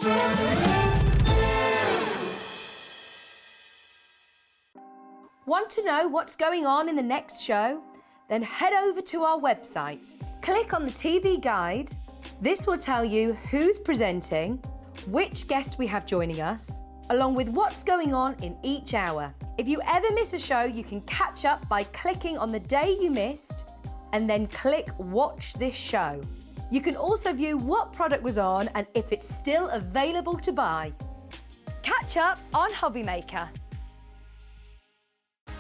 Want to know what's going on in the next show? Then head over to our website. Click on the TV guide. This will tell you who's presenting, which guest we have joining us, along with what's going on in each hour. If you ever miss a show, you can catch up by clicking on the day you missed and then click Watch This Show. You can also view what product was on and if it's still available to buy. Catch up on Hobby Maker.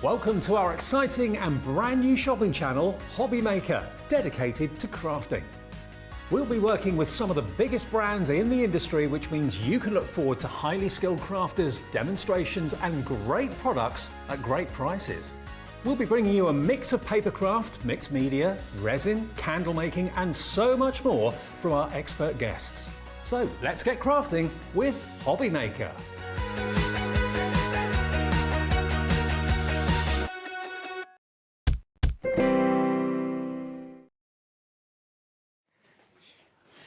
Welcome to our exciting and brand new shopping channel, Hobby Maker, dedicated to crafting. We'll be working with some of the biggest brands in the industry, which means you can look forward to highly skilled crafters, demonstrations and great products at great prices. We'll be bringing you a mix of papercraft, mixed media, resin, candle making and so much more from our expert guests. So let's get crafting with Hobby Maker.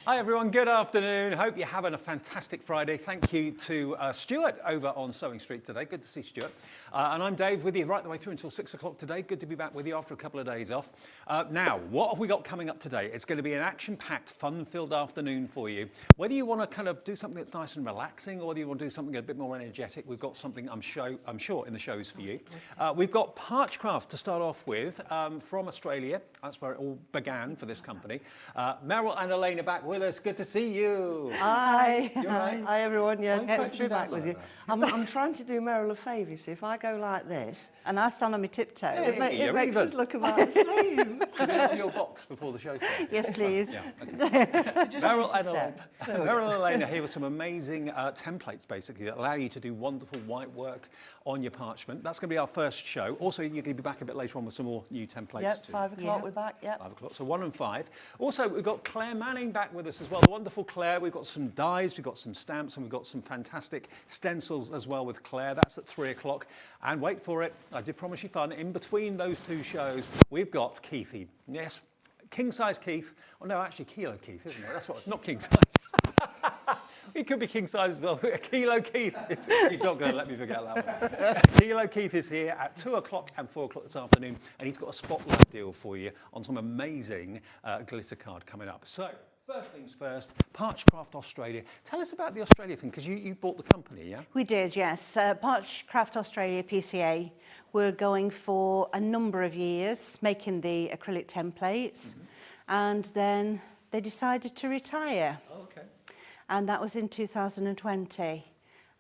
Hi everyone, good afternoon. Hope you're having a fantastic Friday. Thank you to Stuart over on Sewing Street today. Good to see Stuart. And I'm Dave with you right the way through until 6 o'clock today. Good to be back with you after a couple of days off. Now, what have we got coming up today? It's going to be an action-packed, fun-filled afternoon for you. Whether you want to kind of do something that's nice and relaxing or whether you want to do something a bit more energetic, we've got something I'm sure in the shows for you. We've got Parchcraft to start off with from Australia. That's where it all began for this company. Meryl and Elaine are back with us. Good to see you. Hi. You all right? Hi everyone. Yeah, Why good to be back with you. I'm trying to do Meryl a favour. You see, if I go like this and I stand on my tiptoes, it makes us look about the same. Can you offer your box before the show starts? Yes, please. Yeah, okay. Meryl and Elaine are here with some amazing templates, basically, that allow you to do wonderful white work on your parchment. That's going to be our first show. Also, you're going to be back a bit later on with some more new templates. Yep, too. 5 o'clock we're back. Yep. 5 o'clock, so 1 and 5. Also, we've got Claire Manning back with us as well. The wonderful Claire. We've got some dies, we've got some stamps, and we've got some fantastic stencils as well with Claire. That's at 3 o'clock. And wait for it, I did promise you fun. In between those two shows, we've got Keithy. Yes, king size Keith. Oh no, actually Kilo Keith, isn't it? That's what, not king size. He could be king size as well. Kilo Keith. He's not going to let me forget that one. Kilo Keith is here at 2 o'clock and 4 o'clock this afternoon, and he's got a spotlight deal for you on some amazing glitter card coming up. So, first things first, Parchcraft Australia. Tell us about the Australia thing, because you bought the company, yeah? We did, yes. Parchcraft Australia, PCA, were going for a number of years, making the acrylic templates, and then they decided to retire. Oh, okay. And that was in 2020.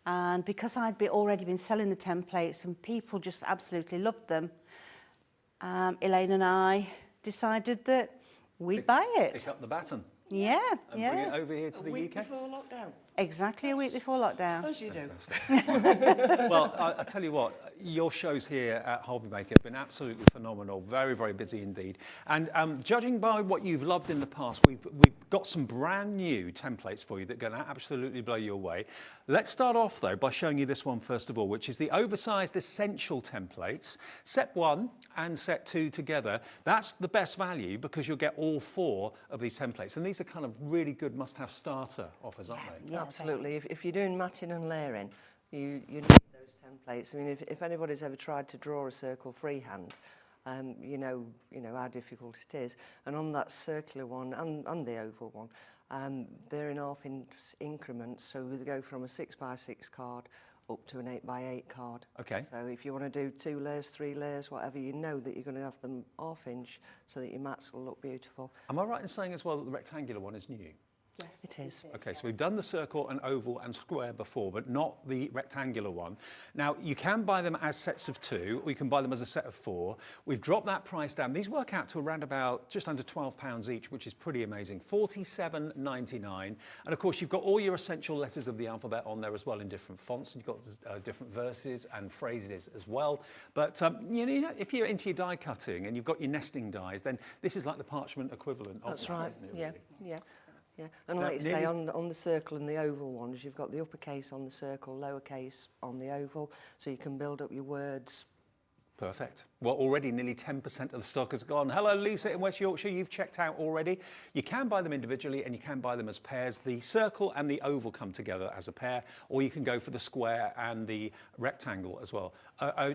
And because I'd already been selling the templates and people just absolutely loved them, Elaine and I decided that we'd buy it. Pick up the baton. Yeah, And bring it over here to the UK. A week before lockdown. Exactly a week before lockdown. As you do. Well, I tell you what, your shows here at Hobby Maker have been absolutely phenomenal. Very, very busy indeed. And judging by what you've loved in the past, we've got some brand new templates for you that are going to absolutely blow you away. Let's start off though by showing you this one first of all, which is the Oversized Essential templates. Set 1 and Set 2 together. That's the best value because you'll get all 4 of these templates. And these are kind of really good must-have starter offers, aren't they? Yeah, absolutely. If you're doing matching and layering, you need those templates. I mean, if anybody's ever tried to draw a circle freehand, you know how difficult it is. And on that circular one and the oval one, they're in half-inch increments. So we go from a 6x6 card up to an 8x8 card. Okay. So if you want to do 2 layers, 3 layers, whatever, you know that you're going to have them half-inch so that your mats will look beautiful. Am I right in saying as well that the rectangular one is new? Yes, it is. Okay, so we've done the circle and oval and square before, but not the rectangular one. Now, you can buy them as sets of 2, or you can buy them as a set of 4. We've dropped that price down. These work out to around about just under £12 each, which is pretty amazing. £47.99. And of course, you've got all your essential letters of the alphabet on there as well in different fonts. You've got different verses and phrases as well. But you know, if you're into your die cutting and you've got your nesting dies, then this is like the parchment equivalent of That's that, right. isn't it, Yeah, really? yeah. Yeah, and like you say, on the circle and the oval ones, you've got the uppercase on the circle, lowercase on the oval, so you can build up your words Perfect. Well, already nearly 10% of the stock has gone. Hello, Lisa in West Yorkshire. You've checked out already. You can buy them individually and you can buy them as pairs. The circle and the oval come together as a pair, or you can go for the square and the rectangle as well.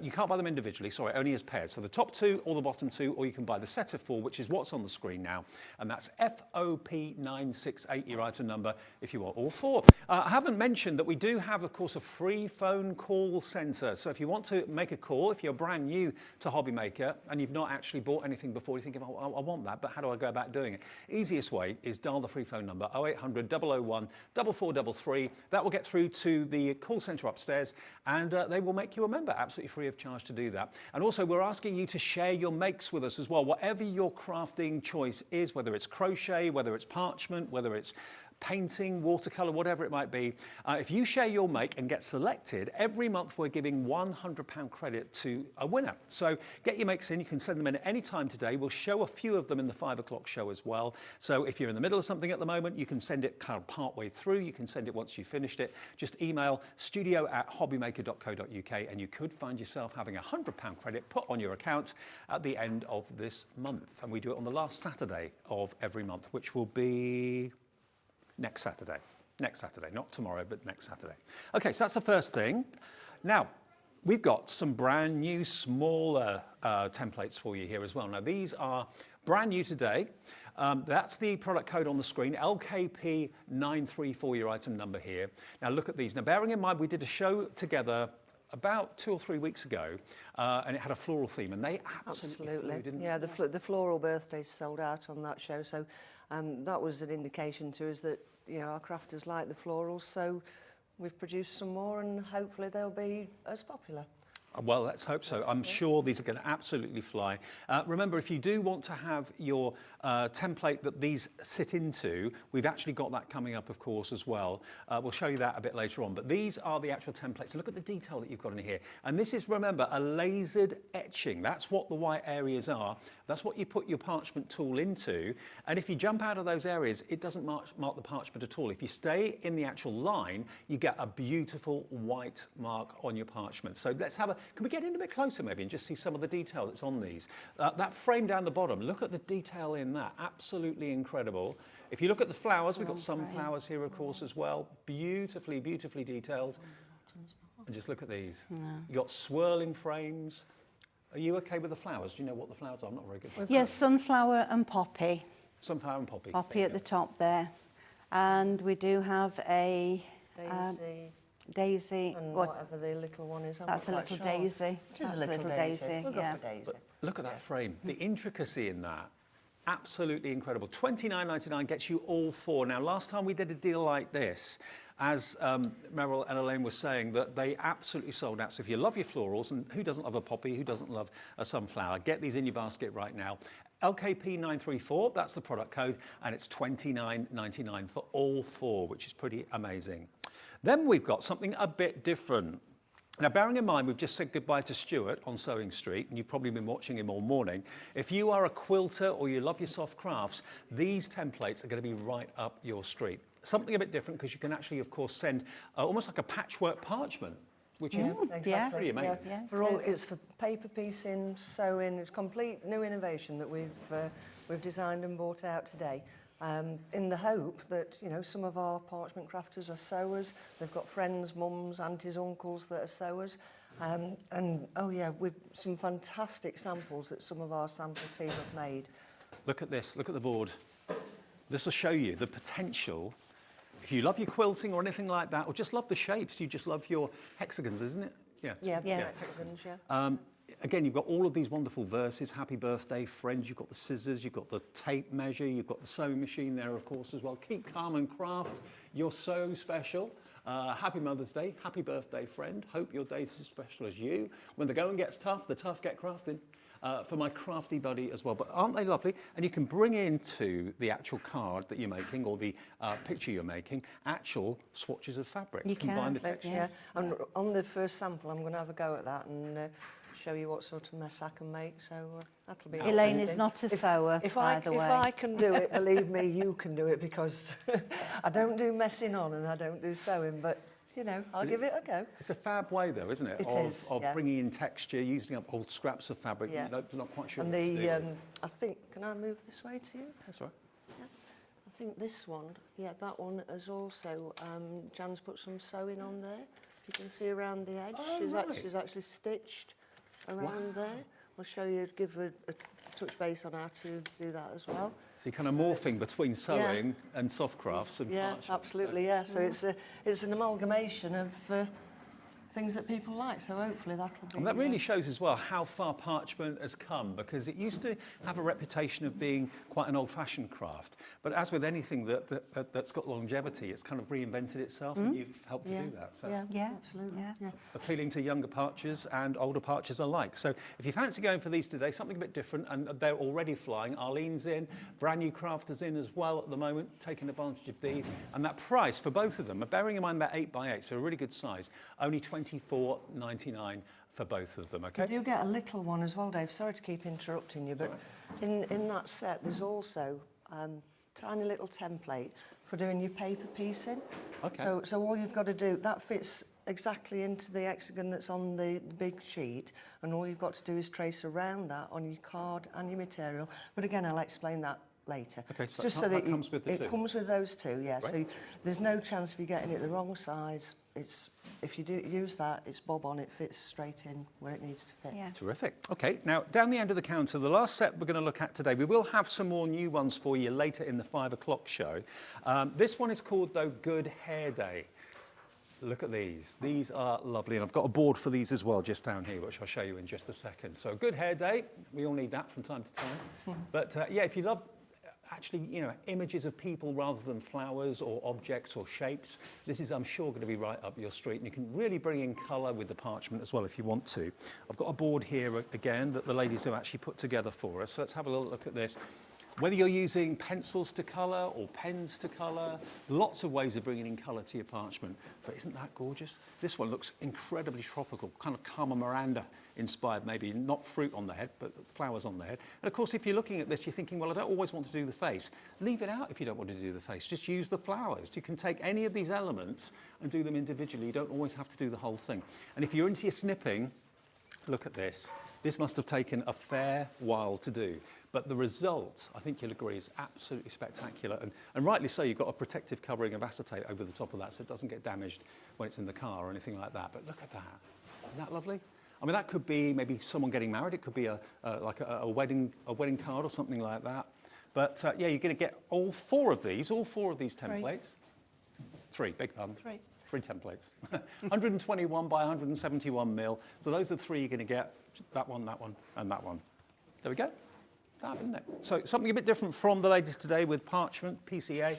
You can't buy them individually, sorry, only as pairs. So the top two or the bottom two, or you can buy the set of four, which is what's on the screen now. And that's FOP968, your item number, if you want all four. I haven't mentioned that we do have, of course, a free phone call centre. So if you want to make a call, if you're brand new to Hobby Maker and you've not actually bought anything before, you're thinking, oh, I want that, but how do I go about doing it? Easiest way is dial the free phone number 0800 001 4433. That will get through to the call centre upstairs, and they will make you a member, absolutely free of charge to do that. And also, we're asking you to share your makes with us as well. Whatever your crafting choice is, whether it's crochet, whether it's parchment, whether it's painting, watercolour, whatever it might be. If you share your make and get selected, every month we're giving £100 credit to a winner. So get your makes in, you can send them in at any time today. We'll show a few of them in the 5 o'clock show as well. So if you're in the middle of something at the moment, you can send it kind of part way through, you can send it once you've finished it. Just email studio@hobbymaker.co.uk and you could find yourself having £100 credit put on your account at the end of this month. And we do it on the last Saturday of every month, which will be next Saturday, not tomorrow, but next Saturday. Okay, so that's the first thing. Now, we've got some brand new, smaller templates for you here as well. Now, these are brand new today. That's the product code on the screen, LKP934, your item number here. Now, look at these. Now, bearing in mind, we did a show together about 2 or 3 weeks ago, and it had a floral theme, and they absolutely flew, didn't they? Yeah, the floral birthdays sold out on that show, so that was an indication to us that, you know, our crafters like the florals, so we've produced some more and hopefully they'll be as popular. Well, let's hope so. I'm sure these are going to absolutely fly. Remember, if you do want to have your template that these sit into, we've actually got that coming up, of course, as well. We'll show you that a bit later on. But these are the actual templates. Look at the detail that you've got in here. And this is, remember, a lasered etching. That's what the white areas are. That's what you put your parchment tool into. And if you jump out of those areas, it doesn't mark the parchment at all. If you stay in the actual line, you get a beautiful white mark on your parchment. So let's have a... Can we get in a bit closer maybe and just see some of the detail that's on these? That frame down the bottom, look at the detail in that. Absolutely incredible. If you look at the flowers, we've got sunflowers here, of course, as well. Beautifully, beautifully detailed. And just look at these. You've got swirling frames. Are you okay with the flowers? Do you know what the flowers are? I'm not very good with Yes, sunflower and poppy. Sunflower and poppy. Poppy at the top there. And we do have a... Daisy. And whatever the little one is. That's a little daisy. It is a little daisy. We'll go for daisy. But look at that frame. The intricacy in that, absolutely incredible. $29.99 gets you all four. Now, last time we did a deal like this, as Meryl and Elaine were saying, that they absolutely sold out. So if you love your florals, and who doesn't love a poppy, who doesn't love a sunflower, get these in your basket right now. LKP934, that's the product code, and it's $29.99 for all four, which is pretty amazing. Then we've got something a bit different. Now, bearing in mind, we've just said goodbye to Stuart on Sewing Street, and you've probably been watching him all morning. If you are a quilter or you love your soft crafts, these templates are going to be right up your street. Something a bit different, because you can actually, of course, send almost like a patchwork parchment, which is pretty amazing. Yeah, it's for paper piecing, sewing. It's complete new innovation that we've designed and brought out today. In the hope that, you know, some of our parchment crafters are sewers. They've got friends, mums, aunties, uncles that are sewers. And oh yeah, with some fantastic samples that some of our sample team have made. Look at this, look at the board. This will show you the potential. If you love your quilting or anything like that, or just love the shapes, you just love your hexagons, isn't it? Yeah. Yes. Hexagons, yeah. Again, you've got all of these wonderful verses, happy birthday, friends, you've got the scissors, you've got the tape measure, you've got the sewing machine there, of course, as well. Keep calm and craft. You're so special. Happy Mother's Day, happy birthday, friend. Hope your day's as special as you. When the going gets tough, the tough get crafting. For my crafty buddy as well. But aren't they lovely? And you can bring into the actual card that you're making, or the picture you're making, actual swatches of fabric. You can combine the texture. Yeah. And on the first sample, I'm going to have a go at that and show you what sort of mess I can make. So that'll be Elaine is not a sewer, by the way. If I can do it, believe me, you can do it, because I don't do messing on and I don't do sewing, but you know, I'll give it a go. It's a fab way, though, isn't it? It of is, of yeah. bringing in texture, using up old scraps of fabric. Yeah. You're not quite sure. And what to do. I think, can I move this way to you? That's right. I think this one, yeah, that one has also, Jan's put some sewing on there. You can see around the edge. Oh, she's, right. she's actually stitched around Wow. there. I'll show you, give a touch base on how to do that as well. So you're kind of morphing between sewing and soft crafts and Yeah, parchment, absolutely, yeah. So it's an amalgamation of things that people like, so hopefully that'll be... And that really shows as well how far parchment has come, because it used to have a reputation of being quite an old-fashioned craft. But as with anything that's got longevity, it's kind of reinvented itself, and you've helped to do that. So Yeah, absolutely. Yeah. appealing to younger parchers and older parchers alike. So if you fancy going for these today, something a bit different, and they're already flying. Arlene's in, brand new crafters in as well at the moment, taking advantage of these. And that price for both of them, bearing in mind they're 8x8, so a really good size, only $24.99 for both of them, okay? You do get a little one as well, Dave. Sorry to keep interrupting you, but in that set there's also tiny little template for doing your paper piecing. Okay. So all you've got to do, that fits exactly into the hexagon that's on the big sheet, and all you've got to do is trace around that on your card and your material. But again, I'll explain that later. Okay, so just that that comes with the two? It comes with those two, yeah. Right. So there's no chance of you getting it the wrong size. It's, if you do use that, it's bob on, it fits straight in where it needs to fit. Yeah. Terrific. Okay, now down the end of the counter, the last set we're going to look at today, we will have some more new ones for you later in the 5 o'clock show. This one is called, though, Good Hair Day. Look at these. These are lovely, and I've got a board for these as well just down here, which I'll show you in just a second. So Good Hair Day, we all need that from time to time. But yeah, if you love actually, you know, images of people rather than flowers or objects or shapes, this is, I'm sure, going to be right up your street, and you can really bring in colour with the parchment as well if you want to. I've got a board here again that the ladies have actually put together for us, so let's have a little look at this. Whether you're using pencils to colour or pens to colour, lots of ways of bringing in colour to your parchment. But isn't that gorgeous? This one looks incredibly tropical, kind of Carmen Miranda inspired, maybe not fruit on the head, but flowers on the head. And of course, if you're looking at this, you're thinking, well, I don't always want to do the face. Leave it out if you don't want to do the face. Just use the flowers. You can take any of these elements and do them individually. You don't always have to do the whole thing. And if you're into your snipping, look at this. This must have taken a fair while to do. But the result, I think you'll agree, is absolutely spectacular. And rightly so, you've got a protective covering of acetate over the top of that so it doesn't get damaged when it's in the car or anything like that. But look at that. Isn't that lovely? I mean, that could be maybe someone getting married. It could be like a wedding card or something like that. But yeah, you're going to get all four of these templates. Three, beg pardon. Three templates. 121 by 171 mil. So those are the three you're going to get. That one, and that one. There we go. Fab, isn't it? So something a bit different from the ladies today with Parchment, PCA.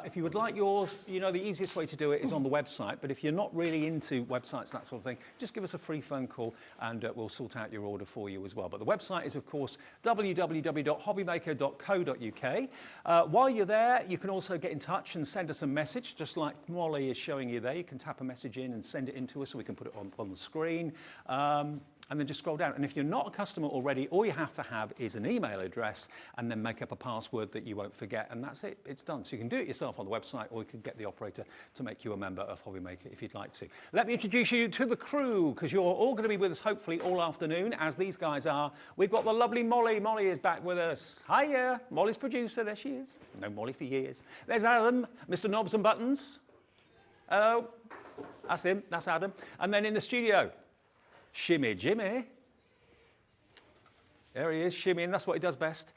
If you would like yours, you know, the easiest way to do it is on the website. But if you're not really into websites, that sort of thing, just give us a free phone call and we'll sort out your order for you as well. But the website is, of course, www.hobbymaker.co.uk. While you're there, you can also get in touch and send us a message, just like Molly is showing you there. You can tap a message in and send it in to us so we can put it on the screen. And then just scroll down. And if you're not a customer already, all you have to have is an email address and then make up a password that you won't forget, and that's it. It's done. So you can do it yourself on the website, or you can get the operator to make you a member of Hobby Maker if you'd like to. Let me introduce you to the crew, because you're all going to be with us hopefully all afternoon, as these guys are. We've got the lovely Molly. Molly is back with us. Hiya. Molly's producer. There she is. Known Molly for years. There's Adam, Mr. Knobs and Buttons. Hello. That's him. That's Adam. And then in the studio, Shimmy Jimmy. There he is, shimmying. That's what he does best.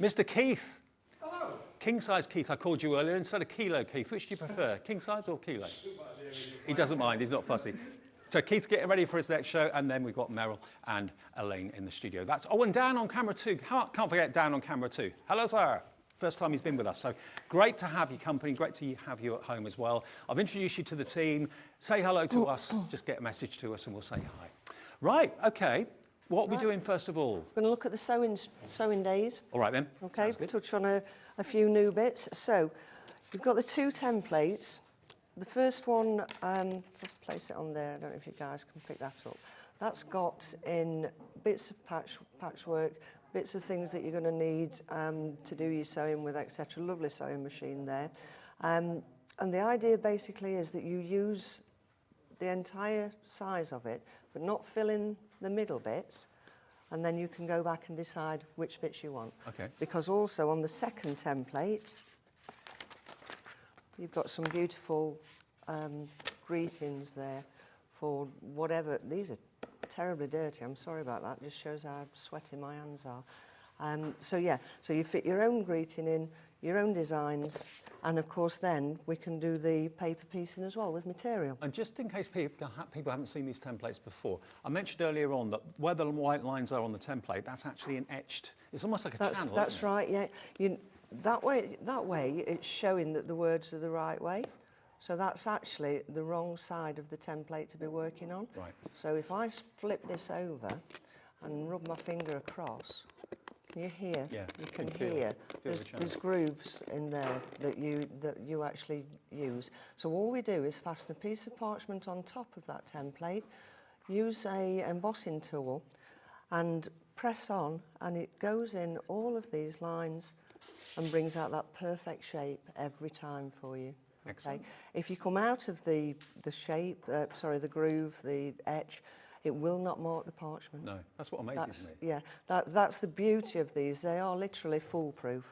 Mr. Keith. Hello. King size Keith, I called you earlier instead of kilo Keith. Which do you prefer, king size or kilo? He doesn't mind, he's not fussy. So Keith's getting ready for his next show, and then we've got Meryl and Elaine in the studio. And Dan on camera too. Can't forget Dan on camera too. Hello, sir. First time he's been with us. So great to have your company, great to have you at home as well. I've introduced you to the team. Say hello to us, just get a message to us and we'll say hi. Right, okay. What are we doing first of all? We're going to look at the sewing days. All right then. Okay, Sounds good. touch on a few new bits. So you've got the two templates. The first one, let's place it on there. I don't know if you guys can pick that up. That's got in bits of patchwork, bits of things that you're going to need to do your sewing with, etc. Lovely sewing machine there. And the idea basically is that you use the entire size of it, but not fill in the middle bits, and then you can go back and decide which bits you want. Okay. Because also on the second template, you've got some beautiful greetings there for whatever. These are terribly dirty, I'm sorry about that, just shows how sweaty my hands are. So yeah, so you fit your own greeting in, your own designs, and of course then we can do the paper piecing as well with material. And just in case people haven't seen these templates before, I mentioned earlier on that where the white lines are on the template, that's actually an etched, it's almost like a channel, That's isn't it? right, yeah. That way it's showing that the words are the right way. So that's actually the wrong side of the template to be working on. Right. So if I flip this over and rub my finger across, can you hear? Yeah, you you can can feel hear. the channel. There's grooves in there that you actually use. So all we do is fasten a piece of parchment on top of that template, use a embossing tool, and press on, and it goes in all of these lines and brings out that perfect shape every time for you. Okay. Excellent. If you come out of the shape, the groove, the etch, it will not mark the parchment. No, that's what amazes me. Yeah, that's the beauty of these. They are literally foolproof.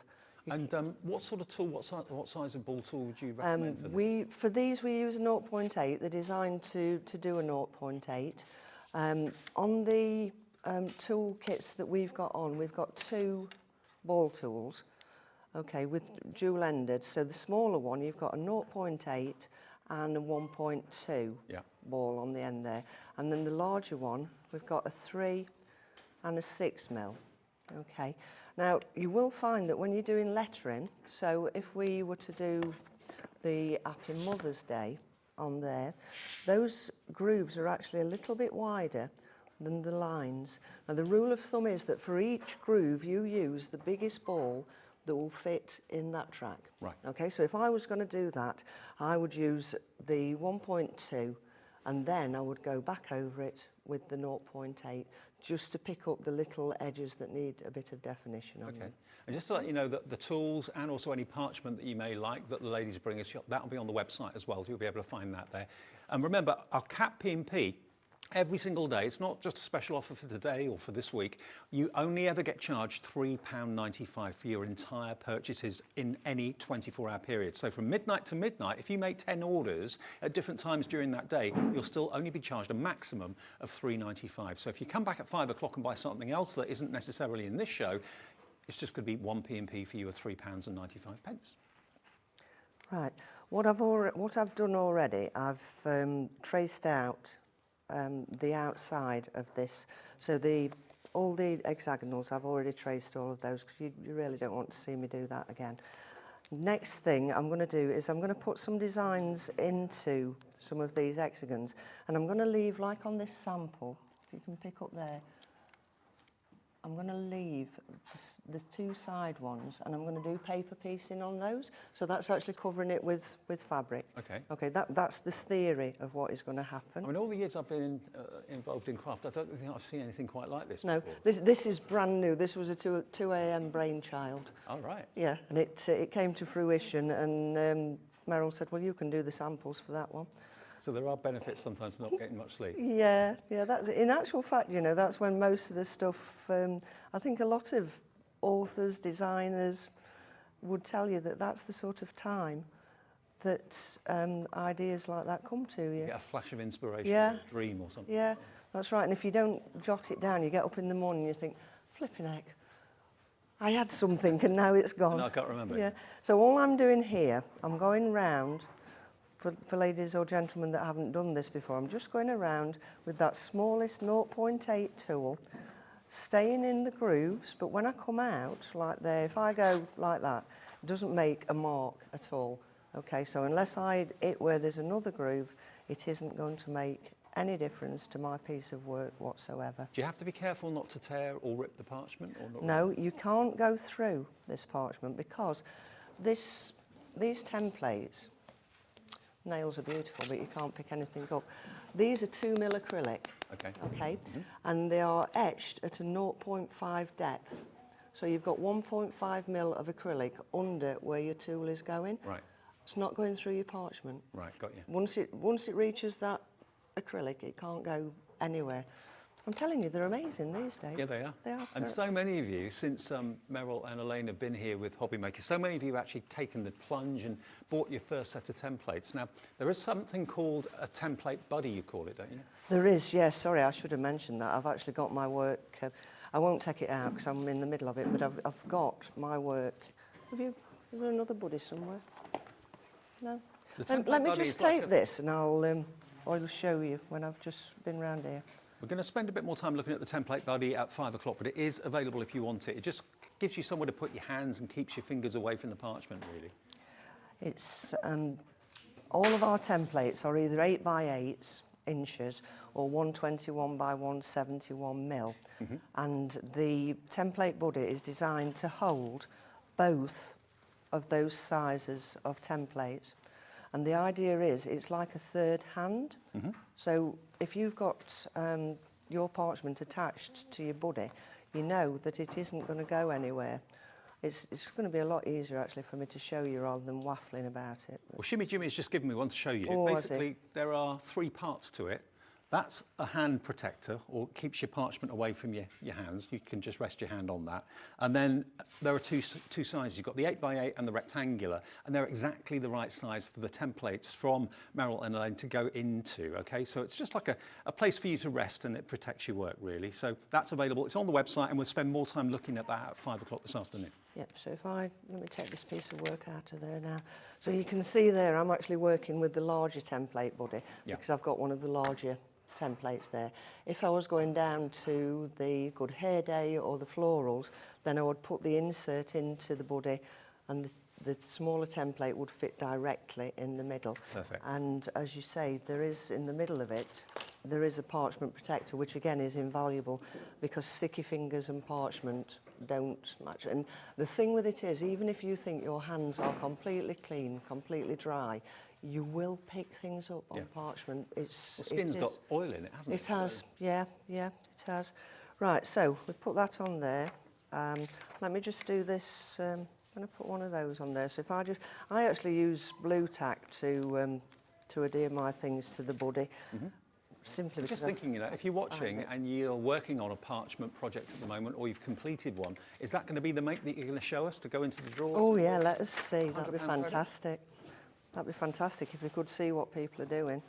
And what sort of tool, what size of ball tool would you recommend for this? For these we use a 0.8. They're designed to do a 0.8. On the tool kits that we've got on, we've got 2 ball tools. Okay, with dual-ended. So the smaller one, you've got a 0.8 and a 1.2 ball on the end there. And then the larger one, we've got a 3 and a 6 mil. Okay. Now, you will find that when you're doing lettering, so if we were to do the Happy Mother's Day on there, those grooves are actually a little bit wider than the lines. Now, the rule of thumb is that for each groove, you use the biggest ball that will fit in that track. Right. Okay, so if I was going to do that, I would use the 1.2 and then I would go back over it with the 0.8 just to pick up the little edges that need a bit of definition on them. And just to let you know that the tools and also any parchment that you may like that the ladies bring us, that'll be on the website as well. You'll be able to find that there. And remember, our cap P&P, every single day, it's not just a special offer for today or for this week, you only ever get charged £3.95 for your entire purchases in any 24-hour period. So from midnight to midnight, if you make 10 orders at different times during that day, you'll still only be charged a maximum of £3.95. So if you come back at 5 o'clock and buy something else that isn't necessarily in this show, it's just going to be one P&P for you of £3.95. Right. What I've done already, I've traced out the outside of this. So all the hexagonals, I've already traced all of those because you really don't want to see me do that again. Next thing I'm going to do is I'm going to put some designs into some of these hexagons, and I'm going to leave, like on this sample, if you can pick up there, I'm going to leave the 2 side ones, and I'm going to do paper piecing on those. So that's actually covering it with fabric. Okay. Okay, that's the theory of what is going to happen. I mean, all the years I've been involved in craft, I don't think I've seen anything quite like this No, before. this is brand new. This was a 2 a.m. brainchild. Oh, right. Yeah, and it came to fruition, and Meryl said, well, you can do the samples for that one. So there are benefits sometimes not getting much sleep. Yeah, that, in actual fact, you know, that's when most of the stuff, I think a lot of authors, designers would tell you that that's the sort of time that ideas like that come to you. You get a flash of inspiration, Yeah. or a dream or something. Yeah, that's right. And if you don't jot it down, you get up in the morning and you think, flipping heck, I had something and now it's gone. And I can't remember. Yeah. So all I'm doing here, I'm going round, for ladies or gentlemen that haven't done this before, I'm just going around with that smallest 0.8 tool, staying in the grooves, but when I come out like there, if I go like that, it doesn't make a mark at all. Okay, so unless I hit where there's another groove, it isn't going to make any difference to my piece of work whatsoever. Do you have to be careful not to tear or rip the parchment? Or not? No, you can't go through this parchment because these templates, nails are beautiful, but you can't pick anything up. These are 2 mil acrylic, okay? And they are etched at a 0.5 depth. So you've got 1.5 mil of acrylic under where your tool is going. Right. It's not going through your parchment. Right, got you. Once it reaches that acrylic, it can't go anywhere. I'm telling you, they're amazing these days. Yeah, they are. They are. And so many of you, since Meryl and Elaine have been here with Hobby Makers, so many of you have actually taken the plunge and bought your first set of templates. Now, there is something called a template buddy, you call it, don't you? There is, yes. Sorry, I should have mentioned that. I've actually got my work. I won't take it out because I'm in the middle of it, but I've got my work. Is there another buddy somewhere? No? Let me just tape this and I'll show you when I've just been round here. We're going to spend a bit more time looking at the template buddy at 5 o'clock, but it is available if you want it. It just gives you somewhere to put your hands and keeps your fingers away from the parchment, really. It's all of our templates are either 8 by 8 inches or 121 by 171 mil, and the template buddy is designed to hold both of those sizes of templates. And the idea is it's like a third hand. So if you've got your parchment attached to your buddy, you know that it isn't going to go anywhere. It's going to be a lot easier actually for me to show you rather than waffling about it. Well, Shimmy Jimmy's just given me one to show you. Oh, basically, there are 3 parts to it. That's a hand protector, or keeps your parchment away from your hands. You can just rest your hand on that. And then there are two sizes. You've got the 8 by 8 and the rectangular, and they're exactly the right size for the templates from Meryl and Elaine to go into, okay? So it's just like a place for you to rest, and it protects your work, really. So that's available. It's on the website, and we'll spend more time looking at that at 5 o'clock this afternoon. Yep, so let me take this piece of work out of there now. So you can see there, I'm actually working with the larger template buddy, because I've got one of the larger templates there. If I was going down to the Good Hair Day or the florals, then I would put the insert into the buddy, and the smaller template would fit directly in the middle. Perfect. And as you say, there is in the middle of it, there is a parchment protector, which again is invaluable because sticky fingers and parchment don't match. And the thing with it is, even if you think your hands are completely clean, completely dry, you will pick things up on parchment. The skin's got oil in it, hasn't it? It has, yeah, it has. Right, so we put that on there. Let me just do this. I'm going to put one of those on there. So if I actually use blue tack to adhere my things to the buddy. Simply because just thinking, if you're watching and you're working on a parchment project at the moment, or you've completed one, is that going to be the make that you're going to show us to go into the drawers? Oh yeah, let us see. That'd be fantastic. That'd be fantastic if we could see what people are doing.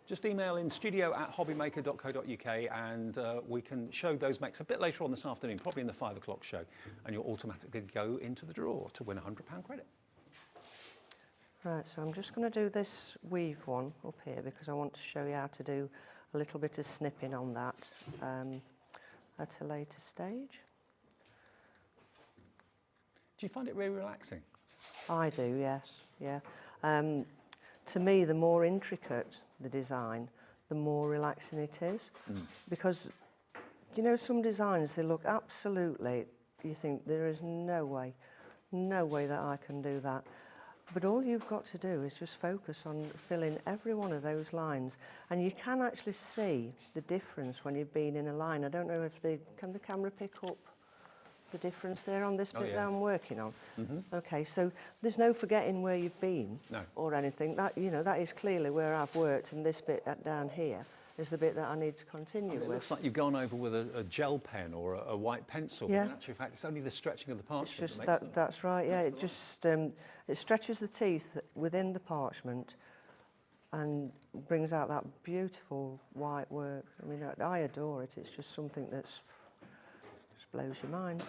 Just email in studio@hobbymaker.co.uk and we can show those makes a bit later on this afternoon, probably in the 5 o'clock show, and you'll automatically go into the draw to win a £100 credit. Right, so I'm just going to do this weave one up here because I want to show you how to do a little bit of snipping on that at a later stage. Do you find it really relaxing? I do, yes, yeah. To me, the more intricate the design, the more relaxing it is. Because, some designs, they look absolutely, you think, there is no way that I can do that. But all you've got to do is just focus on filling every one of those lines. And you can actually see the difference when you've been in a line. I don't know if can the camera pick up the difference there on this bit that I'm working on? Okay, so there's no forgetting where you've been or anything. That that is clearly where I've worked, and this bit down here is the bit that I need to continue with. It looks like you've gone over with a gel pen or a white pencil, but in actual fact it's only the stretching of the parchment that makes them. That's right, yeah. It just it stretches the teeth within the parchment and brings out that beautiful white work. I mean, I adore it. It's just something just blows your mind.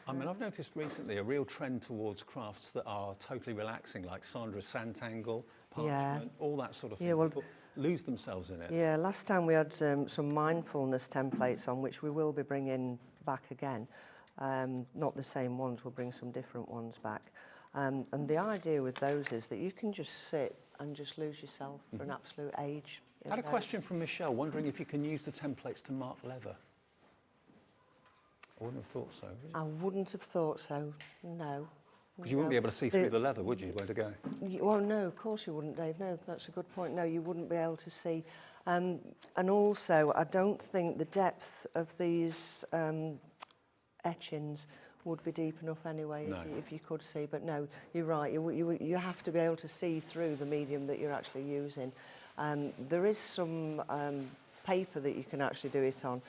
I mean, I've noticed recently a real trend towards crafts that are totally relaxing, like Sandra's Santangle, parchment, all that sort of thing. Yeah, well, people lose themselves in it. Yeah, last time we had some mindfulness templates on, which we will be bringing back again. Not the same ones, we'll bring some different ones back. And the idea with those is that you can just sit and just lose yourself for an absolute age. I had a question from Michelle, wondering if you can use the templates to mark leather. I wouldn't have thought so. I wouldn't have thought so, no. Because you wouldn't be able to see through the leather, would you, where to go? Well, no, of course you wouldn't, Dave. No, that's a good point. No, you wouldn't be able to see. And also, I don't think the depth of these etchings would be deep enough anyway, No. if you could see. But no, you're right. You have to be able to see through the medium that you're actually using. There is some paper that you can actually do it on,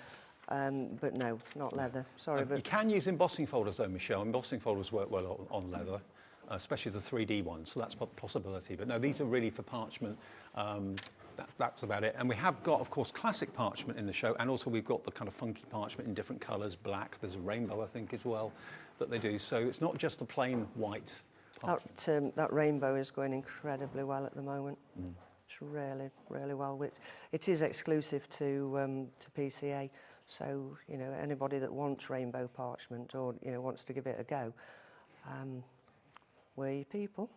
but no, not leather. Sorry, but you can use embossing folders though, Michelle. Embossing folders work well on leather, especially the 3D ones, so that's a possibility. But no, these are really for parchment. That's about it. And we have got, of course, classic parchment in the show, and also we've got the kind of funky parchment in different colours, black. There's a rainbow, I think, as well, that they do. So it's not just a plain white parchment. that rainbow is going incredibly well at the moment. It's really, really well. It is exclusive to PCA, so you know anybody that wants rainbow parchment or wants to give it a go, we're your people.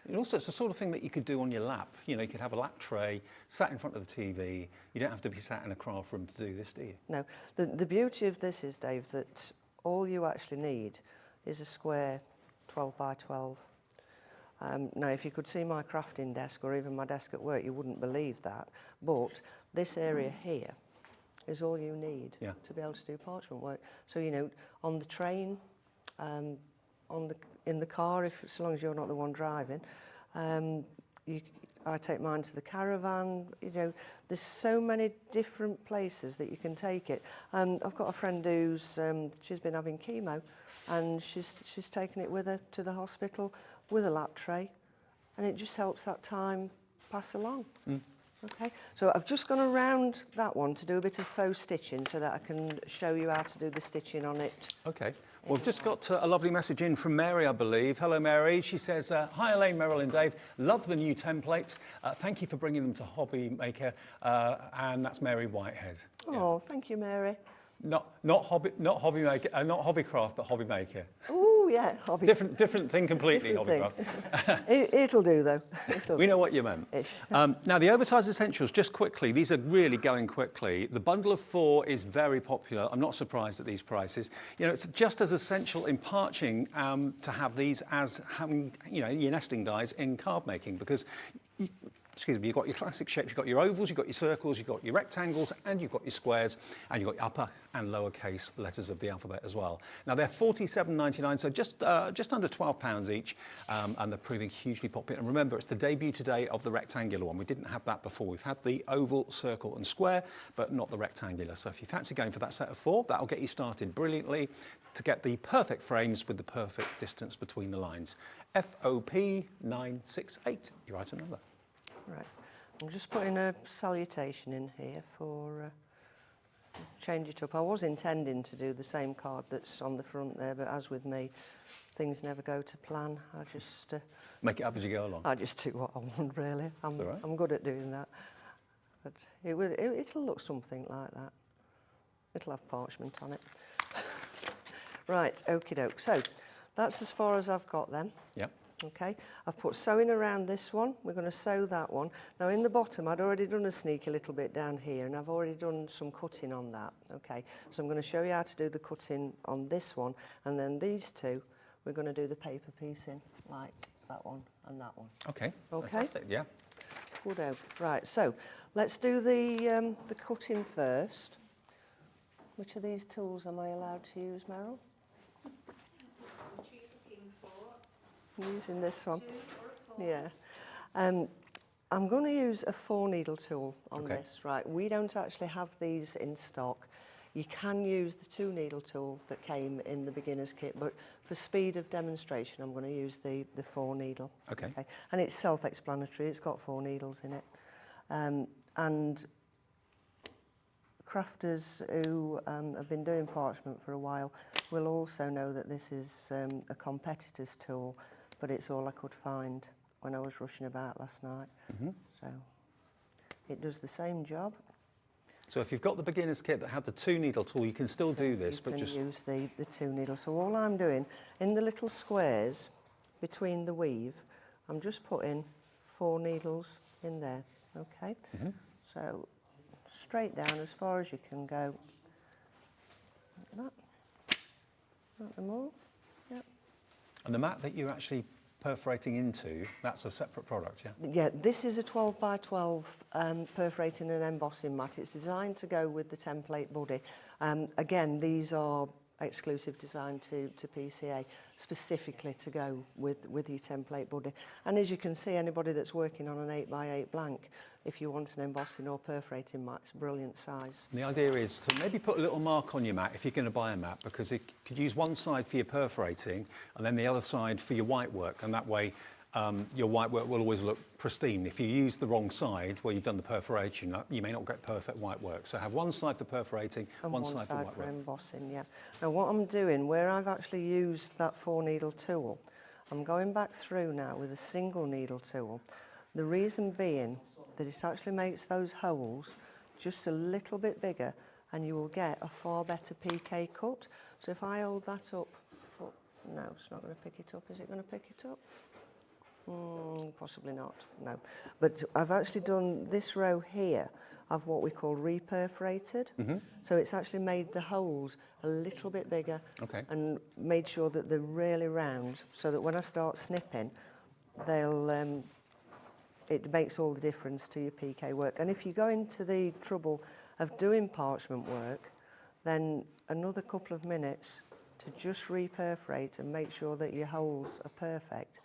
And also, it's the sort of thing that you could do on your lap. You know, you could have a lap tray, sat in front of the TV. You don't have to be sat in a craft room to do this, do you? No. The beauty of this is, Dave, that all you actually need is a square 12 by 12. Now, if you could see my crafting desk or even my desk at work, you wouldn't believe that. But this area here is all you need to be able to do parchment work. So, you know, on the train, in the car, so long as you're not the one driving, I take mine to the caravan. You know, there's so many different places that you can take it. I've got a friend who's she's been having chemo, and she's taken it with her to the hospital with a lap tray, and it just helps that time pass along. Okay, so I've just gone around that one to do a bit of faux stitching so that I can show you how to do the stitching on it. Okay. Well, we've just got a lovely message in from Mary, I believe. Hello, Mary. She says, hi, Elaine, Meryl and Dave. Love the new templates. Thank you for bringing them to Hobby Maker. And that's Mary Whitehead. Oh, thank you, Mary. Not Hobbycraft, but Hobby Maker. Oh, yeah. Hobby. Different thing completely, Different Hobbycraft. It'll do, though. We know what you meant. Now, the Oversized Essentials, just quickly, these are really going quickly. The bundle of 4 is very popular. I'm not surprised at these prices. You know, it's just as essential in parching to have these as having, you know, your nesting dies in card making, because you've got your classic shapes, you've got your ovals, you've got your circles, you've got your rectangles, and you've got your squares, and you've got your upper and lowercase letters of the alphabet as well. Now, they're $47.99, so just under £12 each, and they're proving hugely popular. And remember, it's the debut today of the rectangular one. We didn't have that before. We've had the oval, circle, and square, but not the rectangular. So if you fancy going for that set of 4, that'll get you started brilliantly to get the perfect frames with the perfect distance between the lines. FOP 968, your item number. Right, I'm just putting a salutation in here for change it up. I was intending to do the same card that's on the front there, but as with me, things never go to plan. I just make it up as you go along. I just do what I want, really. That's all right. I'm good at doing that. But it'll look something like that. It'll have parchment on it. Right, okie doke. So that's as far as I've got then. Yep. Okay, I've put sewing around this one. We're going to sew that one. Now in the bottom, I'd already done a sneaky little bit down here, and I've already done some cutting on that. Okay, so I'm going to show you how to do the cutting on this one, and then these two, we're going to do the paper piecing, like that one and that one. Okay, okay. Fantastic, yeah. Good. Right, so let's do the cutting first. Which of these tools am I allowed to use, Meryl? Using this one. Yeah. I'm going to use a 4-needle tool on this. Right, we don't actually have these in stock. You can use the 2-needle tool that came in the beginner's kit, but for speed of demonstration, I'm going to use the 4-needle. Okay. And it's self-explanatory. It's got 4 needles in it. And crafters who have been doing parchment for a while will also know that this is a competitor's tool, but it's all I could find when I was rushing about last night. So it does the same job. So if you've got the beginner's kit that had the 2-needle tool, you can still do this, but just use the 2-needle. So all I'm doing in the little squares between the weave, I'm just putting 4 needles in there. Okay. So straight down as far as you can go. Like that. Not them all. Yep. And the mat that you're actually perforating into, that's a separate product, yeah? Yeah, this is a 12 by 12 perforating and embossing mat. It's designed to go with the template body. Again, these are exclusive design to PCA, specifically to go with your template body. And as you can see, anybody that's working on an 8x8 blank, if you want an embossing or perforating mat, it's a brilliant size. And the idea is to maybe put a little mark on your mat if you're going to buy a mat, because you could use one side for your perforating and then the other side for your white work, and that way your white work will always look pristine. If you use the wrong side where you've done the perforation, you may not get perfect white work. So have one side for perforating, And one side for white work. embossing, yeah. Now what I'm doing, where I've actually used that 4-needle tool, I'm going back through now with a single needle tool. The reason being that it actually makes those holes just a little bit bigger, and you will get a far better PK cut. So if I hold that up, no, it's not going to pick it up. Is it going to pick it up? Possibly not, no. But I've actually done this row here of what we call reperforated. So it's actually made the holes a little bit bigger, and made sure that they're really round, so that when I start snipping, they'll it makes all the difference to your PK work. And if you go into the trouble of doing parchment work, then another couple of minutes to just reperforate and make sure that your holes are perfect,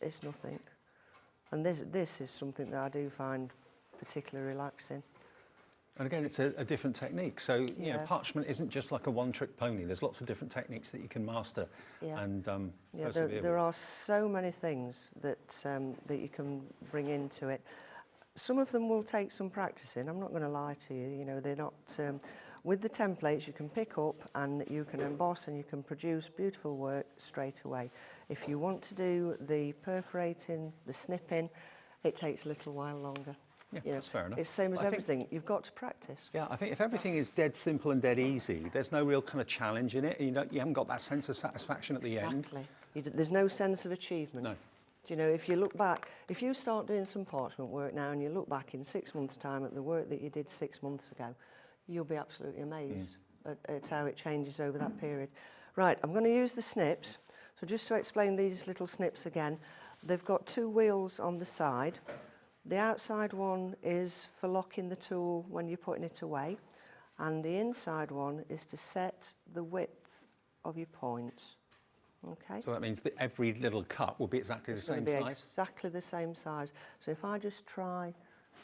it's nothing. And this is something that I do find particularly relaxing. And again, it's a different technique. So, you know, parchment isn't just like a one-trick pony. There's lots of different techniques that you can master and persevere with. There are so many things that that you can bring into it. Some of them will take some practicing. I'm not going to lie to you. You know, they're not. With the templates, you can pick up and you can emboss and you can produce beautiful work straight away. If you want to do the perforating, the snipping, it takes a little while longer. Yeah, you know, that's fair enough. It's the same as everything. You've got to practice. Yeah, I think if everything is dead simple and dead easy, there's no real kind of challenge in it. You haven't got that sense of satisfaction at the end. Exactly. There's no sense of achievement. No. Do you know, if you look back, if you start doing some parchment work now and you look back in 6 months' time at the work that you did 6 months ago, you'll be absolutely amazed at how it changes over that period. Right, I'm going to use the snips. So just to explain these little snips again, they've got 2 wheels on the side. The outside one is for locking the tool when you're putting it away, and the inside one is to set the width of your points. Okay. So that means that every little cut will be exactly the same size? Exactly the same size. So if I just try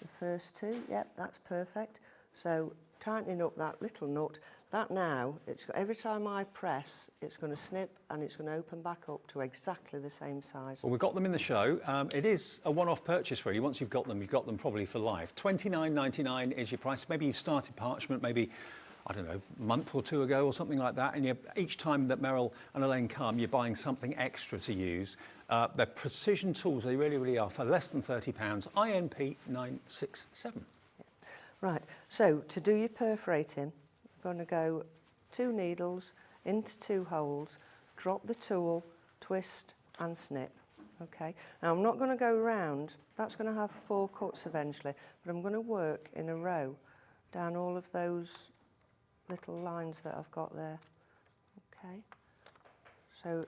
the first 2, yep, that's perfect. So tightening up that little nut, that now, every time I press, it's going to snip and it's going to open back up to exactly the same size. Well, we've got them in the show. It is a one-off purchase, really. Once you've got them probably for life. $29.99 is your price. Maybe you've started parchment, maybe, I don't know, a month or 2 ago or something like that, and each time that Meryl and Elaine come, you're buying something extra to use. They're precision tools. They really, really are. For less than £30, INP 967. Right, so to do your perforating, you're going to go 2 needles into 2 holes, drop the tool, twist and snip. Okay, now I'm not going to go round, that's going to have 4 cuts eventually, but I'm going to work in a row down all of those little lines that I've got there. Okay, so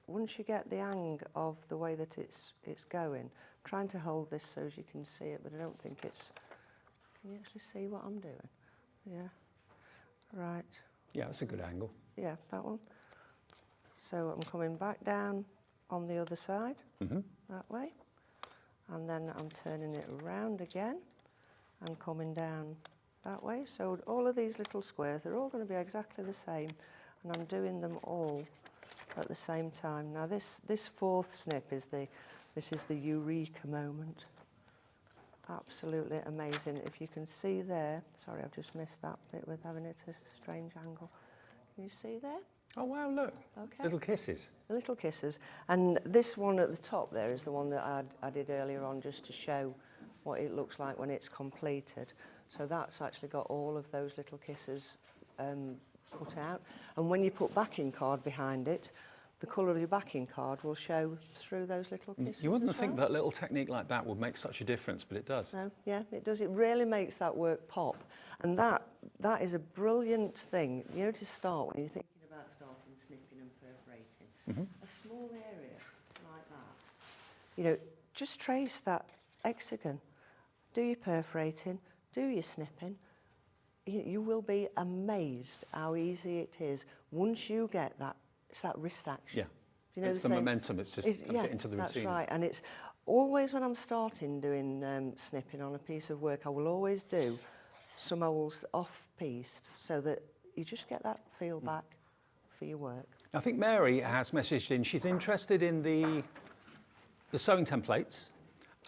once you get the hang of the way that it's going, I'm trying to hold this so as you can see it, but I don't think it's. Can you actually see what I'm doing? Yeah. Right. Yeah, that's a good angle. Yeah, that one. So I'm coming back down on the other side, that way. And then I'm turning it around again and coming down that way. So all of these little squares, they're all going to be exactly the same. And I'm doing them all at the same time. Now this 4th snip is this is the eureka moment. Absolutely amazing. If you can see there, sorry, I've just missed that bit with having it at a strange angle. Can you see there? Oh, wow, look. Okay. Little kisses. Little kisses. And this one at the top there is the one that I did earlier on just to show what it looks like when it's completed. So that's actually got all of those little kisses put out. And when you put backing card behind it, the colour of your backing card will show through those little kisses. You wouldn't think that little technique like that would make such a difference, but it does. No, yeah, it does. It really makes that work pop. And that is a brilliant thing, you know, to start when you're thinking about starting snipping and perforating. A small area like that. You know, just trace that hexagon. Do your perforating, do your snipping. you will be amazed how easy it is once you get that. It's that wrist action. Yeah, You know it's the momentum. It's just get into the routine. That's right, and it's always when I'm starting doing snipping on a piece of work, I will always do some holes off-pieced so that you just get that feel back for your work. I think Mary has messaged in. She's interested in the sewing templates.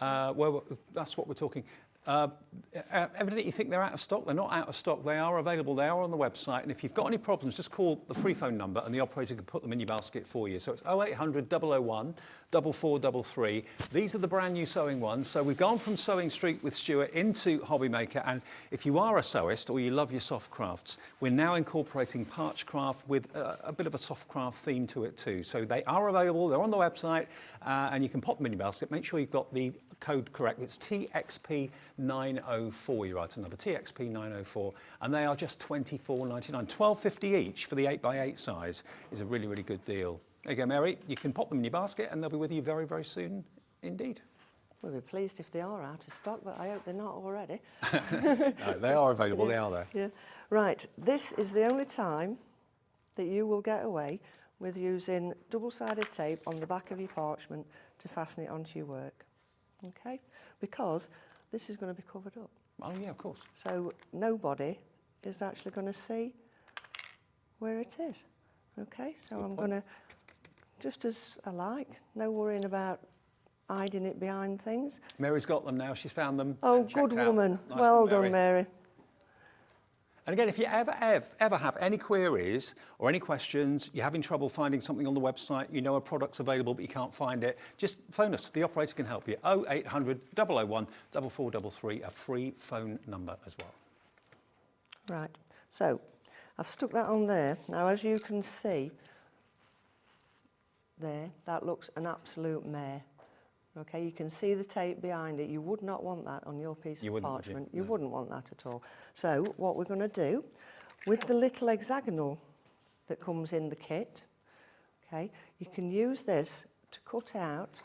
Well, that's what we're talking. Evidently you think they're out of stock. They're not out of stock. They are available. They are on the website. And if you've got any problems, just call the free phone number and the operator can put them in your basket for you. So it's 0800 001 4433. These are the brand new sewing ones. So we've gone from Sewing Street with Stuart into Hobbymaker. And if you are a sewist or you love your soft crafts, we're now incorporating Parchcraft with a bit of a soft craft theme to it too. So they are available. They're on the website and you can pop them in your basket. Make sure you've got the code correct. It's TXP904. You write a number, TXP904, and they are just $24.99. $12.50 each for the 8x8 size is a really, really good deal. There you go, Mary. You can pop them in your basket, and they'll be with you very, very soon indeed. We'll be pleased if they are out of stock, but I hope they're not already. No, they are available. They are there. Yeah. Right. This is the only time that you will get away with using double-sided tape on the back of your parchment to fasten it onto your work. Okay, because this is going to be covered up. Oh yeah, of course. So nobody is actually going to see where it is. Okay, so I'm going to, just as I like, no worrying about hiding it behind things. Mary's got them now. She's found them. Oh, and checked good out. woman. Nice Well one, done, Mary. And again, if you ever have any queries or any questions, you're having trouble finding something on the website, you know a product's available but you can't find it, just phone us. The operator can help you. 0800 001 4433, a free phone number as well. Right, so I've stuck that on there. Now, as you can see there, that looks an absolute mare. Okay, you can see the tape behind it. You would not want that on your piece of parchment. You wouldn't want that at all. So what we're going to do, with the little hexagonal that comes in the kit, okay, you can use this to cut out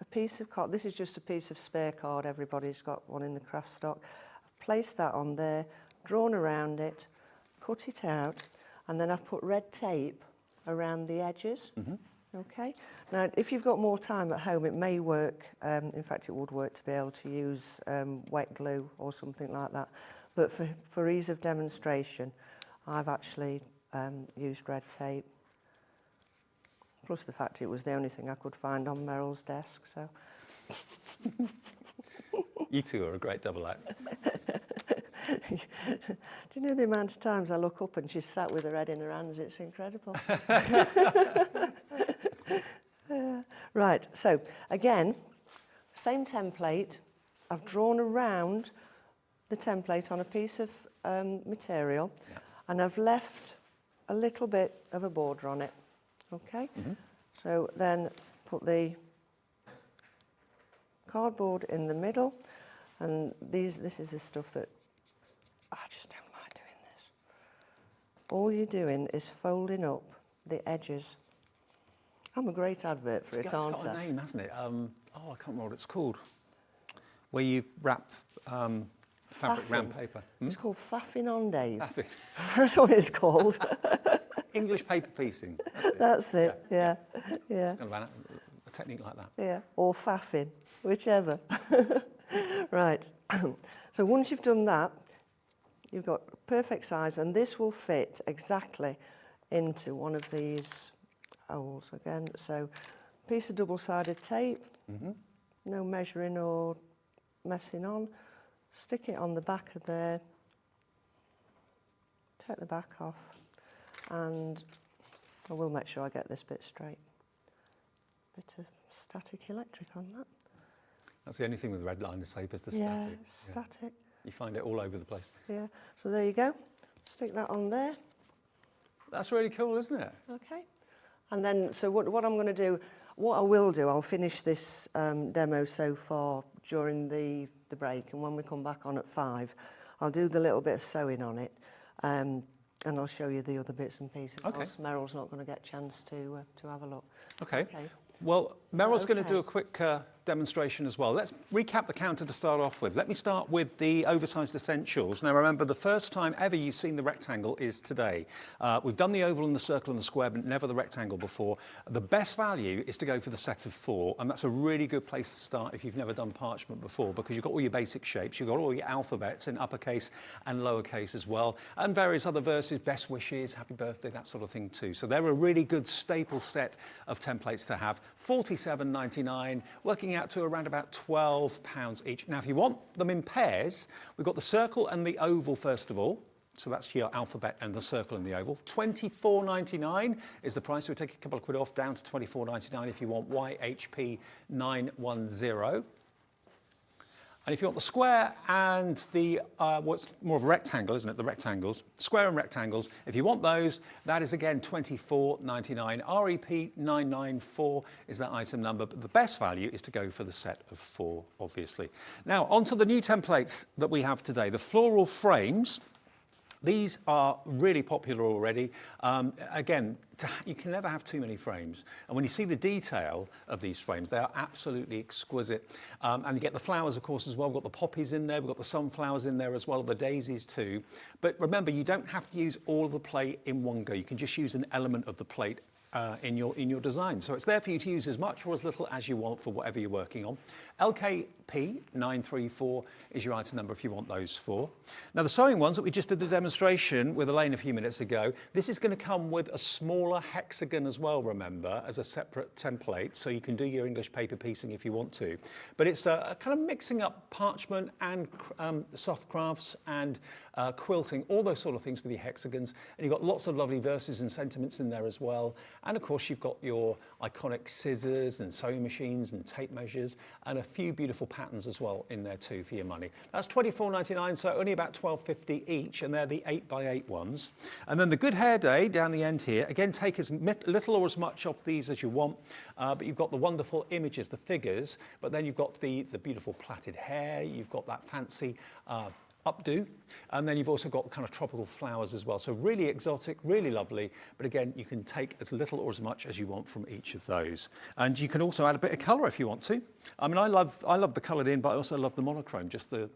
a piece of card. This is just a piece of spare card. Everybody's got one in the craft stock. I've placed that on there, drawn around it, cut it out, and then I've put red tape around the edges. Okay. Now, if you've got more time at home, it may work. In fact, it would work to be able to use wet glue or something like that. But for ease of demonstration, I've actually used red tape. Plus the fact it was the only thing I could find on Meryl's desk. So. You two are a great double act. Do you know the amount of times I look up and she's sat with her head in her hands? It's incredible. Right, so again, same template. I've drawn around the template on a piece of material, and I've left a little bit of a border on it. Okay, so then put the cardboard in the middle, and this is the stuff that I just don't like doing this. All you're doing is folding up the edges. I'm a great advert for it, aren't I? It's got a name, hasn't it? I can't remember what it's called. Where you wrap fabric around paper. It's called faffing on, Dave. Faffing. That's what it's called. English paper piecing. That's it, yeah. It's kind of a technique like that. Yeah, or faffing, whichever. Right, so once you've done that, you've got perfect size, and this will fit exactly into one of these holes again. So piece of double-sided tape, no measuring or messing on, stick it on the back of there, take the back off, and I will make sure I get this bit straight. Bit of static electric on that. That's the only thing with red line of tape is the Yeah, static. static. You find it all over the place. Yeah, so there you go. Stick that on there. That's really cool, isn't it? Okay. And then, so what I'm going to do, what I will do, I'll finish this demo so far during the break, and when we come back on at 5, I'll do the little bit of sewing on it, and I'll show you the other bits and pieces. Okay. Else Meryl's not going to get a chance to have a look. Okay. Okay. Well, Meryl's going to do a quick demonstration as well. Let's recap the counter to start off with. Let me start with the Oversized Essentials. Now remember, the first time ever you've seen the rectangle is today. We've done the oval and the circle and the square, but never the rectangle before. The best value is to go for the set of 4, and that's a really good place to start if you've never done parchment before, because you've got all your basic shapes, you've got all your alphabets in uppercase and lowercase as well, and various other verses, best wishes, happy birthday, that sort of thing too. So they're a really good staple set of templates to have. $47.99, working out to around about £12 each. Now, if you want them in pairs, we've got the circle and the oval first of all. So that's your alphabet and the circle and the oval. $24.99 is the price. So we take a couple of quid off, down to $24.99 if you want YHP 910. And if you want the square and the, what's more of a rectangle, isn't it? The rectangles, square and rectangles. If you want those, that is again $24.99. REP 994 is that item number. But the best value is to go for the set of 4, obviously. Now, onto the new templates that we have today. The Floral Frames. These are really popular already. Again, you can never have too many frames. And when you see the detail of these frames, they are absolutely exquisite. And you get the flowers, of course, as well. We've got the poppies in there. We've got the sunflowers in there as well, the daisies too. But remember, you don't have to use all of the plate in one go. You can just use an element of the plate in your design. So it's there for you to use as much or as little as you want for whatever you're working on. LKP 934 is your item number if you want those 4. Now the sewing ones that we just did the demonstration with Elaine a few minutes ago, this is going to come with a smaller hexagon as well, remember, as a separate template, so you can do your English paper piecing if you want to. But it's a kind of mixing up parchment and soft crafts and quilting, all those sort of things with your hexagons. And you've got lots of lovely verses and sentiments in there as well. And of course, you've got your iconic scissors and sewing machines and tape measures and a few beautiful patterns as well in there too for your money. That's $24.99, so only about $12.50 each, and they're the 8x8 ones. And then the Good Hair Day down the end here, again, take as little or as much of these as you want, but you've got the wonderful images, the figures, but then you've got the beautiful plaited hair, you've got that fancy updo, and then you've also got kind of tropical flowers as well. So really exotic, really lovely, but again, you can take as little or as much as you want from each of those. And you can also add a bit of colour if you want to. I mean, I love the coloured in, but I also love the monochrome, just the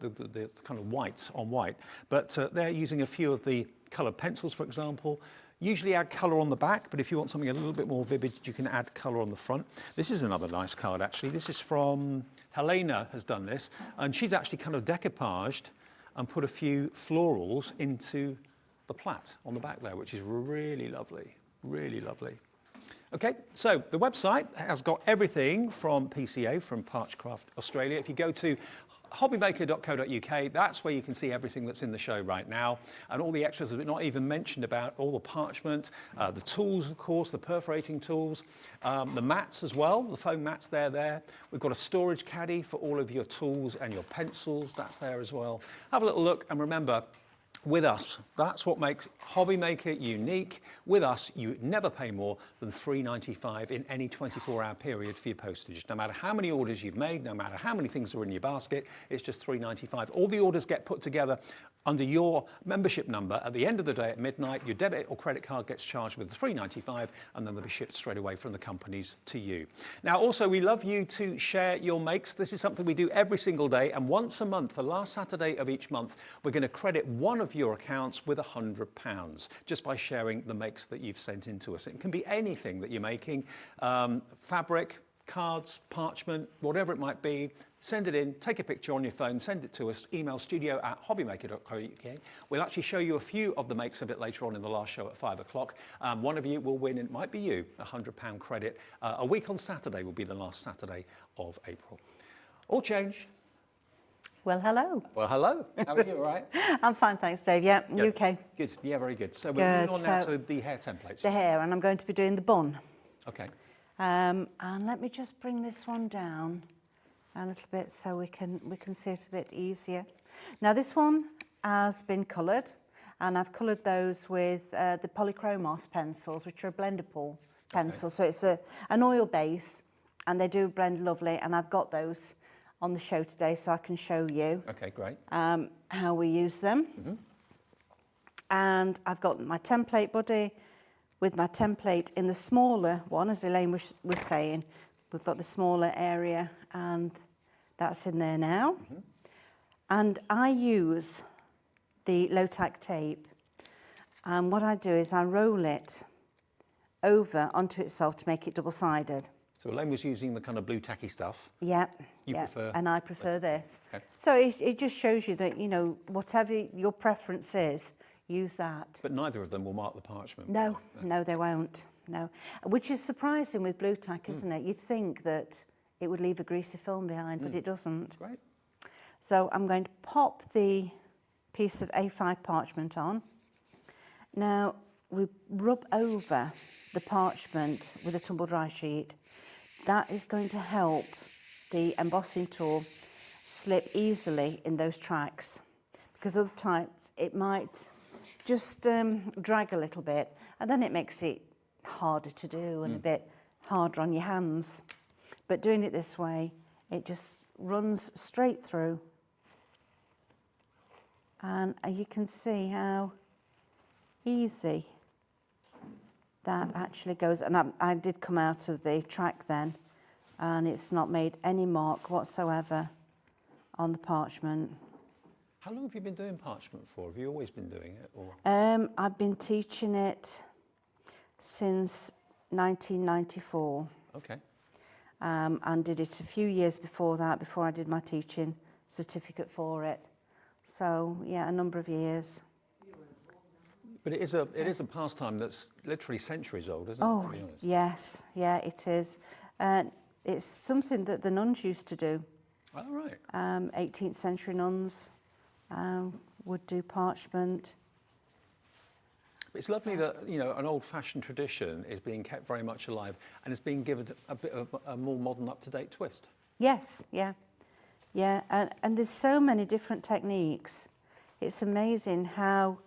kind of white on white. But they're using a few of the coloured pencils, for example. Usually add colour on the back, but if you want something a little bit more vivid, you can add colour on the front. This is another nice card, actually. This is from Helena has done this, and she's actually kind of decoupaged and put a few florals into the plait on the back there, which is really lovely, really lovely. Okay, so the website has got everything from PCA, from Parchcraft Australia. If you go to hobbymaker.co.uk, that's where you can see everything that's in the show right now, and all the extras that we've not even mentioned about, all the parchment, the tools, of course, the perforating tools, the mats as well, the foam mats, they're there. We've got a storage caddy for all of your tools and your pencils, that's there as well. Have a little look, and remember, with us, that's what makes Hobby Maker unique. With us, you never pay more than $3.95 in any 24-hour period for your postage. No matter how many orders you've made, no matter how many things are in your basket, it's just $3.95. All the orders get put together under your membership number. At the end of the day at midnight, your debit or credit card gets charged with $3.95, and then they'll be shipped straight away from the companies to you. Now, also, we love you to share your makes. This is something we do every single day, and once a month, the last Saturday of each month, we're going to credit one of your accounts with £100 just by sharing the makes that you've sent in to us. It can be anything that you're making, fabric, cards, parchment, whatever it might be. Send it in, take a picture on your phone, send it to us, email studio@hobbymaker.co.uk. We'll actually show you a few of the makes a bit later on in the last show at 5 o'clock. One of you will win, it might be you, a £100 credit. A week on Saturday will be the last Saturday of April. All change. Well, hello. Well, hello. How are you, all right? I'm fine, thanks, Dave. Yeah, you okay? Good. Yeah, very good. So we're moving on now to the hair templates. The hair, and I'm going to be doing the bun. Okay. And let me just bring this one down a little bit so we can see it a bit easier. Now, this one has been coloured, and I've coloured those with the Polychromos pencils, which are a blender pool pencil. Okay. So it's an oil base, and they do blend lovely, and I've got those on the show today, so I can show you. Okay, great. How we use them. Mm-hmm. And I've got my template buddy with my template in the smaller one, as Elaine was saying, we've got the smaller area, and that's in there now. And I use the low tack tape, and what I do is I roll it over onto itself to make it double-sided. So Elaine was using the kind of blue tacky stuff. Yep. You prefer? And I prefer this. Okay. So it just shows you that, you know, whatever your preference is, use that. But neither of them will mark the parchment. No, no, they won't. No. Which is surprising with blue tack, isn't it? You'd think that it would leave a greasy film behind, but it doesn't. Great. So I'm going to pop the piece of A5 parchment on. Now, we rub over the parchment with a tumble dry sheet. That is going to help the embossing tool slip easily in those tracks, because other times it might just drag a little bit, and then it makes it harder to do and a bit harder on your hands. But doing it this way, it just runs straight through, and you can see how easy that actually goes. And I did come out of the track then, and it's not made any mark whatsoever on the parchment. How long have you been doing parchment for? Have you always been doing it? Or? I've been teaching it since 1994. Okay. And did it a few years before that, before I did my teaching certificate for it. So, yeah, a number of years. But it is a pastime that's literally centuries old, isn't it, to be honest? Yes, yeah, it is. It's something that the nuns used to do. Oh, right. 18th century nuns would do parchment. It's lovely that, you know, an old-fashioned tradition is being kept very much alive and it's being given a bit of a more modern, up-to-date twist. Yes, yeah. Yeah, and there's so many different techniques. It's amazing how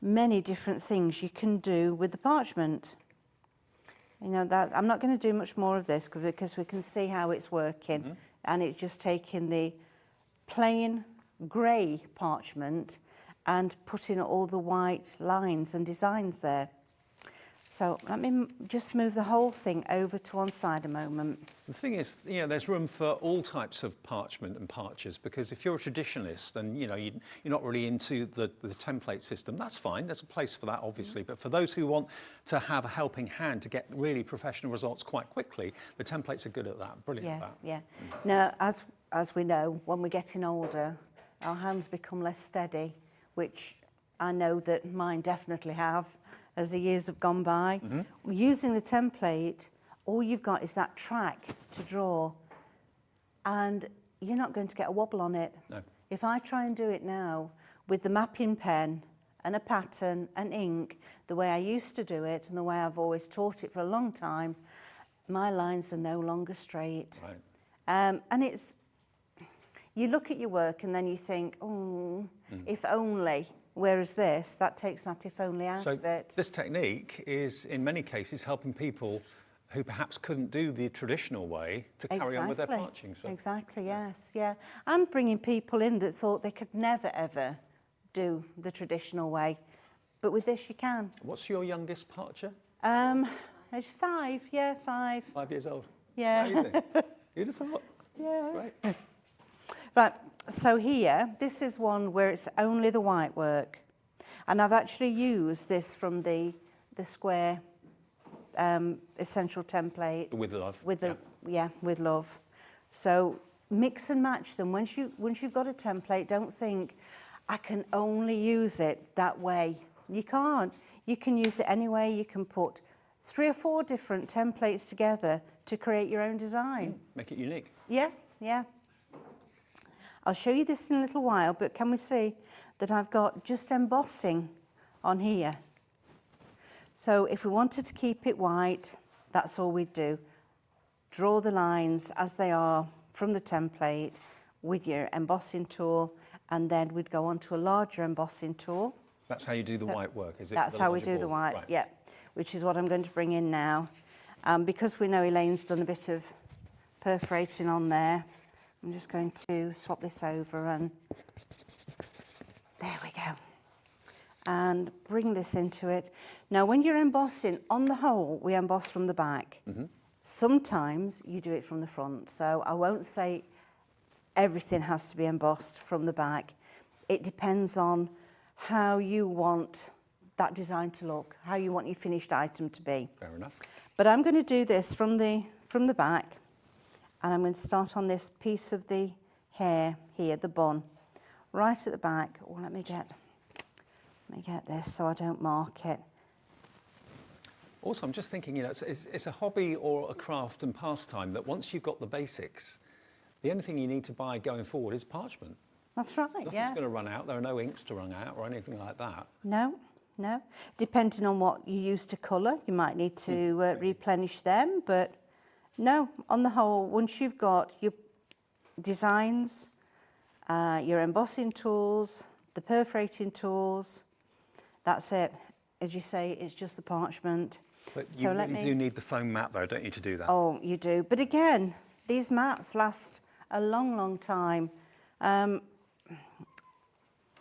many different things you can do with the parchment. You know, that I'm not going to do much more of this because we can see how it's working. And it's just taking the plain grey parchment and putting all the white lines and designs there. So let me just move the whole thing over to one side a moment. The thing is, you know, there's room for all types of parchment and parches, because if you're a traditionalist and, you know, you're not really into the template system, that's fine. There's a place for that, obviously. But for those who want to have a helping hand to get really professional results quite quickly, the templates are good at that, brilliant at that. Yeah. Now, as we know, when we're getting older, our hands become less steady, which I know that mine definitely have as the years have gone by. Using the template, all you've got is that track to draw, and you're not going to get a wobble on it. No. If I try and do it now with the mapping pen and a pattern and ink, the way I used to do it and the way I've always taught it for a long time, my lines are no longer straight. Right. And it's, you look at your work and then you think, if only. Whereas this, that takes that if only out of it. This technique is, in many cases, helping people who perhaps couldn't do the traditional way to carry on with their parching. So. Exactly, yes, yeah. And bringing people in that thought they could never, ever do the traditional way. But with this, you can. What's your youngest parcher? It's 5, yeah, 5. 5 years old. Yeah. Amazing. You'd have thought. Yeah. That's great. Right, so here, this is one where it's only the white work. And I've actually used this from the square essential template. With love. With love. So mix and match them. Once you've got a template, don't think, I can only use it that way. You can't. You can use it any way. You can put 3 or 4 different templates together to create your own design. Make it unique. Yeah, yeah. I'll show you this in a little while, but can we see that I've got just embossing on here? So if we wanted to keep it white, that's all we'd do. Draw the lines as they are from the template with your embossing tool, and then we'd go on to a larger embossing tool. That's how you do the white work, is it? That's how we do the white, right. yeah, which is what I'm going to bring in now. Because we know Elaine's done a bit of perforating on there, I'm just going to swap this over, and there we go. And bring this into it. Now, when you're embossing, on the whole, we emboss from the back. Sometimes you do it from the front, so I won't say everything has to be embossed from the back. It depends on how you want that design to look, how you want your finished item to be. Fair enough. But I'm going to do this from the back, and I'm going to start on this piece of the hair here, the bun, right at the back. Oh, let me get this so I don't mark it. Also, I'm just thinking, it's a hobby or a craft and pastime that once you've got the basics, the only thing you need to buy going forward is parchment. That's right, Nothing's yes. going to run out. There are no inks to run out or anything like that. No. Depending on what you use to colour, you might need to replenish them, but no, on the whole, once you've got your designs, your embossing tools, the perforating tools, that's it. As you say, it's just the parchment. But you really do need the foam mat though, don't you, to do that? Oh, you do. But again, these mats last a long, long time.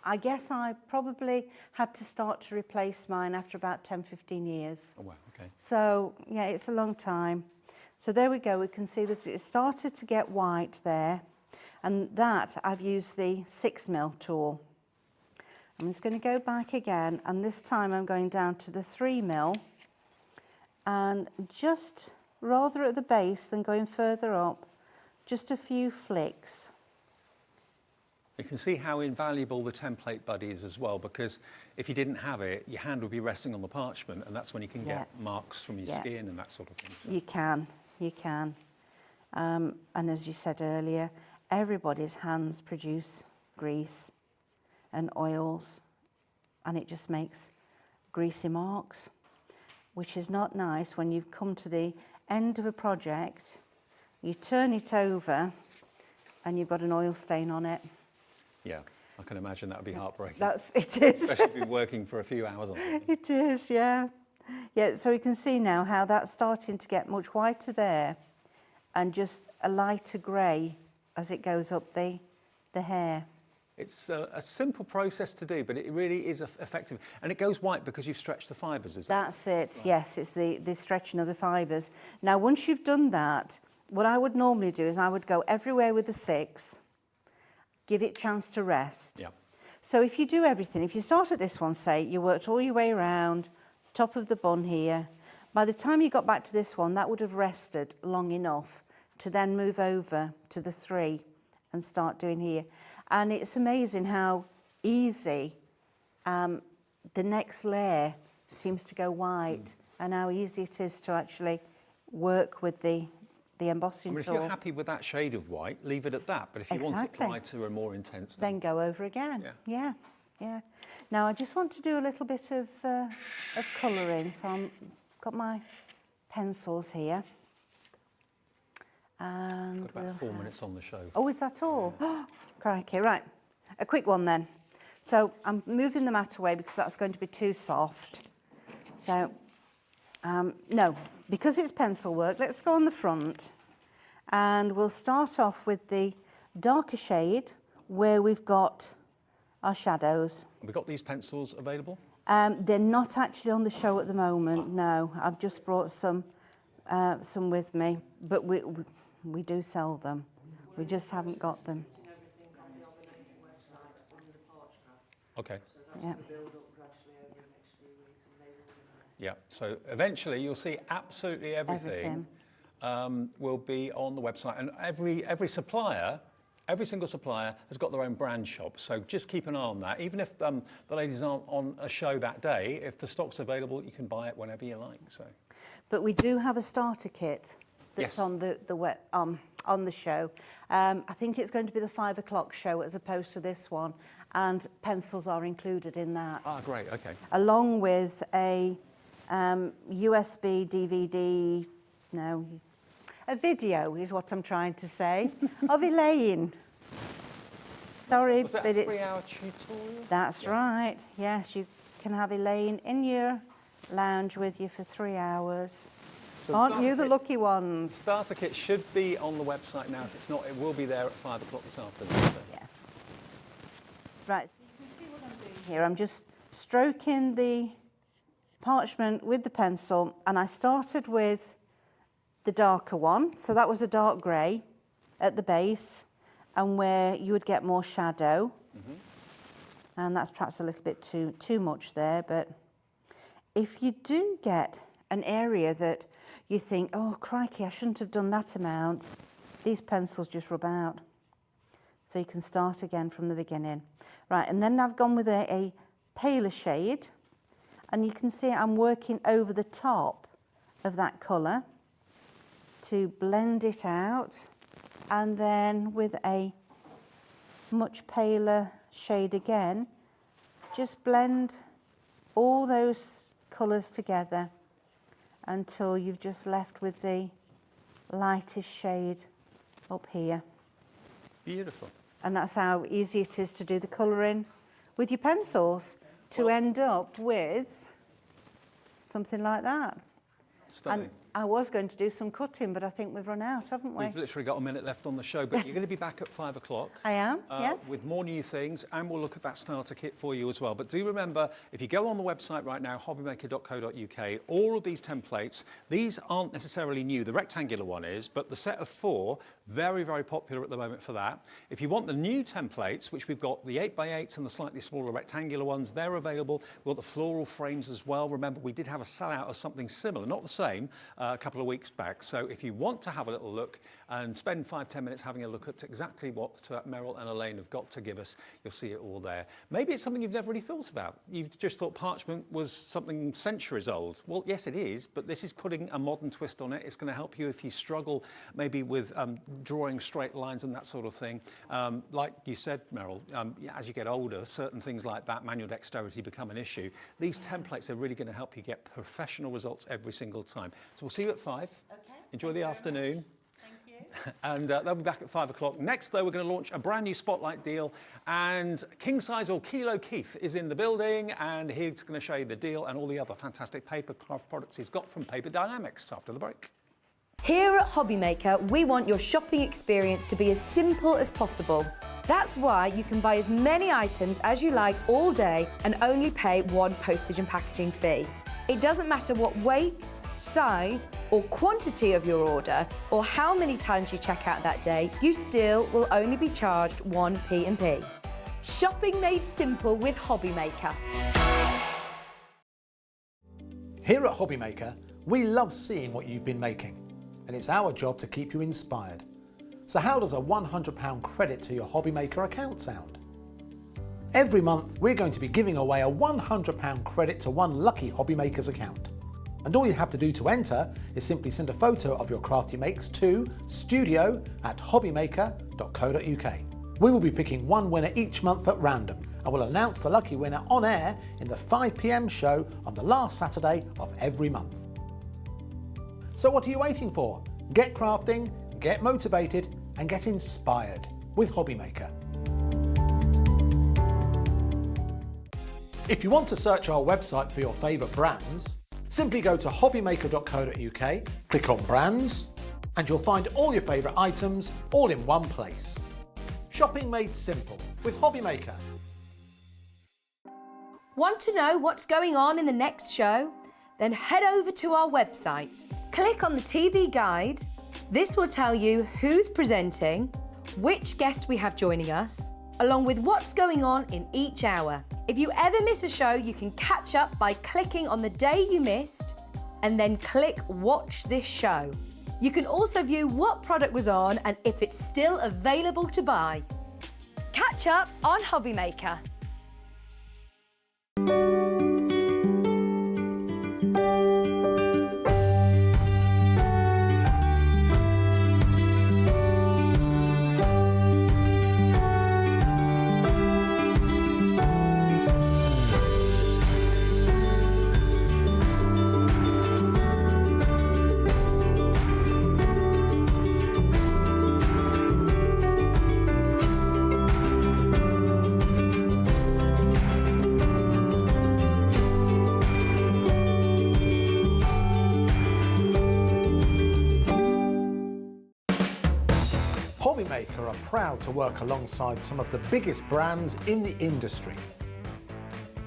I guess I probably had to start to replace mine after about 10, 15 years. Oh, wow, okay. So, yeah, it's a long time. So there we go. We can see that it started to get white there. And that, I've used the 6mm tool. I'm just going to go back again, and this time I'm going down to the 3mm, and just rather at the base than going further up, just a few flicks. You can see how invaluable the template buddy is as well, because if you didn't have it, your hand would be resting on the parchment, and that's when you can get marks from your skin and that sort of thing. So. You can. And as you said earlier, everybody's hands produce grease and oils, and it just makes greasy marks, which is not nice when you've come to the end of a project, you turn it over and you've got an oil stain on it. Yeah, I can imagine that would be heartbreaking. It is. Especially if you're working for a few hours on it. It is, yeah. Yeah, so you can see now how that's starting to get much whiter there and just a lighter grey as it goes up the hair. It's a simple process to do, but it really is effective. And it goes white because you've stretched the fibres, is that? That's it, right. Yes, it's the stretching of the fibres. Now, once you've done that, what I would normally do is I would go everywhere with the 6, give it a chance to rest. Yeah. So if you do everything, if you start at this one, say, you worked all your way around, top of the bun here, by the time you got back to this one, that would have rested long enough to then move over to the 3 and start doing here. And it's amazing how easy the next layer seems to go white and how easy it is to actually work with the embossing tool. If you're happy with that shade of white, leave it at that. But if you want it lighter and more intense, then go over again. Yeah. Now I just want to do a little bit of colouring. So I've got my pencils here. And got about 4 minutes on the show. Oh, is that all? Oh, crikey, right. A quick one then. So I'm moving the mat away because that's going to be too soft. So, no, because it's pencil work, let's go on the front. And we'll start off with the darker shade where we've got our shadows. Have we got these pencils available? They're not actually on the show at the moment, no. I've just brought some with me, but we do sell them. We just haven't got them. Okay. Yeah. Yeah, so eventually you'll see absolutely everything. Will be on the website, and every supplier, every single supplier has got their own brand shop, so just keep an eye on that. Even if the ladies aren't on a show that day, if the stock's available, you can buy it whenever you like. So. But we do have a starter kit that's on the show. I think it's going to be the 5 o'clock show as opposed to this one, and pencils are included in that. Ah, great, okay. Along with a USB, DVD, no, a video is what I'm trying to say, of Elaine. Sorry, was that but a 3-hour tutorial? That's right, yes, you can have Elaine in your lounge with you for 3 hours. So aren't you the lucky ones? Starter kit should be on the website now. If it's not, it will be there at 5 o'clock this afternoon. So. Yeah. Right, so you can see what I'm doing here. I'm just stroking the parchment with the pencil, and I started with the darker one. So that was a dark grey at the base, and where you would get more shadow. And that's perhaps a little bit too much there, but if you do get an area that you think, oh crikey, I shouldn't have done that amount, these pencils just rub out. So you can start again from the beginning. Right, and then I've gone with a paler shade, and you can see I'm working over the top of that colour to blend it out, and then with a much paler shade again, just blend all those colours together until you've just left with the lightest shade up here. Beautiful. And that's how easy it is to do the colouring with your pencils, to end up with something like that. Stunning. And I was going to do some cutting, but I think we've run out, haven't we? We've literally got a minute left on the show, but you're going to be back at 5 o'clock. I am, yes. With more new things, and we'll look at that starter kit for you as well. But do remember, if you go on the website right now, hobbymaker.co.uk, all of these templates, these aren't necessarily new. The rectangular one is, but the set of 4, very, very popular at the moment for that. If you want the new templates, which we've got the 8x8s and the slightly smaller rectangular ones, they're available. We've got the floral frames as well. Remember, we did have a sellout of something similar, not the same, a couple of weeks back. So if you want to have a little look and spend 5-10 minutes having a look at exactly what Meryl and Elaine have got to give us, you'll see it all there. Maybe it's something you've never really thought about. You've just thought parchment was something centuries old. Well, yes, it is, but this is putting a modern twist on it. It's going to help you if you struggle maybe with drawing straight lines and that sort of thing. Like you said, Meryl, as you get older, certain things like that, manual dexterity, become an issue. These templates are really going to help you get professional results every single time. So we'll see you at 5. Okay. Enjoy the afternoon. Thank you. And they'll be back at 5 o'clock. Next, though, we're going to launch a brand new Spotlight deal. And King Size or Kilo Keith is in the building, and he's going to show you the deal and all the other fantastic paper craft products he's got from Paper Dienamics after the break. Here at Hobbymaker, we want your shopping experience to be as simple as possible. That's why you can buy as many items as you like all day and only pay 1 postage and packaging fee. It doesn't matter what weight, size or quantity of your order or how many times you check out that day, you still will only be charged 1 P&P. Shopping made simple with Hobbymaker. Here at Hobbymaker, we love seeing what you've been making, and it's our job to keep you inspired. So how does a £100 credit to your Hobbymaker account sound? Every month, we're going to be giving away a £100 credit to one lucky Hobbymaker's account. And all you have to do to enter is simply send a photo of your craft you makes to studio@hobbymaker.co.uk. We will be picking one winner each month at random, and we'll announce the lucky winner on air in the 5 PM show on the last Saturday of every month. So what are you waiting for? Get crafting, get motivated, and get inspired with Hobbymaker. If you want to search our website for your favourite brands, simply go to hobbymaker.co.uk, click on brands, and you'll find all your favourite items all in one place. Shopping made simple with Hobbymaker. Want to know what's going on in the next show? Then head over to our website. Click on the TV guide. This will tell you who's presenting, which guest we have joining us, along with what's going on in each hour. If you ever miss a show, you can catch up by clicking on the day you missed and then click Watch This Show. You can also view what product was on and if it's still available to buy. Catch up on Hobbymaker. Hobbymaker are proud to work alongside some of the biggest brands in the industry.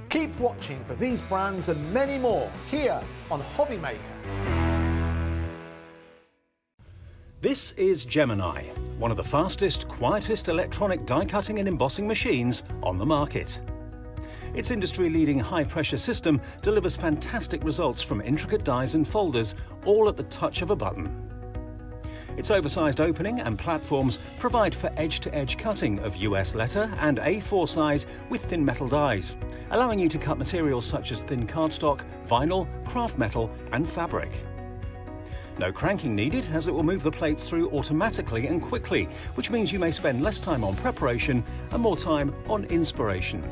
Keep watching for these brands and many more here on Hobbymaker. This is Gemini, one of the fastest, quietest electronic die cutting and embossing machines on the market. Its industry-leading high-pressure system delivers fantastic results from intricate dies and folders, all at the touch of a button. Its oversized opening and platforms provide for edge-to-edge cutting of US letter and A4 size with thin metal dies, allowing you to cut materials such as thin cardstock, vinyl, craft metal and fabric. No cranking needed, as it will move the plates through automatically and quickly, which means you may spend less time on preparation and more time on inspiration.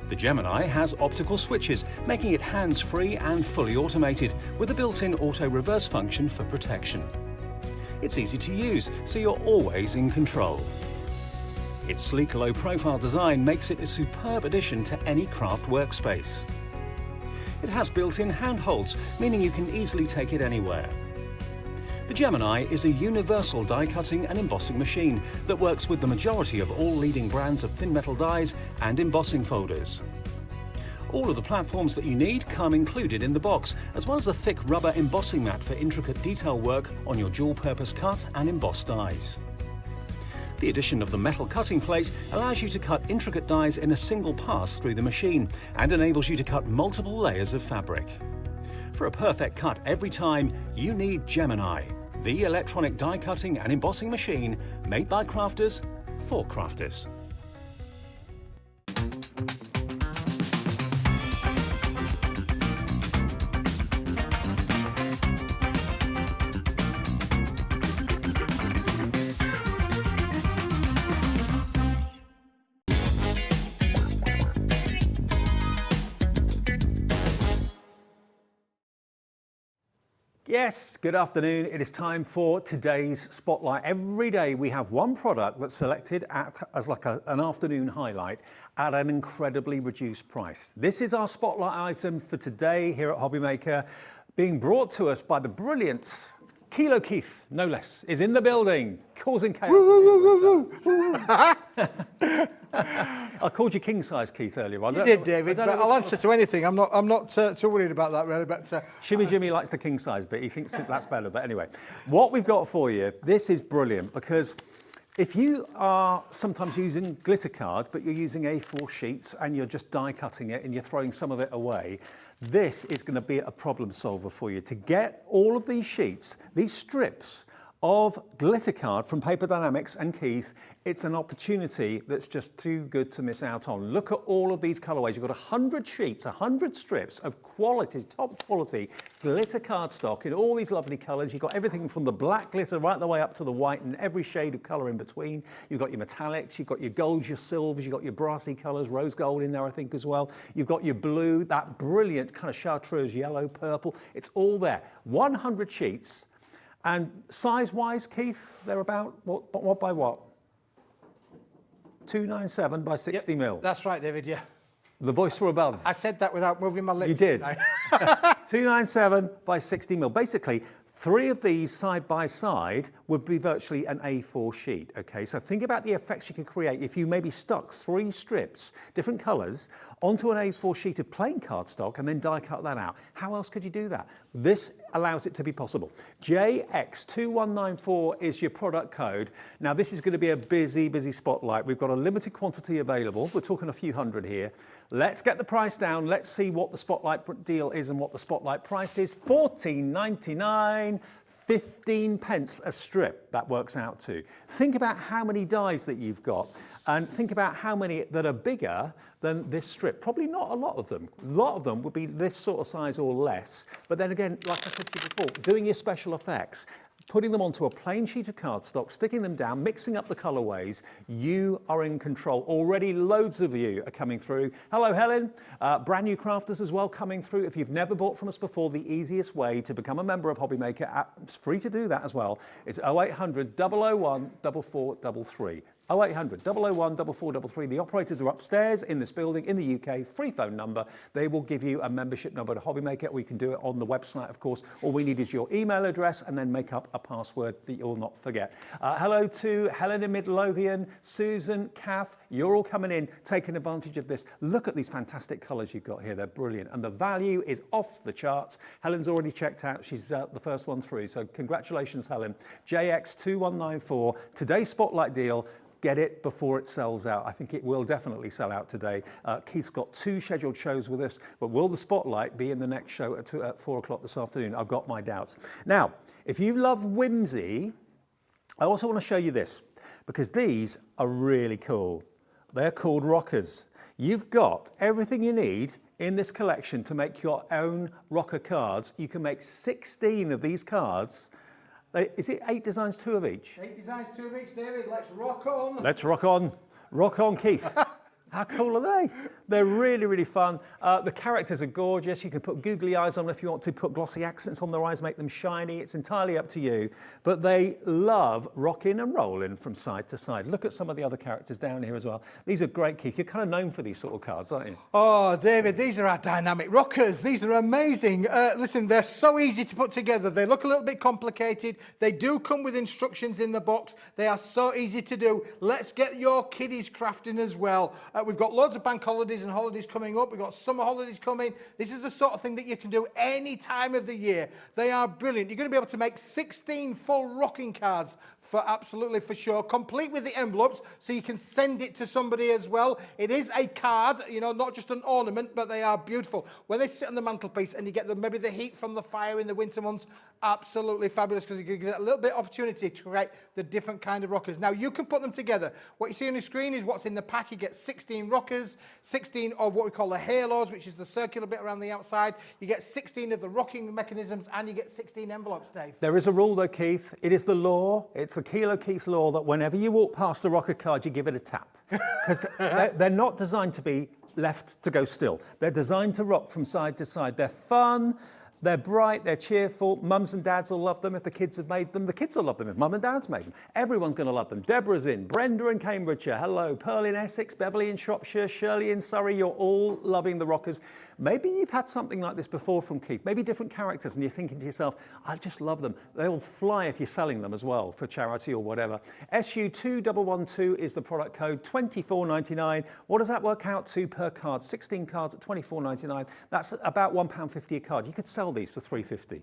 The Gemini has optical switches, making it hands-free and fully automated, with a built-in auto-reverse function for protection. It's easy to use, so you're always in control. Its sleek, low-profile design makes it a superb addition to any craft workspace. It has built-in handholds, meaning you can easily take it anywhere. The Gemini is a universal die-cutting and embossing machine that works with the majority of all leading brands of thin metal dies and embossing folders. All of the platforms that you need come included in the box, as well as a thick rubber embossing mat for intricate detail work on your dual-purpose cut and embossed dies. The addition of the metal cutting plate allows you to cut intricate dies in a single pass through the machine and enables you to cut multiple layers of fabric. For a perfect cut every time, you need Gemini, the electronic die cutting and embossing machine made by crafters for crafters. Yes, good afternoon. It is time for today's Spotlight. Every day we have one product that's selected as like an afternoon highlight at an incredibly reduced price. This is our Spotlight item for today here at Hobbymaker, being brought to us by the brilliant Kilo Keith, no less, is in the building, causing chaos. I called you king size, Keith, earlier on. You did, David, but I'll answer to anything. I'm not too worried about that, really. But Shimmy Jimmy likes the king size bit. He thinks that's better. But anyway, what we've got for you, this is brilliant, because if you are sometimes using glitter card, but you're using A4 sheets and you're just die cutting it and you're throwing some of it away, this is going to be a problem solver for you. To get all of these sheets, these strips of glitter card from Paper Dienamics and Keith, it's an opportunity that's just too good to miss out on. Look at all of these colorways. You've got 100 sheets, 100 strips of quality, top quality glitter cardstock in all these lovely colors. You've got everything from the black glitter right the way up to the white and every shade of color in between. You've got your metallics, you've got your golds, your silvers, you've got your brassy colors, rose gold in there, I think, as well. You've got your blue, that brilliant kind of chartreuse yellow, purple. It's all there. 100 sheets. And size-wise, Keith, they're about what by what? 297 by 60 mil. that's right, David. Yeah. The voice from above. I said that without moving my lips. You did. Didn't I? 297 by 60 mil. Basically, 3 of these side by side would be virtually an A4 sheet, okay? So think about the effects you could create if you maybe stuck 3 strips, different colors, onto an A4 sheet of plain cardstock and then die cut that out. How else could you do that? This allows it to be possible. JX2194 is your product code. Now this is going to be a busy spotlight. We've got a limited quantity available. We're talking a few hundred here. Let's get the price down. Let's see what the Spotlight deal is and what the Spotlight price is. $14.99, 15 pence a strip, that works out to. Think about how many dies that you've got and think about how many that are bigger than this strip. Probably not a lot of them. A lot of them would be this sort of size or less. But then again, like I said to you before, doing your special effects, putting them onto a plain sheet of cardstock, sticking them down, mixing up the colorways, you are in control. Already loads of you are coming through. Hello, Helen. Brand new crafters as well coming through. If you've never bought from us before, the easiest way to become a member of Hobbymaker, it's free to do that as well, is 0800 001 4433. 0800 001 4433. The operators are upstairs in this building in the UK. Free phone number. They will give you a membership number to Hobbymaker. We can do it on the website, of course. All we need is your email address and then make up a password that you'll not forget. Hello to Helen in Midlothian, Susan, Kath. You're all coming in, taking advantage of this. Look at these fantastic colours you've got here. They're brilliant. And the value is off the charts. Helen's already checked out. She's the first one through. So congratulations, Helen. JX2194. Today's Spotlight deal. Get it before it sells out. I think it will definitely sell out today. Keith's got 2 scheduled shows with us, but will the Spotlight be in the next show at 4 o'clock this afternoon? I've got my doubts. Now, if you love whimsy, I also want to show you this, because these are really cool. They're called rockers. You've got everything you need in this collection to make your own rocker cards. You can make 16 of these cards. Is it 8 designs, 2 of each? 8 designs, 2 of each, David. Let's rock on. Let's rock on. Rock on, Keith. How cool are they? They're really, really fun. The characters are gorgeous. You can put googly eyes on if you want to, put glossy accents on their eyes, make them shiny. It's entirely up to you. But they love rocking and rolling from side to side. Look at some of the other characters down here as well. These are great, Keith. You're kind of known for these sort of cards, aren't you? Oh, David, these are our dynamic rockers. These are amazing. Listen, they're so easy to put together. They look a little bit complicated. They do come with instructions in the box. They are so easy to do. Let's get your kiddies crafting as well. We've got loads of bank holidays and holidays coming up. We've got summer holidays coming. This is the sort of thing that you can do any time of the year. They are brilliant. You're going to be able to make 16 full rocking cards for sure, complete with the envelopes, so you can send it to somebody as well. It is a card, you know, not just an ornament, but they are beautiful. When they sit on the mantelpiece and you get maybe the heat from the fire in the winter months, absolutely fabulous, because you get a little bit of opportunity to create the different kind of rockers. Now, you can put them together. What you see on the screen is what's in the pack. You get 16 rockers, 16 of what we call the halos, which is the circular bit around the outside. You get 16 of the rocking mechanisms, and you get 16 envelopes, Dave. There is a rule though, Keith. It is the law. It's the Kilo Keith law that whenever you walk past a rocker card, you give it a tap. Because they're not designed to be left to go still. They're designed to rock from side to side. They're fun. They're bright, they're cheerful. Mums and dads will love them if the kids have made them. The kids will love them if mum and dad's made them. Everyone's going to love them. Deborah's in, Brenda in Cambridgeshire, hello. Pearl in Essex, Beverly in Shropshire, Shirley in Surrey. You're all loving the rockers. Maybe you've had something like this before from Keith, maybe different characters, and you're thinking to yourself, I just love them. They'll fly if you're selling them as well for charity or whatever. SU2112 is the product code, $24.99. What does that work out to per card? 16 cards at $24.99. That's about £1.50 a card. You could sell these for $3.50.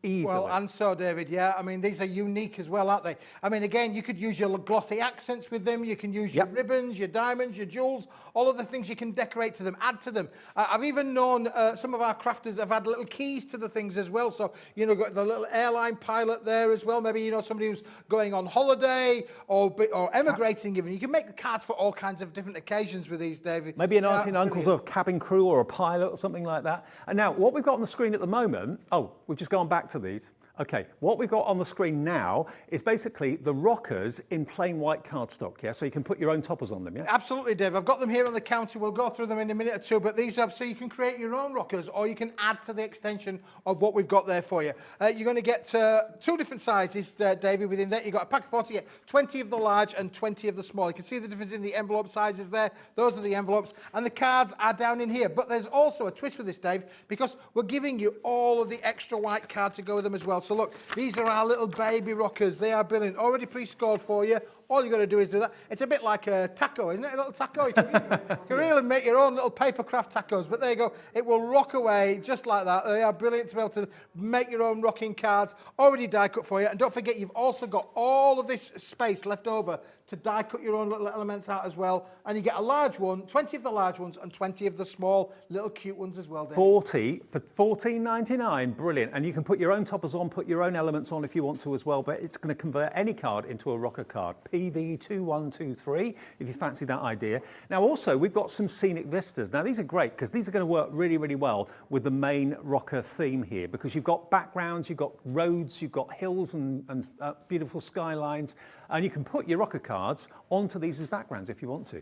Easily. Well, and so, David, yeah, I mean, these are unique as well, aren't they? I mean, again, you could use your glossy accents with them. You can use your ribbons, your diamonds, your jewels, all of the things you can decorate to them, add to them. I've even known some of our crafters have had little keys to the things as well. So, you know, got the little airline pilot there as well. Maybe, you know, somebody who's going on holiday or emigrating even. You can make the cards for all kinds of different occasions with these, David. Maybe an auntie and uncle's or a cabin crew or a pilot or something like that. And now, what we've got on the screen at the moment, we've just gone back to these. Okay, what we've got on the screen now is basically the rockers in plain white cardstock, yeah? So you can put your own toppers on them, yeah? Absolutely, Dave. I've got them here on the counter. We'll go through them in a minute or two, but these are so you can create your own rockers or you can add to the extension of what we've got there for you. You're going to get 2 different sizes, David, within that. You've got a pack of 40, 20 of the large and 20 of the small. You can see the difference in the envelope sizes there. Those are the envelopes, and the cards are down in here. But there's also a twist with this, Dave, because we're giving you all of the extra white cards to go with them as well. So look, these are our little baby rockers. They are brilliant. Already pre-scored for you. All you've got to do is do that. It's a bit like a taco, isn't it? A little taco. You can really make your own little paper craft tacos. But there you go. It will rock away just like that. They are brilliant to be able to make your own rocking cards. Already die cut for you. And don't forget, you've also got all of this space left over to die cut your own little elements out as well. And you get a large one, 20 of the large ones and 20 of the small little cute ones as well, Dave. 40 for $14.99. Brilliant. And you can put your own toppers on, put your own elements on if you want to as well. But it's going to convert any card into a rocker card. PV2123, if you fancy that idea. Now, also, we've got some Scenic Vistas. Now, these are great because these are going to work really, really well with the main rocker theme here, because you've got backgrounds, you've got roads, you've got hills and beautiful skylines, and you can put your rocker cards onto these as backgrounds if you want to.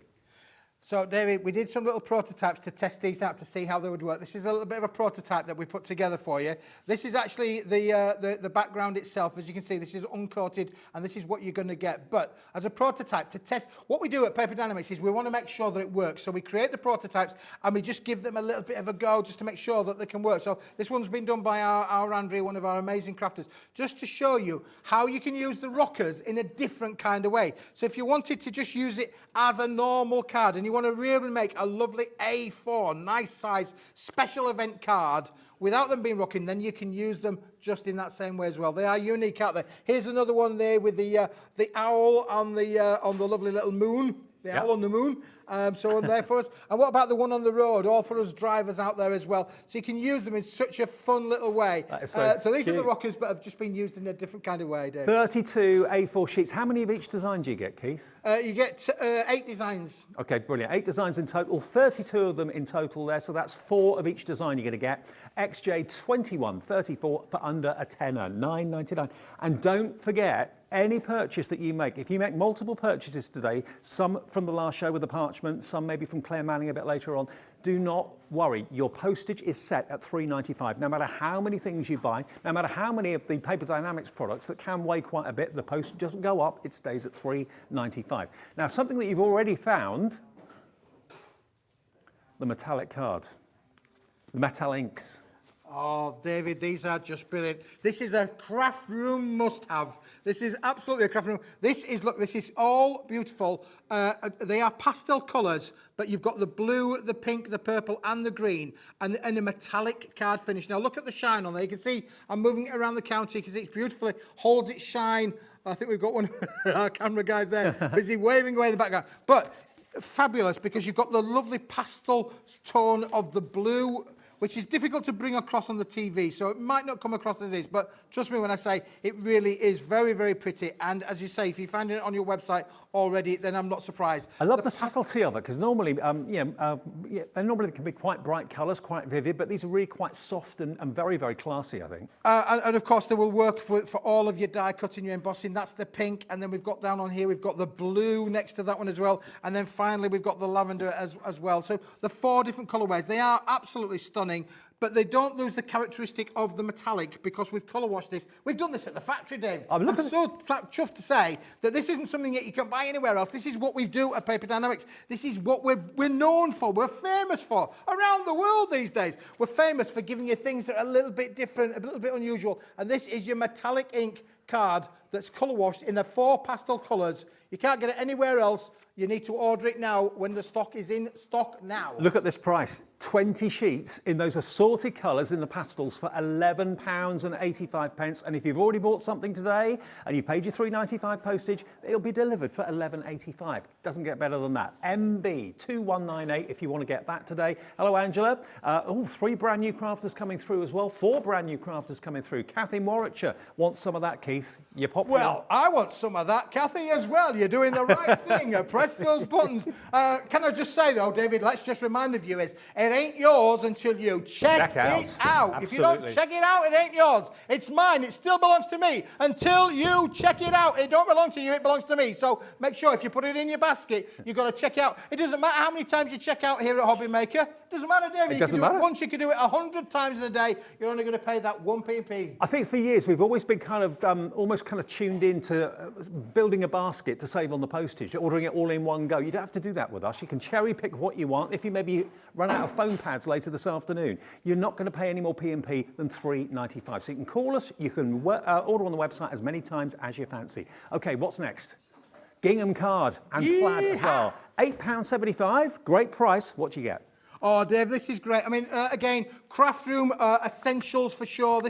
So, David, we did some little prototypes to test these out to see how they would work. This is a little bit of a prototype that we put together for you. This is actually the background itself. As you can see, this is uncoated, and this is what you're going to get. But as a prototype to test, what we do at Paper Dienamics is we want to make sure that it works. So we create the prototypes, and we just give them a little bit of a go just to make sure that they can work. So this one's been done by our Andrea, one of our amazing crafters, just to show you how you can use the rockers in a different kind of way. So if you wanted to just use it as a normal card, and you want to really make a lovely A4, nice size, special event card without them being rocking, then you can use them just in that same way as well. They are unique out there. Here's another one there with the owl on the lovely little moon. The owl on the moon. So on there for us. And what about the one on the road? All for us drivers out there as well. So you can use them in such a fun little way. So these are the rockers, but have just been used in a different kind of way, Dave. 32 A4 sheets. How many of each design do you get, Keith? You get 8 designs. Okay, brilliant. 8 designs in total, 32 of them in total there. So that's 4 of each design you're going to get. XJ21, 34 for under a tenner, $9.99. And don't forget, any purchase that you make, if you make multiple purchases today, some from the last show with the parchment, some maybe from Claire Manning a bit later on, do not worry. Your postage is set at $3.95. No matter how many things you buy, no matter how many of the Paper Dienamics products that can weigh quite a bit, the postage doesn't go up, it stays at $3.95. Now, something that you've already found, the metallic card, the metal inks. Oh, David, these are just brilliant. This is a craft room must-have. This is absolutely a craft room. This is all beautiful. They are pastel colours, but you've got the blue, the pink, the purple, and the green, and a metallic card finish. Now, look at the shine on there. You can see I'm moving it around the counter. You can see it's beautifully, holds its shine. I think we've got one of our camera guys there, busy waving away in the background. But fabulous, because you've got the lovely pastel tone of the blue, which is difficult to bring across on the TV, so it might not come across as it is, but trust me when I say it really is very, very pretty. And as you say, if you find it on your website already, then I'm not surprised. I love the subtlety of it, because normally, they normally can be quite bright colours, quite vivid, but these are really quite soft and very, very classy, I think. And of course, they will work for all of your die cutting, your embossing. That's the pink, and then we've got down on here, we've got the blue next to that one as well, and then finally we've got the lavender as well. So the 4 different colourways, they are absolutely stunning. But they don't lose the characteristic of the metallic because we've colour washed this. We've done this at the factory, Dave. I'm so chuffed to say that this isn't something that you can buy anywhere else. This is what we do at Paper Dienamics. This is what we're known for. We're famous for around the world these days. We're famous for giving you things that are a little bit different, a little bit unusual. And this is your metallic ink card that's colour washed in the 4 pastel colours. You can't get it anywhere else. You need to order it now when the stock is in stock now. Look at this price. 20 sheets in those assorted colours in the pastels for £11.85. And if you've already bought something today and you've paid your $3.95 postage, it'll be delivered for $11.85. Doesn't get better than that. MB2198 if you want to get that today. Hello, Angela. 3 brand new crafters coming through as well. 4 brand new crafters coming through. Kathy Warwickshire wants some of that, Keith. You're popular. Well, I want some of that, Kathy, as well. You're doing the right thing. Press those buttons. Can I just say, though, David, let's just remind the viewers, it ain't yours until you check it out. Absolutely. If you don't check it out, it ain't yours. It's mine. It still belongs to me. Until you check it out, it don't belong to you. It belongs to me. So make sure if you put it in your basket, you've got to check it out. It doesn't matter how many times you check out here at Hobby Maker. It doesn't matter, David. It doesn't matter. It once, you can do it 100 times in a day. You're only going to pay that 1 pp. I think for years we've always been kind of almost kind of tuned into building a basket to save on the postage, ordering it all in one go. You don't have to do that with us. You can cherry pick what you want. If you maybe run out of foam pads later this afternoon, you're not going to pay any more P&P than $3.95. So you can call us. You can order on the website as many times as you fancy. Okay, what's next? Gingham card and plaid as well. £8.75. Great price. What do you get? Oh, Dave, this is great. I mean, again, craft room essentials for sure.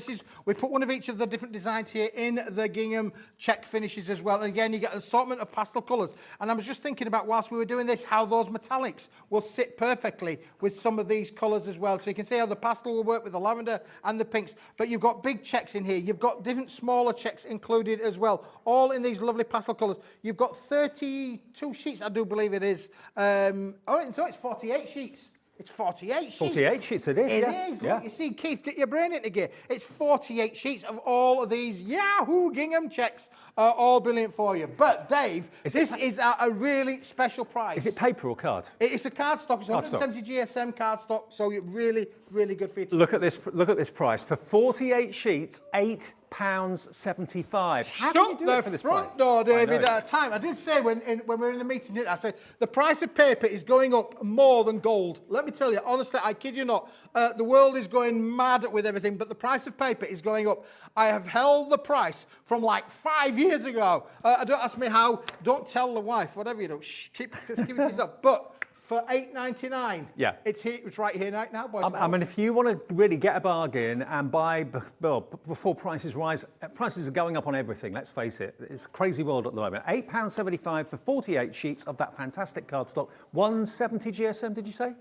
We've put one of each of the different designs here in the gingham check finishes as well. And again, you get an assortment of pastel colours. And I was just thinking about, whilst we were doing this, how those metallics will sit perfectly with some of these colours as well. So you can see how the pastel will work with the lavender and the pinks. But you've got big checks in here. You've got different smaller checks included as well, all in these lovely pastel colours. You've got 32 sheets, I do believe it is. So it's 48 sheets. It's 48 sheets. 48 sheets it is, It yeah. is. Yeah. Look, you see, Keith, get your brain into gear. It's 48 sheets of all of these Yahoo gingham checks, all brilliant for you. But Dave, this is a really special price. Is it paper or card? It's a cardstock. It's Cardstock. 170 GSM cardstock, so you're really, really good for you. Look at this price. For 48 sheets, £8.75. How can you Shut do the it for this front price? door, David, I know. at a time. I did say when we were in a meeting, I said, the price of paper is going up more than gold. Let me tell you, honestly, I kid you not, the world is going mad with everything, but the price of paper is going up. I have held the price from like 5 years ago. Don't ask me how, don't tell the wife, whatever you do, shh, keep it to yourself. But for $8.99, yeah, it's right here right now, boys. I mean, if you want to really get a bargain and buy before prices rise, prices are going up on everything, let's face it. It's a crazy world at the moment. £8.75 for 48 sheets of that fantastic cardstock. 170 GSM, did you say?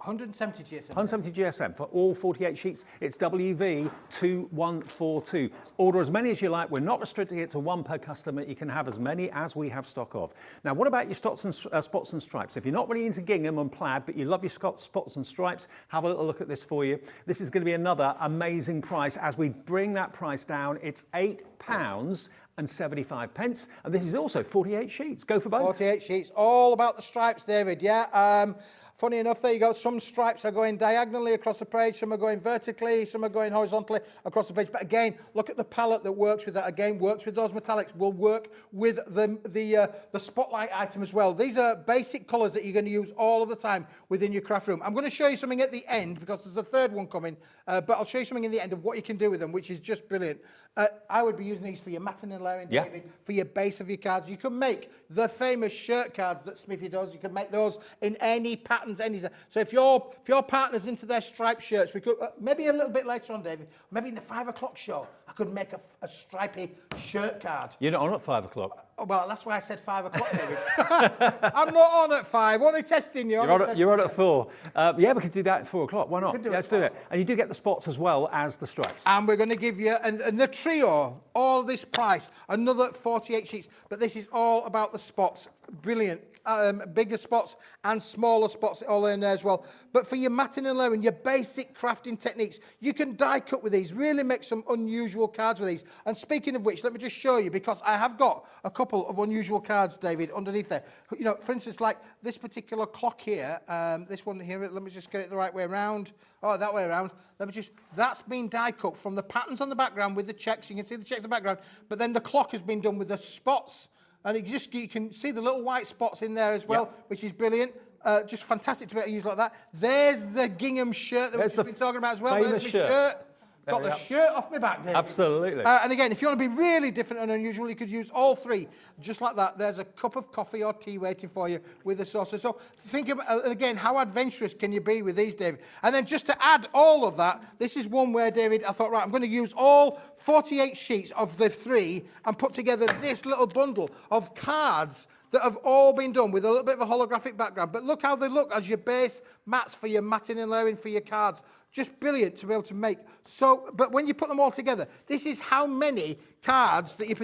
170 GSM. 170 GSM for all 48 sheets. It's WV2142. Order as many as you like. We're not restricting it to one per customer. You can have as many as we have stock of. Now, what about your spots and stripes? If you're not really into gingham and plaid, but you love your spots and stripes, have a little look at this for you. This is going to be another amazing price. As we bring that price down, it's £8.75, and this is also 48 sheets. Go for both. 48 sheets, all about the stripes, David, yeah. Funny enough, there you go. Some stripes are going diagonally across the page, some are going vertically, some are going horizontally across the page. But again, look at the palette that works with that. Again, works with those metallics, will work with the spotlight item as well. These are basic colours that you're going to use all of the time within your craft room. I'm going to show you something at the end because there's a third one coming, but I'll show you something in the end of what you can do with them, which is just brilliant. I would be using these for your matting and layering, David, for your base of your cards. You can make the famous shirt cards that Smithy does. You can make those in any patterns, any. So if your partner's into their striped shirts, we could maybe a little bit later on, David. Maybe in the 5 o'clock show, I could make a stripy shirt card. You're not on at 5 o'clock. Well, that's why I said 5 o'clock, David. I'm not on at 5. Only testing you. You're on at 4. Yeah, we could do that at 4 o'clock. Why not? Let's do it. it. And you do get the spots as well as the stripes. And we're going to give you, and the trio, all this price, another 48 sheets. But this is all about the spots. Brilliant. Bigger spots and smaller spots all in there as well. But for your matting and layering, your basic crafting techniques, you can die cut with these, really make some unusual cards with these. And speaking of which, let me just show you, because I have got a couple of unusual cards, David, underneath there. You know, for instance, like this particular clock here, this one here, let me just get it the right way around. Oh, that way around. That's been die cut from the patterns on the background with the checks. You can see the checks in the background, but then the clock has been done with the spots. And you can see the little white spots in there as well, which is brilliant. Just fantastic to be able to use like that. There's the gingham shirt that we've just been talking about as well. Famous There's my shirt. Got the shirt off my back, David. Absolutely. And again, if you want to be really different and unusual, you could use all three, just like that. There's a cup of coffee or tea waiting for you with the saucer. So think about, again, how adventurous can you be with these, David? And then just to add all of that, this is one where, David, I thought, right, I'm going to use all 48 sheets of the three and put together this little bundle of cards that have all been done with a little bit of a holographic background. But look how they look as your base mats for your matting and layering for your cards. Just brilliant to be able to make. So, but when you put them all together, this is how many cards that you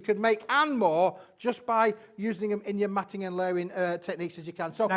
could make and more just by using them in your matting and layering techniques as you can. So,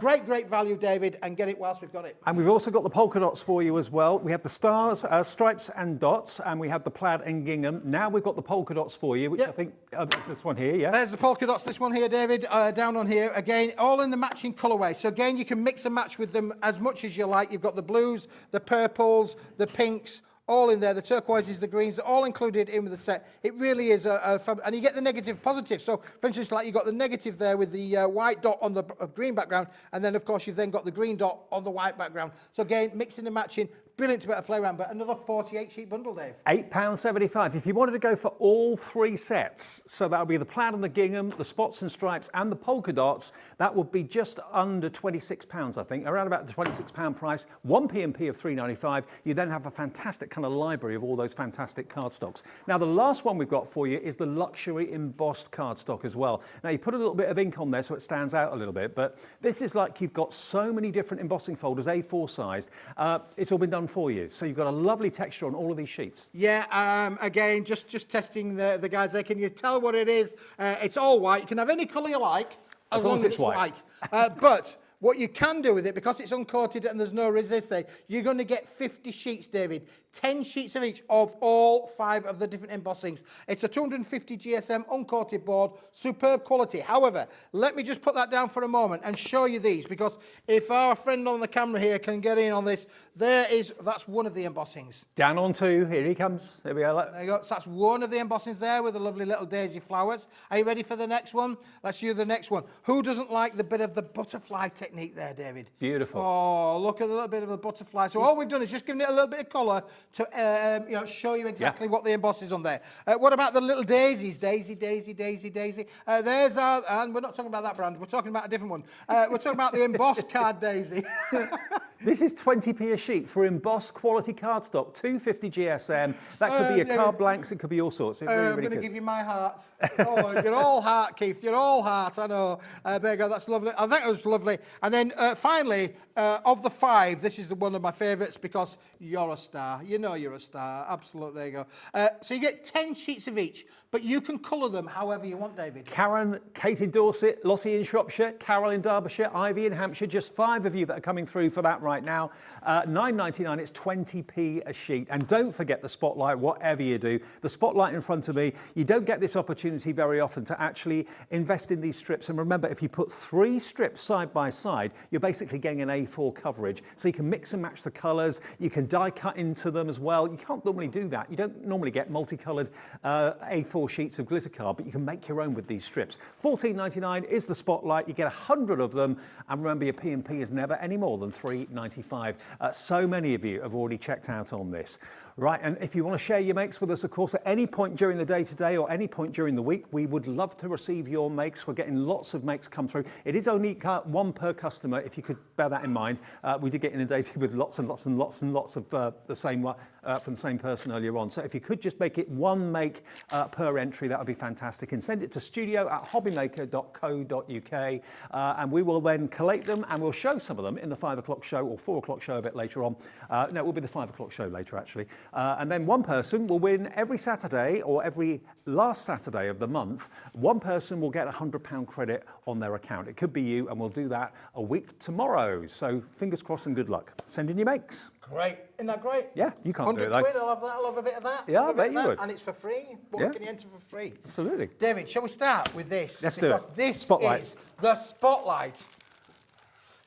great value, David, and get it whilst we've got it. And we've also got the polka dots for you as well. We have the stars, stripes and dots, and we have the plaid and gingham. Now we've got the polka dots for you, which I think it's this one here, yeah? There's the polka dots, this one here, David, down on here. Again, all in the matching colourway. So again, you can mix and match with them as much as you like. You've got the blues, the purples, the pinks, all in there, the turquoises, the greens, they're all included in with the set. It really is and you get the negative positive. So, for instance, like you've got the negative there with the white dot on the green background, and then, of course, you've then got the green dot on the white background. So, again, mixing and matching, brilliant to be able to play around, but another 48-sheet bundle, Dave. £8.75. If you wanted to go for all three sets, so that would be the plaid and the gingham, the spots and stripes, and the polka dots, that would be just under £26, I think, around about the £26 price, one P&P of $3.95. You then have a fantastic kind of library of all those fantastic cardstocks. Now, the last one we've got for you is the luxury embossed cardstock as well. Now, you put a little bit of ink on there so it stands out a little bit, but this is like you've got so many different embossing folders, A4 sized. It's all been done for you. So you've got a lovely texture on all of these sheets. Yeah, again, just testing the guys there. Can you tell what it is? It's all white. You can have any colour you like, as long as it's white. But What you can do with it, because it's uncoated and there's no resist there, you're going to get 50 sheets, David. 10 sheets of each of all 5 of the different embossings. It's a 250 GSM uncoated board, superb quality. However, let me just put that down for a moment and show you these, because if our friend on the camera here can get in on this, that's one of the embossings. Down on 2, here he comes. There we go. There you go. So that's one of the embossings there with the lovely little daisy flowers. Are you ready for the next one? Let's do the next one. Who doesn't like the bit of the butterfly technique there, David? Beautiful. Oh, look at the little bit of the butterfly. So all we've done is just given it a little bit of colour to show you exactly what the emboss is on there. What about the little daisies? Daisy, daisy, daisy, daisy. There's our, and we're not talking about that brand. We're talking about a different one. We're talking about the embossed card daisy. This is 20p a sheet for embossed quality cardstock, 250 GSM. That could be your card blanks, it could be all sorts. It really, I'm going to could. give you my heart. Oh, you're all heart, Keith. You're all heart. I know. There you go. That's lovely. I think it was lovely. And then finally, of the 5, this is one of my favourites because you're a star. You know you're a star. Absolutely. There you go. So you get 10 sheets of each, but you can colour them however you want, David. Karen, Kate in Dorset, Lottie in Shropshire, Carol in Derbyshire, Ivy in Hampshire. Just 5 of you that are coming through for that right now. $9.99. It's 20p a sheet. And don't forget the spotlight, whatever you do. The spotlight in front of me, you don't get this opportunity very often to actually invest in these strips. And remember, if you put 3 strips side by side, you're basically getting an A4 coverage. So you can mix and match the colours. You can die cut into them as well. You can't normally do that. You don't normally get multicoloured A4 sheets of glitter card, but you can make your own with these strips. $14.99 is the spotlight. You get 100 of them. And remember, your P&P is never any more than $3.95. So many of you have already checked out on this. Right, and if you want to share your makes with us, of course, at any point during the day today or any point during the week, we would love to receive your makes. We're getting lots of makes come through. It is only 1 per customer, if you could bear that in mind. We did get inundated with lots and lots and lots and lots of the same from the same person earlier on. So if you could just make it 1 make per entry, that would be fantastic. And send it to studio@hobbymaker.co.uk, and we will then collate them and we'll show some of them in the 5 o'clock show or 4 o'clock show a bit later on. No, it will be the 5 o'clock show later, actually. And then 1 person will win every Saturday or every last Saturday of the month. 1 person will get £100 credit on their account. It could be you, and we'll do that a week tomorrow. So fingers crossed and good luck. Send in your makes. Great. Isn't that great? Yeah, you can't do it though. 100 quid, I'll have that. I'll have a bit of that. Yeah, I bet you would. And it's for free. What Yeah. can you enter for free? Absolutely. David, shall we start with this? Let's do it. Because this Spotlight. is the Spotlight.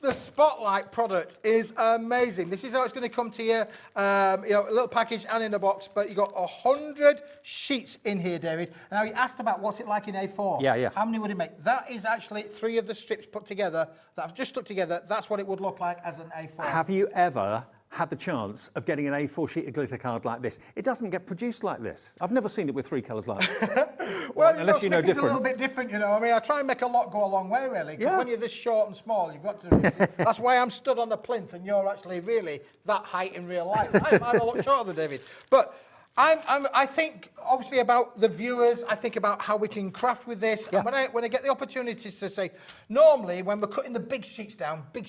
The Spotlight product is amazing. This is how it's going to come to you. A little package and in a box, but you've got 100 sheets in here, David. Now, you asked about what's it like in A4. Yeah, yeah. How many would it make? That is actually 3 of the strips put together that I've just stuck together. That's what it would look like as an A4. Have you ever had the chance of getting an A4 sheet of glitter card like this? It doesn't get produced like this. I've never seen it with 3 colours like that. Well, unless you know Smithy's different. a little bit different, you know. I mean, I try and make a lot go a long way, really. Because Yeah. when you're this short and small, you've got to. That's why I'm stood on the plinth, and you're actually really that height in real life. I'm a lot shorter than David, but. I think obviously about the viewers. I think about how we can craft with this. Yeah. And when I get the opportunities to say, normally when we're cutting the big sheets down, we're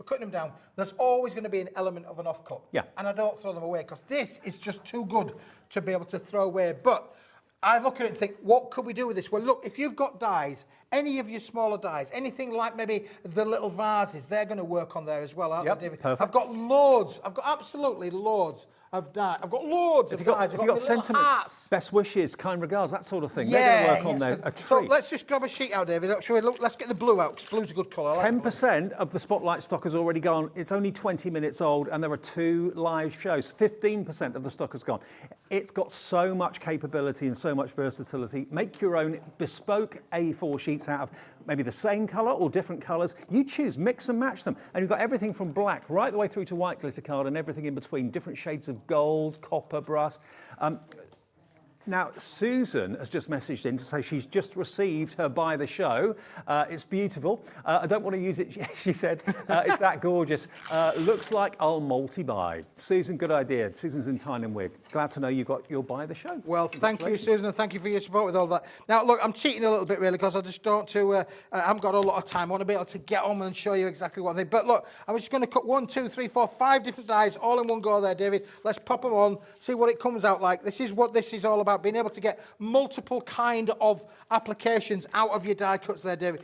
cutting them down, there's always going to be an element of an offcut. Yeah. And I don't throw them away because this is just too good to be able to throw away. But I look at it and think, what could we do with this? Well, look, if you've got dies, any of your smaller dies, anything like maybe the little vases, they're going to work on there as well, aren't Yep, they, David? perfect. I've got loads. I've got absolutely loads of dies. I've got loads of dies. Have you got sentiments, best wishes, kind regards, that sort of thing? They're going to work on there a treat. So let's just grab a sheet out, David. Let's get the blue out, because blue's a good colour. 10% of the Spotlight stock has already gone. It's only 20 minutes old, and there are 2 live shows. 15% of the stock has gone. It's got so much capability and so much versatility. Make your own bespoke A4 sheets out of maybe the same colour or different colours. You choose, mix and match them. And you've got everything from black right the way through to white glitter card and everything in between, different shades of gold, copper, brass. Now, Susan has just messaged in to say she's just received her buy the show. It's beautiful. I don't want to use it, she said. It's that gorgeous. Looks like I'll multi-buy. Susan, good idea. Susan's in Thailand Wig. Glad to know you got your buy the show. Well, thank you, Susan, and thank you for your support with all that. Now, look, I'm cheating a little bit, really, because I just don't I haven't got a lot of time. I want to be able to get on and show you exactly what I think. But look, I'm just going to cut 1, 2, 3, 4, 5 different dies all in one go there, David. Let's pop them on, see what it comes out like. This is what this is all about, being able to get multiple kind of applications out of your die cuts there, David.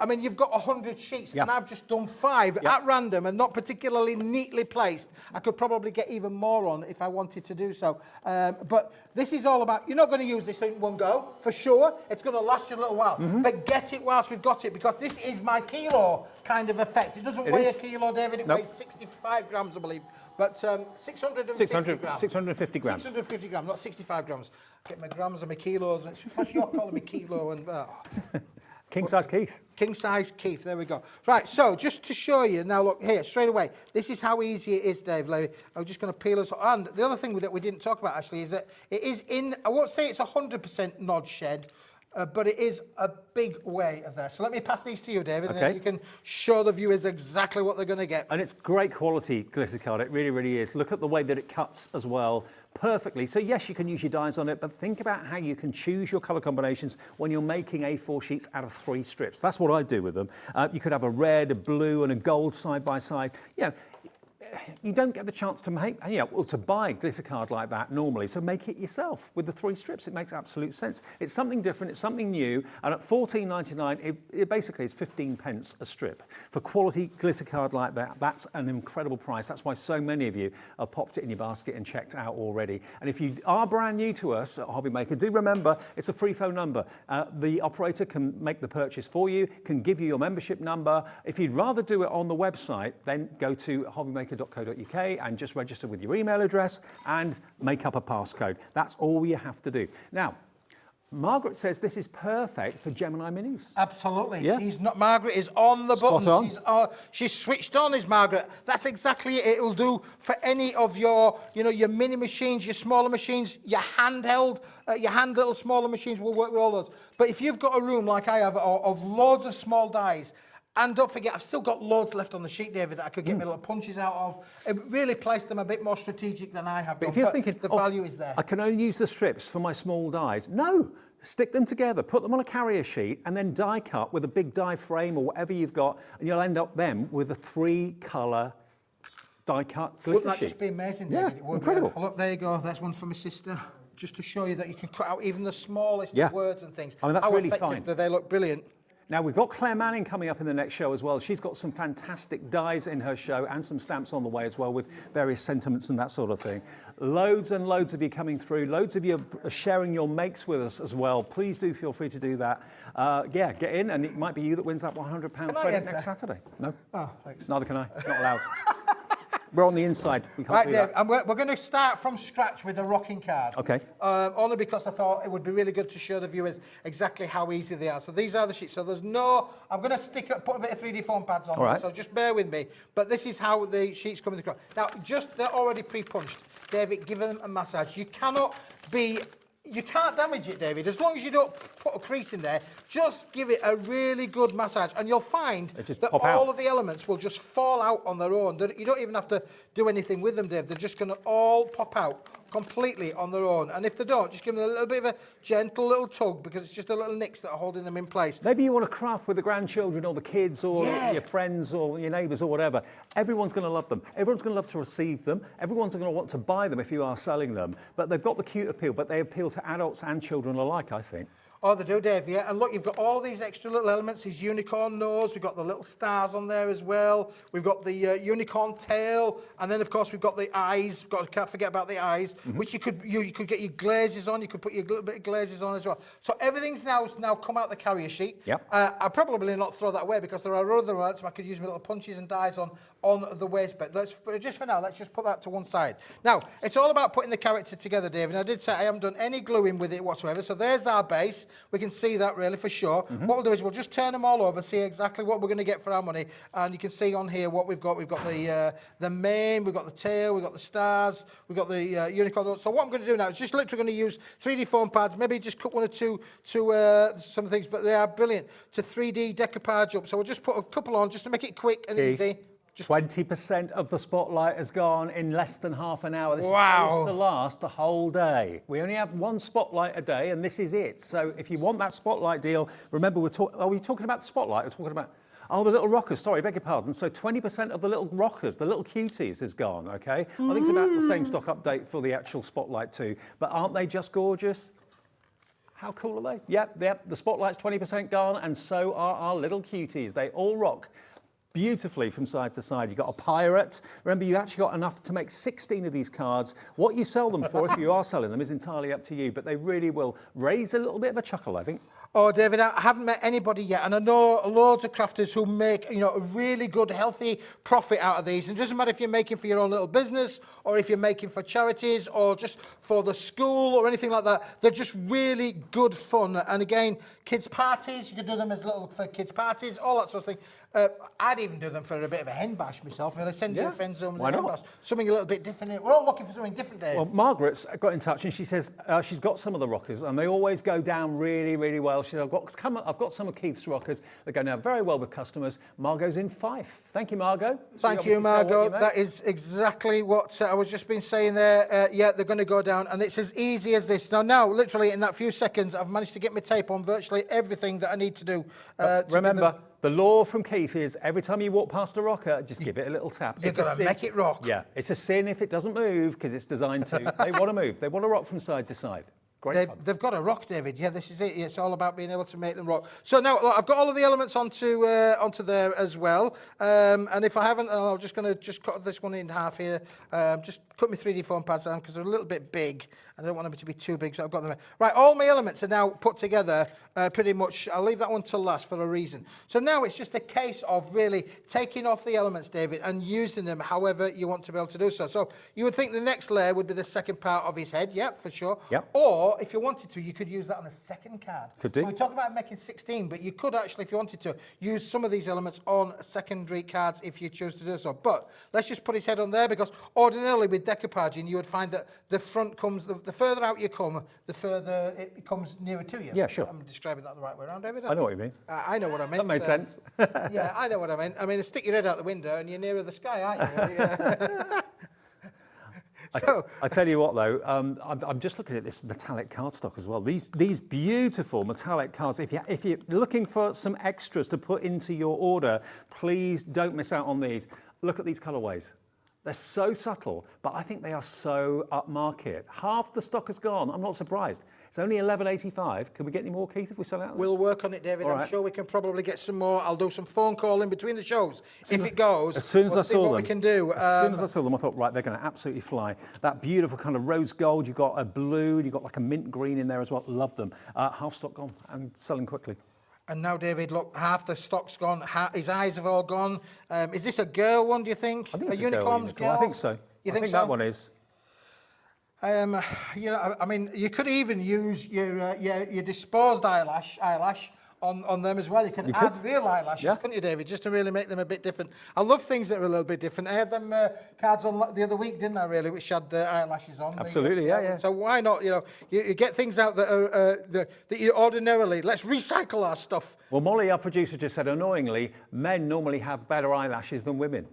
I mean, you've got 100 sheets, and I've just done 5 at random and not particularly neatly placed. I could probably get even more on if I wanted to do so. But this is all about, you're not going to use this in one go, for sure. It's going to last you a little while. But get it whilst we've got it, because this is my kilo kind of effect. It doesn't weigh a kilo, David. It weighs 65 grams, I believe. But 650 grams. 650 grams. 650 grams, not 65 grams. Get my grams and my kilos. What's your calling me kilo? And King size Keith. King size Keith, there we go. Right, so just to show you, now look here, straight away, this is how easy it is, Dave. I'm just going to peel us. And the other thing that we didn't talk about actually is that it is in, I won't say it's 100% Nod shed, but it is a big way of there. So let me pass these to you, David, and then you can show the viewers exactly what they're going to get. And it's great quality glitter card, it really, really is. Look at the way that it cuts as well, perfectly. So yes, you can use your dies on it, but think about how you can choose your colour combinations when you're making A4 sheets out of 3 strips. That's what I do with them. You could have a red, a blue, and a gold side by side. You know, you don't get the chance to make, or to buy a glitter card like that normally, so make it yourself with the 3 strips. It makes absolute sense. It's something different, it's something new, and at $14.99, it basically is 15 pence a strip. For quality glitter card like that, that's an incredible price. That's why so many of you have popped it in your basket and checked out already. And if you are brand new to us at Hobby Maker, do remember, it's a free phone number. The operator can make the purchase for you, can give you your membership number. If you'd rather do it on the website, then go to hobbymaker.co.uk and just register with your email address and make up a passcode. That's all you have to do. Now, Margaret says this is perfect for Gemini Minis. Absolutely. Yeah. She's not. Margaret is on the Spot button. on. She's switched on, is Margaret. That's exactly it. It'll do for any of your, your mini machines, your smaller machines, your handheld, your hand little smaller machines will work with all those. But if you've got a room like I have of loads of small dies, and don't forget, I've still got loads left on the sheet, David, that I could get my little punches out of. It really placed them a bit more strategic than I have done. But if you're thinking, the value is there. I can only use the strips for my small dies. No, stick them together, put them on a carrier sheet, and then die cut with a big die frame or whatever you've got, and you'll end up then with a 3-colour die cut glitter Wouldn't that sheet. just be amazing, David? Yeah, It would, incredible. Look, there you go. That's one for my sister. Just to show you that you can cut out even the smallest of words and things. I mean, that's How really effective fine. that they look brilliant. Now, we've got Claire Manning coming up in the next show as well. She's got some fantastic dies in her show and some stamps on the way as well with various sentiments and that sort of thing. Loads and loads of you coming through. Loads of you are sharing your makes with us as well. Please do feel free to do that. Get in, and it might be you that wins that £100 credit next Saturday. No? Oh, thanks. Neither can I. Not allowed. We're on the inside. We can't Right, do Dave, that. and we're going to start from scratch with a rocking card. Okay. Only because I thought it would be really good to show the viewers exactly how easy they are. So these are the sheets. So there's no, I'm going to put a bit of 3D foam pads on All there, right. so just bear with me. But this is how the sheets come in the crowd. Now, they're already pre-punched. David, give them a massage. You can't damage it, David, as long as you don't put a crease in there. Just give it a really good massage, and you'll find that all of the elements will just fall out on their own. You don't even have to do anything with them, Dave. They're just going to all pop out completely on their own. And if they don't, just give them a little bit of a gentle little tug, because it's just a little nicks that are holding them in place. Maybe you want to craft with the grandchildren or the kids or your friends or your neighbours or whatever. Everyone's going to love them. Everyone's going to love to receive them. Everyone's going to want to buy them if you are selling them. But they've got the cute appeal, but they appeal to adults and children alike, I think. Oh, they do, Dave, yeah. And look, you've got all these extra little elements, these unicorn nose, we've got the little stars on there as well, we've got the unicorn tail, and then, of course, we've got the eyes. Can't forget about the eyes, which you could get your glazes on, you could put your little bit of glazes on as well. So everything's now come out the carrier sheet. Yep. I'll probably not throw that away, because there are other ones I could use my little punches and dies on the waste bit. Just for now, let's just put that to one side. Now, it's all about putting the character together, Dave, and I did say I haven't done any gluing with it whatsoever, so there's our base. We can see that really for sure. What we'll do is we'll just turn them all over, see exactly what we're going to get for our money, and you can see on here what we've got. We've got the mane, we've got the tail, we've got the stars, we've got the unicorn. So what I'm going to do now is just literally going to use 3D foam pads, maybe just cut one or two to some things, but they are brilliant to 3D decoupage up. So we'll just put a couple on just to make it quick and easy. 20% of the spotlight has gone in less than half an hour. This is supposed to last the whole day. We only have one spotlight a day, and this is it. So if you want that spotlight deal, remember, are we talking about the spotlight? We're talking about, the little rockers. Sorry, beg your pardon. So 20% of the little rockers, the little cuties, is gone, okay? I think it's about the same stock update for the actual spotlight too. But aren't they just gorgeous? How cool are they? Yep, the spotlight's 20% gone, and so are our little cuties. They all rock beautifully from side to side. You've got a pirate. Remember, you actually got enough to make 16 of these cards. What you sell them for, if you are selling them, is entirely up to you, but they really will raise a little bit of a chuckle, I think. Oh, David, I haven't met anybody yet, and I know loads of crafters who make, you know, a really good, healthy profit out of these. And it doesn't matter if you're making for your own little business, or if you're making for charities, or just for the school, or anything like that. They're just really good fun. And again, kids' parties, you could do them as little for kids' parties, all that sort of thing. I'd even do them for a bit of a hen bash myself. I mean, I send your friends home with a hen bash. Something a little bit different. We're all looking for something different, Dave. Well, Margaret's got in touch and she says she's got some of the rockers and they always go down really, really well. She said, I've got some of Keith's rockers that go down very well with customers. Margot's in Fife. Thank you, Margot. Thank you, Margot. That is exactly what I was just been saying there. Yeah, they're going to go down, and it's as easy as this. Now, literally in that few seconds, I've managed to get my tape on virtually everything that I need to do. Remember, the law from Keith is every time you walk past a rocker, just give it a little tap. You've got to make it rock. Yeah, it's a sin if it doesn't move because it's designed to. They want to move. They want to rock from side to side. Great fun. They've got to rock, David. Yeah, this is it. It's all about being able to make them rock. So now look, I've got all of the elements onto there as well. And if I haven't, I'm just going to cut this one in half here. Just cut my 3D foam pads down because they're a little bit big. I don't want them to be too big, so I've got them. Right, all my elements are now put together pretty much. I'll leave that one to last for a reason. So now it's just a case of really taking off the elements, David, and using them however you want to be able to do so. So you would think the next layer would be the second part of his head, yeah, for sure. Yep. Or if you wanted to, you could use that on a second card. Could do. So we talk about making 16, but you could actually, if you wanted to, use some of these elements on secondary cards if you choose to do so. But let's just put his head on there because ordinarily with decoupaging, you would find that the front comes, the further out you come, the further it comes nearer to you. Yeah, sure. I'm describing that the right way around, David. I know what you mean. I know what I meant. That made sense. Yeah, I know what I meant. I mean, stick your head out the window and you're nearer the sky, aren't you? Yeah. I tell you what, though, I'm just looking at this metallic cardstock as well. These beautiful metallic cards. If you're looking for some extras to put into your order, please don't miss out on these. Look at these colourways. They're so subtle, but I think they are so upmarket. Half the stock is gone. I'm not surprised. It's only $11.85. Can we get any more, Keith, if we sell out? We'll work on it, David. All I'm right. sure we can probably get some more. I'll do some phone calling between the shows. If it goes, as soon as we'll I see saw what them, we can do. As soon as I saw them, I thought, right, they're going to absolutely fly. That beautiful kind of rose gold. You've got a blue. You've got like a mint green in there as well. Love them. Half stock gone and selling quickly. And now, David, look, half the stock's gone. His eyes have all gone. Is this a girl one, do you think? I think it's a unicorn. girl. I think so. You I think think so? that one is. You know, I mean, you could even use your disposed eyelash on them as well. You could add real eyelashes, couldn't you, David, just to really make them a bit different. I love things that are a little bit different. I had them cards on the other week, didn't I, really, which had the eyelashes on. Absolutely, yeah. So why not, you know, you get things out that are that you ordinarily, let's recycle our stuff. Well, Molly, our producer, just said, annoyingly, men normally have better eyelashes than women.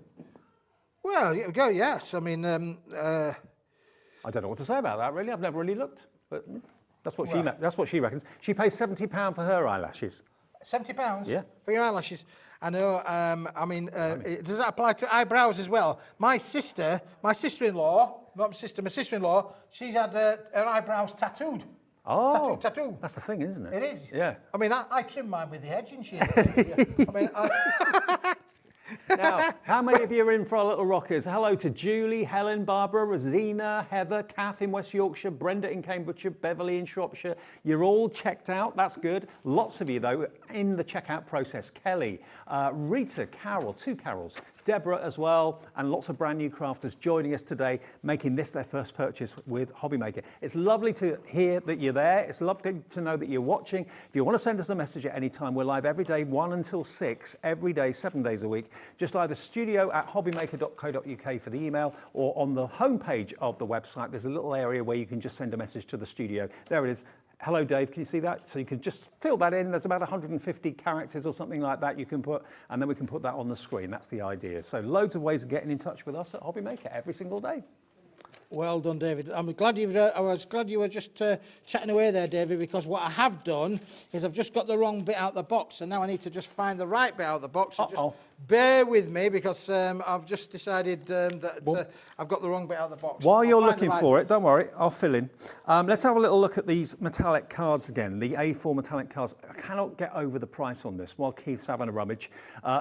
Well, here we go, yes. I mean... I don't know what to say about that, really. I've never really looked, but that's what she reckons. She pays £70 for her eyelashes. £70? Yeah. For your eyelashes? I know, I mean, does that apply to eyebrows as well? My sister-in-law, not my sister, my sister-in-law, she's had her eyebrows tattooed. Oh, tattoo. That's the thing, isn't it? It is. Yeah. I mean, I trim mine with the hedge and shit. Now, how many of you are in for our little rockers? Hello to Julie, Helen, Barbara, Rosina, Heather, Kath in West Yorkshire, Brenda in Cambridgeshire, Beverly in Shropshire. You're all checked out. That's good. Lots of you, though, in the checkout process. Kelly, Rita, Carol, 2 Carols, Deborah as well, and lots of brand new crafters joining us today, making this their first purchase with Hobbymaker. It's lovely to hear that you're there. It's lovely to know that you're watching. If you want to send us a message at any time, we're live every day, 1 until 6, every day, 7 days a week. Just either studio@hobbymaker.co.uk for the email, or on the homepage of the website, there's a little area where you can just send a message to the studio. There it is. Hello, Dave, can you see that? So you can just fill that in. There's about 150 characters or something like that you can put, and then we can put that on the screen. That's the idea. So loads of ways of getting in touch with us at Hobbymaker every single day. Well done, David. I was glad you were just chatting away there, David, because what I have done is I've just got the wrong bit out of the box, and now I need to just find the right bit out of the box and just Bear with me because I've just decided that I've got the wrong bit out of the box. While you're I'll find the looking right for bit. it, don't worry, I'll fill in. Let's have a little look at these metallic cards again, the A4 metallic cards. I cannot get over the price on this while Keith's having a rummage.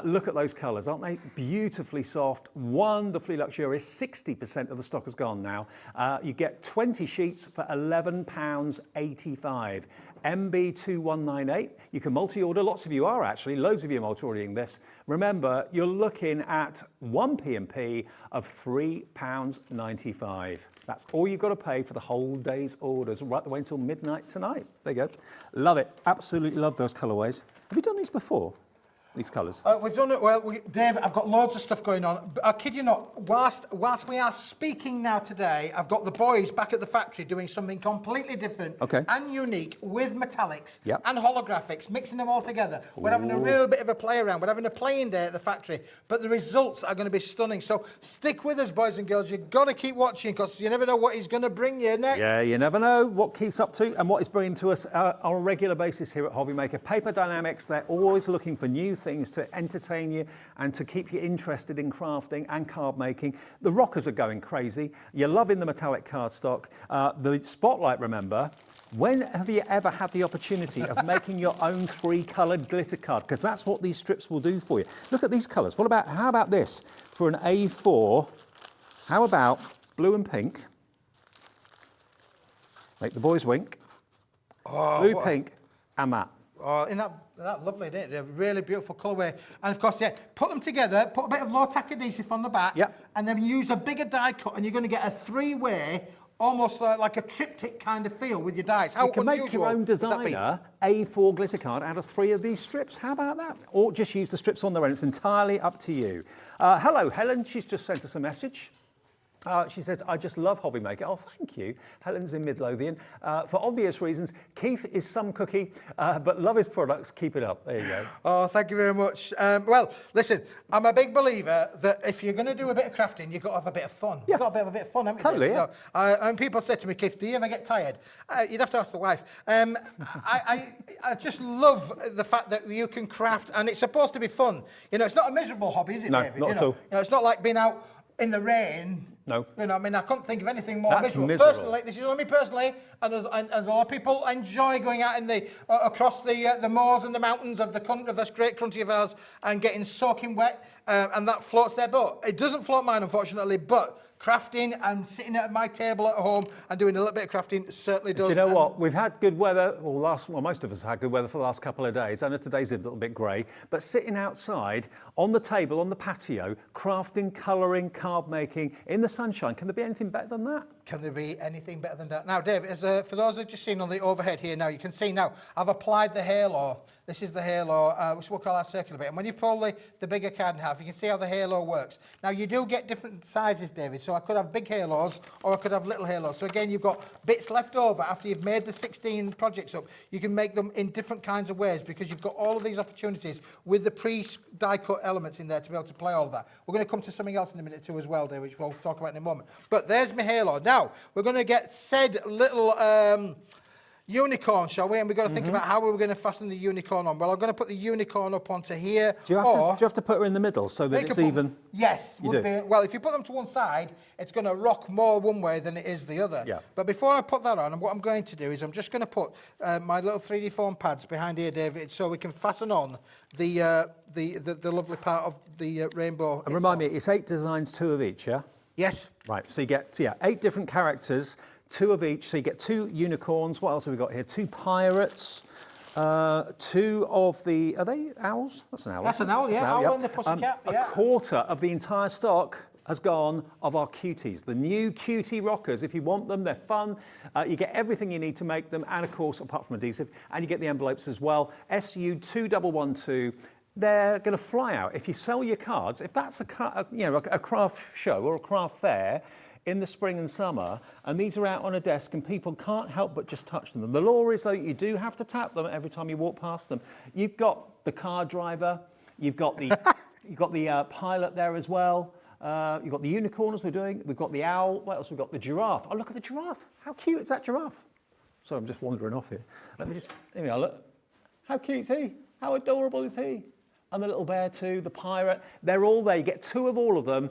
Look at those colours, aren't they beautifully soft, wonderfully luxurious. 60% of the stock has gone now. You get 20 sheets for £11.85. MB2198. You can multi-order. Lots of you are actually. Loads of you are multi-ordering this. Remember, you're looking at one P&P of £3.95. That's all you've got to pay for the whole day's orders, right the way until midnight tonight. There you go. Love it. Absolutely love those colourways. Have you done these before? These colours? We've done it well. Dave, I've got loads of stuff going on. I kid you not, whilst we are speaking now today, I've got the boys back at the factory doing something completely different and unique with metallics and holographics, mixing them all together. We're having a real bit of a play around. We're having a playing day at the factory, but the results are going to be stunning. So stick with us, boys and girls. You've got to keep watching because you never know what he's going to bring you next. Yeah, you never know what Keith's up to and what he's bringing to us on a regular basis here at Hobbymaker. Paper Dienamics, they're always looking for new things to entertain you and to keep you interested in crafting and card making. The rockers are going crazy. You're loving the metallic cardstock. The Spotlight, remember, when have you ever had the opportunity of making your own 3-coloured glitter card? Because that's what these strips will do for you. Look at these colours. How about this for an A4? How about blue and pink? Make the boys wink. Blue, pink and matte. Oh, isn't that lovely, isn't it? They're a really beautiful colourway. And of course, put them together, put a bit of low tack adhesive on the back, and then use a bigger die cut, and you're going to get a 3-way, almost like a triptych kind of feel with your dies. How you can make your own designer A4 glitter card out of 3 of these strips. How about that? Or just use the strips on their own. It's entirely up to you. Hello, Helen. She's just sent us a message. She said, I just love Hobbymaker. Oh, thank you. Helen's in Midlothian. For obvious reasons, Keith is some cookie, but love his products. Keep it up. There you go. Oh, thank you very much. Well, listen, I'm a big believer that if you're going to do a bit of crafting, you've got to have a bit of fun. You've got to have a bit of fun, haven't you? Totally, yeah. And people say to me, Keith, do you ever get tired? You'd have to ask the wife. I just love the fact that you can craft, and it's supposed to be fun. You know, it's not a miserable hobby, is it, David? No, not at all. You know, it's not like being out in the rain. No. You know, I mean, I couldn't think of anything more miserable. Personally, this is only me personally, and there's a lot of people enjoy going out in the across the moors and the mountains of this great country of ours and getting soaking wet, and that floats their boat. It doesn't float mine, unfortunately, but crafting and sitting at my table at home and doing a little bit of crafting certainly does. Do you know what? We've had good weather, most of us have had good weather for the last couple of days. I know today's a little bit grey, but sitting outside on the table, on the patio, crafting, colouring, card making in the sunshine, can there be anything better than that? Can there be anything better than that? Now, David, for those who've just seen on the overhead here now, you can see now, I've applied the halo. This is the halo, which we'll call our circular bit. And when you pull the bigger card in half, you can see how the halo works. Now, you do get different sizes, David. So I could have big halos or I could have little halos. So again, you've got bits left over after you've made the 16 projects up. You can make them in different kinds of ways because you've got all of these opportunities with the pre-die cut elements in there to be able to play all of that. We're going to come to something else in a minute too as well, David, which we'll talk about in a moment. But there's my halo. Now, we're going to get said little unicorn, shall we? And we've got to think about how we're going to fasten the unicorn on. Well, I'm going to put the unicorn up onto here. Do you have to put her in the middle so that it's even? Yes. Well, if you put them to one side, it's going to rock more one way than it is the other. Yeah. But before I put that on, what I'm going to do is I'm just going to put my little 3D foam pads behind here, David, so we can fasten on the lovely part of the rainbow. And remind me, it's 8 designs, 2 of each, yeah? Yes. Right, so you get 8 different characters, 2 of each. So you get 2 unicorns. What else have we got here? 2 pirates. 2 of the... Are they owls? That's an owl. That's an owl, yeah. Owl and the pussycat. A quarter of the entire stock has gone of our cuties. The new cutie rockers. If you want them, they're fun. You get everything you need to make them. And, of course, apart from adhesive, and you get the envelopes as well. SU 2112. They're going to fly out. If you sell your cards, if that's a craft show or a craft fair in the spring and summer, and these are out on a desk and people can't help but just touch them. The law is, though, you do have to tap them every time you walk past them. You've got the car driver, you've got the pilot there as well. You've got the unicorn as we're doing. We've got the owl. What else? We've got the giraffe. Oh, look at the giraffe. How cute is that giraffe? Sorry, I'm just wandering off here. Let me just, look. How cute is he? How adorable is he? and the little bear too, the pirate. They're all there. You get 2 of all of them.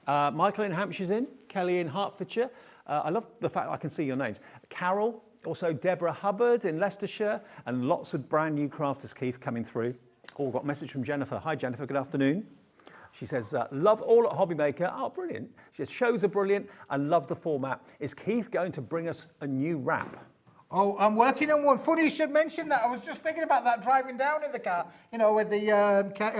Michael in Hampshire's in, Kelly in Hertfordshire. I love the fact I can see your names. Carol, also Deborah Hubbard in Leicestershire, and lots of brand new crafters, Keith, coming through. Oh, got a message from Jennifer. Hi, Jennifer. Good afternoon. She says, love all at Hobbymaker. Oh, brilliant. She says, shows are brilliant and love the format. Is Keith going to bring us a new wrap? Oh, I'm working on one. Funny you should mention that. I was just thinking about that driving down in the car, you know, with the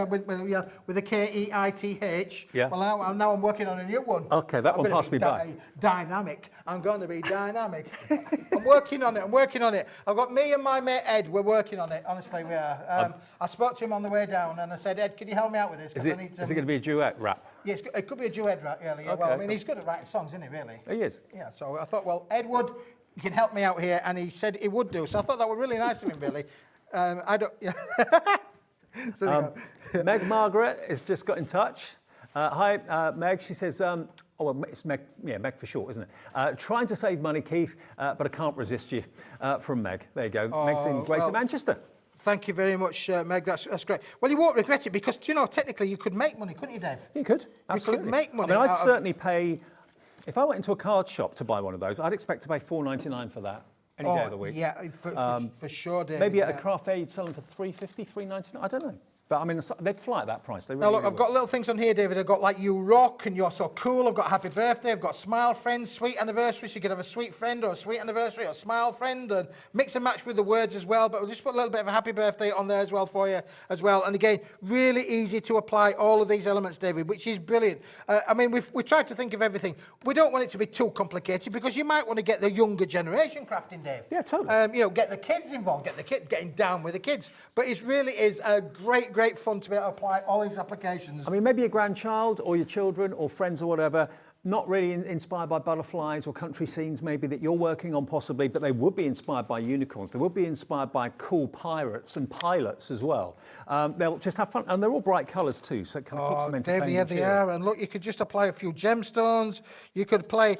with the Keith. Yeah. Well, now I'm working on a new one. Okay, that one passed me by. Dynamic. I'm going to be dynamic. I'm working on it. I've got me and my mate Ed. We're working on it. Honestly, we are. I spoke to him on the way down, and I said, Ed, can you help me out with this? Is it going to be a duet rap? Yes, it could be a duet rap. Yeah. Okay. Well, I mean, he's good at writing songs, isn't he? Really. He is. Yeah. So I thought, well, Ed would. You can help me out here, and he said he would do. So I thought that was really nice of him, Billy. I don't. Yeah. So Meg Margaret has just got in touch. Hi, Meg. She says, oh, well, it's Meg. Yeah, Meg for short, isn't it? Trying to save money, Keith, but I can't resist you. From Meg. There you go. Meg's in Greater Manchester. Thank you very much, Meg. That's great. Well, you won't regret it because, you know, technically you could make money, couldn't you, Dave? You could. Absolutely. You could make money. I mean, I'd certainly pay. If I went into a card shop to buy one of those, I'd expect to pay $4.99 for that any day of the week. Yeah, for sure, David. Maybe at a craft fair you'd sell them for $3.50, $3.99. I don't know. But I mean, they'd fly at that price. They really, now look, really I've got little things on here, David. I've got like you rock and you're so cool. I've got happy birthday. I've got smile friend, sweet anniversary. So you could have a sweet friend or a sweet anniversary or smile friend, and mix and match with the words as well. But we'll just put a little bit of a happy birthday on there as well for you as well. And again, really easy to apply all of these elements, David, which is brilliant. I mean, we've tried to think of everything. We don't want it to be too complicated because you might want to get the younger generation crafting, Dave. Yeah, totally. You know, get the kids involved, get the kids getting down with the kids. But it really is a great fun to be able to apply all these applications. I mean, maybe your grandchild or your children or friends or whatever, not really inspired by butterflies or country scenes maybe that you're working on possibly, but they would be inspired by unicorns. They would be inspired by cool pirates and pilots as well. They'll just have fun. And they're all bright colours too, so it kind of keeps them entertained. Yeah, they are. And look, you could just apply a few gemstones. You could play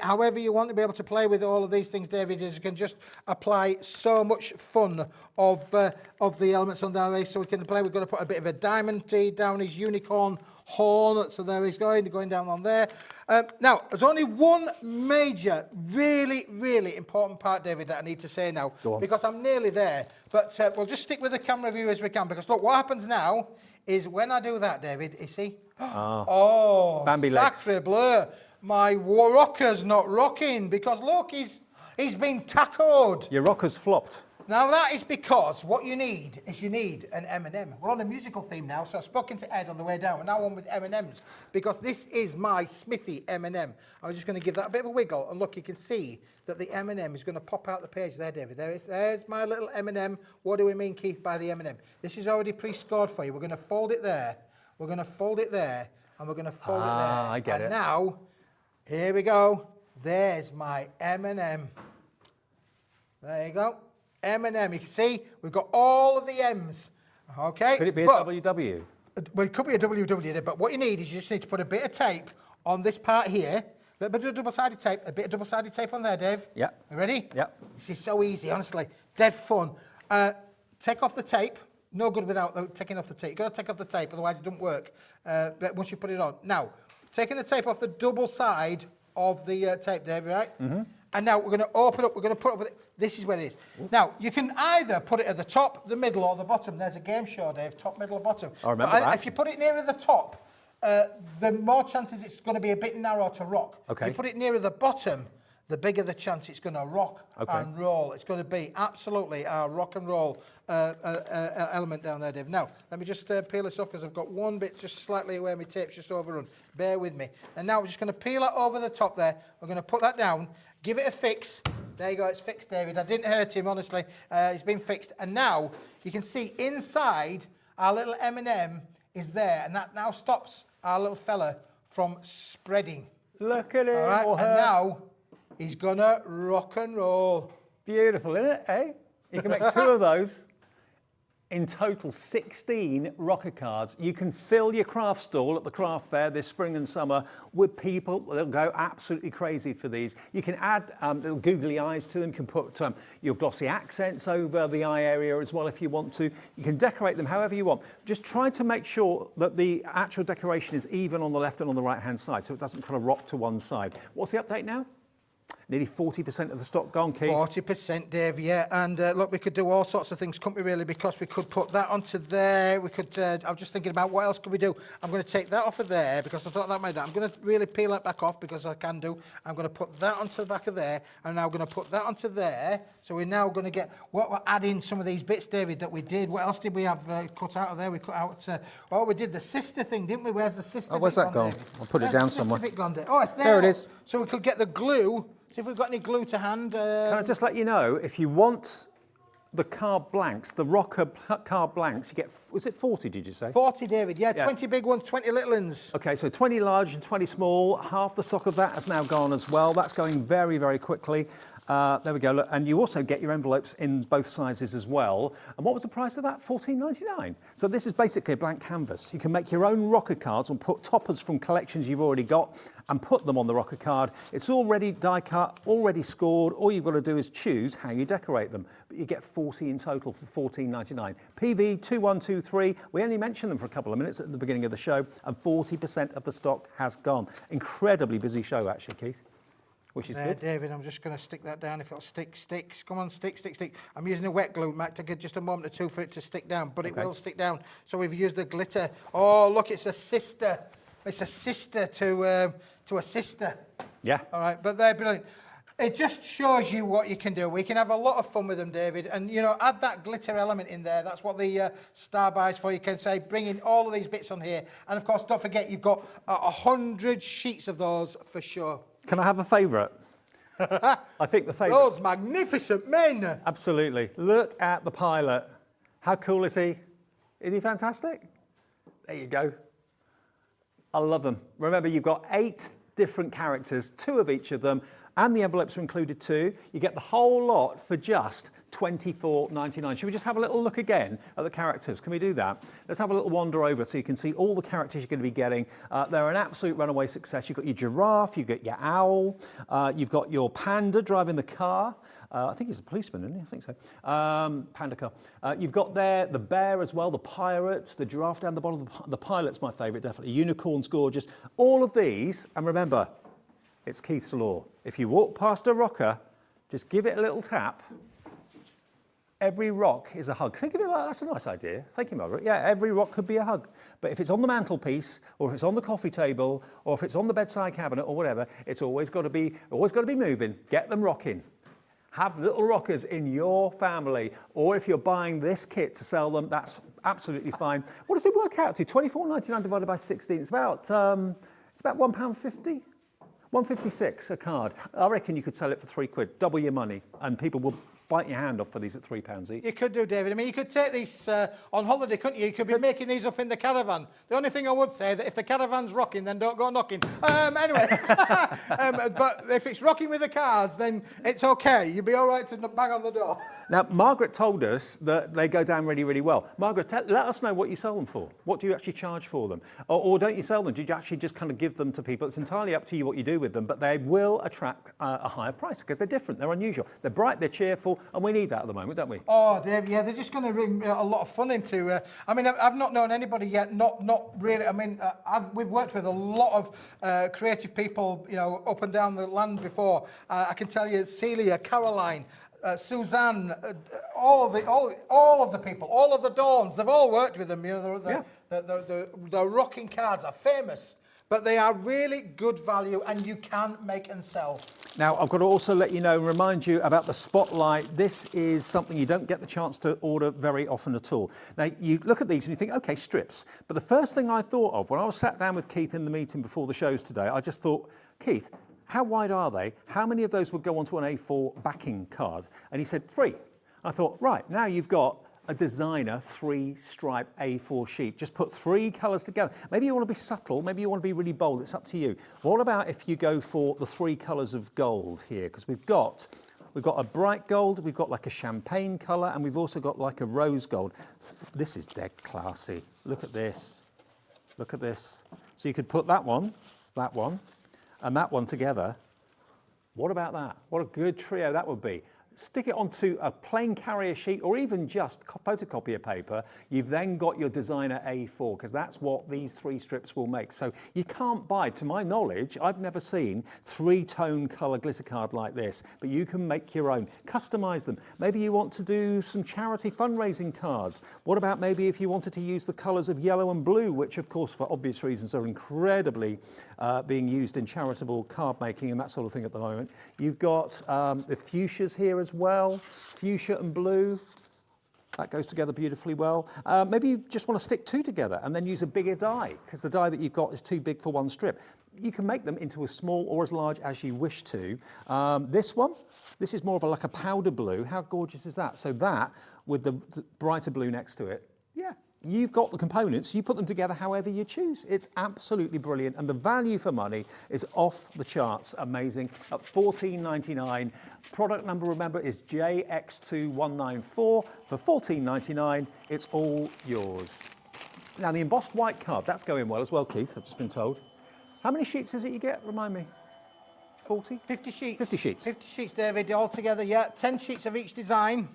however you want to be able to play with all of these things, David, is you can just apply so much fun of the elements on there. So we can play, we're going to put a bit of a diamond down his unicorn horn, so there he's going down on there. Now, there's only one major, really important part, David, that I need to say now, because I'm nearly there. But we'll just stick with the camera view as we can, because look, what happens now is when I do that, David, you see? Oh, Bambi legs. Sacre bleu. My rocker's not rocking, because look, he's been tacoed. Your rocker's flopped. Now that is because what you need is an M&M. We're on a musical theme now, so I've spoken to Ed on the way down. We're now on with M&Ms because this is my Smithy M&M. I'm just going to give that a bit of a wiggle, and look, you can see that the M&M is going to pop out the page there, David. There's my little M&M. What do we mean, Keith, by the M&M? This is already pre-scored for you. We're going to fold it there. We're going to fold it there, and we're going to fold it there. I get it. And now, here we go. There's my M&M. There you go. M&M, you can see we've got all of the M's. Okay. Could it be a WW? Well, it could be a WW, but what you need is you just need to put a bit of tape on this part here. A bit of double-sided tape. A bit of double-sided tape on there, Dave. Yeah. You ready? Yeah. This is so easy, honestly. Dead fun. Take off the tape. No good without taking off the tape. You've got to take off the tape, otherwise it doesn't work. But once you put it on. Now, taking the tape off the double side of the tape, Dave, right? Mm-hmm. And now we're going to open up. We're going to put up with it. This is where it is. Now, you can either put it at the top, the middle, or the bottom. There's a game show, Dave, top, middle, or bottom. I remember that. If you put it nearer the top, the more chances it's going to be a bit narrow to rock. Okay. If you put it nearer the bottom, the bigger the chance it's going to rock and roll. It's going to be absolutely a rock and roll element down there, Dave. Now, let me just peel this off because I've got one bit just slightly where my tape's just overrun. Bear with me. And now we're just going to peel it over the top there. We're going to put that down, give it a fix. There you go, it's fixed, David. I didn't hurt him, honestly. It's been fixed. And now you can see inside our little M&M is there, and that now stops our little fella from spreading. Look at him. All right, or her. and now he's gonna rock and roll. Beautiful, isn't it? Eh? You can make two of those In total, 16 rocker cards. You can fill your craft stall at the craft fair this spring and summer with people that'll go absolutely crazy for these. You can add little googly eyes to them. You can put your glossy accents over the eye area as well if you want to. You can decorate them however you want. Just try to make sure that the actual decoration is even on the left and on the right hand side so it doesn't kind of rock to one side. What's the update now? Nearly 40% of the stock gone, Keith. 40%, Dave, yeah. And look, we could do all sorts of things, couldn't we, really? Because we could put that onto there. We could, I was just thinking about what else could we do. I'm going to take that off of there because I thought that might do. I'm going to really peel that back off because I can do. I'm going to put that onto the back of there. And now I'm going to put that onto there. So we're now going to get, what we're adding some of these bits, David, that we did. What else did we have cut out of there? We cut out, oh, we did the sister thing, didn't we? Where's the sister bit? Where's that gone? I'll put it down somewhere. Oh, it's there. There it is. So we could get the glue. See if we've got any glue to hand. Can I just let you know, if you want the card blanks, the rocker card blanks, you get, was it 40, did you say? 40, David, yeah, 20 big ones, 20 little ones. Okay, so 20 large and 20 small. Half the stock of that has now gone as well. That's going very, very quickly. There we go, look, and you also get your envelopes in both sizes as well. And what was the price of that? $14.99. So this is basically a blank canvas. You can make your own rocker cards and put toppers from collections you've already got and put them on the rocker card. It's already die cut, already scored. All you've got to do is choose how you decorate them. But you get 40 in total for $14.99. PV 2123, we only mentioned them for a couple of minutes at the beginning of the show, and 40% of the stock has gone. Incredibly busy show, actually, Keith. Which is good. David, I'm just going to stick that down. If it'll stick, sticks. Come on, stick, stick, stick. I'm using a wet glue. It might take just a moment or two for it to stick down, but it will stick down. So we've used the glitter. Oh, look, it's a sister. It's a sister to a sister. Yeah. All right, but they're brilliant. It just shows you what you can do. We can have a lot of fun with them, David. And, you know, add that glitter element in there. That's what the star buys for. You can say, bring in all of these bits on here. And, of course, don't forget, you've got 100 sheets of those for sure. Can I have a favourite? I think the favourite. Those magnificent men. Absolutely. Look at the pilot. How cool is he? Isn't he fantastic? There you go. I love them. Remember, you've got 8 different characters, 2 of each of them, and the envelopes are included too. You get the whole lot for just $24.99. Should we just have a little look again at the characters? Can we do that? Let's have a little wander over so you can see all the characters you're going to be getting. They're an absolute runaway success. You've got your giraffe, you've got your owl, you've got your panda driving the car. I think he's a policeman, isn't he? I think so. Panda car. You've got there the bear as well, the pirates, the giraffe down the bottom. The pilot's my favourite, definitely. Unicorn's gorgeous. All of these, and remember, it's Keith's Law. If you walk past a rocker, just give it a little tap. Every rock is a hug. Think of it like that's a nice idea. Thank you, Margaret. Yeah, every rock could be a hug. But if it's on the mantelpiece, or if it's on the coffee table, or if it's on the bedside cabinet, or whatever, it's always got to be moving. Get them rocking. Have little rockers in your family, or if you're buying this kit to sell them, that's absolutely fine. What does it work out to? $24.99 divided by 16. It's about £1.50. $1.56 a card. I reckon you could sell it for £3, double your money, and people will bite your hand off for these at £3 each. You could do, David. I mean, you could take these on holiday, couldn't you? You could be making these up in the caravan. The only thing I would say that if the caravan's rocking, then don't go knocking. Anyway, but if it's rocking with the cards, then it's okay. You'll be all right to bang on the door. Now, Margaret told us that they go down really, really well. Margaret, let us know what you sell them for. What do you actually charge for them? Or don't you sell them? Do you actually just kind of give them to people? It's entirely up to you what you do with them, but they will attract a higher price because they're different, they're unusual. They're bright, they're cheerful, and we need that at the moment, don't we? Oh, Dave, yeah, they're just going to bring a lot of fun into... I mean, I've not known anybody yet, not really. I mean, we've worked with a lot of creative people, you know, up and down the land before. I can tell you, Celia, Caroline, Suzanne, all of the people, all of the Dawns, they've all worked with them. You know, the rocking cards are famous, but they are really good value, and you can make and sell. Now, I've got to also let you know and remind you about the Spotlight. This is something you don't get the chance to order very often at all. Now, you look at these and you think, OK, strips. But the first thing I thought of when I was sat down with Keith in the meeting before the shows today, I just thought, Keith, how wide are they? How many of those would go onto an A4 backing card? And he said 3. I thought, right, now you've got a designer 3-stripe A4 sheet. Just put 3 colours together. Maybe you want to be subtle, maybe you want to be really bold, it's up to you. What about if you go for the 3 colours of gold here? Because we've got We've got a bright gold, we've got like a champagne colour, and we've also got like a rose gold. This is dead classy. Look at this. Look at this. So you could put that one, and that one together. What about that? What a good trio that would be. Stick it onto a plain carrier sheet or even just photocopier paper. You've then got your designer A4, because that's what these 3 strips will make. So you can't buy, to my knowledge, I've never seen 3-tone colour glitter card like this, but you can make your own, customise them. Maybe you want to do some charity fundraising cards. What about maybe if you wanted to use the colours of yellow and blue, which of course for obvious reasons are incredibly being used in charitable card making and that sort of thing at the moment. You've got the fuchsias here as well, fuchsia and blue. That goes together beautifully well. Maybe you just want to stick 2 together and then use a bigger die, because the die that you've got is too big for one strip. You can make them into as small or as large as you wish to. This is more of like a powder blue. How gorgeous is that? So that with the brighter blue next to it, yeah. You've got the components, you put them together however you choose. It's absolutely brilliant, and the value for money is off the charts amazing at $14.99. Product number, remember, is JX2194 for $14.99. It's all yours. Now, the embossed white card, that's going well as well, Keith, I've just been told. How many sheets is it you get? Remind me. 40? 50 sheets. 50 sheets. 50 sheets, David, all together, yeah. 10 sheets of each design.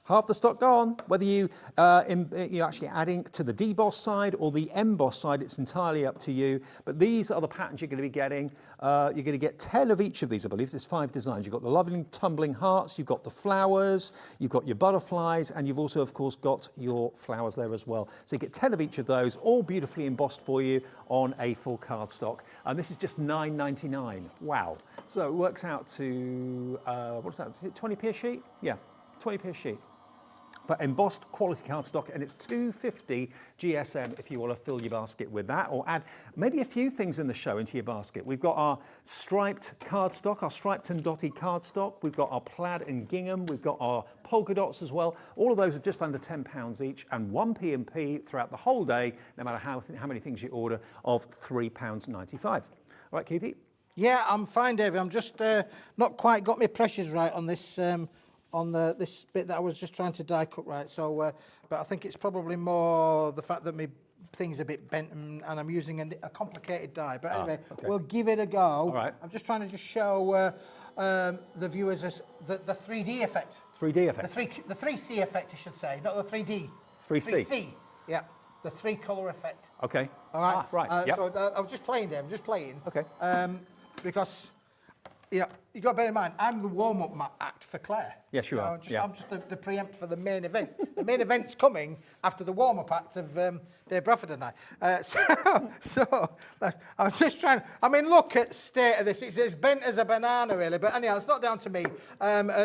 Half the stock gone. Whether you you actually add ink to the deboss side or the emboss side, it's entirely up to you. But these are the patterns you're going to be getting. You're going to get 10 of each of these, I believe. There's 5 designs. You've got the lovely tumbling hearts, you've got the flowers, you've got your butterflies, and you've also, of course, got your flowers there as well. So you get 10 of each of those, all beautifully embossed for you on A4 cardstock. And this is just $9.99. Wow. So it works out to, what's that? Is it 20p a sheet? Yeah, 20p a sheet. For embossed quality cardstock, and it's $2.50 GSM if you want to fill your basket with that, or add maybe a few things in the show into your basket. We've got our striped cardstock, our striped and dotted cardstock. We've got our plaid and gingham. We've got our polka dots as well. All of those are just under £10 each, and 1p&p throughout the whole day, no matter how many things you order, of £3.95. All right, Keithy? Yeah, I'm fine, David. I'm just not quite got my pressures right on this this bit that I was just trying to die cut right. So, but I think it's probably more the fact that my thing's a bit bent and I'm using a complicated die. But anyway, okay. We'll give it a go. All right. I'm just trying to just show the viewers the 3D effect. 3D effect. The 3C effect, I should say, not the 3D. 3C. 3C, yeah. The 3-colour effect. Okay. All right. Right. Yep. So I was just playing, Dave. I'm just playing. Okay. Because you got to bear in mind, I'm the warm-up act for Claire. Yes, you are. I'm just the preempt for the main event. The main event's coming after the warm-up act of Dave Bradford and I. So I'm just trying. I mean, look at the state of this. It's as bent as a banana, really. But anyhow, it's not down to me.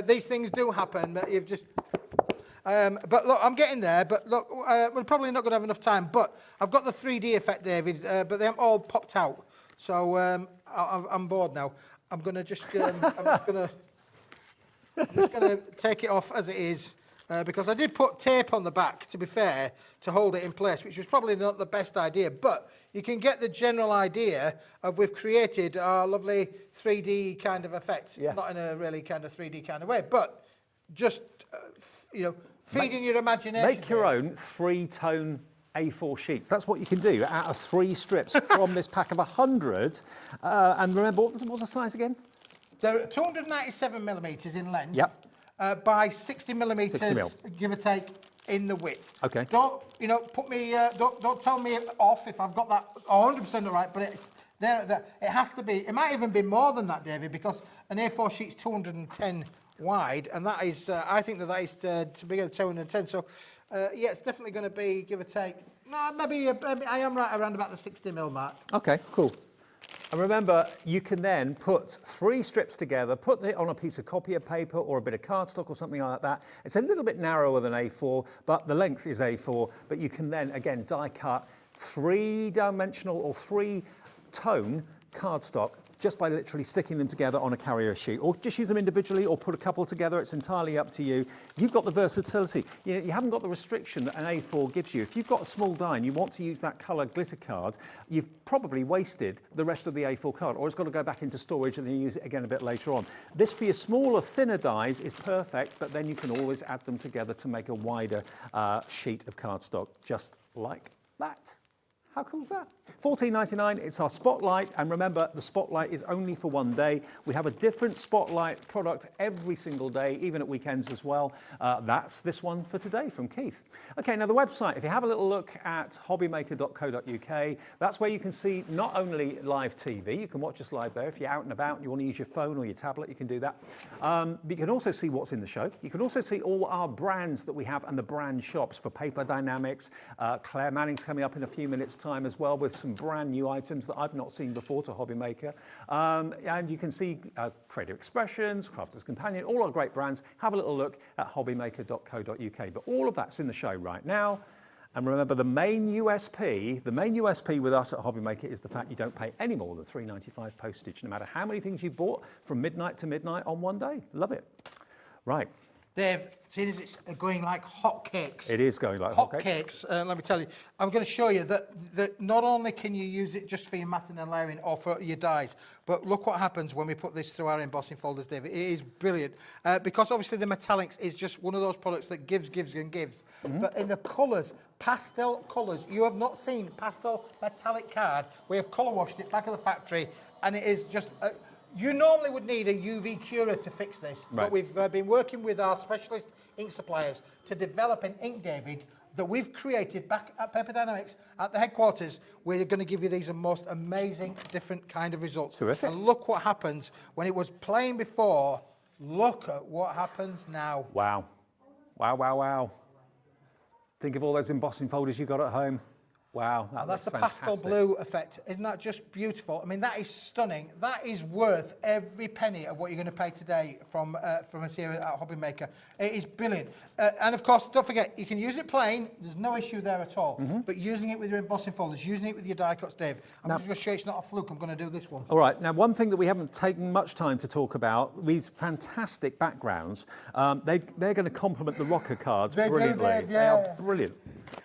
These things do happen. You've just. But look, I'm getting there. But look, we're probably not going to have enough time. But I've got the 3D effect, David. But they haven't all popped out. So I'm bored now. I'm going to just, I'm just going to take it off as it is, because I did put tape on the back, to be fair, to hold it in place, which was probably not the best idea, but you can get the general idea of we've created our lovely 3D kind of effect, not in a really kind of 3D kind of way, but just, feeding your imagination. Make your own 3-tone A4 sheets. That's what you can do out of 3 strips from this pack of 100. And remember, what's the size again? They're 297 millimetres in length. Yep. By 60 millimetres, 60 mil. give or take, in the width. Okay. Don't put me. Don't tell me off if I've got that 100% right. But it's there. It has to be. It might even be more than that, David, because an A4 sheet's 210 wide, and that is. I think that is to be 210. So. Yeah, it's definitely going to be, give or take, maybe I am right around about the 60 mil mark. Okay, cool. And remember, you can then put 3 strips together, put it on a piece of copier paper or a bit of cardstock or something like that. It's a little bit narrower than A4, but the length is A4. But you can then, again, die cut 3-dimensional or 3-tone cardstock just by literally sticking them together on a carrier sheet, or just use them individually or put a couple together. It's entirely up to you. You've got the versatility. You haven't got the restriction that an A4 gives you. If you've got a small die and you want to use that colour glitter card, you've probably wasted the rest of the A4 card, or it's got to go back into storage and then use it again a bit later on. This for your smaller, thinner dies is perfect, but then you can always add them together to make a wider sheet of cardstock, just like that. How cool is that? $14.99, it's our Spotlight, and remember, the Spotlight is only for one day. We have a different Spotlight product every single day, even at weekends as well. That's this one for today from Keith. Okay, now the website, if you have a little look at hobbymaker.co.uk, that's where you can see not only live TV, you can watch us live there. If you're out and about and you want to use your phone or your tablet, you can do that. But you can also see what's in the show. You can also see all our brands that we have and the brand shops for Paper Dienamics. Claire Manning's coming up in a few minutes' time as well with some brand new items that I've not seen before to Hobby Maker. And you can see Creative Expressions, Crafter's Companion, all our great brands. Have a little look at hobbymaker.co.uk. But all of that's in the show right now. And remember, the main USP with us at Hobby Maker is the fact you don't pay any more than $3.95 postage, no matter how many things you bought from midnight to midnight on one day. Love it. Right. Dave, seeing as it's going like hotcakes. It is going like hotcakes. Let me tell you, I'm going to show you that not only can you use it just for your matting and layering or for your dies, but look what happens when we put this through our embossing folders, David. It is brilliant. Because obviously the metallics is just one of those products that gives and gives. But in the colours, pastel colours, you have not seen pastel metallic card. We have colour washed it back at the factory, and it is just... you normally would need a UV curer to fix this, right. But we've been working with our specialist ink suppliers to develop an ink, David, that we've created back at Paper Dienamics at the headquarters. We're going to give you these most amazing, different kind of results. Terrific. And look what happens when it was plain before. Look at what happens now. Wow. Wow, wow, wow. Think of all those embossing folders you got at home. Wow, That's the fantastic. pastel blue effect. Isn't that just beautiful? I mean, that is stunning. That is worth every penny of what you're going to pay today from us here at Hobby Maker. It is brilliant. And of course, don't forget, you can use it plain. There's no issue there at all. But using it with your embossing folders, using it with your die cuts, Dave, I'm just going to show you it's not a fluke. I'm going to do this one. All right. Now, one thing that we haven't taken much time to talk about, these fantastic backgrounds, they're going to complement the rocker cards brilliantly. They are brilliant.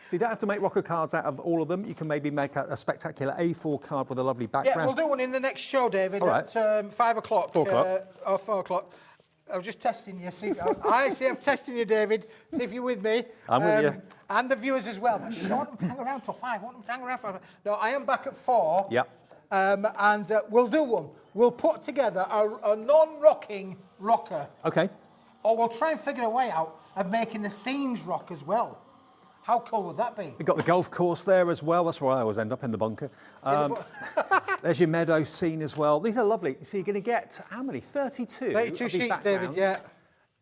So you don't have to make rocker cards out of all of them. You can maybe make a spectacular A4 card with a lovely background. Yeah, we'll do one in the next show, David, at 5 o'clock. 4 o'clock. Or 4 o'clock. I was just testing you. See, I'm testing you, David. See if you're with me. I'm with you. And the viewers as well. I don't want them to hang around till 5. I want them to hang around for 5. No, I am back at 4. Yep. And we'll do one. We'll put together a non-rocking rocker. Okay. Or we'll try and figure a way out of making the seams rock as well. How cool would that be? You've got the golf course there as well. That's where I always end up, in the bunker. There's your meadow scene as well. These are lovely. So you're going to get, how many? 32? 32 sheets, David, yeah.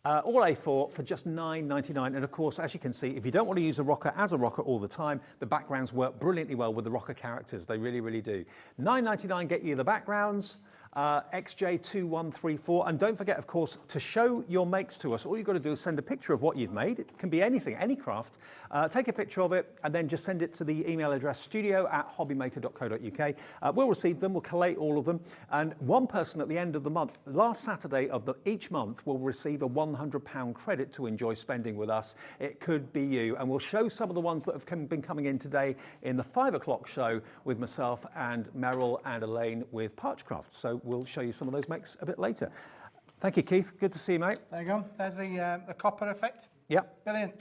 All A4 for just $9.99. And of course, as you can see, if you don't want to use a rocker as a rocker all the time, the backgrounds work brilliantly well with the rocker characters. They really, really do. $9.99 get you the backgrounds. XJ2134, and don't forget, of course, to show your makes to us. All you've got to do is send a picture of what you've made. It can be anything, any craft. Take a picture of it and then just send it to the email address studio@hobbymaker.co.uk. We'll receive them, we'll collate all of them, and one person at the end of the month, last Saturday of each month, will receive a £100 credit to enjoy spending with us. It could be you, and we'll show some of the ones that have been coming in today in the 5 o'clock show with myself and Meryl and Elaine with Parchcraft. So we'll show you some of those makes a bit later. Thank you, Keith. Good to see you, mate. There you go. There's the copper effect. Yep. Brilliant.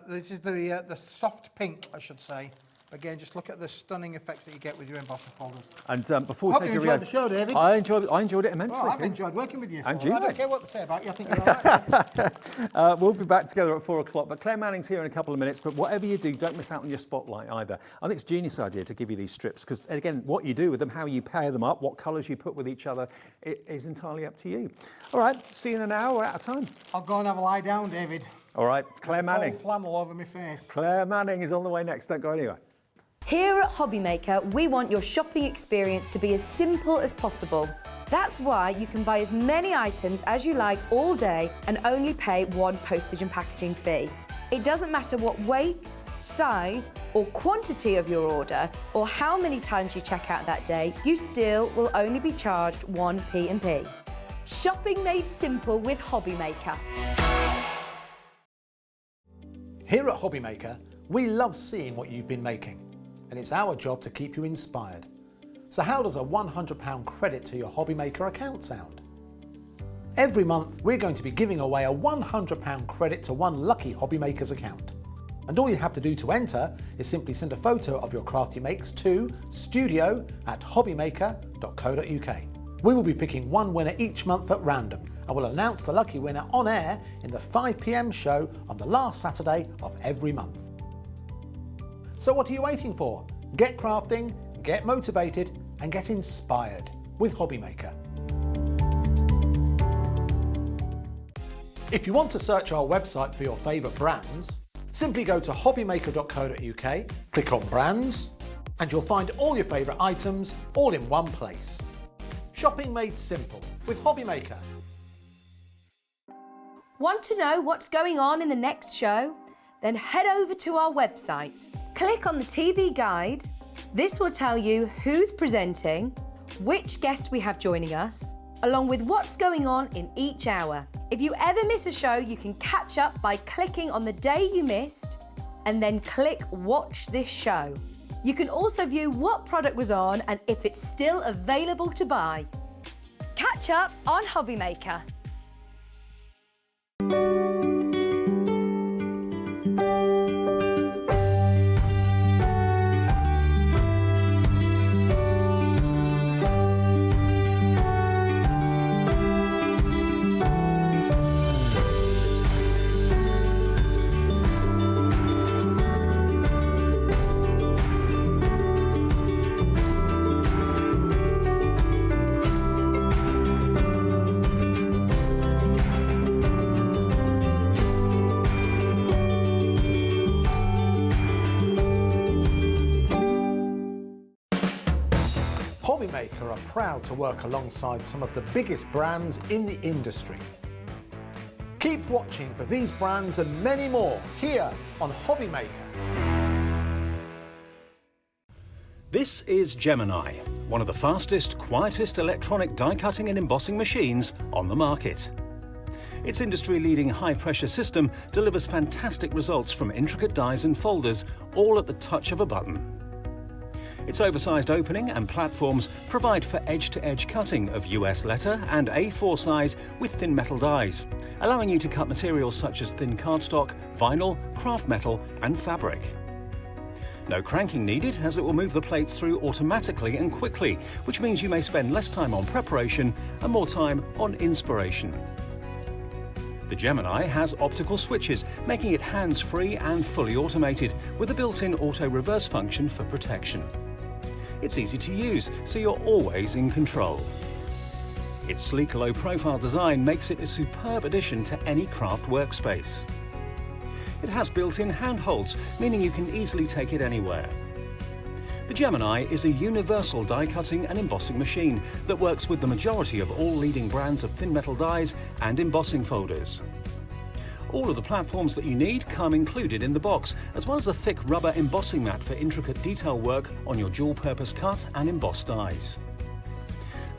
This is the soft pink, I should say. Again, just look at the stunning effects that you get with your embossing folders. And before we Hope say you enjoyed the show, David. I enjoyed it immensely. Well, I've enjoyed working with you. And I you, don't mate. care what they say about you. I think you're all right. We'll be back together at 4 o'clock, but Claire Manning's here in a couple of minutes. But whatever you do, don't miss out on your spotlight either. I think it's a genius idea to give you these strips because, again, what you do with them, how you pair them up, what colours you put with each other, it is entirely up to you. All right, see you in an hour. We're out of time. I'll go and have a lie down, David. All right, Claire Manning. Cold flannel over my face. Claire Manning is on the way next. Don't go anywhere. Here at Hobby Maker, we want your shopping experience to be as simple as possible. That's why you can buy as many items as you like all day and only pay one postage and packaging fee. It doesn't matter what weight, size, or quantity of your order, or how many times you check out that day, you still will only be charged 1 P&P. Shopping made simple with Hobbymaker. Here at Hobbymaker, we love seeing what you've been making, and it's our job to keep you inspired. So how does a £100 credit to your Hobbymaker account sound? Every month, we're going to be giving away a £100 credit to one lucky Hobbymaker's account. And all you have to do to enter is simply send a photo of your craft you makes to studio@hobbymaker.co.uk. We will be picking one winner each month at random, and we'll announce the lucky winner on air in the 5 PM show on the last Saturday of every month. So what are you waiting for? Get crafting, get motivated, and get inspired with Hobbymaker. If you want to search our website for your favourite brands, simply go to hobbymaker.co.uk, click on brands, and you'll find all your favourite items all in one place. Shopping made simple with Hobbymaker. Want to know what's going on in the next show? Then head over to our website. Click on the TV guide. This will tell you who's presenting, which guest we have joining us, along with what's going on in each hour. If you ever miss a show, you can catch up by clicking on the day you missed and then click Watch This Show. You can also view what product was on and if it's still available to buy. Catch up on Hobbymaker. Hobbymaker are proud to work alongside some of the biggest brands in the industry. Keep watching for these brands and many more here on Hobbymaker. This is Gemini, one of the fastest, quietest electronic die cutting and embossing machines on the market. Its industry-leading high-pressure system delivers fantastic results from intricate dies and folders, all at the touch of a button. Its oversized opening and platforms provide for edge-to-edge cutting of US letter and A4 size with thin metal dies, allowing you to cut materials such as thin cardstock, vinyl, craft metal and fabric. No cranking needed, as it will move the plates through automatically and quickly, which means you may spend less time on preparation and more time on inspiration. The Gemini has optical switches, making it hands-free and fully automated, with a built-in auto-reverse function for protection. It's easy to use, so you're always in control. Its sleek, low-profile design makes it a superb addition to any craft workspace. It has built-in handholds, meaning you can easily take it anywhere. The Gemini is a universal die-cutting and embossing machine that works with the majority of all leading brands of thin metal dies and embossing folders. All of the platforms that you need come included in the box, as well as a thick rubber embossing mat for intricate detail work on your dual-purpose cut and embossed dies.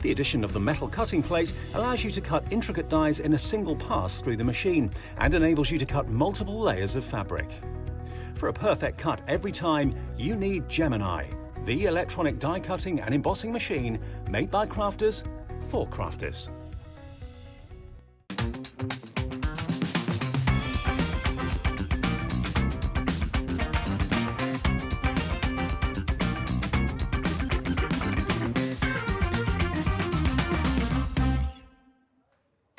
The addition of the metal cutting plate allows you to cut intricate dies in a single pass through the machine and enables you to cut multiple layers of fabric. For a perfect cut every time, you need Gemini, the electronic die cutting and embossing machine made by crafters for crafters.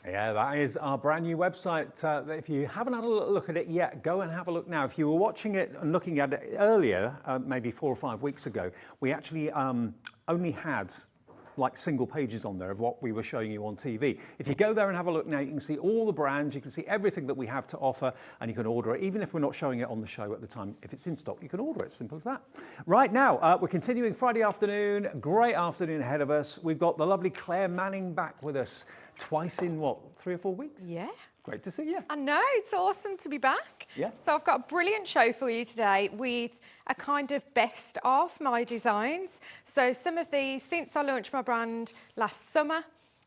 Yeah, that is our brand new website. If you haven't had a look at it yet, go and have a look now. If you were watching it and looking at it earlier, maybe 4 or 5 weeks ago, we actually only had like single pages on there of what we were showing you on TV. If you go there and have a look now, you can see all the brands, you can see everything that we have to offer, and you can order it. Even if we're not showing it on the show at the time, if it's in stock, you can order it, simple as that. Right now, we're continuing Friday afternoon, great afternoon ahead of us. We've got the lovely Claire Manning back with us twice in, what, 3 or 4 weeks? Yeah. Great to see you. I know, it's awesome to be back. Yeah. So I've got a brilliant show for you today with a kind of best of my designs. So some of these, since I launched my brand last summer,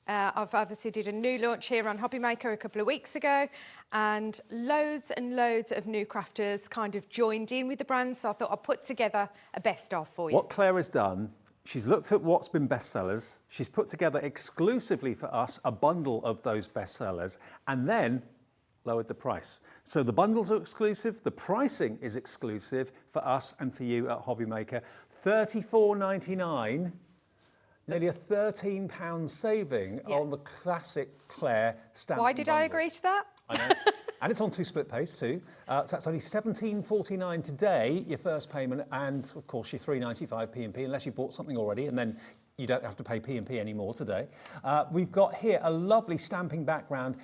I've obviously did a new launch here on Hobbymaker a couple of weeks ago, and loads of new crafters kind of joined in with the brand, so I thought I'd put together a best of for you. What Claire has done, she's looked at what's been bestsellers, she's put together exclusively for us a bundle of those bestsellers, and then lowered the price. So the bundles are exclusive, the pricing is exclusive for us and for you at Hobbymaker. $34.99, nearly a £13 saving on the classic Claire stamp. Why did I agree to that? I know. And it's on 2 split pays too. So that's only $17.49 today, your first payment, and of course your $3.95 P&P, unless you bought something already, and then you don't have to pay P&P anymore today. We've got here a lovely stamping background.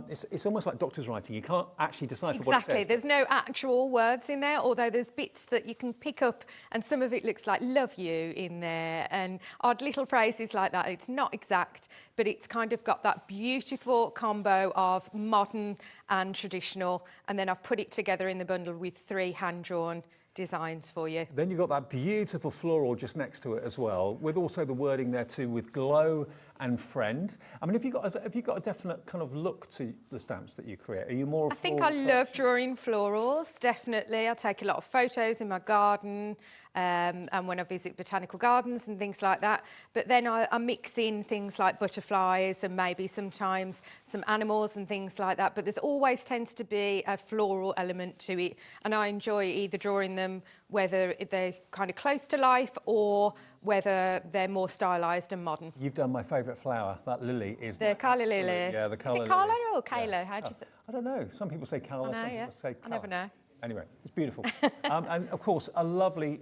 It's almost like doctor's writing. You can't actually decipher what it says. Exactly, there's no actual words in there, although there's bits that you can pick up, and some of it looks like love you in there, and odd little phrases like that. It's not exact, but it's kind of got that beautiful combo of modern and traditional, and then I've put it together in the bundle with 3 hand-drawn designs for you. Then you've got that beautiful floral just next to it as well, with also the wording there too, with glow and friend. I mean, have you got a definite kind of look to the stamps that you create? Are you more? I think I love drawing florals, definitely. I take a lot of photos in my garden and when I visit botanical gardens and things like that. But then I mix in things like butterflies and maybe sometimes some animals and things like that. But there's always tends to be a floral element to it. And I enjoy either drawing them, whether they're kind of close to life or whether they're more stylised and modern. You've done my favourite flower. That lily is the Calla lily. Yeah, the Calla lily. Is it Carla or Kayla? Yeah. How do you say? I don't know. Some people say Calla, some people say Calla. I never know. Anyway, it's beautiful. And of course, a lovely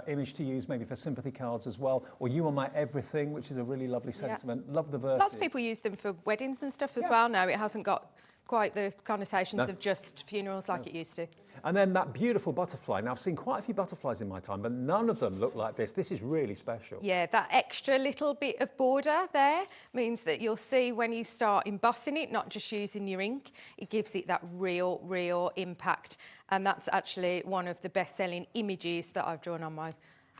image to use maybe for sympathy cards as well, or You Are My Everything, which is a really lovely sentiment. Love the verses. Lots of people use them for weddings and stuff as well now. It hasn't got quite the connotations of just funerals like it used to. And then that beautiful butterfly. Now, I've seen quite a few butterflies in my time, but none of them look like this. This is really special. Yeah, that extra little bit of border there means that you'll see when you start embossing it, not just using your ink, it gives it that real impact. And that's actually one of the best-selling images that I've drawn on my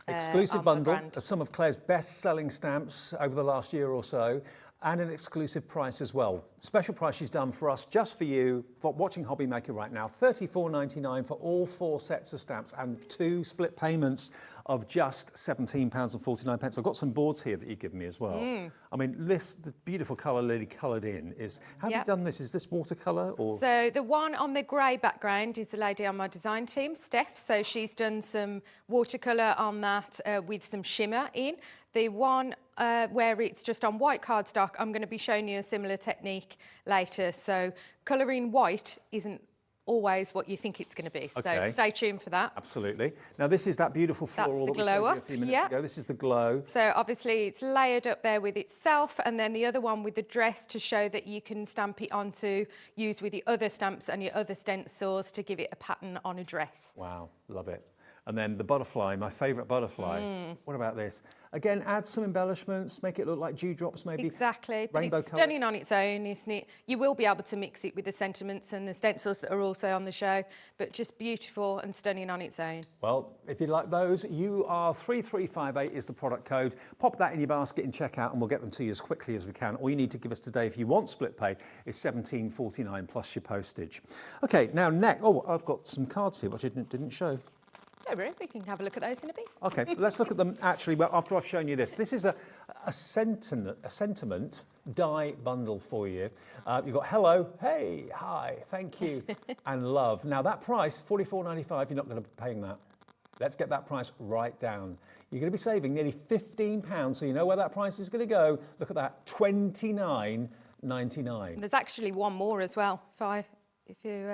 exclusive bundle of some of Claire's best-selling stamps over the last year or so, and an exclusive price as well. Special price she's done for us, just for you, for watching Hobbymaker right now. $34.99 for all 4 sets of stamps and 2 split payments of just £17.49. I've got some boards here that you've given me as well. I mean, the beautiful colour lily coloured in is... Have you done this? Is this watercolour or...? So the one on the grey background is the lady on my design team, Steph. So she's done some watercolour on that with some shimmer in. The one where it's just on white cardstock, I'm going to be showing you a similar technique later. So colouring white isn't always what you think it's going to be. Okay. So stay tuned for that. Absolutely. Now this is that beautiful floral That's the that we showed glow you a few minutes ago. This is the glow. So obviously it's layered up there with itself, and then the other one with the dress to show that you can stamp it onto, use with your other stamps and your other stencils to give it a pattern on a dress. Wow, love it. And then the butterfly, my favourite butterfly. What about this? Again, add some embellishments, make it look like dewdrops maybe. Exactly, but Rainbow it's stunning on its own, isn't it? You will be able to mix it with the sentiments and the stencils that are also on the show, but just beautiful and stunning on its own. Well, if you like those, UR3358 is the product code. Pop that in your basket and check out, and we'll get them to you as quickly as we can. All you need to give us today, if you want split pay, is $17.49 plus your postage. Okay, now next, I've got some cards here which I didn't show. Don't worry, we can have a look at those in a bit. Okay, let's look at them actually after I've shown you this. This is a sentiment die bundle for you. You've got hello, hey, hi, thank you, and love. Now that price, $44.95, you're not going to be paying that. Let's get that price right down. You're going to be saving nearly £15, so you know where that price is going to go. Look at that, $29.99. There's actually one more as well. If you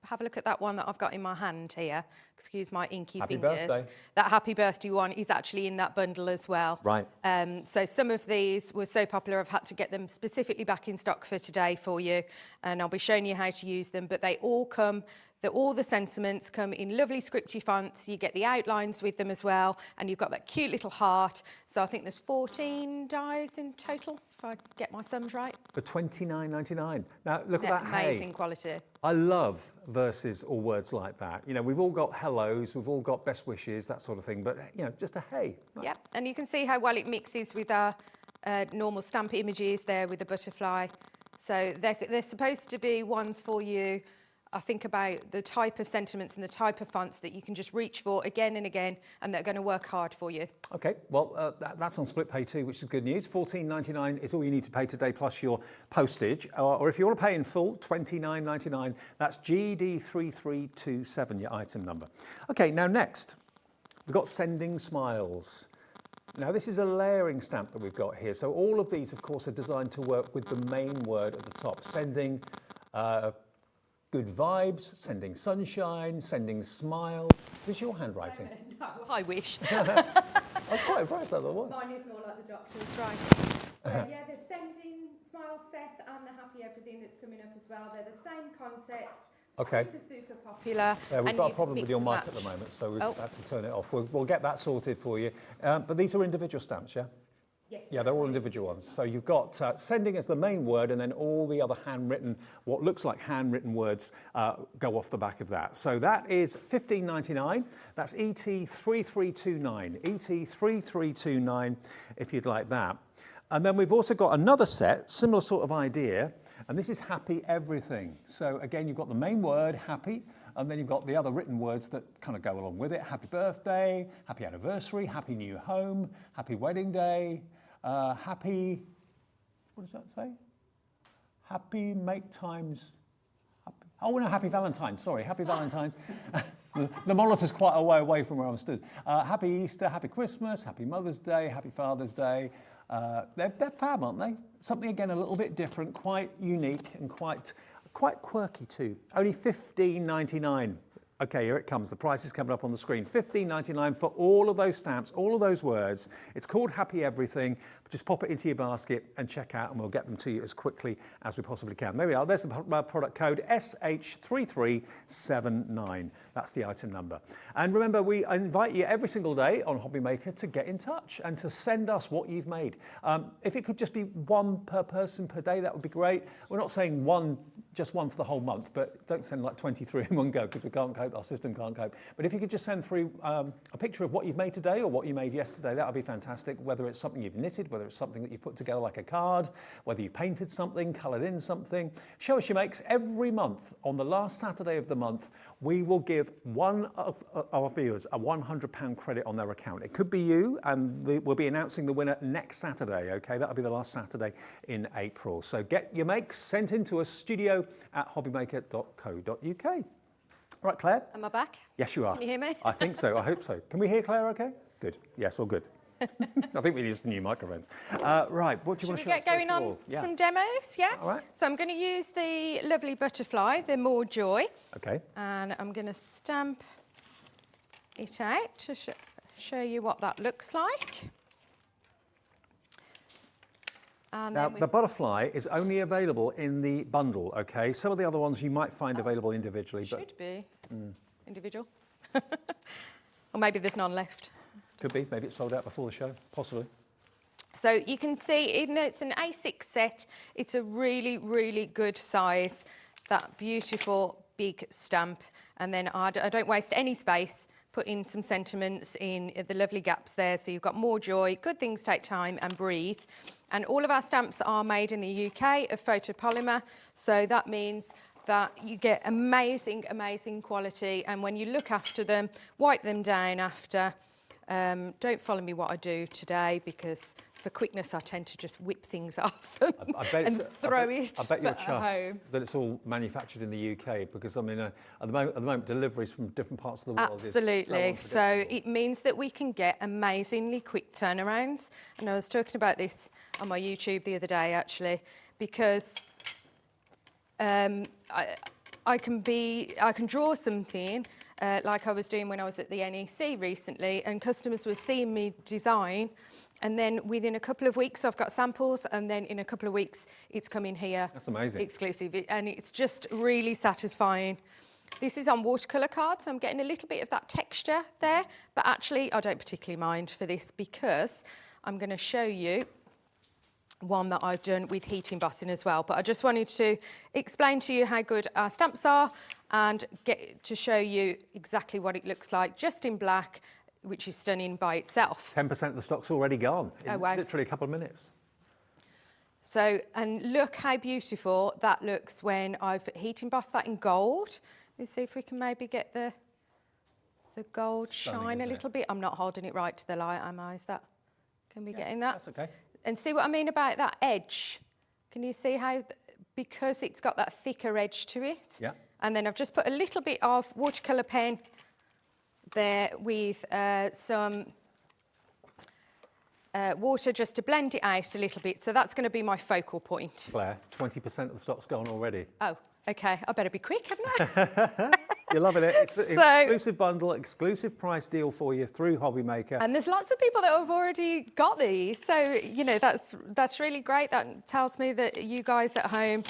have a look at that one that I've got in my hand here. Excuse my inky Happy fingers. birthday. That happy birthday one is actually in that bundle as well. Right. So some of these were so popular I've had to get them specifically back in stock for today for you, and I'll be showing you how to use them, but they all come that all the sentiments come in lovely scripty fonts. You get the outlines with them as well, and you've got that cute little heart. So I think there's 14 dies in total, if I get my sums right. For £29.99. Now, look at that Amazing hay. quality. I love verses or words like that. You know, we've all got hellos, we've all got best wishes, that sort of thing, but, you know, just a hey. Yep, and you can see how well it mixes with our normal stamp images there with the butterfly. So they're supposed to be ones for you. I think about the type of sentiments and the type of fonts that you can just reach for again and again, and they're going to work hard for you. Okay, well, that's on split pay too, which is good news. £14.99 is all you need to pay today, plus your postage. Or if you want to pay in full, £29.99. That's GD3327, your item number. Okay, now next, we've got Sending Smiles. Now, this is a layering stamp that we've got here. So all of these, of course, are designed to work with the main word at the top. Sending good vibes, sending sunshine, sending smile. This is your handwriting. No, I wish. I was quite impressed that was. Mine is more like the doctor's writing. Yeah, the Sending Smile set and the Happy Everything that's coming up as well. They're the same concept. Okay. Super popular. Yeah, we've and got a you problem with mix your and mic match. at the moment, so we've Oh. had to turn it off. We'll get that sorted for you. But these are individual stamps, yeah? Yes. Yeah, they're all individual ones. So you've got sending as the main word, and then all the other handwritten, what looks like handwritten words go off the back of that. So that is £15.99. That's ET3329. ET3329 if you'd like that. And then we've also got another set, similar sort of idea, and this is Happy Everything. So again, you've got the main word, happy, and then you've got the other written words that kind of go along with it. Happy birthday, happy anniversary, happy new home, happy wedding day, happy, what does that say? Happy make times, happy, oh no, happy Valentine's, sorry, happy Valentine's. The monitor's quite a way away from where I'm stood. Happy Easter, happy Christmas, happy Mother's Day, happy Father's Day. They're fab, aren't they? Something, again, a little bit different, quite unique and quite quirky too. Only £15.99. Okay, here it comes. The price is coming up on the screen. £15.99 for all of those stamps, all of those words. It's called Happy Everything. Just pop it into your basket and check out, and we'll get them to you as quickly as we possibly can. There we are. There's the product code SH3379. That's the item number. And remember, we invite you every single day on Hobby Maker to get in touch and to send us what you've made. If it could just be one per person per day, that would be great. We're not saying just one for the whole month, but don't send like 23 in one go, because we can't cope, our system can't cope. But if you could just send through a picture of what you've made today or what you made yesterday, that would be fantastic. Whether it's something you've knitted, whether it's something that you've put together like a card, whether you painted something, coloured in something. Show us your makes. Every month, on the last Saturday of the month, we will give one of our viewers a £100 credit on their account. It could be you, and we'll be announcing the winner next Saturday, okay? That'll be the last Saturday in April. So get your makes sent into us, studio@hobbymaker.co.uk. Right, Claire? Am I back? Yes, you are. Can you hear me? I think so. I hope so. Can we hear Claire okay? Good. Yes, all good. I think we need some new microphones. Right, what do you want to show us? Should we get going first of on all? Yeah. some demos? Yeah? All right. So I'm going to use the lovely butterfly, the More Joy, Okay. and I'm going to stamp it out to show you what that looks like. And Now, then the butterfly is only available in the bundle, okay? Some of the other ones you might find available individually, but should be individual. Or maybe there's none left. could be. Maybe it's sold out before the show, possibly. So you can see, even though it's an A6 set, it's a really, really good size. That beautiful big stamp. And then I don't waste any space. Put in some sentiments in the lovely gaps there. So you've got More Joy, Good Things Take Time and Breathe. And all of our stamps are made in the UK of photopolymer. So that means that you get amazing, amazing quality. And when you look after them, wipe them down after. Don't follow me what I do today, because for quickness I tend to just whip things off and throw it I bet you're at chuffed home. that it's all manufactured in the UK, because I mean, at the moment deliveries from different parts of the world Absolutely. is So it means that we can get amazingly quick turnarounds. And I was talking about this on my YouTube the other day, actually, because I can draw something like I was doing when I was at the NEC recently, and customers were seeing me design, and then within a couple of weeks I've got samples, and then in a couple of weeks it's coming here. That's amazing. Exclusive, and it's just really satisfying. This is on watercolour cards, so I'm getting a little bit of that texture there, but actually I don't particularly mind for this because I'm going to show you one that I've done with heat embossing as well. But I just wanted to explain to you how good our stamps are and get to show you exactly what it looks like just in black, which is stunning by itself. 10% of the stock's already gone in Oh, wow. literally a couple of minutes. So, and look how beautiful that looks when I've heat embossed that in gold. Let's see if we can maybe get the gold Stunning, shine a isn't it? little bit. I'm not holding it right to the light, am I? Is that, can we get in that? That's okay. And see what I mean about that edge? Can you see how, because it's got that thicker edge to it? Yeah. And then I've just put a little bit of watercolour pen there with some water just to blend it out a little bit. So that's going to be my focal point. Claire, 20% of the stock's gone already. Oh, okay. I better be quick, haven't I? You're loving it. It's an So- exclusive bundle, exclusive price deal for you through Hobbymaker. And there's lots of people that have already got these. So, you know, that's really great. That tells me that you guys at home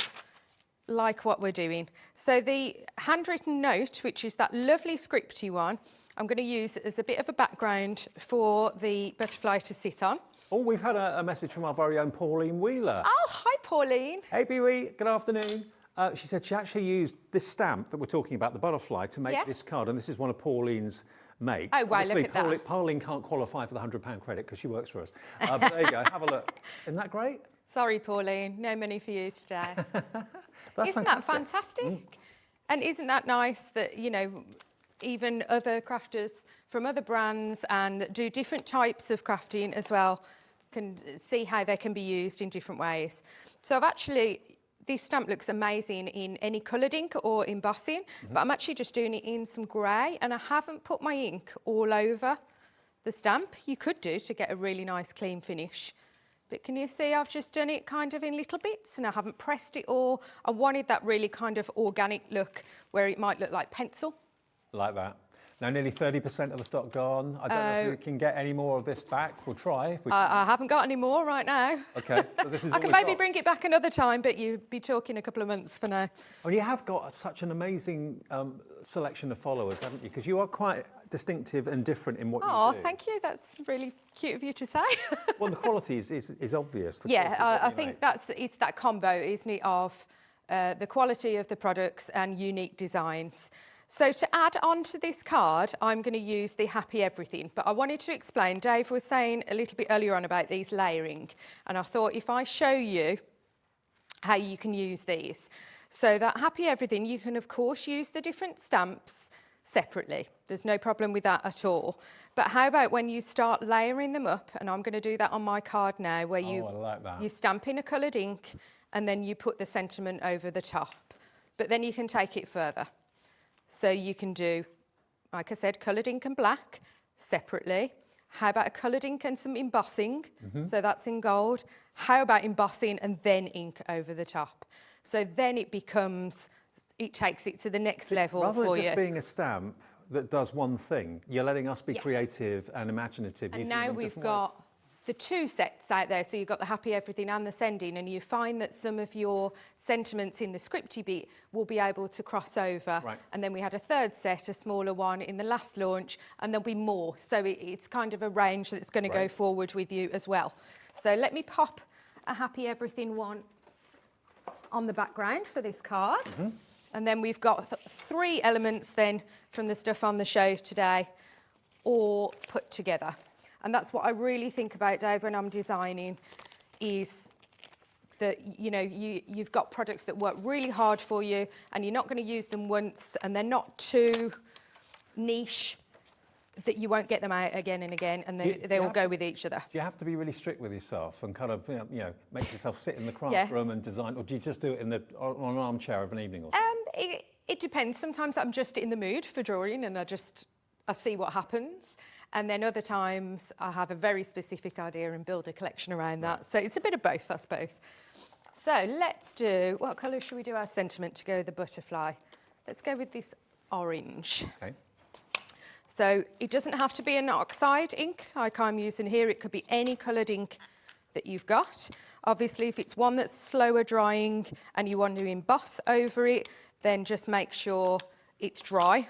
like what we're doing. So the handwritten note, which is that lovely scripty one, I'm going to use as a bit of a background for the butterfly to sit on. Oh, we've had a message from our very own Pauline Wheeler. Oh, hi, Pauline. Hey, Pee-wee, good afternoon. She said she actually used this stamp that we're talking about, the butterfly, to make Yeah. this card, and this is one of Pauline's makes. Oh, wow, Obviously, look at that. Pauline can't qualify for the £100 credit because she works for us. But there you go, have a look. Isn't that great? Sorry, Pauline, no money for you today. That's Isn't that fantastic? And isn't that nice that, you know, even other crafters from other brands and do different types of crafting as well can see how they can be used in different ways. So I've actually, this stamp looks amazing in any coloured ink or embossing, but I'm actually just doing it in some grey, and I haven't put my ink all over the stamp. You could do to get a really nice clean finish. But can you see I've just done it kind of in little bits and I haven't pressed it all. I wanted that really kind of organic look where it might look like pencil. Like that. Now, nearly 30% of the stock gone. I don't know if we can get any more of this back. We'll try. If we can. I haven't got any more right now. Okay, so this is I all can we've maybe got. bring it back another time, but you'd be talking a couple of months for now. Well, you have got such an amazing selection of followers, haven't you? Because you are quite distinctive and different in what Oh, you do. thank you. That's really cute of you to say. Well, the quality is obvious. The quality Yeah, of what I you think make. it's that combo, isn't it, of the quality of the products and unique designs. So to add on to this card, I'm going to use the Happy Everything. But I wanted to explain, Dave was saying a little bit earlier on about these layering. And I thought if I show you how you can use these. So that Happy Everything, you can of course use the different stamps separately. There's no problem with that at all. But how about when you start layering them up, and I'm going to do that on my card now, where I like that. you stamp in a coloured ink and then you put the sentiment over the top. But then you can take it further. So you can do, like I said, coloured ink and black separately. How about a coloured ink and some embossing? So that's in gold. How about embossing and then ink over the top? So then it becomes, it takes it to the next level Rather for than just you. being a stamp that does one thing, you're letting us be Yes. creative and imaginative. And using now them we've different ways. got the two sets out there. So you've got the Happy Everything and the Sending, and you find that some of your sentiments in the scripty bit will be able to cross over. Right. And then we had a third set, a smaller one in the last launch, and there'll be more. So it's kind of a range that's going to go Right. forward with you as well. So let me pop a Happy Everything one on the background for this card. And then we've got three elements then from the stuff on the show today, all put together. And that's what I really think about, Dave, when I'm designing, is that, you know, you've got products that work really hard for you and you're not going to use them once and they're not too niche that you won't get them out again and again, and they all go with each other. Do you have to be really strict with yourself and kind of, you know, make yourself sit in the craft room and design, or do you just do it on an armchair of an evening or something? It depends. Sometimes I'm just in the mood for drawing and I see what happens. And then other times I have a very specific idea and build a collection around that. So it's a bit of both, I suppose. So let's do, what colour should we do our sentiment to go with the butterfly? Let's go with this orange. Okay. So it doesn't have to be an oxide ink like I'm using here. It could be any coloured ink that you've got. Obviously, if it's one that's slower drying and you want to emboss over it, then just make sure it's dry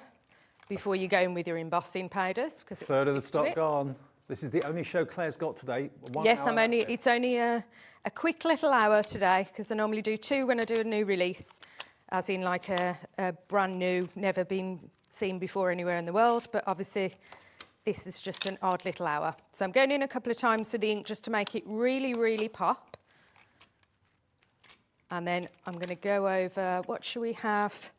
before you go in with your embossing powders. Because Third of the stock gone. This is the only show Claire's got today. Yes, it's only a quick little hour today, because I normally do 2 when I do a new release, as in like a brand new, never been seen before anywhere in the world. But obviously, this is just an odd little hour. So I'm going in a couple of times with the ink just to make it really, really pop. And then I'm going to go over, what should we have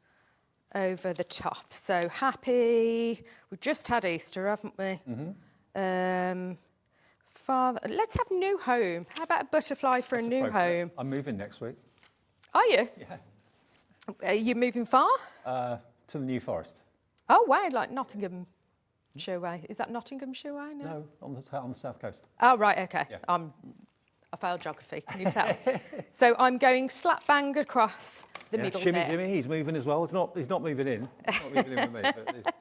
over the top? So happy, we've just had Easter, haven't we? Father, let's have new home. How about a butterfly for a new home? I'm moving next week. Are you? Yeah. Are you moving far? To the New Forest. Oh, wow, like Nottinghamshire way. Is that Nottinghamshire way? No, on the south coast. Oh, right, okay. Yeah. I failed geography, can you tell? So I'm going slap bang across the middle Shimmy there. Jimmy, he's moving as well. He's not moving in. He's not moving in with me. But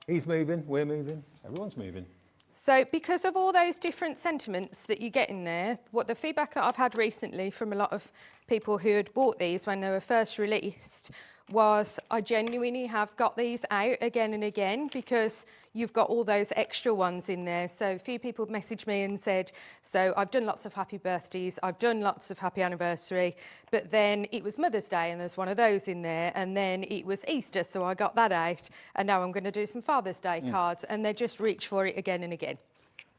he's moving, we're moving, everyone's moving. So because of all those different sentiments that you get in there, what the feedback that I've had recently from a lot of people who had bought these when they were first released was, I genuinely have got these out again and again because you've got all those extra ones in there. So a few people messaged me and said, so I've done lots of happy birthdays, I've done lots of happy anniversary, but then it was Mother's Day and there's one of those in there, and then it was Easter, so I got that out, and now I'm going to do some Father's Day cards, and they just reach for it again and again.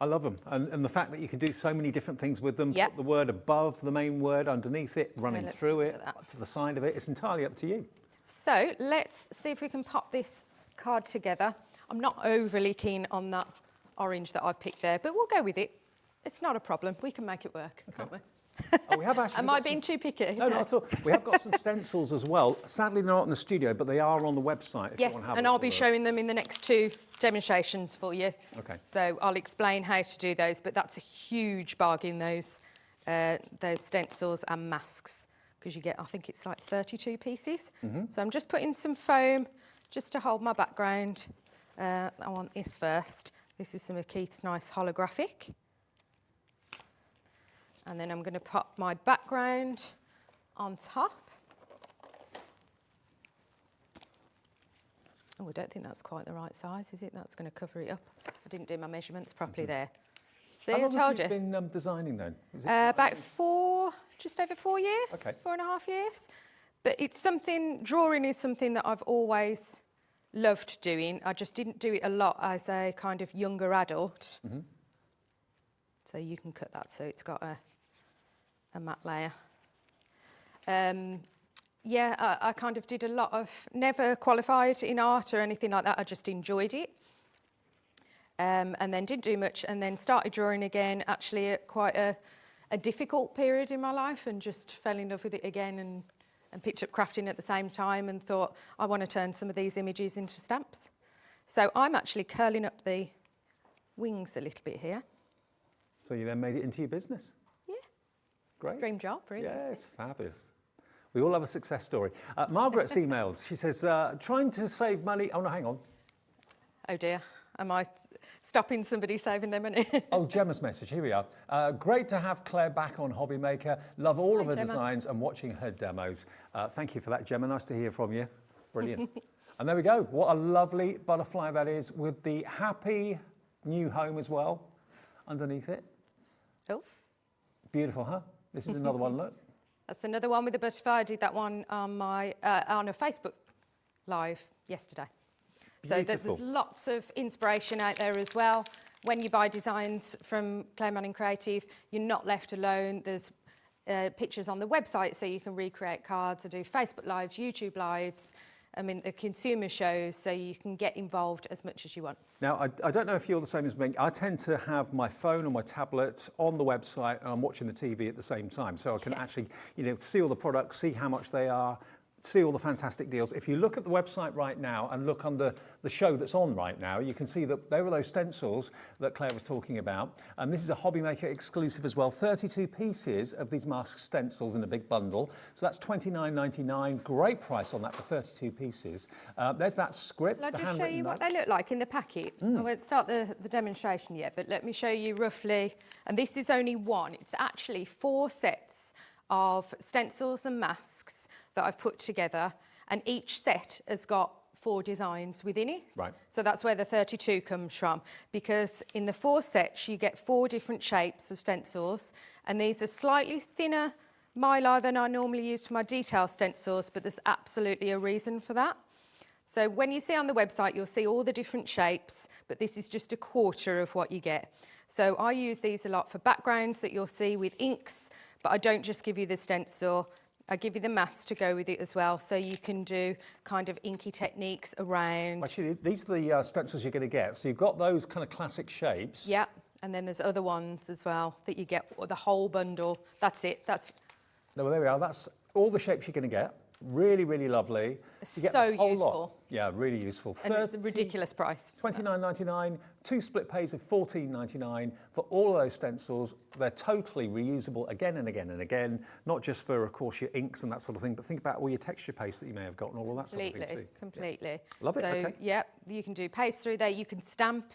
I love them, and the fact that you can do so many different things with them, Yep. put the word above the main word, underneath it, running let's through look it, at that. to the side of it, it's entirely up to you. So let's see if we can pop this card together. I'm not overly keen on that orange that I've picked there, but we'll go with it. It's not a problem. We can make it work, can't we? Oh, we have actually Am I being too picky? No, not at all. We have got some stencils as well. Sadly, they're not in the studio, but they are on the website. If you Yes, want to have and a I'll little be look. showing them in the next 2 demonstrations for you. Okay. So I'll explain how to do those, but that's a huge bargain, those stencils and masks, because you get, I think it's like 32 pieces. So I'm just putting some foam just to hold my background. I want this first. This is some of Keith's nice holographic. And then I'm going to pop my background on top. Oh, I don't think that's quite the right size, is it? That's going to cover it up. I didn't do my measurements properly there. See, How I long told have you. you been designing then? Is it About just over 4 years, Okay. 4.5 years. But it's something, drawing is something that I've always loved doing. I just didn't do it a lot as a kind of younger adult. So you can cut that so it's got a matte layer. Yeah, I kind of did a lot of, never qualified in art or anything like that. I just enjoyed it. And then didn't do much, and then started drawing again, actually at quite a difficult period in my life, and just fell in love with it again, and picked up crafting at the same time and thought, I want to turn some of these images into stamps. So I'm actually curling up the wings a little bit here. So you then made it into your business? Yeah, Great. dream job, really. Yes, fabulous. We all have a success story. Margaret's emails. She says, trying to save money. Oh, no, hang on. Oh dear, am I stopping somebody saving their money? Oh, Gemma's message. Here we are. Great to have Claire back on Hobby Maker. Love all of her Gemma. designs and watching her demos. Thank you for that, Gemma. Nice to hear from you. Brilliant. And there we go. What a lovely butterfly that is, with the happy new home as well underneath it. Oh. Beautiful, huh? This is another one, look. That's another one with the butterfly. I did that one on on a Facebook Live yesterday. So there's Beautiful. lots of inspiration out there as well. When you buy designs from Claire Manning Creative, you're not left alone. There's pictures on the website so you can recreate cards. I do Facebook Lives, YouTube Lives, I mean, the consumer shows, so you can get involved as much as you want. Now, I don't know if you're the same as me. I tend to have my phone or my tablet on the website, and I'm watching the TV at the same time. So I can actually, see all the products, see how much they are, see all the fantastic deals. If you look at the website right now and look under the show that's on right now, you can see that there were those stencils that Claire was talking about. And this is a Hobby Maker exclusive as well. 32 pieces of these mask stencils in a big bundle. So that's $29.99. Great price on that for 32 pieces. There's that script. Will I the just show handwritten you note. what they look like in the packet? I won't start the demonstration yet, but let me show you roughly. And this is only one. It's actually 4 sets of stencils and masks that I've put together, and each set has got 4 designs within it. Right. So that's where the 32 comes from, because in the 4 sets you get 4 different shapes of stencils, and these are slightly thinner mylar than I normally use for my detail stencils, but there's absolutely a reason for that. So when you see on the website, you'll see all the different shapes, but this is just a quarter of what you get. So I use these a lot for backgrounds that you'll see with inks, but I don't just give you the stencil, I give you the mask to go with it as well, so you can do kind of inky techniques around. Actually, these are the stencils you're going to get. So you've got those kind of classic shapes. Yeah, and then there's other ones as well that you get, the whole bundle. That's it. No, well, there we are. That's all the shapes you're going to get. Really, really lovely. It's You get so the whole useful. lot. Yeah, really useful. And it's a ridiculous price. $29.99, 2 split pays of $14.99 for all of those stencils. They're totally reusable again and again and again, not just for, of course, your inks and that sort of thing, but think about all your texture paste that you may have got and all of that sort of thing too. Completely. Yeah. Love it, So, okay. yeah, you can do paste through there. You can stamp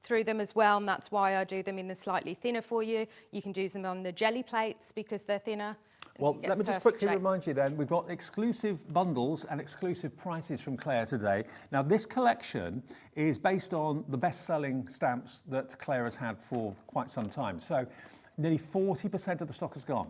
through them as well, and that's why I do them in the slightly thinner for you. You can do them on the jelly plates because they're thinner. Well, let me just quickly remind you then, we've got exclusive bundles and exclusive prices from Claire today. Now, this collection is based on the best-selling stamps that Claire has had for quite some time. So nearly 40% of the stock has gone.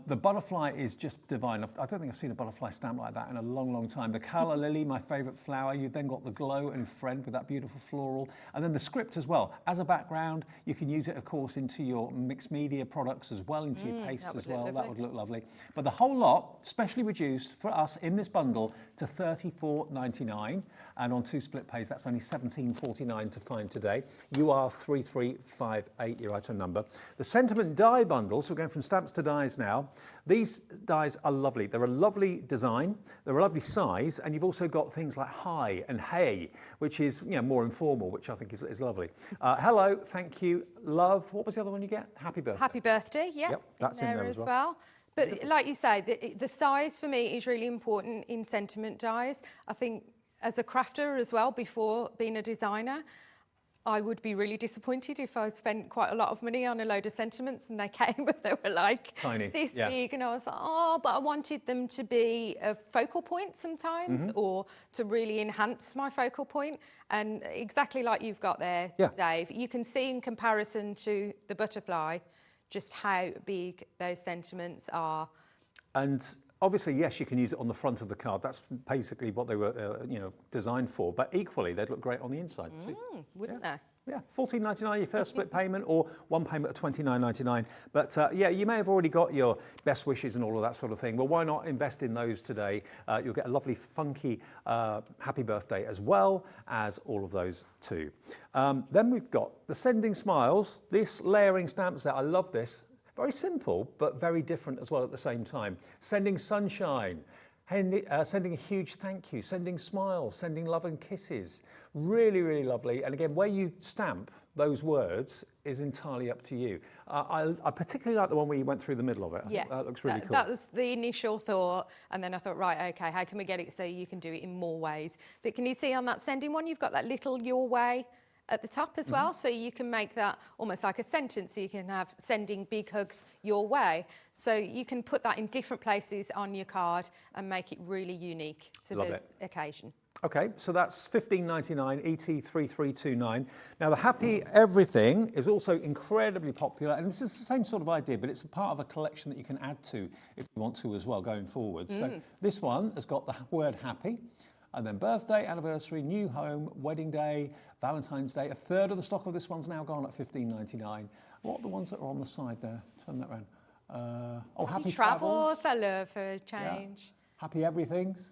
The butterfly is just divine. I don't think I've seen a butterfly stamp like that in a long, long time. The calla lily, my favourite flower. You've then got the glow and friend with that beautiful floral. And then the script as well. As a background, you can use it, of course, into your mixed media products as well, into your pastes as well. That would look lovely. But the whole lot, specially reduced for us in this bundle to $34.99. And on 2 split pays, that's only $17.49 to find today. UR3358, your item number. The sentiment die bundle, so we're going from stamps to dies now. These dies are lovely. They're a lovely design, they're a lovely size, and you've also got things like hi and hey, which is more informal, which I think is lovely. Hello, thank you, love. What was the other one you get? Happy birthday. Happy birthday, yeah. Yep, that's in there as well. But like you say, the size for me is really important in sentiment dies. I think as a crafter as well, before being a designer, I would be really disappointed if I spent quite a lot of money on a load of sentiments and they came and they were like tiny, this big, and I was like, oh, but I wanted them to be a focal point sometimes, or to really enhance my focal point. And exactly like you've got there, Dave, you can see in comparison to the butterfly just how big those sentiments are. And obviously, yes, you can use it on the front of the card. That's basically what they were, designed for. But equally, they'd look great on the inside too. Wouldn't they? Yeah, $14.99 your first split payment, or one payment of $29.99. But you may have already got your best wishes and all of that sort of thing. Well, why not invest in those today? You'll get a lovely, funky happy birthday as well as all of those too. Then we've got the Sending Smiles. This layering stamp set, I love this. Very simple, but very different as well at the same time. Sending sunshine, sending a huge thank you, sending smiles, sending love and kisses. Really, really lovely. And again, where you stamp those words is entirely up to you. I particularly like the one where you went through the middle of it. I think that looks really cool. That was the initial thought. And then I thought, right, okay, how can we get it so you can do it in more ways? But can you see on that sending one, you've got that little your way at the top as well, so you can make that almost like a sentence. So you can have sending big hugs your way. So you can put that in different places on your card and make it really unique to the occasion. Okay, so that's $15.99, ET3329. Now, the Happy Everything is also incredibly popular, and this is the same sort of idea, but it's a part of a collection that you can add to if you want to as well going forward. So this one has got the word happy, and then birthday, anniversary, new home, wedding day, Valentine's Day. A third of the stock of this one's now gone at $15.99. What are the ones that are on the side there? Turn that around. Happy travels. I love for a change. Yeah. Happy everythings,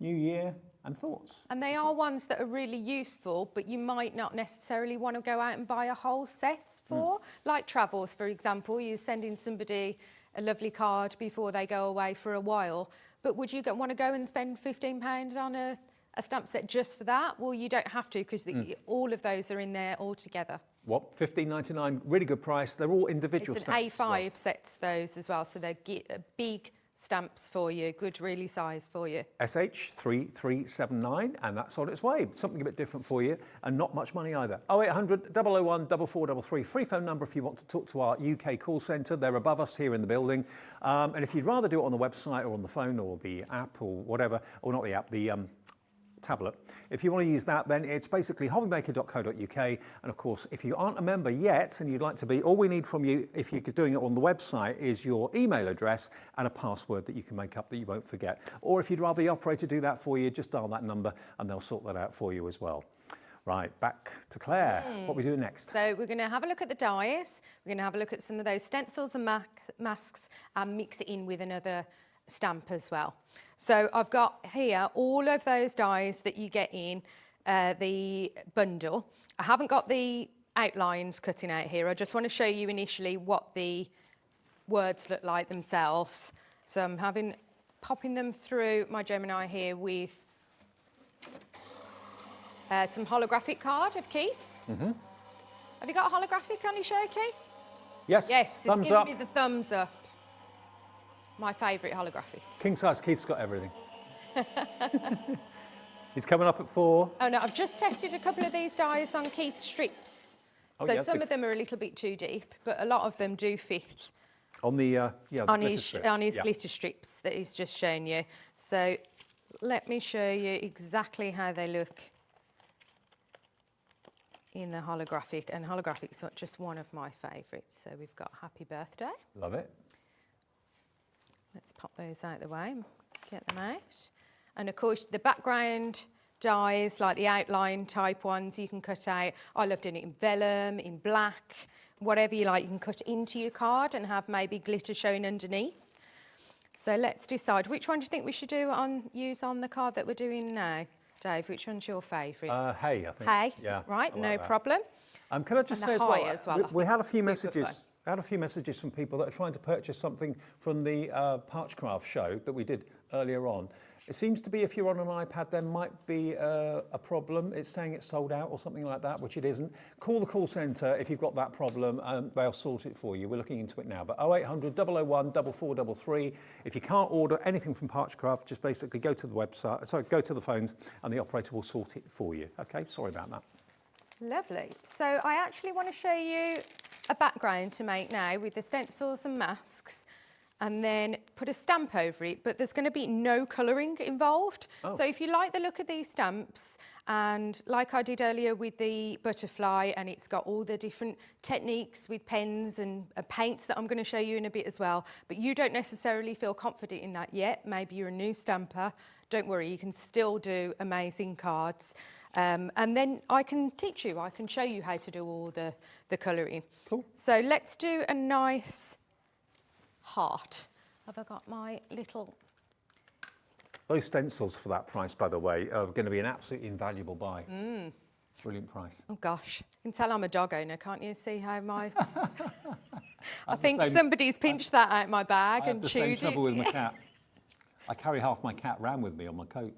new year, and thoughts. And they are ones that are really useful, but you might not necessarily want to go out and buy a whole set for. Like travels, for example, you're sending somebody a lovely card before they go away for a while. But would you want to go and spend £15 on a stamp set just for that? Well, you don't have to, because all of those are in there all together. What? $15.99, really good price. They're all individual it's an stamps. A5 sets those as well, so they're big stamps for you, good really size for you. SH3379, and that's on its way. Something a bit different for you, and not much money either. 0800 001 4433, free phone number if you want to talk to our UK call centre. They're above us here in the building. And if you'd rather do it on the website or on the phone or the app or whatever, or not the app, the tablet. If you want to use that, then it's basically hobbymaker.co.uk. And of course, if you aren't a member yet and you'd like to be, all we need from you, if you're doing it on the website, is your email address and a password that you can make up that you won't forget. Or if you'd rather the operator do that for you, just dial that number and they'll sort that out for you as well. Right, back to Claire. What are we doing next? So we're going to have a look at the dies. We're going to have a look at some of those stencils and masks and mix it in with another stamp as well. So I've got here all of those dies that you get in the bundle. I haven't got the outlines cutting out here. I just want to show you initially what the words look like themselves. So I'm popping them through my Gemini here with some holographic card of Keith's. Mm-hmm. Have you got a holographic on your show, Keith? Yes, Yes, thumbs it's up. giving me the thumbs up. My favourite holographic. King size Keith's got everything. He's coming up at 4. Oh no, I've just tested a couple of these dies on Keith's strips. Oh, So yeah, some good. of them are a little bit too deep, but a lot of them do fit On the on glitter his strips. yeah. glitter strips that he's just shown you. So let me show you exactly how they look in the holographic, and holographics are just one of my favourites. So we've got Happy Birthday. Love it. Let's pop those out of the way and get them out. And of course the background dies, like the outline type ones, you can cut out. I love doing it in vellum, in black, whatever you like. You can cut into your card and have maybe glitter showing underneath. So let's decide, which one do you think we should use on the card that we're doing now? Dave, which one's your favourite? Hey, I think. Hey, Yeah. right, I like no that. problem. Can I just And say the as high as well, I we think had a few it's super messages. I had a few messages from people that are trying to purchase something from the Parchcraft show that we did earlier on. It seems to be if you're on an iPad, there might be a problem. It's saying it's sold out or something like that, which it isn't. Call the call centre if you've got that problem. They'll sort it for you. We're looking into it now. But 0800 001 4433. If you can't order anything from Parchcraft, just basically go to the website. Sorry, go to the phones, and the operator will sort it for you. Okay, sorry about that. Lovely. So I actually want to show you a background to make now with the stencils and masks, and then put a stamp over it, but there's going to be no colouring involved. Oh. So if you like the look of these stamps, and like I did earlier with the butterfly, and it's got all the different techniques with pens and paints that I'm going to show you in a bit as well, but you don't necessarily feel confident in that yet, maybe you're a new stamper, don't worry, you can still do amazing cards. And then I can teach you, I can show you how to do all the colouring. Cool. So let's do a nice heart. Have I got my little... Those stencils for that price, by the way, are going to be an absolutely invaluable buy. Brilliant price. Oh gosh, you can tell I'm a dog owner, can't you see how my... I the think same- somebody's pinched that out my bag I have and the same chewed trouble it. with my cat. I carry half my cat round with me on my coat.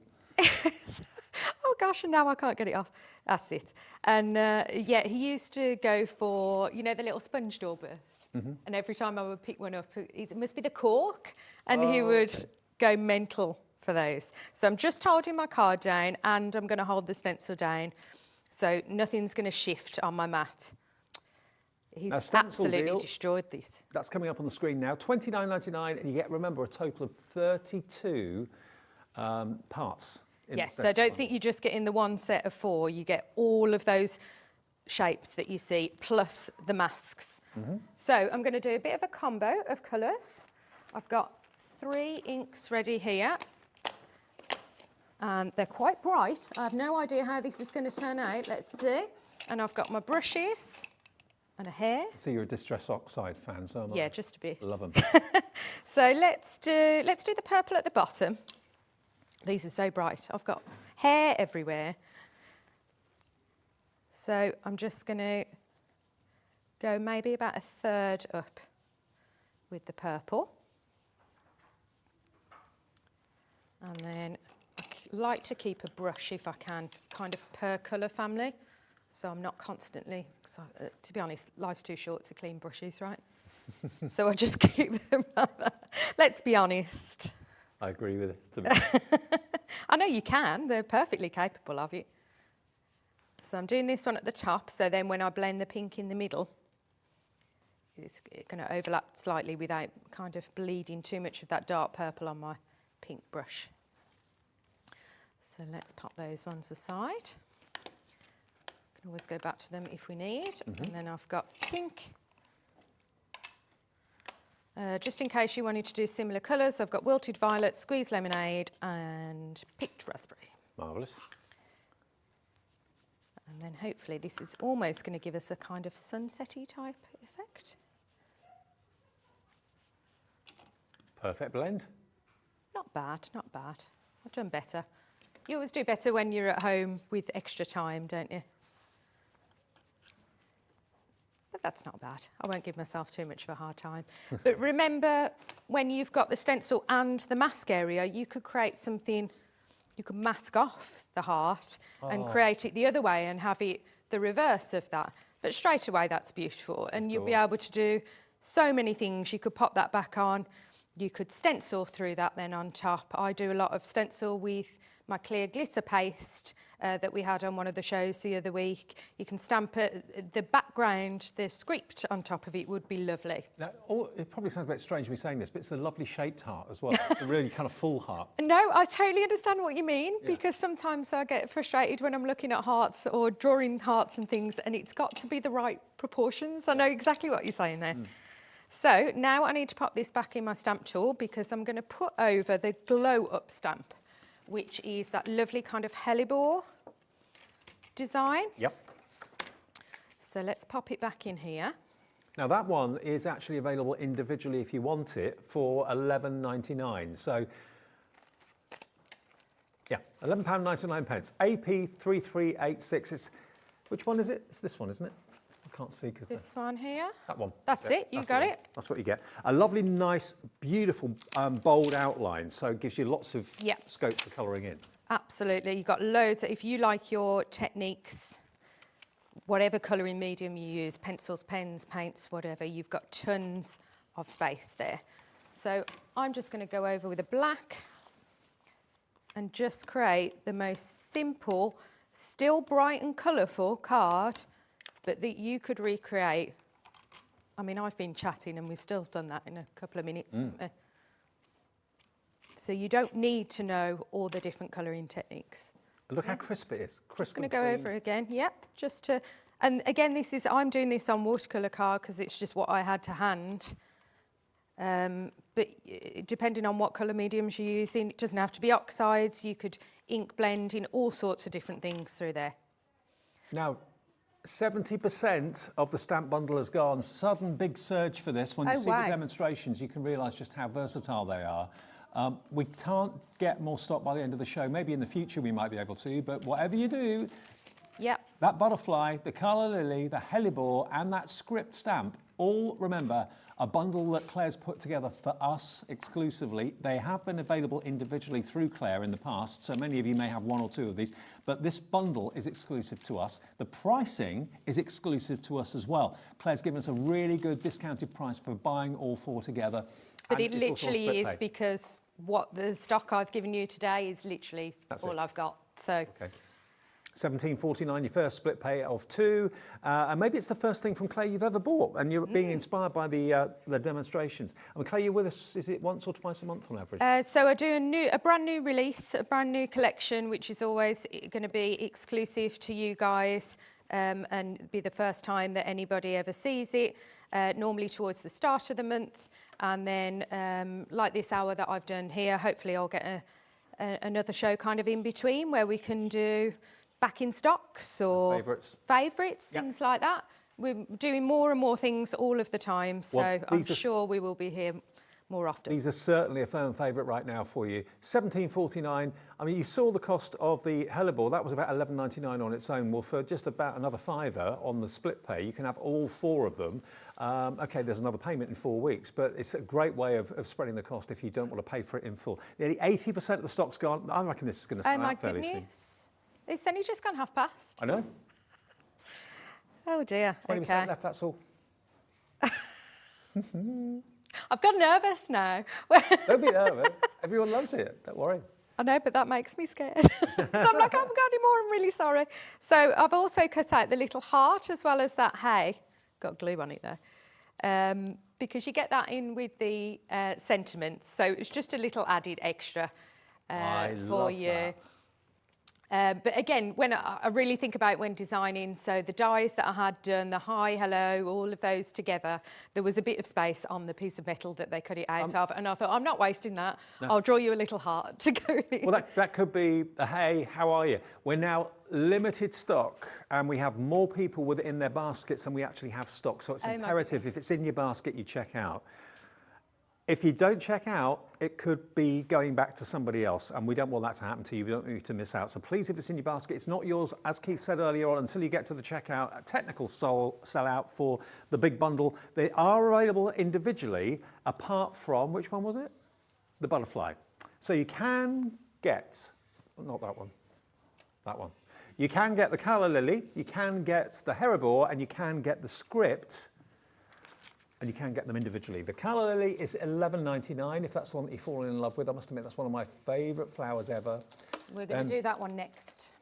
Oh gosh, and now I can't get it off. That's it. And yeah, he used to go for, you know, the little sponge door bursts. And every time I would pick one up, it must be the cork, and he would go mental for those. So I'm just holding my card down, and I'm going to hold the stencil down, so nothing's going to shift on my mat. He's Now, stencil absolutely deal. destroyed this. That's coming up on the screen now. $29.99, and you get, remember, a total of 32 parts. in the Yes, so stencil don't think you're just getting the one set of 4. You get all of those shapes that you see, plus the masks. So I'm going to do a bit of a combo of colours. I've got 3 inks ready here. And they're quite bright. I have no idea how this is going to turn out. Let's see. And I've got my brushes and a hair. So you're a Distress Oxide fan, so am I. Yeah, just a bit. Love them. So let's do the purple at the bottom. These are so bright. I've got hair everywhere. So I'm just going to go maybe about a third up with the purple. And then I like to keep a brush if I can, kind of per colour family. So I'm not constantly, to be honest, life's too short to clean brushes, right? So I just keep them like that. Let's be honest. I agree with it. I know you can, they're perfectly capable of it. So I'm doing this one at the top, so then when I blend the pink in the middle, it's going to overlap slightly without kind of bleeding too much of that dark purple on my pink brush. So let's pop those ones aside. Can always go back to them if we need. And then I've got pink. Just in case you wanted to do similar colours, I've got wilted violet, squeezed lemonade and picked raspberry. Marvellous. And then hopefully this is almost going to give us a kind of sunsetty type effect. Perfect blend. Not bad, not bad. I've done better. You always do better when you're at home with extra time, don't you? But that's not bad. I won't give myself too much of a hard time. But remember, when you've got the stencil and the mask area, you could create something, you could mask off the heart and create it the other way and have it the reverse of that. But straight away, that's beautiful. And you'll be able to do so many things. You could pop that back on. You could stencil through that then on top. I do a lot of stencil with my clear glitter paste that we had on one of the shows the other week. You can stamp it, the background, the script on top of it would be lovely. Now, it probably sounds a bit strange me saying this, but it's a lovely shaped heart as well. It's a really kind of full heart. No, I totally understand what you mean, because sometimes I get frustrated when I'm looking at hearts or drawing hearts and things, and it's got to be the right proportions. I know exactly what you're saying there. So now I need to pop this back in my stamp tool because I'm going to put over the glow up stamp, which is that lovely kind of hellebore design. Yep. So let's pop it back in here. Now that one is actually available individually if you want it for £11.99. So yeah, £11.99. AP 3386. Which one is it? It's this one, isn't it? I can't see because This one here. that one. That's it. You got it. That's what you get. A lovely, nice, beautiful, bold outline. So it gives you lots of scope for colouring in. Absolutely. You've got loads. If you like your techniques, whatever colouring medium you use, pencils, pens, paints, whatever, you've got tons of space there. So I'm just going to go over with a black and just create the most simple, still bright and colourful card, but that you could recreate. I mean, I've been chatting and we've still done that in a couple of minutes. So you don't need to know all the different colouring techniques. Look how crisp it is. Crisp. I'm going to go over again. Yep, just to, and again, I'm doing this on watercolour card because it's just what I had to hand. But depending on what colour mediums you're using, it doesn't have to be oxides. You could ink blend in all sorts of different things through there. Now, 70% of the stamp bundle has gone. Sudden big surge for this. When you see the demonstrations, you can realise just how versatile they are. We can't get more stock by the end of the show. Maybe in the future we might be able to, but whatever you do, that butterfly, the colour lily, the hellebore and that script stamp, all, remember, a bundle that Claire's put together for us exclusively. They have been available individually through Claire in the past, so many of you may have one or two of these, but this bundle is exclusive to us. The pricing is exclusive to us as well. Claire's given us a really good discounted price for buying all four together. But it literally is because what the stock I've given you today is literally all I've got. So. Okay. £17.49, your first split pay of £2, and maybe it's the first thing from Claire you've ever bought, and you're being inspired by the demonstrations. And Claire, you're with us. Is it once or twice a month on average? So I do a brand new release, a brand new collection, which is always going to be exclusive to you guys, and be the first time that anybody ever sees it. Normally towards the start of the month, and then like this hour that I've done here, hopefully I'll get another show kind of in between where we can do back in stocks or favourites, things like that. We're doing more and more things all of the time, so I'm sure we will be here more often. These are certainly a firm favourite right now for you. £17.49. I mean, you saw the cost of the hellebore. That was about £11.99 on its own. Well, for just about another £5 on the split pay, you can have all four of them. OK, there's another payment in 4 weeks, but it's a great way of spreading the cost if you don't want to pay for it in full. Nearly 80% of the stock's gone. I reckon this is going to sell out fairly soon. It's only just gone half past. I know. Oh dear. 20% left, that's all. I've got nervous now. Don't be nervous. Everyone loves it. Don't worry. I know, but that makes me scared. So I'm like, I haven't got any more. I'm really sorry. So I've also cut out the little heart as well as that hay. Got glue on it there. Because you get that in with the sentiments. So it's just a little added extra for you. That. But again, when I really think about when designing, so the dies that I had done, the hi, hello, all of those together, there was a bit of space on the piece of metal that they cut it out of. And I thought, I'm not wasting that. No. I'll draw you a little heart to go in. Well, that could be a hey, how are you? We're now limited stock and we have more people with it in their baskets than we actually have stock. So it's imperative if it's in your basket, you check out. If you don't check out, it could be going back to somebody else, and we don't want that to happen to you. We don't want you to miss out. So please, if it's in your basket, it's not yours, as Keith said earlier on, until you get to the checkout. A technical sellout for the big bundle. They are available individually, apart from, which one was it? The butterfly. So you can get, not that one, that one. You can get the colour lily, you can get the hellebore, and you can get the script. And you can get them individually. The colour lily is $11.99 if that's the one that you've fallen in love with. I must admit, that's one of my favourite flowers ever. We're going to do that one next.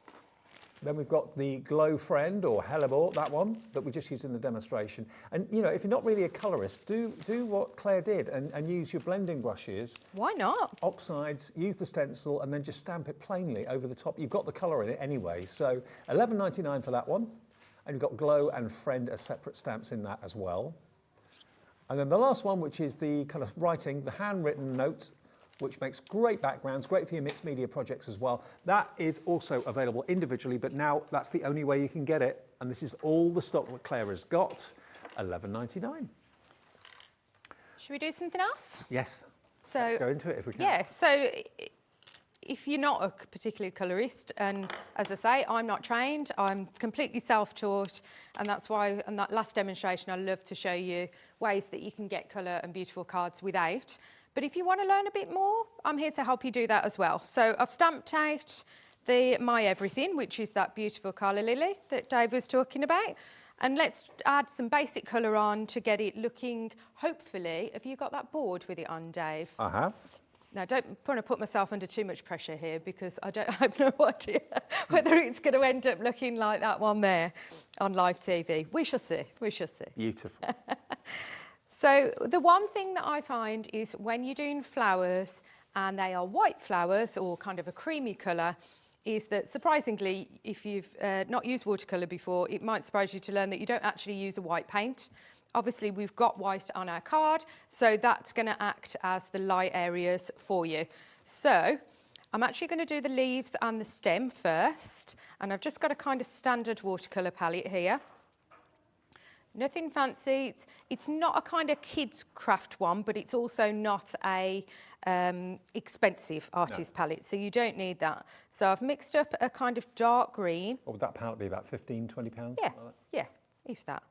Then we've got the Glow Friend, or hellebore, that one, that we just used in the demonstration. And, you know, if you're not really a colourist, do what Claire did and use your blending brushes. Why not? Oxides, use the stencil, and then just stamp it plainly over the top. You've got the colour in it anyway. So $11.99 for that one. And you've got Glow and Friend as separate stamps in that as well. And then the last one, which is the kind of writing, the handwritten note, which makes great backgrounds, great for your mixed media projects as well. That is also available individually, but now that's the only way you can get it. And this is all the stock that Claire has got, $11.99. Should we do something else? Yes. So, let's go into it if we can. Yeah, so if you're not a particular colourist, and as I say, I'm not trained, I'm completely self-taught, and that's why in that last demonstration I love to show you ways that you can get colour and beautiful cards without. But if you want to learn a bit more, I'm here to help you do that as well. So I've stamped out the My Everything, which is that beautiful colour lily that Dave was talking about. And let's add some basic colour on to get it looking, hopefully, have you got that board with it on, Dave? I have. Now, don't want to put myself under too much pressure here because I have no idea whether it's going to end up looking like that one there on live TV. We shall see, we shall see. Beautiful. So the one thing that I find is when you're doing flowers and they are white flowers or kind of a creamy colour, is that surprisingly, if you've not used watercolour before, it might surprise you to learn that you don't actually use a white paint. Obviously, we've got white on our card, so that's going to act as the light areas for you. So I'm actually going to do the leaves and the stem first, and I've just got a kind of standard watercolour palette here. Nothing fancy. It's not a kind of kids craft one, but it's also not a expensive artist palette, so you don't need that. So I've mixed up a kind of dark green. What would that palette be, about £15, £20? Yeah, yeah, if that.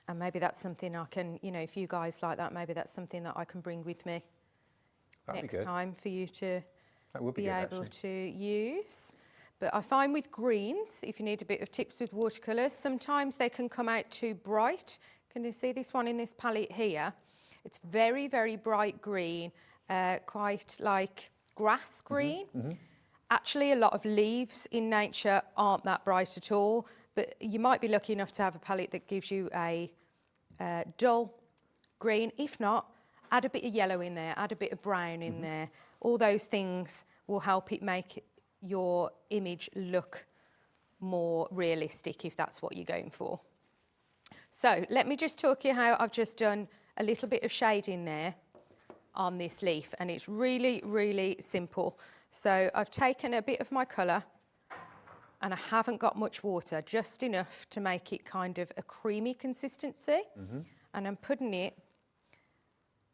And maybe that's something I can, you know, if you guys like that, maybe that's something that I can bring with me next time for you to be able to use. But I find with greens, if you need a bit of tips with watercolours, sometimes they can come out too bright. Can you see this one in this palette here? It's very, very bright green, quite like grass green. Mm-hmm. Actually, a lot of leaves in nature aren't that bright at all, but you might be lucky enough to have a palette that gives you a dull green. If not, add a bit of yellow in there, add a bit of brown in there. All those things will help it make your image look more realistic if that's what you're going for. So let me just talk you how I've just done a little bit of shading there on this leaf, and it's really, really simple. So I've taken a bit of my colour and I haven't got much water, just enough to make it kind of a creamy consistency. And I'm putting it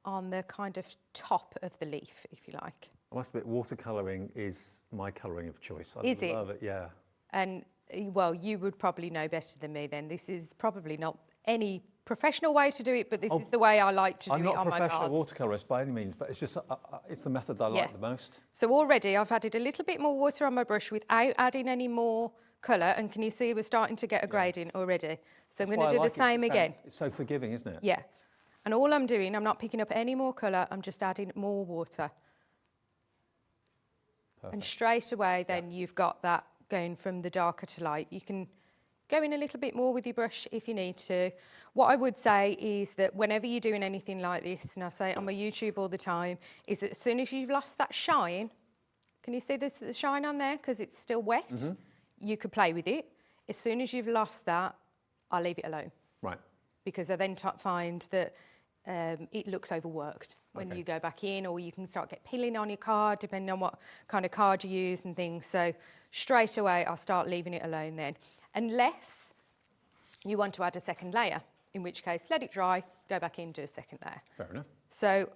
on the kind of top of the leaf, if you like. I must admit, watercolouring is my colouring of choice. I love it, yeah. And, well, you would probably know better than me then. This is probably not any professional way to do it, but this is the way I like to do it on my cards. I'm not a professional watercolourist by any means, but it's just, it's the method I like the most. So already I've added a little bit more water on my brush without adding any more colour, and can you see we're starting to get a gradient already? So I'm going to do the same again. It's so forgiving, isn't it? Yeah. And all I'm doing, I'm not picking up any more colour, I'm just adding more water. Perfect. And straight away then you've got that going from the darker to light. You can go in a little bit more with your brush if you need to. What I would say is that whenever you're doing anything like this, and I say it on my YouTube all the time, is that as soon as you've lost that shine, Can you see this, the shine on there? Because it's still wet. You could play with it. As soon as you've lost that, I'll leave it alone. Right. Because I then find that it looks overworked when you go back in, or you can start get pilling on your card, depending on what kind of card you use and things. So straight away, I'll start leaving it alone then. Unless you want to add a second layer, in which case let it dry, go back in, do a second layer. Fair enough. So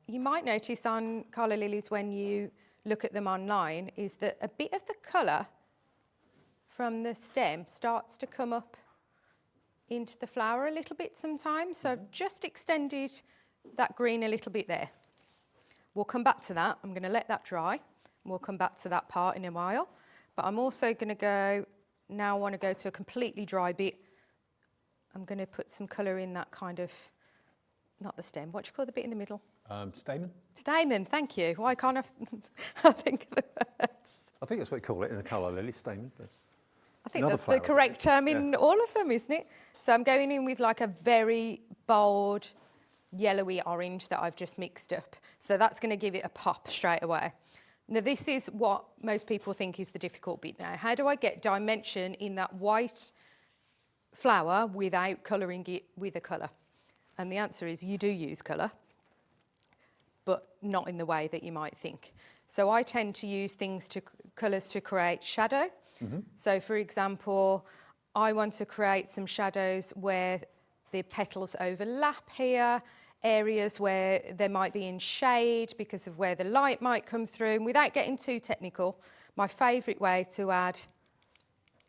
you might notice on calla lilies when you look at them online is that a bit of the colour from the stem starts to come up into the flower a little bit sometimes. So I've just extended that green a little bit there. We'll come back to that. I'm going to let that dry. We'll come back to that part in a while. But I'm also going to go, now I want to go to a completely dry bit. I'm going to put some colour in that kind of, not the stem, what do you call the bit in the middle? Stamen? Stamen, thank you. Why can't I think of the words? I think that's what you call it in the colour lily, stamen. But I think another that's flower, the correct term in all of them, isn't it? So I'm going in with like a very bold yellowy orange that I've just mixed up. So that's going to give it a pop straight away. Now this is what most people think is the difficult bit now. How do I get dimension in that white flower without colouring it with a colour? And the answer is you do use colour, but not in the way that you might think. So I tend to use colours to create shadow. So for example, I want to create some shadows where the petals overlap here, areas where they might be in shade because of where the light might come through. And without getting too technical, my favourite way to add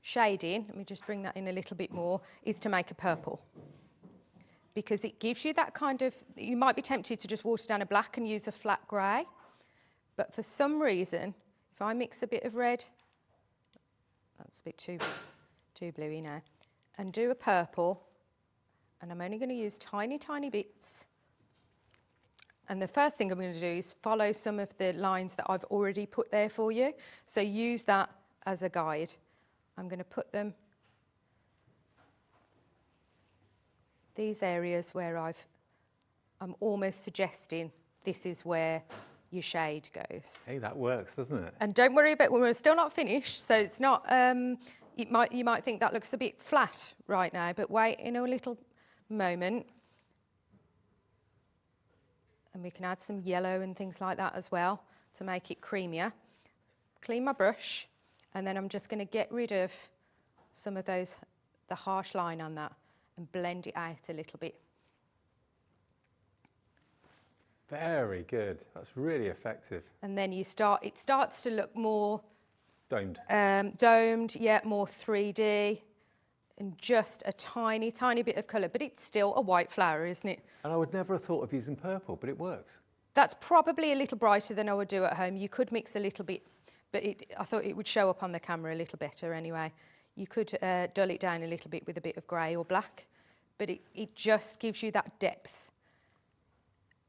shade in, let me just bring that in a little bit more, is to make a purple. Because it gives you that kind of, you might be tempted to just water down a black and use a flat grey. But for some reason, if I mix a bit of red, that's a bit too bluey now, and do a purple, and I'm only going to use tiny, tiny bits. And the first thing I'm going to do is follow some of the lines that I've already put there for you. So use that as a guide. I'm going to put them, these areas where I'm almost suggesting this is where your shade goes. Hey, that works, doesn't it? And don't worry about, we're still not finished, so it's not, you might think that looks a bit flat right now, but wait in a little moment. And we can add some yellow and things like that as well to make it creamier. Clean my brush, and then I'm just going to get rid of some of the harsh line on that and blend it out a little bit. Very good. That's really effective. And then it starts to look more Domed. Domed, yeah, more 3D, and just a tiny, tiny bit of colour. But it's still a white flower, isn't it? And I would never have thought of using purple, but it works. That's probably a little brighter than I would do at home. You could mix a little bit, but I thought it would show up on the camera a little better anyway. You could dull it down a little bit with a bit of grey or black, but it just gives you that depth.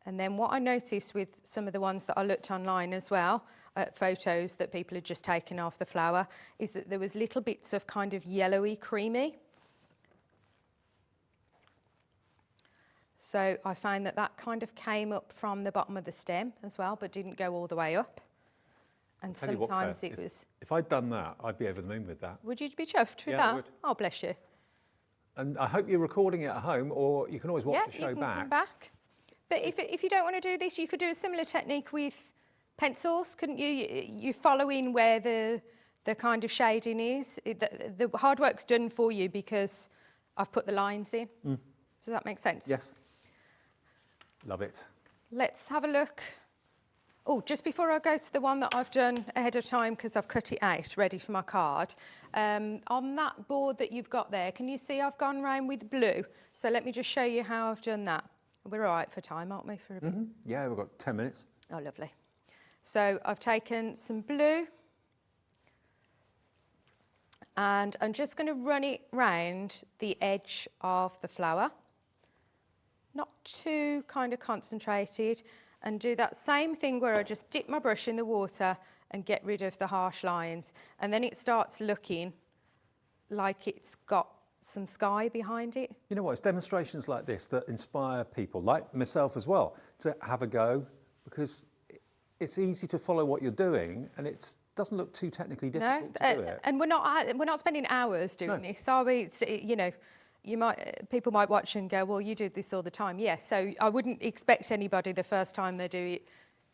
And then what I noticed with some of the ones that I looked online as well, photos that people had just taken off the flower, is that there was little bits of kind of yellowy, creamy. So I found that kind of came up from the bottom of the stem as well, but didn't go all the way up. And Tell you what, sometimes Claire, it was... If I'd done that, I'd be over the moon with that. Would you be chuffed with Yeah, that? I would. Oh, bless you. And I hope you're recording it at home, or you can always watch Yeah, the show you can back. come back. But if you don't want to do this, you could do a similar technique with pencils, couldn't you? You follow in where the kind of shading is. The hard work's done for you because I've put the lines in. Does that make sense? Yes. Love it. Let's have a look. Oh, just before I go to the one that I've done ahead of time because I've cut it out, ready for my card. On that board that you've got there, can you see I've gone round with blue? So let me just show you how I've done that. We're all right for time, aren't we, for a bit? Yeah, we've got 10 minutes. Oh, lovely. So I've taken some blue and I'm just going to run it round the edge of the flower. Not too kind of concentrated, and do that same thing where I just dip my brush in the water and get rid of the harsh lines. And then it starts looking like it's got some sky behind it. You know what, it's demonstrations like this that inspire people, like myself as well, to have a go, because it's easy to follow what you're doing, and it doesn't look too technically difficult to do it. And we're not spending hours doing this, are we? It's, you know, people might watch and go, well, you do this all the time. Yes, so I wouldn't expect anybody the first time they do it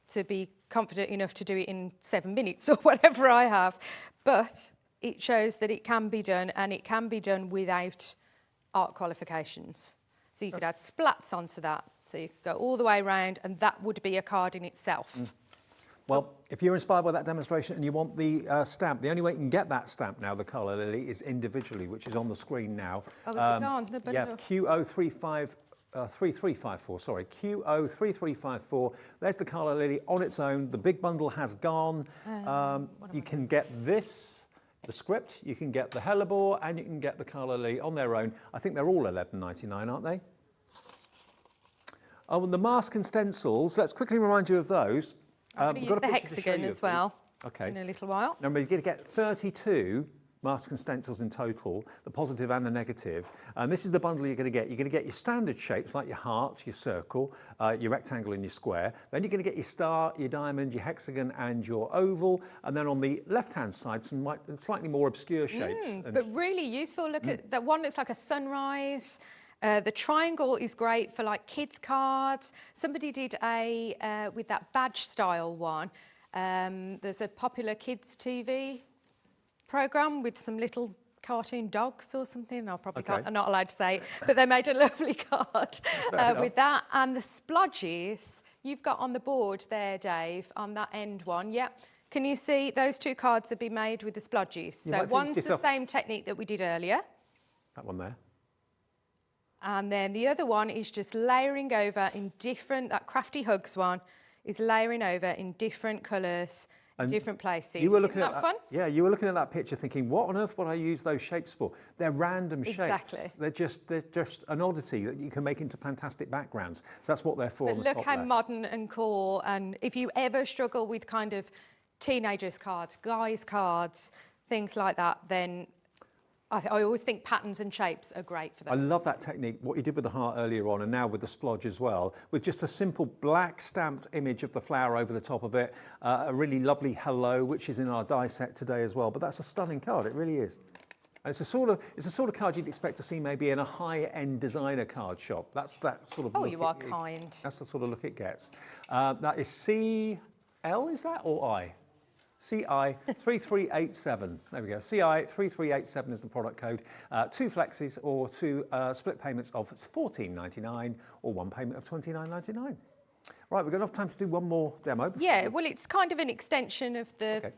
to be confident enough to do it in 7 minutes or whatever I have. But it shows that it can be done, and it can be done without art qualifications. So you could add splats onto that. So you could go all the way around, and that would be a card in itself. Well, if you're inspired by that demonstration and you want the stamp, the only way you can get that stamp now, the colour lily, is individually, which is on the screen now. Oh, is it gone? The Yeah, bundle? QO3354, sorry, QO3354. There's the colour lily on its own. The big bundle has gone. You can get this, the script, you can get the hellebore, and you can get the colour lily on their own. I think they're all $11.99, aren't they? Oh, and the mask and stencils, let's quickly remind you of those. I'm going to use the hexagon as well in a little while. Now, we're going to get 32 masks and stencils in total, the positive and the negative. And this is the bundle you're going to get. You're going to get your standard shapes like your heart, your circle, your rectangle and your square. Then you're going to get your star, your diamond, your hexagon and your oval. And then on the left-hand side, some slightly more obscure shapes. But really useful. Look at that one, looks like a sunrise. The triangle is great for like kids cards. Somebody did a with that badge style one. There's a popular kids TV program with some little cartoon dogs or something. I probably can't, I'm not allowed to say it, but they made a lovely card with that. And the splodges you've got on the board there, Dave, on that end one. Yep. Can you see those two cards have been made with the splodges? So one's the same technique that we did earlier. That one there. And then the other one is just layering over in different, that Crafty Hugs one is layering over in different colours, in different places. You were looking Isn't that fun? Yeah, you were looking at that picture thinking, what on earth would I use those shapes for? They're random shapes. Exactly. They're just an oddity that you can make into fantastic backgrounds. So that's what they're for. But on the look top how left. modern and cool. And if you ever struggle with kind of teenagers' cards, guys' cards, things like that, then I always think patterns and shapes are great for that. I love that technique, what you did with the heart earlier on and now with the splodge as well, with just a simple black stamped image of the flower over the top of it, a really lovely hello, which is in our die set today as well. But that's a stunning card, it really is. And it's the sort of card you'd expect to see maybe in a high-end designer card shop. That's that sort of Oh, look you are kind. That's the sort of look it gets. That is CL, is that, or I? CI3387. There we go. CI3387 is the product code. 2 flexes or 2 split payments of $14.99 or 1 payment of $29.99. Right, we've got enough time to do one more demo. Yeah, well, it's kind of an extension of the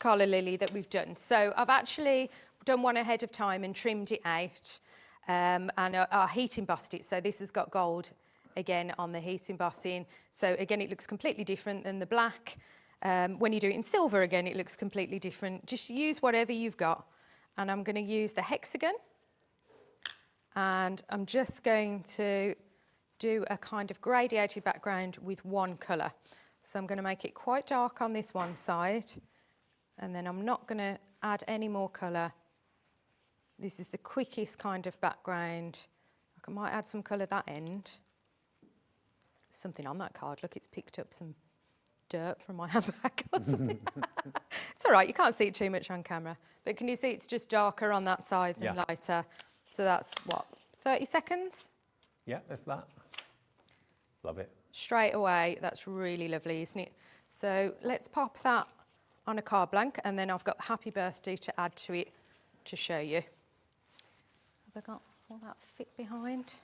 colour lily that we've done. So I've actually done one ahead of time and trimmed it out and I heat embossed it. So this has got gold again on the heat embossing. So again, it looks completely different than the black. When you do it in silver, again, it looks completely different. Just use whatever you've got. And I'm going to use the hexagon. And I'm just going to do a kind of gradiated background with one colour. So I'm going to make it quite dark on this one side. And then I'm not going to add any more colour. This is the quickest kind of background. I might add some colour that end. Something on that card. Look, it's picked up some dirt from my handbag or something. It's all right, you can't see it too much on camera. But can you see it's just darker on that side than lighter? So that's, what, 30 seconds? Yeah, if that. Love it. Straight away, that's really lovely, isn't it? So let's pop that on a card blank, and then I've got Happy Birthday to add to it to show you. Have I got all that fit behind?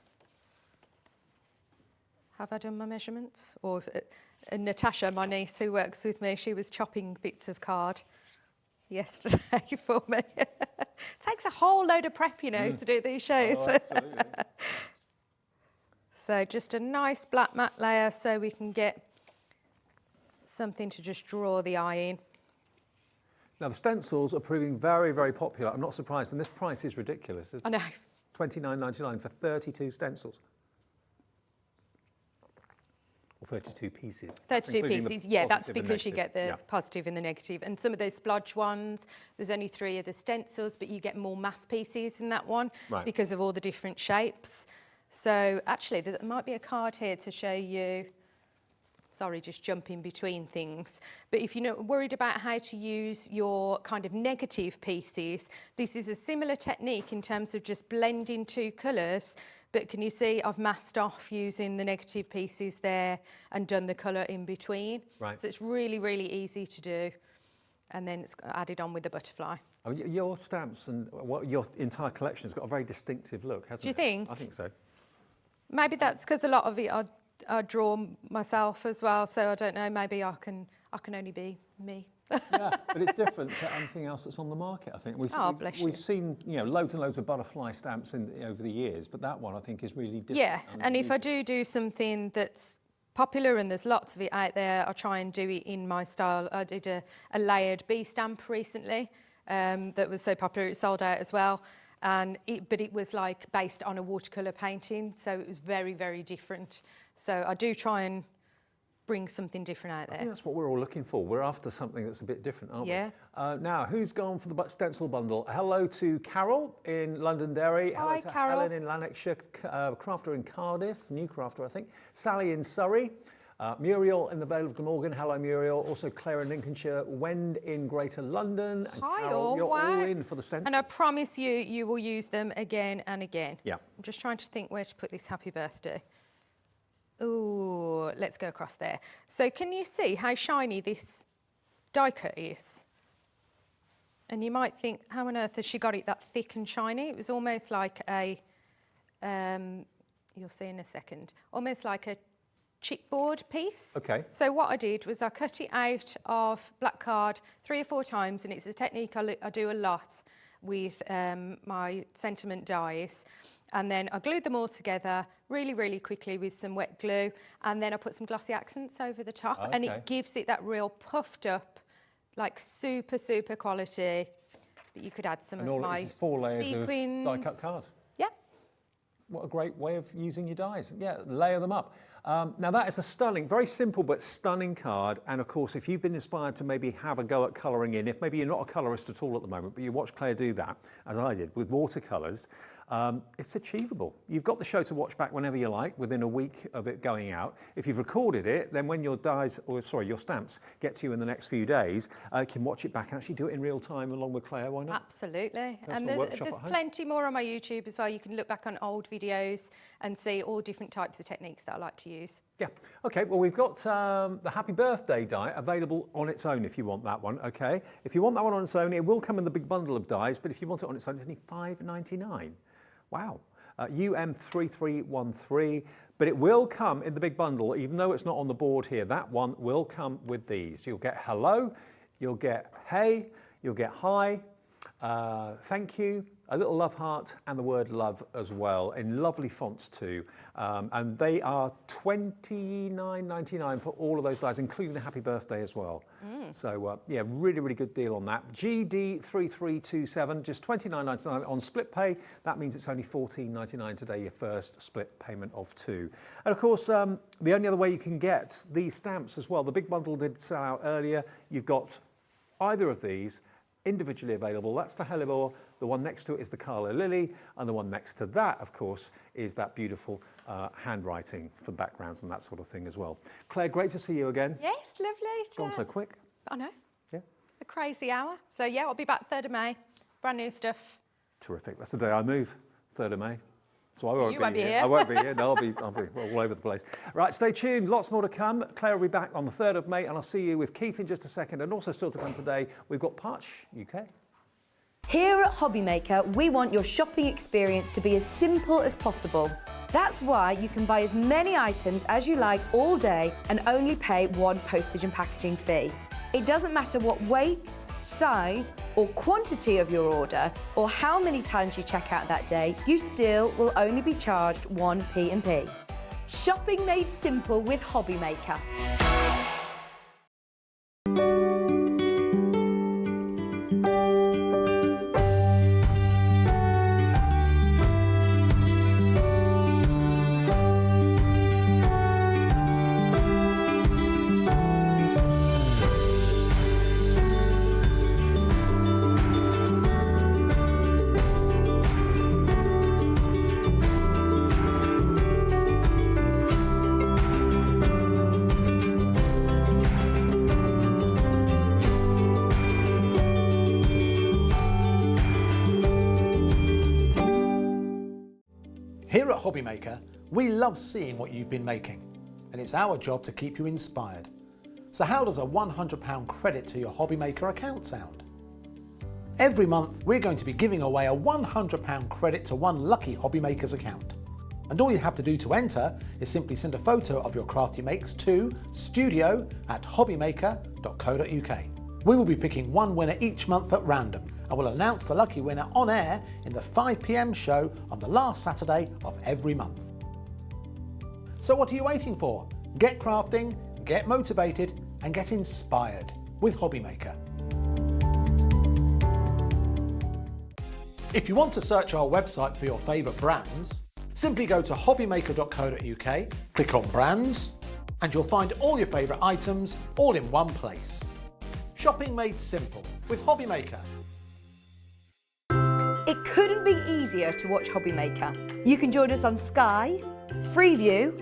Have I done my measurements? Or Natasha, my niece who works with me, she was chopping bits of card yesterday for me. Takes a whole load of prep, you know, to do these shows. Oh, absolutely. So just a nice black matte layer so we can get something to just draw the eye in. Now, the stencils are proving very, very popular. I'm not surprised, and this price is ridiculous, isn't it? I know. $29.99 for 32 stencils. Or 32 pieces. 32 pieces, yeah, that's because you get the yeah. positive and the negative. And some of those splodge ones, there's only 3 of the stencils, but you get more mass pieces in that one because of all the different shapes. So actually, there might be a card here to show you sorry, just jumping between things. But if you're not worried about how to use your kind of negative pieces, this is a similar technique in terms of just blending two colours. But can you see I've masked off using the negative pieces there and done the colour in between. Right. So it's really, really easy to do. And then it's added on with the butterfly. I mean, your stamps and your entire collection has got a very distinctive look, hasn't it? Do you think? I think so. Maybe that's because a lot of it I draw myself as well, so I don't know, maybe I can only be me. Yeah, but it's different to anything else that's on the market, I think. We've seen, loads and loads of butterfly stamps over the years, but that one I think is really different. Yeah, and if I do something that's popular and there's lots of it out there, I try and do it in my style. I did a layered bee stamp recently that was so popular it sold out as well. But it was like based on a watercolour painting, so it was very, very different. So I do try and bring something different out there. I think that's what we're all looking for. We're after something that's a bit different, aren't Yeah. we? Now, who's gone for the stencil bundle? Hello to Carol in Londonderry. Hi, Hello to Carol. Helen in Lanarkshire, crafter in Cardiff, new crafter, I think. Sally in Surrey. Muriel in the Vale of Glamorgan. Hello, Muriel. Also Claire in Lincolnshire. Wend in Greater London. And Hi, Carol, all. you're Wow. all in for the stencil. And I promise you will use them again and again. Yeah. I'm just trying to think where to put this happy birthday. Ooh, let's go across there. So can you see how shiny this die cut is? And you might think, how on earth has she got it that thick and shiny? It was almost like a, you'll see in a second, almost like a chipboard piece. Okay. So what I did was I cut it out of black card 3 or 4 times, and it's a technique I do a lot with my sentiment dies. And then I glued them all together really, really quickly with some wet glue. And then I put some glossy accents over the top. Okay. And it gives it that real puffed up, like super, super quality. But you could add some And of all my it is 4 layers sequins. of die-cut card. Yeah. What a great way of using your dies. Yeah, layer them up. Now that is a stunning, very simple but stunning card. And of course, if you've been inspired to maybe have a go at colouring in, if maybe you're not a colourist at all at the moment, but you watch Claire do that, as I did, with watercolours, it's achievable. You've got the show to watch back whenever you like, within a week of it going out. If you've recorded it, then when your your stamps get to you in the next few days, you can watch it back and actually do it in real time along with Claire, why not? Absolutely. Personal And workshop there's at home. plenty more on my YouTube as well. You can look back on old videos and see all different types of techniques that I like to use. Yeah. Okay. Well, we've got the Happy Birthday die available on its own if you want that one. Okay. If you want that one on its own, it will come in the big bundle of dies. But if you want it on its own, it's only $5.99. Wow. UM3313. But it will come in the big bundle, even though it's not on the board here. That one will come with these. You'll get hello, you'll get hey, you'll get hi, thank you, a little love heart, and the word love as well, in lovely fonts too. And they are $29.99 for all of those dies, including the Happy Birthday as well. So yeah, really, really good deal on that. GD3327, just $29.99 on split pay. That means it's only $14.99 today, your first split payment of 2. And of course, the only other way you can get these stamps as well, the big bundle did sell out earlier. You've got either of these individually available. That's the hellebore. The one next to it is the Carla Lily, and the one next to that, of course, is that beautiful handwriting for backgrounds and that sort of thing as well. Claire, great to see you again. Yes, lovely. Gone so quick. I know. Yeah. A crazy hour. So yeah, I'll be back 3rd of May. Brand new stuff. Terrific. That's the day I move, 3rd of May. So I won't You won't be here. I won't be here. No, I'll be all over the place. Right, stay tuned. Lots more to come. Claire will be back on the 3rd of May, and I'll see you with Keith in just a second. And also still to come today, we've got Parch UK. Here at Hobbymaker, we want your shopping experience to be as simple as possible. That's why you can buy as many items as you like all day and only pay one postage and packaging fee. It doesn't matter what weight, size or quantity of your order or how many times you check out that day, you still will only be charged one P&P. Shopping made simple with Hobbymaker. Hobbymaker, we love seeing what you've been making, and it's our job to keep you inspired. So how does a £100 credit to your Hobbymaker account sound? Every month we're going to be giving away a £100 credit to one lucky Hobbymaker's account. And all you have to do to enter is simply send a photo of your craft you makes to studio@hobbymaker.co.uk. We will be picking one winner each month at random, and we'll announce the lucky winner on air in the 5 PM show on the last Saturday of every month. So what are you waiting for? Get crafting, get motivated, and get inspired with Hobbymaker. If you want to search our website for your favourite brands, simply go to hobbymaker.co.uk, click on brands, and you'll find all your favourite items all in one place. Shopping made simple with Hobbymaker. It couldn't be easier to watch Hobbymaker. You can join us on Sky, Freeview,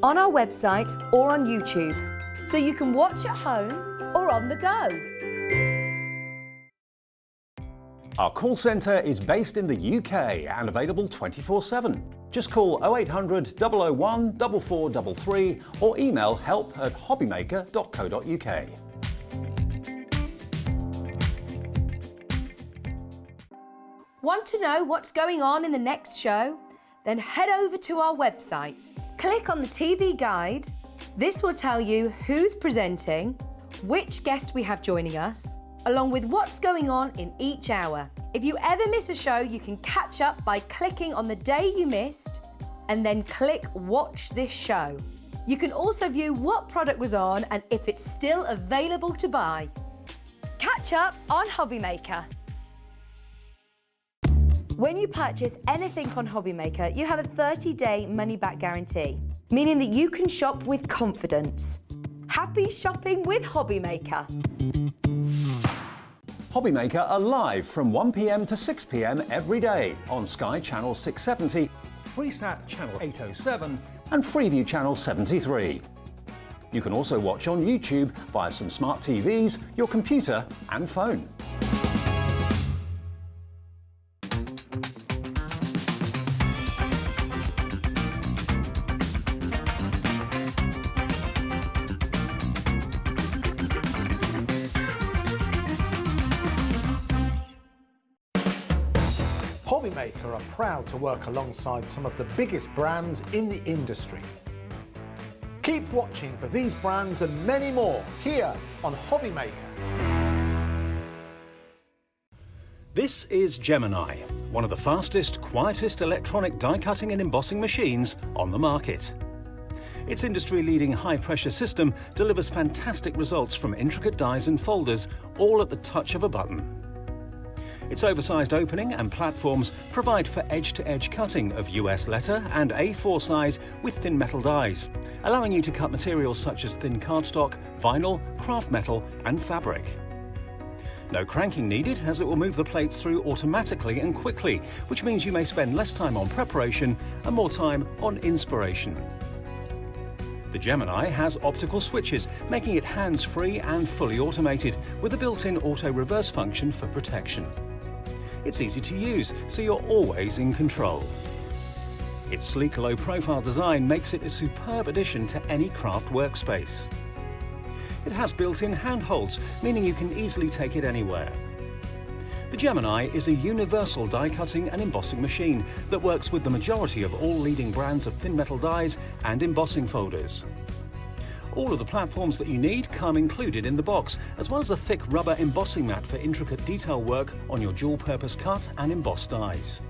on our website or on YouTube, so you can watch at home or on the go. Our call centre is based in the UK and available 24/7. Just call 0800 001 4433 or email help@hobbymaker.co.uk. Want to know what's going on in the next show? Then head over to our website. Click on the TV guide. This will tell you who's presenting, which guest we have joining us, along with what's going on in each hour. If you ever miss a show, you can catch up by clicking on the day you missed and then click Watch This Show. You can also view what product was on and if it's still available to buy. Catch up on Hobbymaker. When you purchase anything on Hobbymaker, you have a 30-day money-back guarantee, meaning that you can shop with confidence. Happy shopping with Hobbymaker. Hobbymaker are live from 1 PM to 6 PM every day on Sky Channel 670, Freesat Channel 807 and Freeview Channel 73. You can also watch on YouTube via some smart TVs, your computer and phone. Hobbymaker are proud to work alongside some of the biggest brands in the industry. Keep watching for these brands and many more here on Hobbymaker. This is Gemini, one of the fastest, quietest electronic die cutting and embossing machines on the market. Its industry-leading high-pressure system delivers fantastic results from intricate dies and folders, all at the touch of a button. Its oversized opening and platforms provide for edge-to-edge cutting of US letter and A4 size with thin metal dies, allowing you to cut materials such as thin cardstock, vinyl, craft metal and fabric. No cranking needed, as it will move the plates through automatically and quickly, which means you may spend less time on preparation and more time on inspiration. The Gemini has optical switches, making it hands-free and fully automated, with a built-in auto-reverse function for protection. It's easy to use, so you're always in control. Its sleek low-profile design makes it a superb addition to any craft workspace. It has built-in handholds, meaning you can easily take it anywhere. The Gemini is a universal die cutting and embossing machine that works with the majority of all leading brands of thin metal dies and embossing folders. All of the platforms that you need come included in the box, as well as a thick rubber embossing mat for intricate detail work on your dual-purpose cut and embossed dies.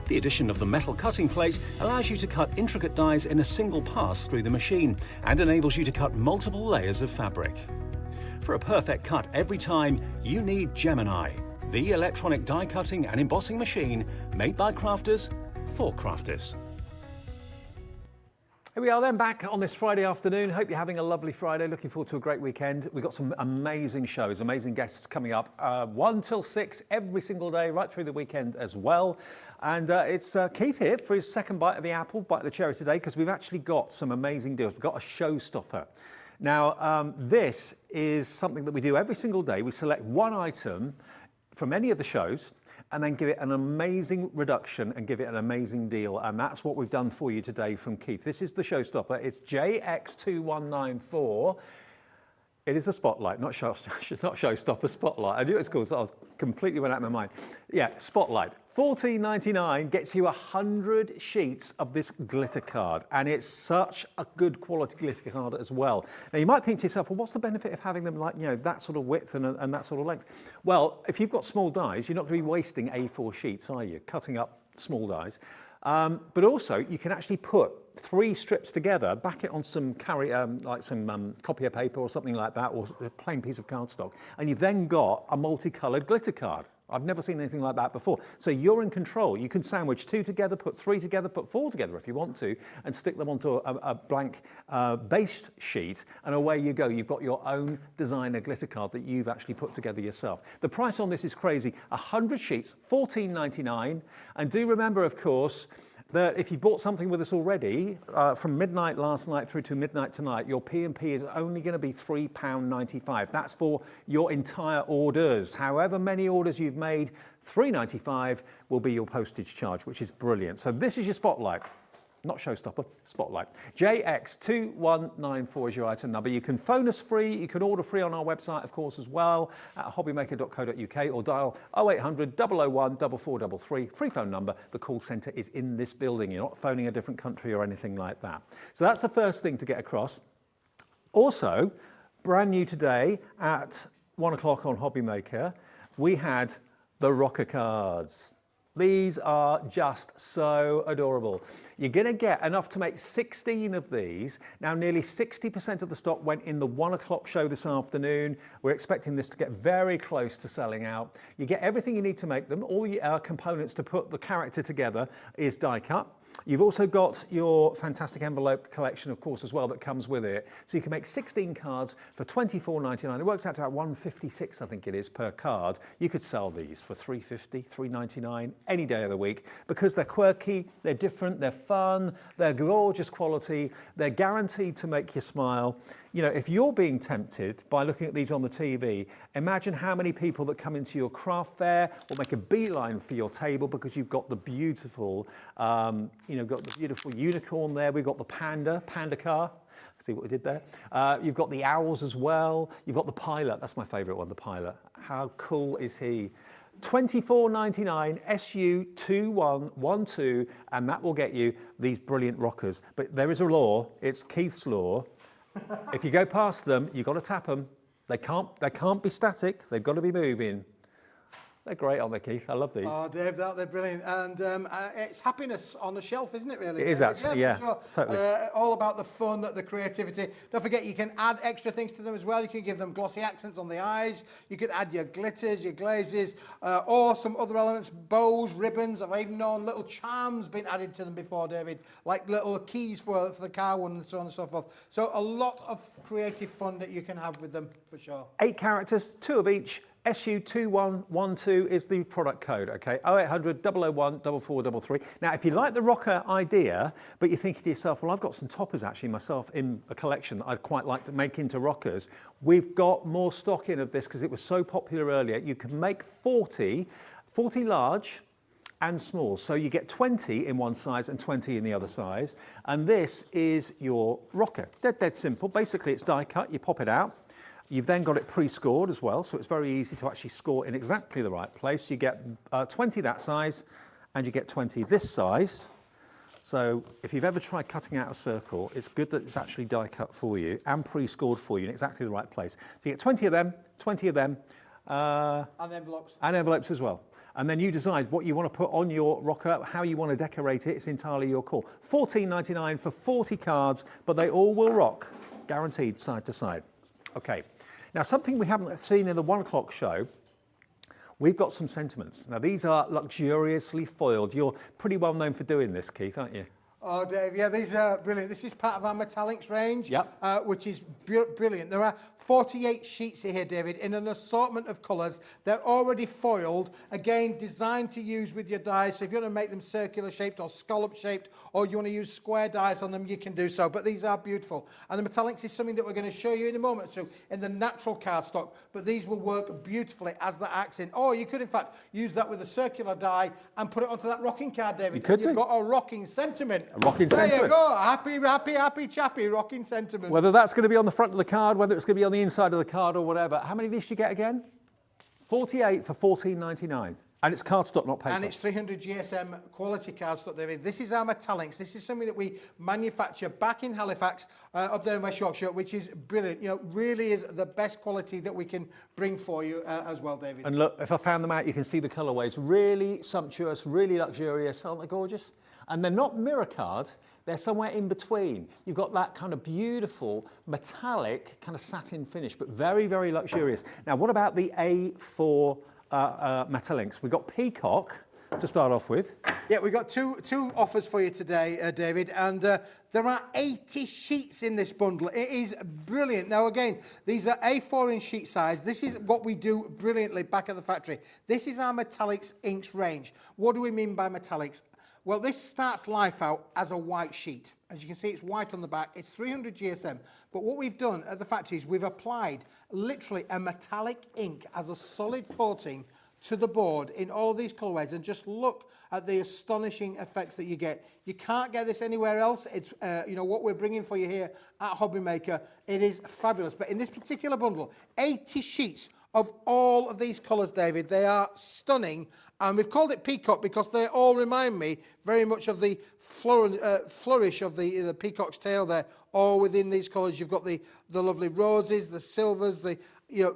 The addition of the metal cutting plate allows you to cut intricate dies in a single pass through the machine and enables you to cut multiple layers of fabric. For a perfect cut every time, you need Gemini, the electronic die cutting and embossing machine made by crafters for crafters. Here we are then, back on this Friday afternoon. Hope you're having a lovely Friday. Looking forward to a great weekend. We've got some amazing shows, amazing guests coming up. 1 till 6 every single day, right through the weekend as well. And it's Keith here for his second bite of the apple, bite of the cherry today, because we've actually got some amazing deals. We've got a showstopper. Now, this is something that we do every single day. We select one item from any of the shows, and then give it an amazing reduction and give it an amazing deal. And that's what we've done for you today from Keith. This is the showstopper. It's JX2194. It is a spotlight, not showstopper, spotlight. I knew it was called, so I was completely went out of my mind. Yeah, spotlight. $14.99 gets you 100 sheets of this glitter card, and it's such a good quality glitter card as well. Now you might think to yourself, well, what's the benefit of having them like, you know, that sort of width and that sort of length? Well, if you've got small dies, you're not going to be wasting A4 sheets, are you? Cutting up small dies. But also, you can actually put 3 strips together, back it on some copier paper or something like that, or a plain piece of cardstock, and you've then got a multicoloured glitter card. I've never seen anything like that before. So you're in control. You can sandwich 2 together, put 3 together, put 4 together if you want to, and stick them onto a blank base sheet, and away you go. You've got your own designer glitter card that you've actually put together yourself. The price on this is crazy. 100 sheets, $14.99. And do remember, of course, that if you've bought something with us already, from midnight last night through to midnight tonight, your P&P is only going to be £3.95. That's for your entire orders. However many orders you've made, £3.95 will be your postage charge, which is brilliant. So this is your spotlight. Not showstopper, spotlight. JX2194 is your item number. You can phone us free. You can order free on our website, of course, as well, at hobbymaker.co.uk, or dial 0800 001 4433. Free phone number. The call centre is in this building. You're not phoning a different country or anything like that. So that's the first thing to get across. Also, brand new today at 1 o'clock on Hobbymaker, we had the rocker cards. These are just so adorable. You're going to get enough to make 16 of these. Now, nearly 60% of the stock went in the 1 o'clock show this afternoon. We're expecting this to get very close to selling out. You get everything you need to make them. All the components to put the character together is die cut. You've also got your fantastic envelope collection, of course, as well, that comes with it. So you can make 16 cards for $24.99. It works out to about $1.56, I think it is, per card. You could sell these for $3.50, $3.99 any day of the week, because they're quirky, they're different, they're fun, they're gorgeous quality, they're guaranteed to make you smile. You know, if you're being tempted by looking at these on the TV, imagine how many people that come into your craft fair will make a beeline for your table because you've got the beautiful, got the beautiful unicorn there. We've got the panda car. See what we did there? You've got the owls as well. You've got the pilot. That's my favourite one, the pilot. How cool is he? $24.99 SU2112, and that will get you these brilliant rockers. But there is a law. It's Keith's law. If you go past them, you've got to tap them. They can't be static. They've got to be moving. They're great, aren't they, Keith? I love these. Oh, Dave, they're brilliant. And it's happiness on the shelf, isn't it, really? It is actually, yeah, sure. totally. All about the fun, the creativity. Don't forget, you can add extra things to them as well. You can give them glossy accents on the eyes. You could add your glitters, your glazes, or some other elements, bows, ribbons. I've even known little charms been added to them before, David, like little keys for the car one and so on and so forth. So a lot of creative fun that you can have with them, for sure. 8 characters, 2 of each. SU2112 is the product code, okay? 0800 001 4433. Now, if you like the rocker idea, but you're thinking to yourself, well, I've got some toppers actually myself in a collection that I'd quite like to make into rockers, we've got more stock in of this because it was so popular earlier. You can make 40 large and small. So you get 20 in one size and 20 in the other size. And this is your rocker. Dead simple. Basically, it's die cut. You pop it out. You've then got it pre-scored as well, so it's very easy to actually score in exactly the right place. You get 20 that size, and you get 20 this size. So if you've ever tried cutting out a circle, it's good that it's actually die cut for you and pre-scored for you in exactly the right place. So you get 20 of them, 20 of them. And envelopes. And envelopes as well. And then you decide what you want to put on your rocker, how you want to decorate it. It's entirely your call. $14.99 for 40 cards, but they all will rock, guaranteed side to side. Okay. Now, something we haven't seen in the 1 o'clock show, we've got some sentiments. Now, these are luxuriously foiled. You're pretty well known for doing this, Keith, aren't you? Oh, Dave, yeah, these are brilliant. This is part of our metallics range, which is brilliant. There are 48 sheets here, David, in an assortment of colours. They're already foiled, again, designed to use with your dies. So if you want to make them circular shaped or scallop shaped, or you want to use square dies on them, you can do so. But these are beautiful. And the metallics is something that we're going to show you in a moment or two in the natural cardstock. But these will work beautifully as the accent. Or you could, in fact, use that with a circular die and put it onto that rocking card, David. You could do. You've got a rocking sentiment. A rocking sentiment. There you go. Happy, chappy, rocking sentiment. Whether that's going to be on the front of the card, whether it's going to be on the inside of the card or whatever. How many of these do you get again? 48 for $14.99. And it's cardstock, not paper. And it's 300 GSM quality cardstock, David. This is our metallics. This is something that we manufacture back in Halifax, up there in West Yorkshire, which is brilliant. You know, really is the best quality that we can bring for you as well, David. And look, if I found them out, you can see the colourways. Really sumptuous, really luxurious. Aren't they gorgeous? And they're not mirror card. They're somewhere in between. You've got that kind of beautiful metallic kind of satin finish, but very, very luxurious. Now, what about the A4 metallics? We've got Peacock to start off with. Yeah, we've got two offers for you today, David, and there are 80 sheets in this bundle. It is brilliant. Now, again, these are A4 in sheet size. This is what we do brilliantly back at the factory. This is our metallics inks range. What do we mean by metallics? Well, this starts life out as a white sheet. As you can see, it's white on the back. It's 300 GSM. But what we've done at the factory is we've applied literally a metallic ink as a solid coating to the board in all of these colourways, and just look at the astonishing effects that you get. You can't get this anywhere else. It's you know, what we're bringing for you here at Hobby Maker. It is fabulous. But in this particular bundle, 80 sheets of all of these colours, David. They are stunning. And we've called it peacock because they all remind me very much of the flourish of the peacock's tail there, all within these colours. You've got the lovely roses, the silvers, the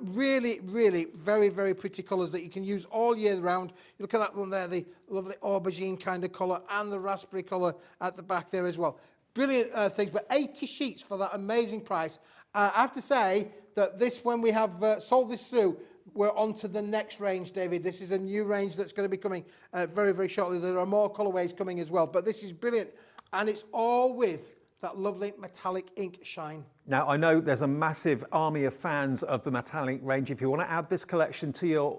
really, really very, very pretty colours that you can use all year round. You look at that one there, the lovely aubergine kind of colour, and the raspberry colour at the back there as well. Brilliant things, but 80 sheets for that amazing price. I have to say that this, when we have sold this through, we're on to the next range, David. This is a new range that's going to be coming very, very shortly. There are more colourways coming as well, but this is brilliant. And it's all with that lovely metallic ink shine. Now, I know there's a massive army of fans of the metallic range. If you want to add this collection to your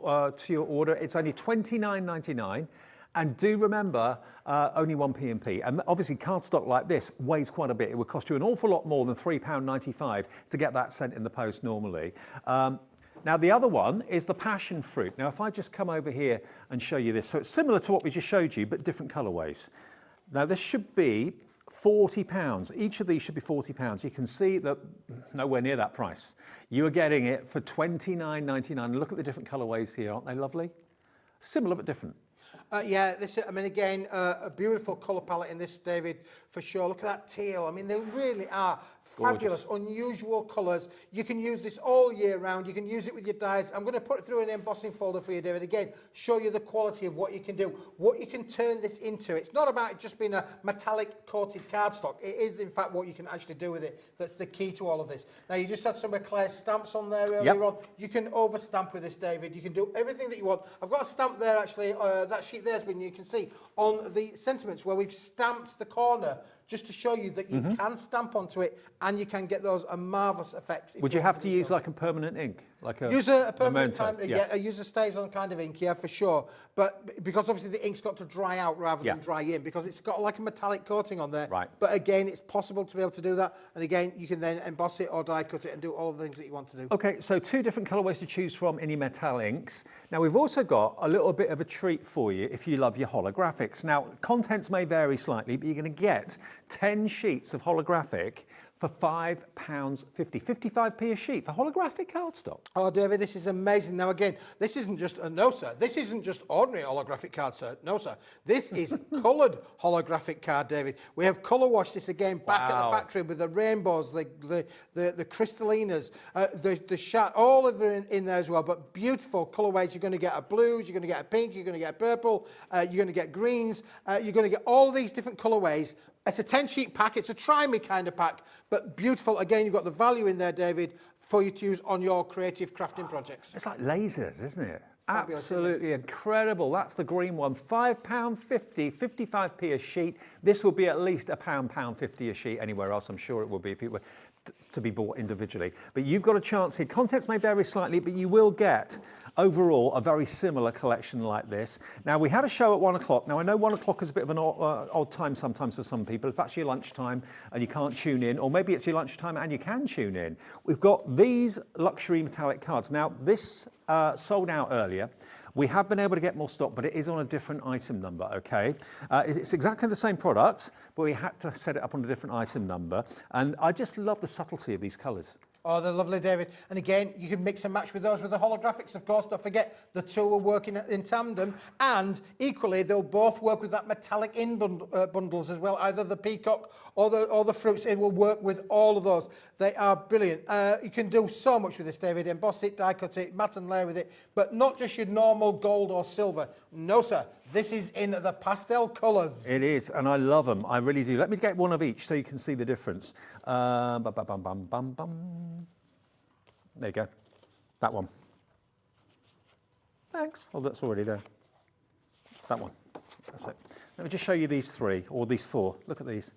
order, it's only $29.99. And do remember, only one P&P. And obviously, cardstock like this weighs quite a bit. It would cost you an awful lot more than £3.95 to get that sent in the post normally. Now, the other one is the passion fruit. Now, if I just come over here and show you this. So it's similar to what we just showed you, but different colourways. Now, this should be £40. Each of these should be £40. You can see that nowhere near that price. You are getting it for $29.99. Look at the different colourways here. Aren't they lovely? Similar but different. Yeah, this, I mean, again, a beautiful colour palette in this, David, for sure. Look at that teal. I mean, they really are fabulous, unusual colours. You can use this all year round. You can use it with your dies. I'm going to put it through an embossing folder for you, David. Again, show you the quality of what you can do, what you can turn this into. It's not about it just being a metallic coated cardstock. It is, in fact, what you can actually do with it. That's the key to all of this. Now, you just had some of Claire's stamps on there earlier on. You can overstamp with this, David. You can do everything that you want. I've got a stamp there, actually, that sheet there's been, you can see on the sentiments where we've stamped the corner, just to show you that you can stamp onto it and you can get those marvellous effects. Would you have to use like a permanent ink? Like use a permanent memento, time, yeah, use a stays on kind of ink, yeah, for sure. But because obviously the ink's got to dry out rather than dry in, because it's got like a metallic coating on there. Right. But again, it's possible to be able to do that. And again, you can then emboss it or die cut it and do all the things that you want to do. Okay, so two different colourways to choose from in your metal inks. Now, we've also got a little bit of a treat for you if you love your holographics. Now, contents may vary slightly, but you're going to get 10 sheets of holographic for £5.50, 55p a sheet for holographic cardstock. Oh, David, this is amazing. Now, again, this isn't just no, sir. This isn't just ordinary holographic card, sir. No, sir. This is coloured holographic card, David. We have colour washed this again back at the factory with the rainbows, the crystallinas, the shot, all of them in there as well. But beautiful colourways. You're going to get a blues, you're going to get a pink, you're going to get a purple, you're going to get greens, you're going to get all these different colourways. It's a 10-sheet pack. It's a try me kind of pack, but beautiful. Again, you've got the value in there, David, for you to use on your creative crafting projects. It's like lasers, isn't it? fabulous. Isn't it? Absolutely incredible. That's the green one. £5.50, 55p a sheet. This will be at least £1.50 a sheet anywhere else. I'm sure it will be if it were to be bought individually. But you've got a chance here. Contents may vary slightly, but you will get overall a very similar collection like this. Now, we had a show at 1 o'clock. Now, I know 1 o'clock is a bit of an odd time sometimes for some people. If that's your lunchtime and you can't tune in, or maybe it's your lunchtime and you can tune in, we've got these luxury metallic cards. Now, this sold out earlier. We have been able to get more stock, but it is on a different item number, okay? It's exactly the same product, but we had to set it up on a different item number. And I just love the subtlety of these colours. Oh, they're lovely, David. And again, you can mix and match with those with the holographics, of course. Don't forget, the two are working in tandem. And equally, they'll both work with that metallic bundles as well, either the peacock or the fruits. It will work with all of those. They are brilliant. You can do so much with this, David. Emboss it, die cut it, mat and layer with it. But not just your normal gold or silver. No, sir. This is in the pastel colours. It is, and I love them. I really do. Let me get one of each so you can see the difference. Bum, bum, bum, bum, bum, bum. There you go. That one. Thanks. Oh, that's already there. That one. That's it. Let me just show you these three, or these four. Look at these.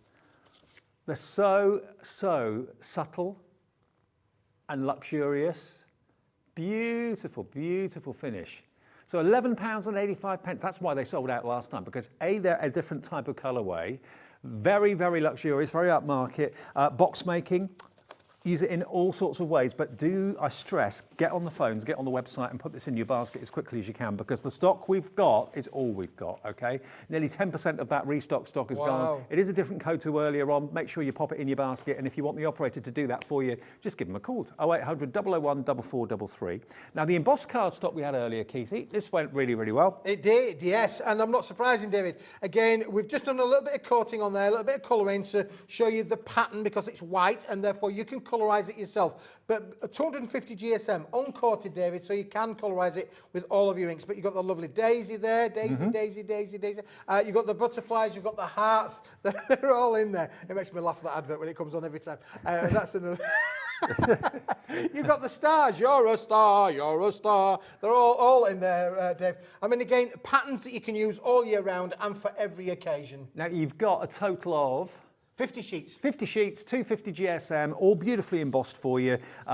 They're so subtle and luxurious. Beautiful, beautiful finish. So £11.85. That's why they sold out last time, because A, they're a different type of colourway, very, very luxurious, very upmarket, box making. Use it in all sorts of ways, but do, I stress, get on the phones, get on the website and put this in your basket as quickly as you can, because the stock we've got is all we've got, okay? Nearly 10% of that restock stock is gone. It is a different code to earlier on. Make sure you pop it in your basket, and if you want the operator to do that for you, just give them a call. 0800 001 4433. Now, the embossed card stock we had earlier, Keithy, this went really, really well. It did, yes, and I'm not surprising, David. Again, we've just done a little bit of coating on there, a little bit of colouring to show you the pattern, because it's white, and therefore you can colorise it yourself. But 250 GSM, uncoated, David, so you can colorise it with all of your inks. But you've got the lovely daisy there, daisy, daisy, daisy, daisy. You've got the butterflies, you've got the hearts, they're all in there. It makes me laugh, that advert, when it comes on every time. That's another... You've got the stars, you're a star, you're a star. They're all in there, Dave. I mean, again, patterns that you can use all year round and for every occasion. Now, you've got a total of 50 sheets. 50 sheets, 250 GSM, all beautifully embossed for you for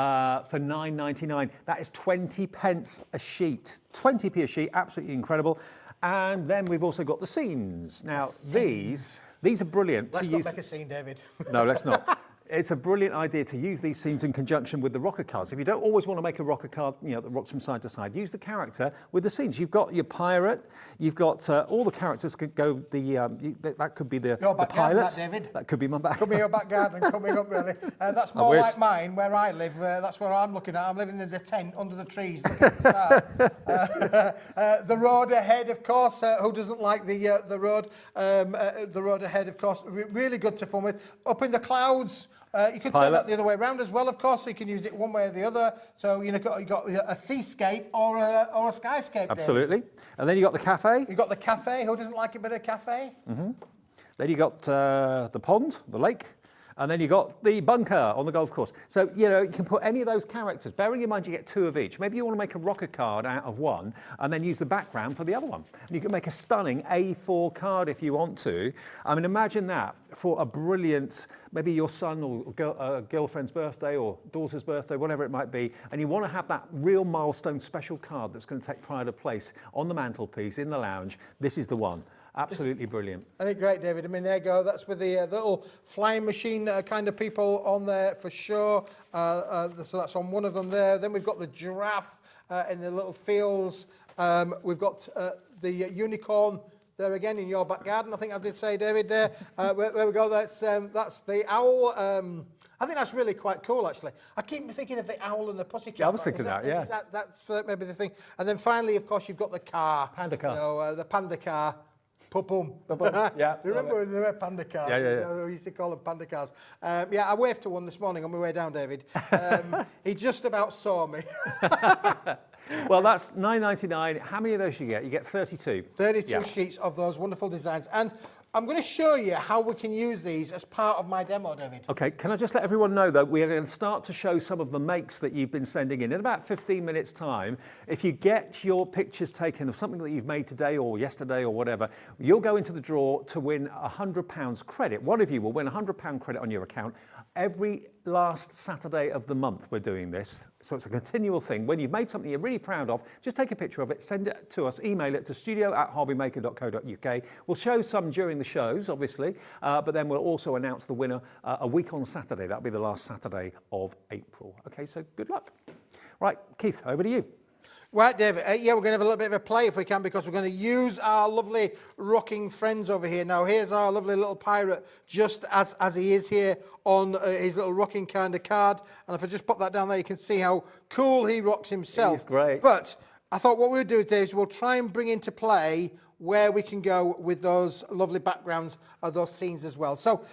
£9.99. That is 20 pence a sheet. 20p a sheet, absolutely incredible. And then we've also got the scenes. Now, these are brilliant. Let's not make a scene, David. No, let's not. It's a brilliant idea to use these scenes in conjunction with the rocker cards. If you don't always want to make a rocker card, you know, that rocks from side to side, use the character with the scenes. You've got your pirate, you've got all the characters could go, that could be the pilot. David. That could be my back. Could be your back garden coming up, really. That's more like mine, where I live. That's where I'm looking at. I'm living in the tent under the trees, looking at the stars. The road ahead, of course. Who doesn't like the road? The road ahead, of course. Really good to fun with. Up in the clouds. You could turn that the other way around as well, of course, so you can use it one way or the other. So you've got a seascape or a skyscape. Absolutely. David. And then you've got the cafe. You've got the cafe. Who doesn't like a bit of cafe? Mm-hmm. Then you've got the pond, the lake. And then you got the bunker on the golf course. So, you know, you can put any of those characters. Bearing in mind you get two of each. Maybe you want to make a rocker card out of one and then use the background for the other one. And you can make a stunning A4 card if you want to. I mean, imagine that for a brilliant, maybe your son or girlfriend's birthday or daughter's birthday, whatever it might be. And you want to have that real milestone special card that's going to take pride of place on the mantelpiece, in the lounge. This is the one. Absolutely brilliant. I think great, David. I mean, there you go. That's with the little flying machine kind of people on there for sure. So that's on one of them there. Then we've got the giraffe in the little fields. We've got the unicorn there again in your back garden. I think I did say, David, there. Where we go. That's the owl. I think that's really quite cool, actually. I keep thinking of the owl and the pussycat. Yeah, I was thinking that, yeah. That's maybe the thing. And then finally, of course, you've got the car. Panda car. You know, the panda car. Pum. Yeah. Do you remember when they were panda cars? Yeah. We used to call them panda cars. Yeah, I waved to one this morning on my way down, David. He just about saw me. Well, that's £9.99. How many of those you get? You get 32. 32 sheets of those wonderful designs. And I'm going to show you how we can use these as part of my demo, David. Okay, can I just let everyone know that we are going to start to show some of the makes that you've been sending in about 15 minutes time. If you get your pictures taken of something that you've made today or yesterday or whatever, you'll go into the draw to win £100 credit. One of you will win £100 credit on your account. Every last Saturday of the month we're doing this, so it's a continual thing. When you've made something you're really proud of, just take a picture of it, send it to us, email it to studio@hobbymaker.co.uk. We'll show some during the shows, obviously, but then we'll also announce the winner a week on Saturday. That'll be the last Saturday of April. Okay, so good luck. Right, Keith, over to you. Right, David. Yeah, we're going to have a little bit of a play if we can, because we're going to use our lovely rocking friends over here. Now, here's our lovely little pirate, just as he is here on his little rocking kind of card. And if I just pop that down there, you can see how cool he rocks himself. He's great. But I thought what we'll do, Dave, is we'll try and bring into play where we can go with those lovely backgrounds of those scenes as well. So,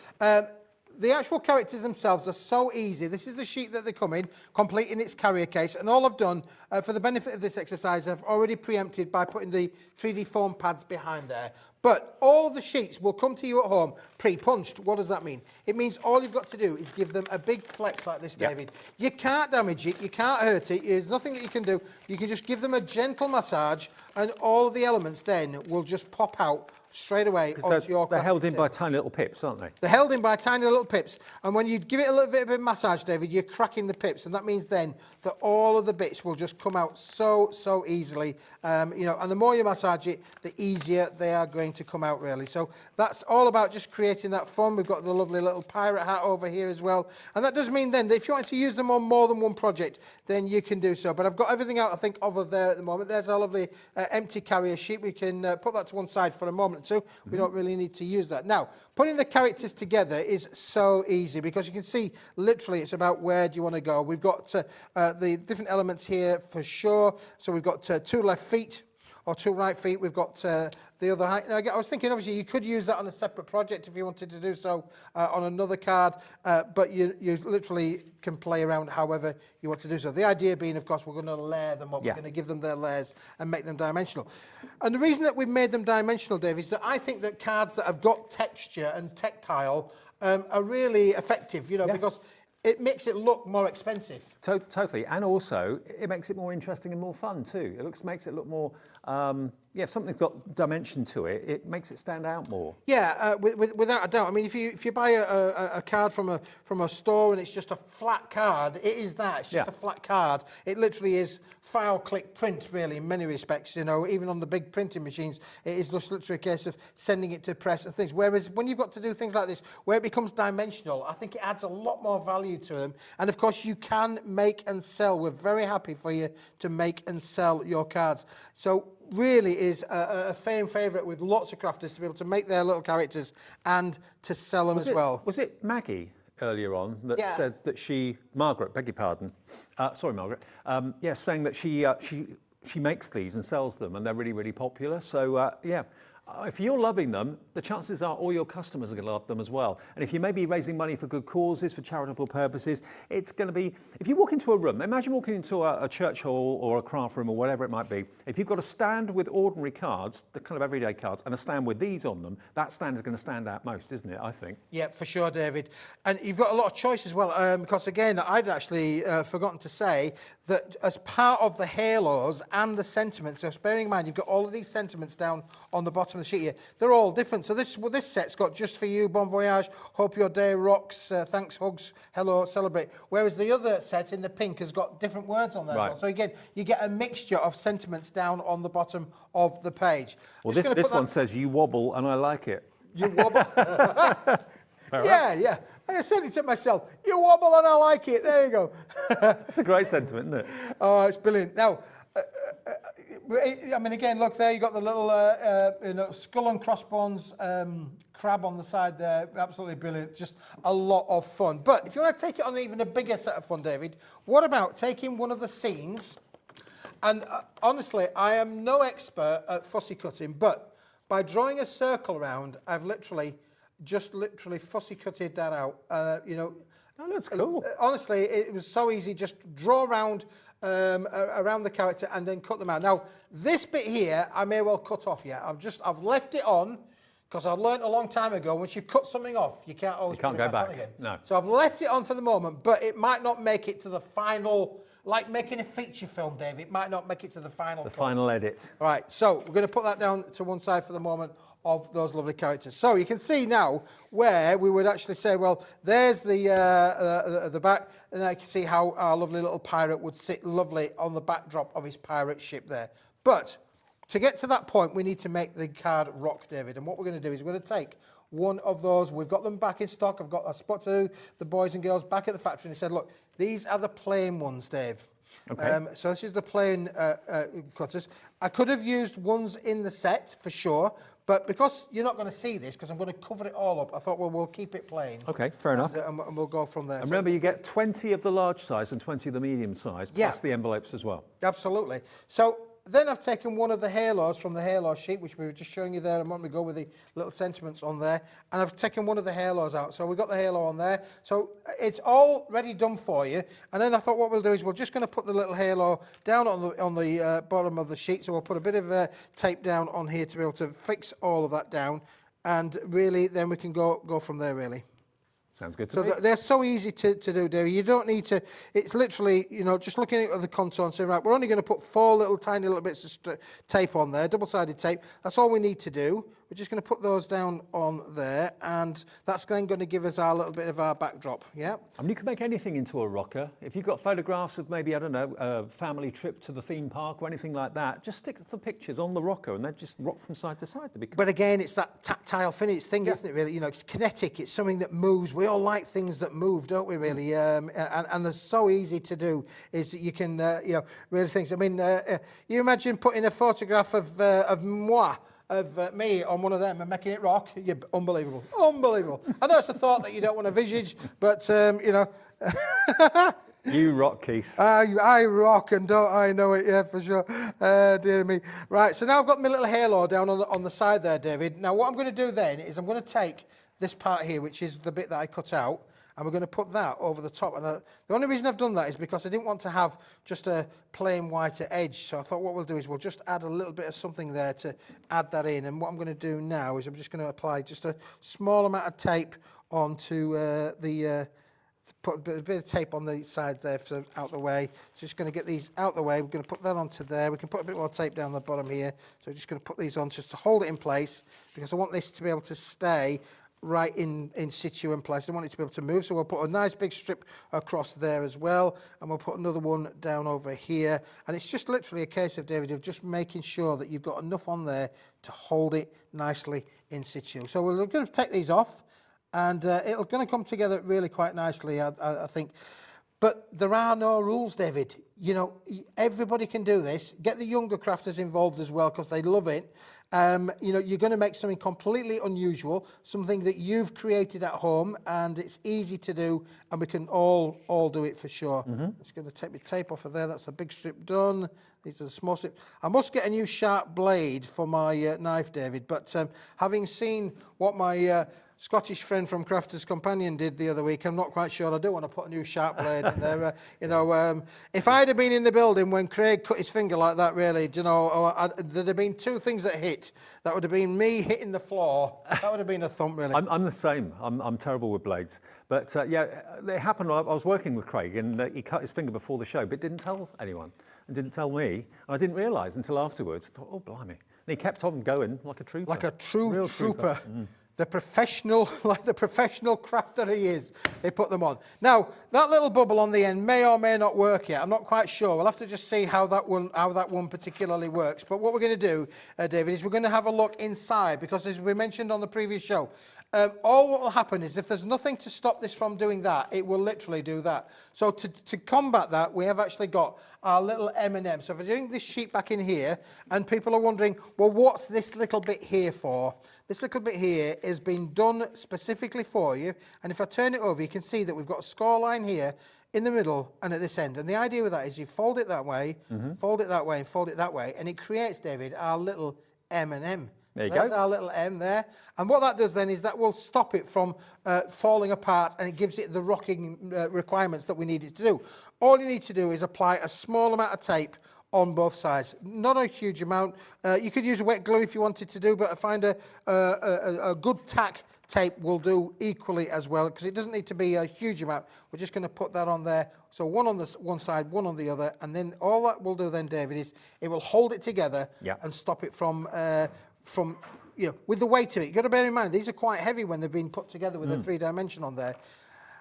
the actual characters themselves are so easy. This is the sheet that they come in, complete in its carrier case. And all I've done for the benefit of this exercise, I've already preempted by putting the 3D foam pads behind there. But all of the sheets will come to you at home pre-punched. What does that mean? It means all you've got to do is give them a big flex like this, David. You can't damage it. You can't hurt it. There's nothing that you can do. You can just give them a gentle massage, and all of the elements then will just pop out straight away onto your They're held in crafting by table. tiny little pips, aren't they? They're held in by tiny little pips, and when you give it a little bit of a massage, David, you're cracking the pips, and that means then that all of the bits will just come out so easily. You know, and the more you massage it, the easier they are going to come out, really. So that's all about just creating that fun. We've got the lovely little pirate hat over here as well, and that does mean then that if you want to use them on more than one project, then you can do so. But I've got everything out, I think, over there at the moment. There's our lovely empty carrier sheet. We can put that to one side for a moment or two. We don't really need to use that. Now, putting the characters together is so easy, because you can see literally it's about where do you want to go. We've got the different elements here for sure. So we've got 2 left feet or 2 right feet. We've got the other height. Now, again, I was thinking, obviously, you could use that on a separate project if you wanted to do so on another card, but you literally can play around however you want to do so. The idea being, of course, we're going to layer them up. Yeah. We're going to give them their layers and make them dimensional. And the reason that we've made them dimensional, Dave, is that I think that cards that have got texture and tactile are really effective, you know, because it makes it look more expensive. Totally, and also it makes it more interesting and more fun too. Makes it look more, if something's got dimension to it, it makes it stand out more. Yeah, without a doubt. I mean, if you buy a card from a store and it's just a flat card, it is that. It's just a flat card. It literally is file, click, print, really, in many respects. You know, even on the big printing machines, it is just literally a case of sending it to press and things. Whereas when you've got to do things like this, where it becomes dimensional, I think it adds a lot more value to them. And of course, you can make and sell. We're very happy for you to make and sell your cards. So really is a fan favourite with lots of crafters to be able to make their little characters and to sell them as well. Was it Maggie earlier on that said that Margaret, beg your pardon, sorry Margaret, saying that she makes these and sells them and they're really, really popular. So if you're loving them, the chances are all your customers are going to love them as well. And if you may be raising money for good causes, for charitable purposes, it's going to be, if you walk into a room, imagine walking into a church hall or a craft room or whatever it might be, if you've got a stand with ordinary cards, the kind of everyday cards, and a stand with these on them, that stand is going to stand out most, isn't it, I think? Yeah, for sure, David. And you've got a lot of choice as well, because again, I'd actually forgotten to say that as part of the halos and the sentiments, so bearing in mind, you've got all of these sentiments down on the bottom of the sheet here. They're all different. So this set's got just for you, bon voyage, hope your day rocks, thanks, hugs, hello, celebrate. Whereas the other set in the pink has got different words on there. Right. So again, you get a mixture of sentiments down on the bottom of the page. Well, this one says you wobble and I like it. You wobble. Yeah. I said it to myself. You wobble and I like it. There you go. That's a great sentiment, isn't it? Oh, it's brilliant. Now, I mean, again, look there. You got the little, skull and crossbones crab on the side there. Absolutely brilliant. Just a lot of fun. But if you want to take it on even a bigger set of fun, David, what about taking one of the scenes? And honestly, I am no expert at fussy cutting, but by drawing a circle around, I've literally fussy cutted that out. Oh, that's cool. Honestly, it was so easy. Just draw around the character and then cut them out. Now, this bit here, I may well cut off yet. I've left it on because I learnt a long time ago, once you've cut something off, you can't always put it go back on back. again. No. So I've left it on for the moment, but it might not make it to the final, like making a feature film, Dave. It might not make it to the final cut. Final edit. All right, so we're going to put that down to one side for the moment of those lovely characters. So you can see now where we would actually say, well, there's the back, and I can see how our lovely little pirate would sit lovely on the backdrop of his pirate ship there. But to get to that point, we need to make the card rock, David. And what we're going to do is we're going to take one of those. We've got them back in stock. I've got a spot to the boys and girls back at the factory, and they said, look, these are the plain ones, Dave. Okay. So this is the plain cutters. I could have used ones in the set for sure, but because you're not going to see this, because I'm going to cover it all up, I thought, well, we'll keep it plain. Okay, fair enough. And we'll go from there. And remember, you get 20 of the large size and 20 of the medium size, Yeah. plus the envelopes as well. Absolutely. So then I've taken one of the halos from the halo sheet, which we were just showing you there a moment ago with the little sentiments on there, and I've taken one of the halos out. So we've got the halo on there. So it's already done for you. And then I thought what we'll do is we're just going to put the little halo down on the bottom of the sheet. So we'll put a bit of tape down on here to be able to fix all of that down. And really, then we can go from there, really. Sounds good to So me. they're so easy to do, Dave. You don't need to, it's literally, you know, just looking at the contour and saying, right, we're only going to put 4 little tiny little bits of tape on there, double-sided tape. That's all we need to do. We're just going to put those down on there, and that's then going to give us our little bit of our backdrop, yeah? I mean, you can make anything into a rocker. If you've got photographs of maybe, I don't know, a family trip to the theme park or anything like that, just stick the pictures on the rocker and they just rock from side to side. To be But again, it's that tactile finish thing, isn't it, really? You know, it's kinetic, it's something that moves. We all like things that move, don't we, really? And they're so easy to do, is that you can, you know, really things. I mean, you imagine putting a photograph of moi, of me on one of them and making it rock. You're unbelievable. Unbelievable. I know it's a thought that you don't want to visage, but, you know. You rock, Keith. I rock, and don't I know it, yeah, for sure. Dear me. Right, so now I've got my little halo down on the side there, David. Now what I'm going to do then is I'm going to take this part here, which is the bit that I cut out, and we're going to put that over the top. And the only reason I've done that is because I didn't want to have just a plain whiter edge. So I thought what we'll do is we'll just add a little bit of something there to add that in. And what I'm going to do now is I'm just going to apply just a small amount of tape onto put a bit of tape on the sides there, so out the way. Just going to get these out the way. We're going to put that onto there. We can put a bit more tape down the bottom here. So we're just going to put these on just to hold it in place, because I want this to be able to stay right in situ in place. I want it to be able to move, so we'll put a nice big strip across there as well, and we'll put another one down over here. And it's just literally a case of, David, of just making sure that you've got enough on there to hold it nicely in situ. So we're going to take these off, and it's going to come together really quite nicely, I think. But there are no rules, David. You know, everybody can do this. Get the younger crafters involved as well, because they love it. You know, you're going to make something completely unusual, something that you've created at home, and it's easy to do, and we can all do it for sure. Just going to take my tape off of there. That's the big strip done. These are the small strips. I must get a new sharp blade for my knife, David, but having seen what my Scottish friend from Crafter's Companion did the other week, I'm not quite sure I do want to put a new sharp blade in there. You know, if I'd have been in the building when Craig cut his finger like that, really, you know, there'd have been 2 things that hit. That would have been me hitting the floor. That would have been a thump, really. I'm the same. I'm terrible with blades. But yeah, it happened. I was working with Craig, and he cut his finger before the show, but didn't tell anyone, and didn't tell me. And I didn't realise until afterwards. I thought, oh, blimey. And he kept on going like a trooper. Like a true Real trooper. The professional, like the professional crafter he is, he put them on. Now, that little bubble on the end may or may not work yet. I'm not quite sure. We'll have to just see how that one particularly works. But what we're going to do, David, is we're going to have a look inside, because as we mentioned on the previous show, all what will happen is if there's nothing to stop this from doing that, it will literally do that. So to combat that, we have actually got our little M&M. So if we're doing this sheet back in here, and people are wondering, well, what's this little bit here for? This little bit here has been done specifically for you, and if I turn it over, you can see that we've got a score line here in the middle and at this end. And the idea with that is you fold it that way, fold it that way, and fold it that way, and it creates, David, our little M&M. There you There's go. our little M there. And what that does then is that will stop it from falling apart, and it gives it the rocking requirements that we need it to do. All you need to do is apply a small amount of tape on both sides. Not a huge amount. You could use wet glue if you wanted to do, but I find a good tack tape will do equally as well, because it doesn't need to be a huge amount. We're just going to put that on there. So one on the one side, one on the other, and then all that will do then, David, is it will hold it together and stop it from with the weight of it. You've got to bear in mind, these are quite heavy when they've been put together with a 3-dimension on there.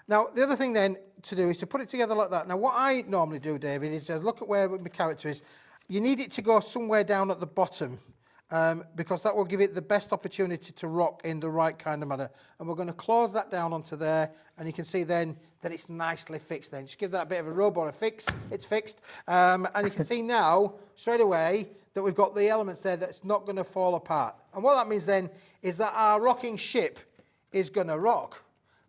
Now, the other thing then to do is to put it together like that. Now, what I normally do, David, is look at where my character is. You need it to go somewhere down at the bottom, because that will give it the best opportunity to rock in the right kind of manner. And we're going to close that down onto there, and you can see then that it's nicely fixed then. Just give that a bit of a rub or a fix, it's fixed. And you can see now, straight away, that we've got the elements there that's not going to fall apart. And what that means then is that our rocking ship is going to rock,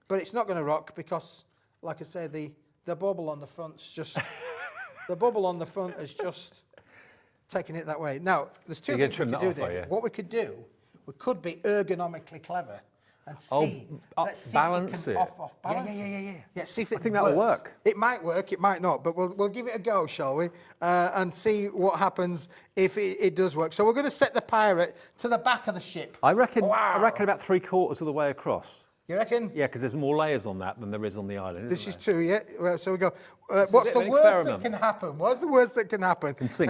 but it's not going to rock because, like I say, the bubble on the front's just, the bubble on the front is just taking it that way. Now, there's two things we could do, Dave. What we could do, we could be ergonomically clever and see, let's see balance if we can it. balance Yeah. Yeah, see if it I think that'll work. It might work, it might not, but we'll give it a go, shall we? And see what happens if it does work. So we're going to set the pirate to the back of the ship. I reckon about 3/4 of the way across. You reckon? Yeah, because there's more layers on that than there is on the island. This is there? true, yeah. Well, so we go. What's the worst that can happen? What's the worst that can happen? Can sink.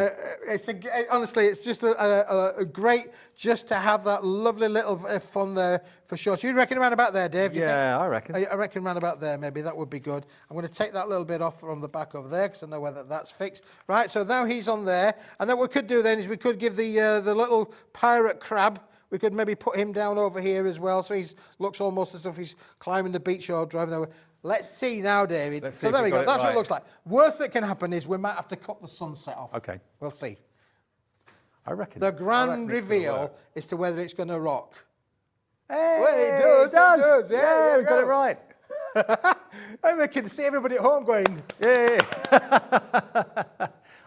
Honestly, it's just a great just to have that lovely little fun there for sure. So you reckon around about there, Dave? Yeah, I reckon. I reckon around about there, maybe that would be good. I'm going to take that little bit off from the back over there because I know whether that's fixed. Right, so now he's on there, and then what we could do then is we could give the little pirate crab. We could maybe put him down over here as well, so he looks almost as if he's climbing the beach or driving over. Let's see now, David. So there we go. That's what it looks like. Worst that can happen is we might have to cut the sunset off. Okay. We'll see. I reckon. The grand reveal is to whether it's going to rock. Hey, Well, it does. It does. Yeah, we got it right. I reckon see everybody at home going. Yeah.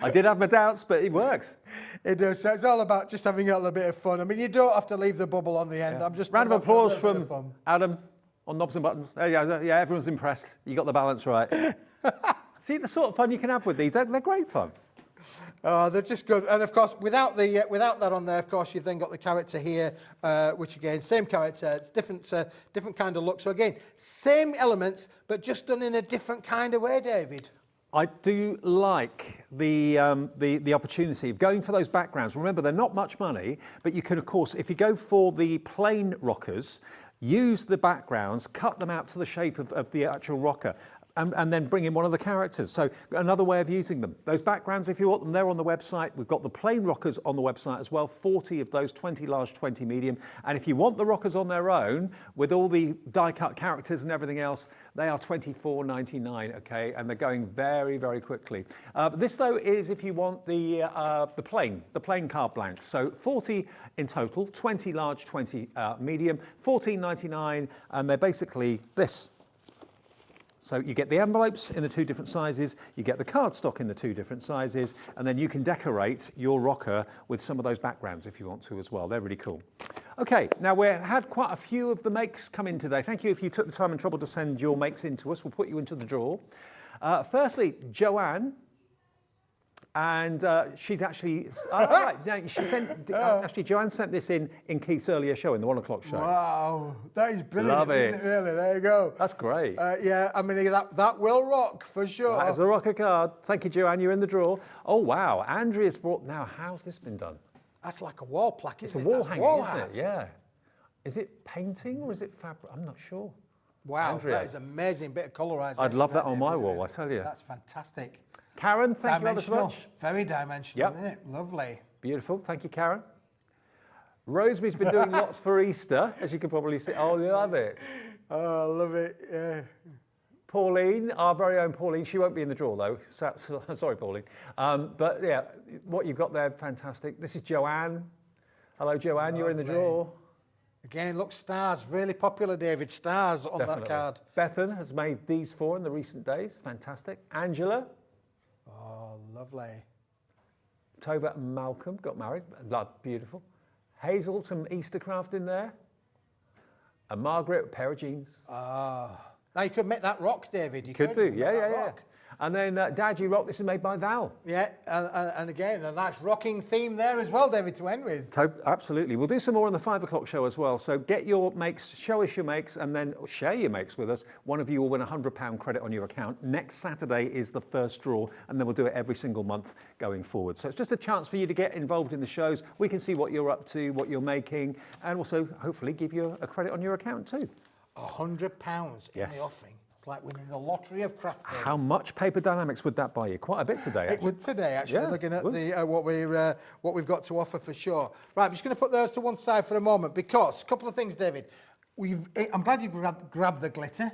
I did have my doubts, but it works. It does. So it's all about just having a little bit of fun. I mean, you don't have to leave the bubble on the end. Yeah. I'm just round of applause from Adam on knobs and buttons. Yeah, everyone's impressed. You got the balance right. See the sort of fun you can have with these. They're great fun. Oh, they're just good. And of course, without that on there, of course, you've then got the character here, which again, same character. It's different kind of look. So again, same elements, but just done in a different kind of way, David. I do like the opportunity of going for those backgrounds. Remember, they're not much money, but you can, of course, if you go for the plain rockers, use the backgrounds, cut them out to the shape of the actual rocker. And then bring in one of the characters. So another way of using them. Those backgrounds, if you want them, they're on the website. We've got the plain rockers on the website as well, 40 of those, 20 large, 20 medium. And if you want the rockers on their own, with all the die-cut characters and everything else, they are $24.99, okay? And they're going very, very quickly. This, though, is if you want the plain card blanks. So 40 in total, 20 large, 20 medium, $14.99, and they're basically this. So you get the envelopes in the two different sizes, you get the cardstock in the two different sizes, and then you can decorate your rocker with some of those backgrounds if you want to as well. They're really cool. Okay, now we've had quite a few of the makes come in today. Thank you if you took the time and trouble to send your makes in to us. We'll put you into the draw. Firstly, Joanne. And she's actually, she sent, actually Joanne sent this in Keith's earlier show, in the 1 o'clock show. Wow, that is brilliant. Love it. Isn't it, really? There you go. That's great. Yeah, I mean, that will rock for sure. That is a rocker card. Thank you, Joanne, you're in the draw. Oh, wow, Andrea's brought, now how's this been done? That's like a wall plaque, isn't it? It's a wall That's hanging, isn't art. it? Yeah. Is it painting or is it fabric? I'm not sure. Wow, Andrea. that is an amazing bit of colorisation. I'd love that on my wall, I tell you. That's fantastic. Karen, thank you ever so much. Very dimensional, isn't it? Lovely. Beautiful, thank you, Karen. Rosemary's been doing lots for Easter, as you can probably see. Oh, you love it. Oh, I love it, yeah. Pauline, our very own Pauline, she won't be in the draw though. Sorry, Pauline. But yeah, what you've got there, fantastic. This is Joanne. Hello, Joanne, you're in the draw. Again, look, stars, really popular, David. Stars on that card. Bethan has made these four in the recent days. Fantastic. Angela. Oh, lovely. Tova and Malcolm got married. Beautiful. Hazel, some Easter craft in there. And Margaret, a pair of jeans. Ah. Now, you could make that rock, David. You could do, yeah. And then Dad, You Rock, this is made by Val. Yeah, and again, a nice rocking theme there as well, David, to end with. Absolutely. We'll do some more on the 5 o'clock show as well. So get your makes, show us your makes, and then share your makes with us. One of you will win £100 credit on your account. Next Saturday is the first draw, and then we'll do it every single month going forward. So it's just a chance for you to get involved in the shows. We can see what you're up to, what you're making, and also hopefully give you a credit on your account too. £100 in the offing. It's like winning the lottery of craft. How much paper Dienamics would that buy you? Quite a bit today, actually. It would today, actually, Yeah, looking at the what we've got to offer for sure. Right, I'm just going to put those to one side for a moment because a couple of things, David. I'm glad you grabbed the glitter.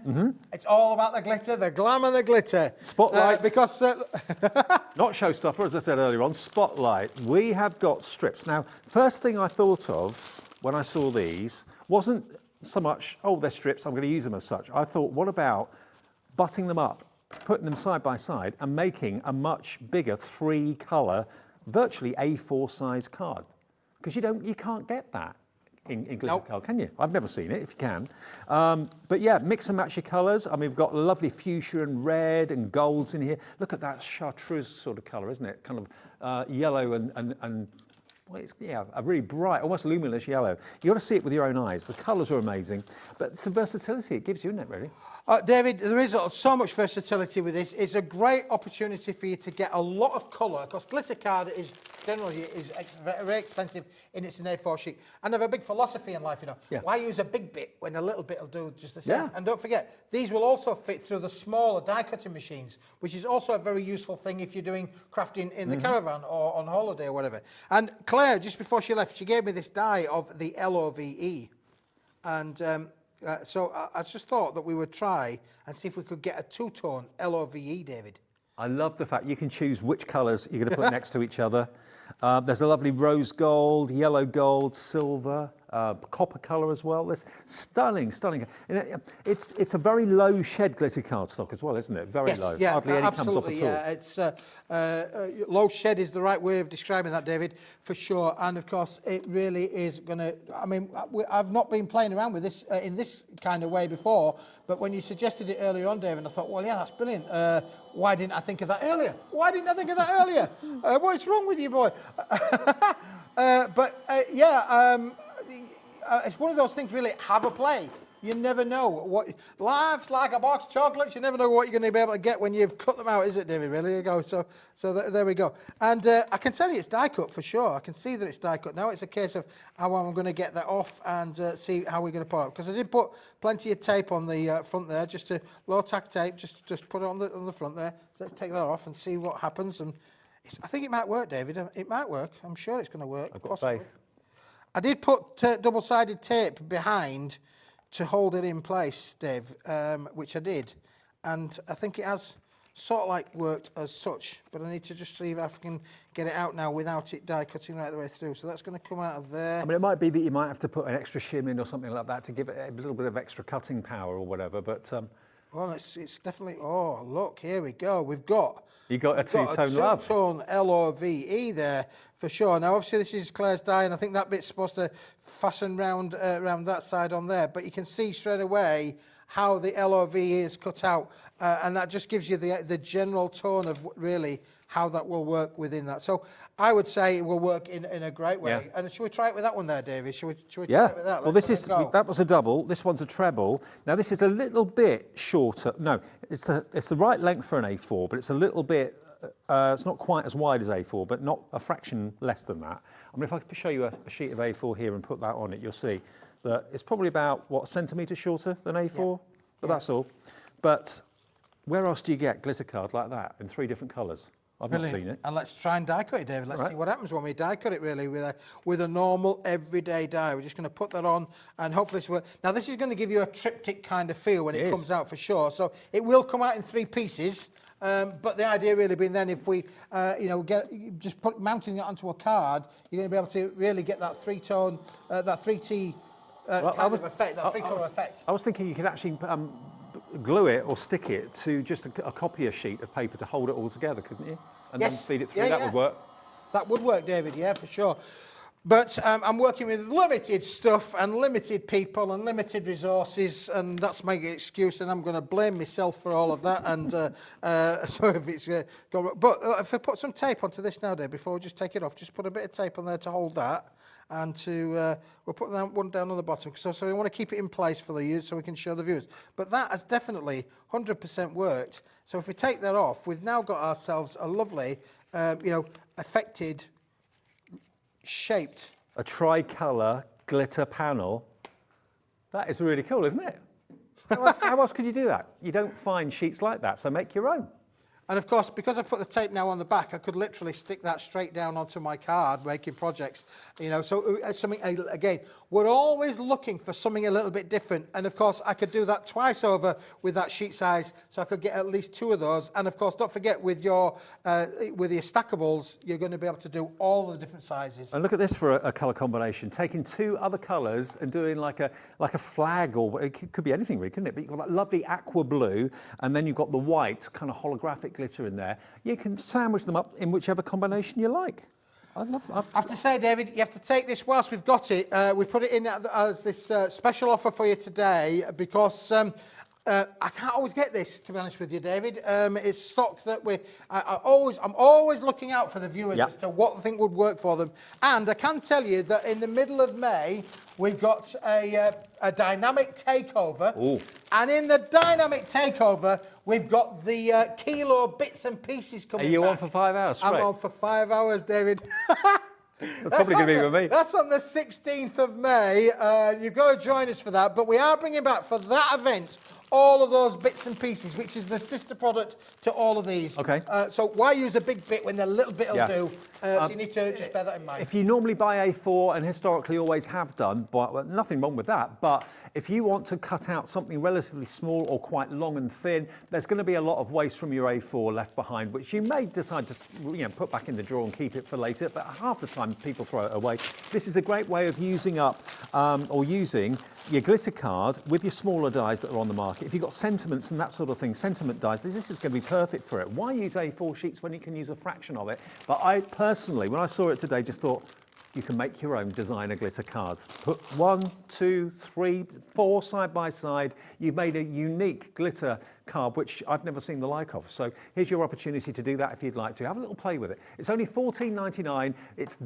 It's all about the glitter, the glamour, the glitter. Spotlight. Because not showstopper, as I said earlier on, spotlight. We have got strips. Now, first thing I thought of when I saw these wasn't so much, oh, they're strips, I'm going to use them as such. I thought, what about butting them up, putting them side by side and making a much bigger 3-colour, virtually A4 size card? Because you can't get that in glitter card, can you? I've never seen it, if you can. But yeah, mix and match your colours. I mean, we've got lovely fuchsia and red and golds in here. Look at that chartreuse sort of colour, isn't it? Kind of yellow and well, it's, yeah, a really bright, almost luminous yellow. You've got to see it with your own eyes. The colours are amazing, but it's the versatility it gives you, isn't it, really? David, there is so much versatility with this. It's a great opportunity for you to get a lot of colour, because glitter card is generally very expensive in its A4 sheet. And I have a big philosophy in life, you know. Yeah. Why use a big bit when a little bit will do just the same? Yeah. And don't forget, these will also fit through the smaller die cutting machines, which is also a very useful thing if you're doing crafting in the caravan or on holiday or whatever. And Claire, just before she left, she gave me this die of the LOVE. And so I just thought that we would try and see if we could get a two-tone LOVE, David. I love the fact you can choose which colours you're going to put next to each other. There's a lovely rose gold, yellow gold, silver, copper colour as well. It's stunning, stunning. And it's a very low shed glitter cardstock as well, isn't it? Very low. Yeah, hardly any comes off at all. Yeah, it's low shed is the right way of describing that, David, for sure. And of course, it really is going to. I mean, I've not been playing around with this in this kind of way before, but when you suggested it earlier on, David, I thought, well, yeah, that's brilliant. Why didn't I think of that earlier? What's wrong with you, boy? It's one of those things, really, have a play. You never know what life's like a box of chocolates. You never know what you're going to be able to get when you've cut them out, is it, David? Really, you go. So there we go. And I can tell you it's die cut for sure. I can see that it's die cut. Now it's a case of how I'm going to get that off and see how we're going to put it. Because I did put plenty of tape on the front there, just to low tack tape, just put it on the front there. So let's take that off and see what happens. And I think it might work, David. It might work. I'm sure it's going to work. I've got faith. I did put double-sided tape behind to hold it in place, Dave, which I did. And I think it has sort of like worked as such, but I need to just see if I can get it out now without it die cutting right the way through. So that's going to come out of there. I mean, it might be that you might have to put an extra shim in or something like that to give it a little bit of extra cutting power or whatever, but... Well, it's definitely... Oh, look, here we go. We've got... You got a two-tone love. Two-tone LOVE there, for sure. Now, obviously, this is Claire's die, and I think that bit's supposed to fasten round that side on there. But you can see straight away how the LOVE is cut out, and that just gives you the general tone of really how that will work within that. So I would say it will work in a great way. Yeah. And should we try it with that one there, David? Should we try it with that? Well, that was a double. This one's a treble. Now this is a little bit shorter. No, it's the right length for an A4, but it's a little bit. It's not quite as wide as A4, but not a fraction less than that. I mean, if I could show you a sheet of A4 here and put that on it, you'll see that it's probably about a centimetre shorter than A4. But that's all. But where else do you get glitter card like that in 3 different colours? I've not seen it. And let's try and die cut it, David. Let's see what happens when we die cut it, really, with a normal, everyday die. We're just going to put that on, and hopefully it's work. Now, this is going to give you a triptych kind of feel when it comes out, for sure. So it will come out in 3 pieces, but the idea really being then if we, mounting it onto a card, you're going to be able to really get that 3-tone, that 3T kind of effect, that 3-colour effect. I was thinking you could actually... glue it or stick it to just a copier sheet of paper to hold it all together, couldn't you? And then feed it through. That would work. That would work, David, yeah, for sure. But I'm working with limited stuff and limited people and limited resources, and that's my excuse, and I'm going to blame myself for all of that. And so if it's gone, but if I put some tape onto this now, Dave, before we just take it off, just put a bit of tape on there to hold that, and to we'll put that one down on the bottom. So we want to keep it in place for the use, so we can show the viewers. But that has definitely 100% worked. So if we take that off, we've now got ourselves a lovely, affected, shaped. A tricolour glitter panel. That is really cool, isn't it? How else could you do that? You don't find sheets like that, so make your own. And of course, because I've put the tape now on the back, I could literally stick that straight down onto my card, making projects, so something, again, we're always looking for something a little bit different. And of course, I could do that twice over with that sheet size, so I could get at least 2 of those. And of course, don't forget, with your stackables, you're going to be able to do all the different sizes. And look at this for a colour combination, taking 2 other colours and doing like a flag, or it could be anything really, couldn't it? But you've got that lovely aqua blue, and then you've got the white kind of holographic glitter in there. You can sandwich them up in whichever combination you like. I have to say, David, you have to take this whilst we've got it. We put it in as this special offer for you today because I can't always get this, to be honest with you, David. It's stock that I'm always looking out for the viewers as to what they think would work for them. And I can tell you that in the middle of May, we've got a dynamic takeover. Ooh. And in the dynamic takeover, we've got the kilo bits and pieces coming back. Are you on for 5 hours straight? I'm on for 5 hours, David. That's probably going to be with me. That's on the 16th of May. You've got to join us for that. But we are bringing back for that event all of those bits and pieces, which is the sister product to all of these. Okay. So why use a big bit when the little bit will do? So you need to just bear that in mind. If you normally buy A4, and historically always have done, but nothing wrong with that, but if you want to cut out something relatively small or quite long and thin, there's going to be a lot of waste from your A4 left behind, which you may decide to put back in the drawer and keep it for later, but half the time people throw it away. This is a great way of using up or using your glitter card with your smaller dies that are on the market. If you've got sentiments and that sort of thing, sentiment dies, this is going to be perfect for it. Why use A4 sheets when you can use a fraction of it? But I personally, when I saw it today, just thought, you can make your own designer glitter cards. Put 1, 2, 3, 4 side by side. You've made a unique glitter card, which I've never seen the like of. So here's your opportunity to do that if you'd like to. Have a little play with it. It's only $14.99. It's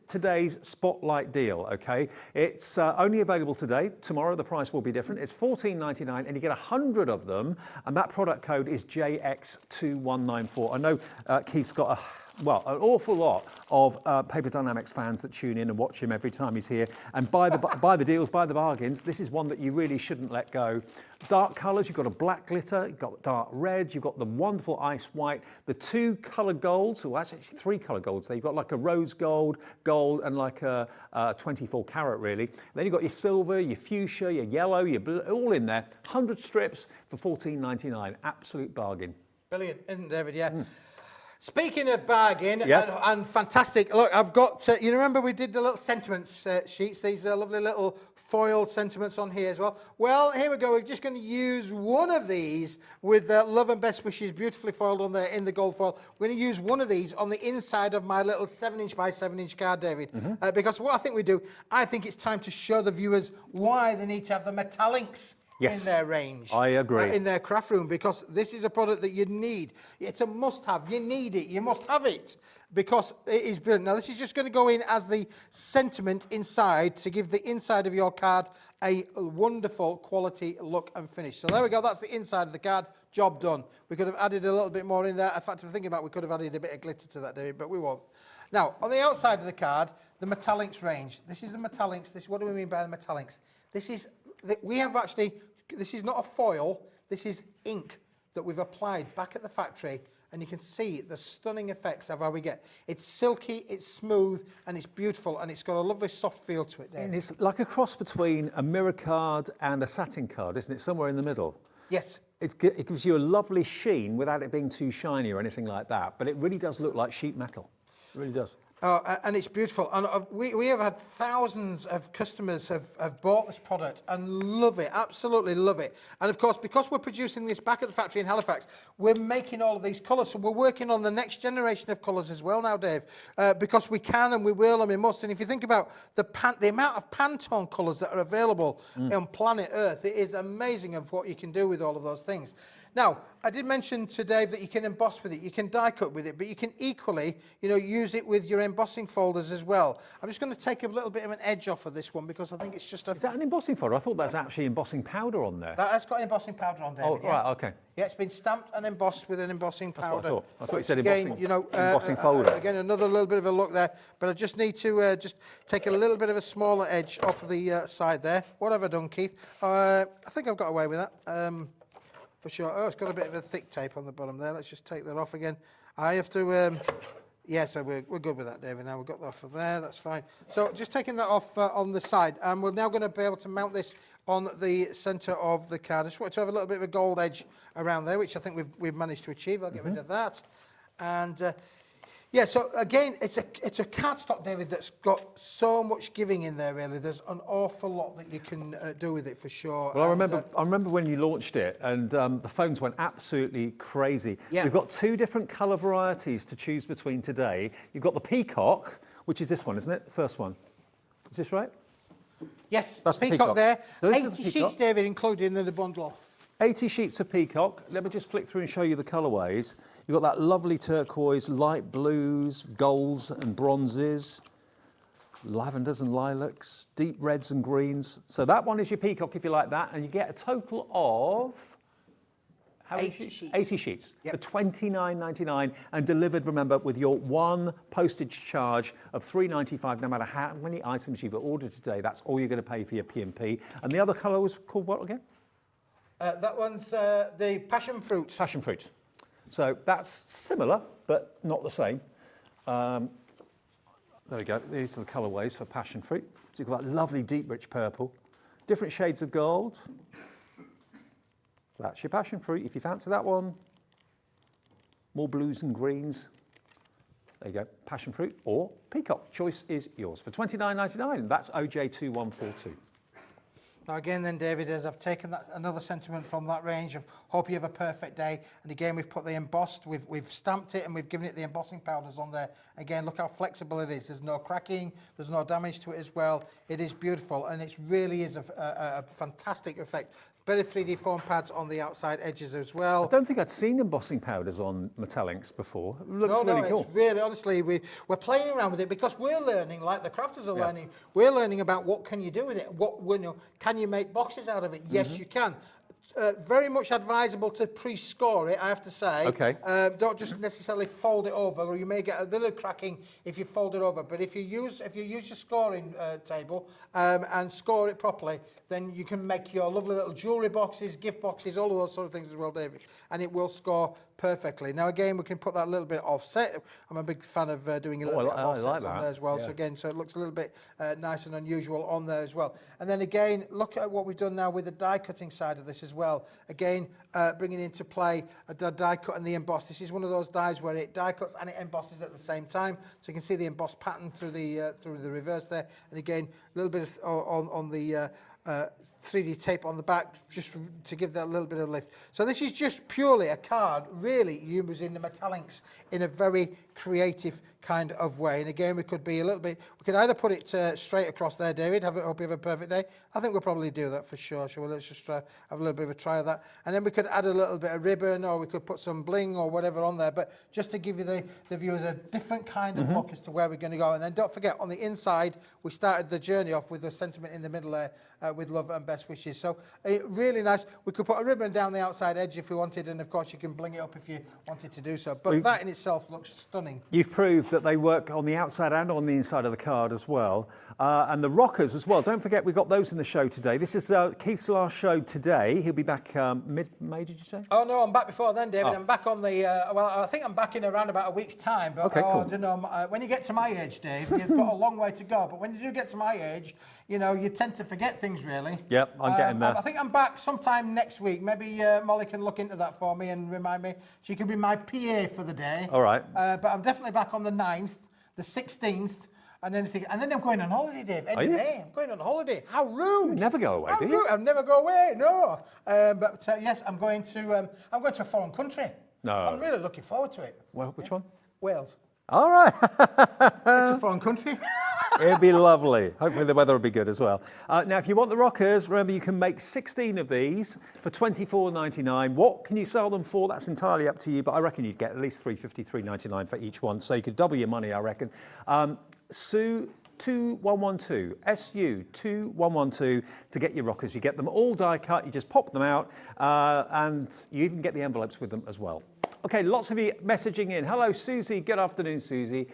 today's spotlight deal, okay? It's only available today. Tomorrow the price will be different. It's $14.99 and you get 100 of them, and that product code is JX2194. I know Keith's got an awful lot of Paper Dynamics fans that tune in and watch him every time he's here. And buy the deals, buy the bargains. This is one that you really shouldn't let go. Dark colours, you've got a black glitter, you've got dark red, you've got the wonderful ice white, the 2 colour golds, well, actually 3 colour golds there. You've got like a rose gold, and like a 24 carat really. Then you've got your silver, your fuchsia, your yellow, your blue, all in there. 100 strips for $14.99. Absolute bargain. Brilliant, isn't it, David? Yeah. Speaking of bargain and fantastic, look, I've got, you remember we did the little sentiments sheets, these lovely little foiled sentiments on here as well. Well, here we go, we're just going to use one of these with love and best wishes, beautifully foiled on there in the gold foil. We're going to use one of these on the inside of my little 7" by 7" card, David, because what I think we do, I think it's time to show the viewers why they need to have the metallics in their range. I agree. In their craft room, because this is a product that you need. It's a must-have. You need it. You must have it because it is brilliant. Now, this is just going to go in as the sentiment inside to give the inside of your card a wonderful quality look and finish. So there we go. That's the inside of the card. Job done. We could have added a little bit more in there. In fact, if I'm thinking about it, we could have added a bit of glitter to that, David, but we won't. Now, on the outside of the card, the metallics range. This is the metallics. What do we mean by the metallics? This is, we have actually, this is not a foil, this is ink that we've applied back at the factory, and you can see the stunning effects of how we get. It's silky, it's smooth, and it's beautiful, and it's got a lovely soft feel to it, Dave. And it's like a cross between a mirror card and a satin card, isn't it? Somewhere in the middle. Yes. It gives you a lovely sheen without it being too shiny or anything like that, but it really does look like sheet metal. It really does. And it's beautiful. And we have had thousands of customers have bought this product and love it, absolutely love it. And of course, because we're producing this back at the factory in Halifax, we're making all of these colours. So we're working on the next generation of colours as well now, Dave, because we can and we will and we must. And if you think about the amount of Pantone colours that are available on planet Earth, it is amazing of what you can do with all of those things. Now, I did mention to Dave that you can emboss with it, you can die cut with it, but you can equally, use it with your embossing folders as well. I'm just going to take a little bit of an edge off of this one because I think it's just a... Is that an embossing folder? I thought that's actually embossing powder on there. That's got embossing powder on, David. Oh, right, okay. Yeah, it's been stamped and embossed with an embossing powder. That's what I thought you said again, embossing, embossing folder. Again, another little bit of a look there, but I just need to just take a little bit of a smaller edge off of the side there. What have I done, Keith? I think I've got away with that. For sure. Oh, it's got a bit of a thick tape on the bottom there. Let's just take that off again. I have to, yeah, so we're good with that, David. Now we've got that off of there, that's fine. So just taking that off on the side, and we're now going to be able to mount this on the centre of the card. I just want to have a little bit of a gold edge around there, which I think we've managed to achieve. I'll get rid of that. And yeah, so again, it's a cardstock, David, that's got so much giving in there, really. There's an awful lot that you can do with it, for sure. Well, I remember when you launched it, and the phones went absolutely crazy. Yeah. We've got 2 different colour varieties to choose between today. You've got the Peacock, which is this one, isn't it? The first one. Is this right? Yes, That's the Peacock there. So this 80 is the sheets, Peacock. David, included in the bundle. 80 sheets of Peacock. Let me just flick through and show you the colourways. You've got that lovely turquoise, light blues, golds and bronzes, lavenders and lilacs, deep reds and greens. So that one is your Peacock if you like that, and you get a total of... How many 80 sheets. 80 sheets Yep. for $29.99 and delivered, remember, with your one postage charge of $3.95 no matter how many items you've ordered today. That's all you're going to pay for your P&P. And the other colour was called what again? That one's the passion fruit. Passion fruit. So that's similar, but not the same. There we go. These are the colourways for passion fruit. So you've got that lovely deep, rich purple. Different shades of gold. So that's your passion fruit. If you fancy that one, more blues and greens. There you go. Passion fruit or Peacock. Choice is yours for $29.99. That's OJ2142. Now again then, David, as I've taken that, another sentiment from that range of hope you have a perfect day, and again we've put the embossed, we've stamped it and we've given it the embossing powders on there. Again, look how flexible it is. There's no cracking, there's no damage to it as well. It is beautiful, and it really is a fantastic effect. Better 3D foam pads on the outside edges as well. I don't think I'd seen embossing powders on metallics before. It looks really cool. It's really, honestly, we're playing around with it because we're learning, like the crafters are learning, we're learning about what can you do with it. Can you make boxes out of it? Yes, you can. Very much advisable to pre-score it, I have to say. Okay. Don't just necessarily fold it over, or you may get a little cracking if you fold it over. But if you use your scoring table and score it properly, then you can make your lovely little jewellery boxes, gift boxes, all of those sort of things as well, David. And it will score perfectly. Now again, we can put that a little bit offset. I'm a big fan of doing a little bit of offsets on there as well. Yeah. So it looks a little bit nice and unusual on there as well. And then again, look at what we've done now with the die cutting side of this as well. Again, bringing into play the die cut and the emboss. This is one of those dies where it die cuts and it embosses at the same time. So you can see the embossed pattern through the reverse there. And again, a little bit of, on the 3D tape on the back just to give that a little bit of lift. So this is just purely a card really using the metallics in a very creative kind of way. And again, we could be a little bit, we could either put it straight across there, David, hope you have a perfect day. I think we'll probably do that for sure. So let's just have a little bit of a try of that. And then we could add a little bit of ribbon, or we could put some bling or whatever on there, but just to give you the viewers a different kind of look as to where we're going to go. And then don't forget, on the inside, we started the journey off with the sentiment in the middle there, with love and best wishes. So really nice. We could put a ribbon down the outside edge if we wanted, and of course you can bling it up if you wanted to do so. But that in itself looks stunning. You've proved that they work on the outside and on the inside of the card as well. And the rockers as well. Don't forget, we've got those in the show today. This is Keith's last show today. He'll be back mid-May, did you say? Oh, no, I'm back before then, David. I'm back on the, well, I think I'm back in around about a week's time. But, okay, cool. I don't know, when you get to my age, Dave, you've got a long way to go. But when you do get to my age, you know, you tend to forget things, really. Yep, I'm getting there. I think I'm back sometime next week. Maybe Molly can look into that for me and remind me. She can be my PA for the day. All right. But I'm definitely back on the 9th. the 16th, and then I'm going on holiday, Dave. End Are of you? May. I'm going on holiday. How rude! You never go away, How do you? rude. I'll never go away. No. But yes, I'm going to a foreign country. No. I'm really looking forward to it. Well, which one? Wales. All right. It's a foreign country. It'd be lovely. Hopefully the weather will be good as well. Now, if you want the rockers, remember you can make 16 of these for $24.99. What can you sell them for? That's entirely up to you, but I reckon you'd get at least $3.50, $3.99 for each one. So you could double your money, I reckon. Sue 2112, SU 2112 to get your rockers. You get them all die cut, you just pop them out, and you even get the envelopes with them as well. Okay, lots of you messaging in. Hello, Susie. Good afternoon, Susie.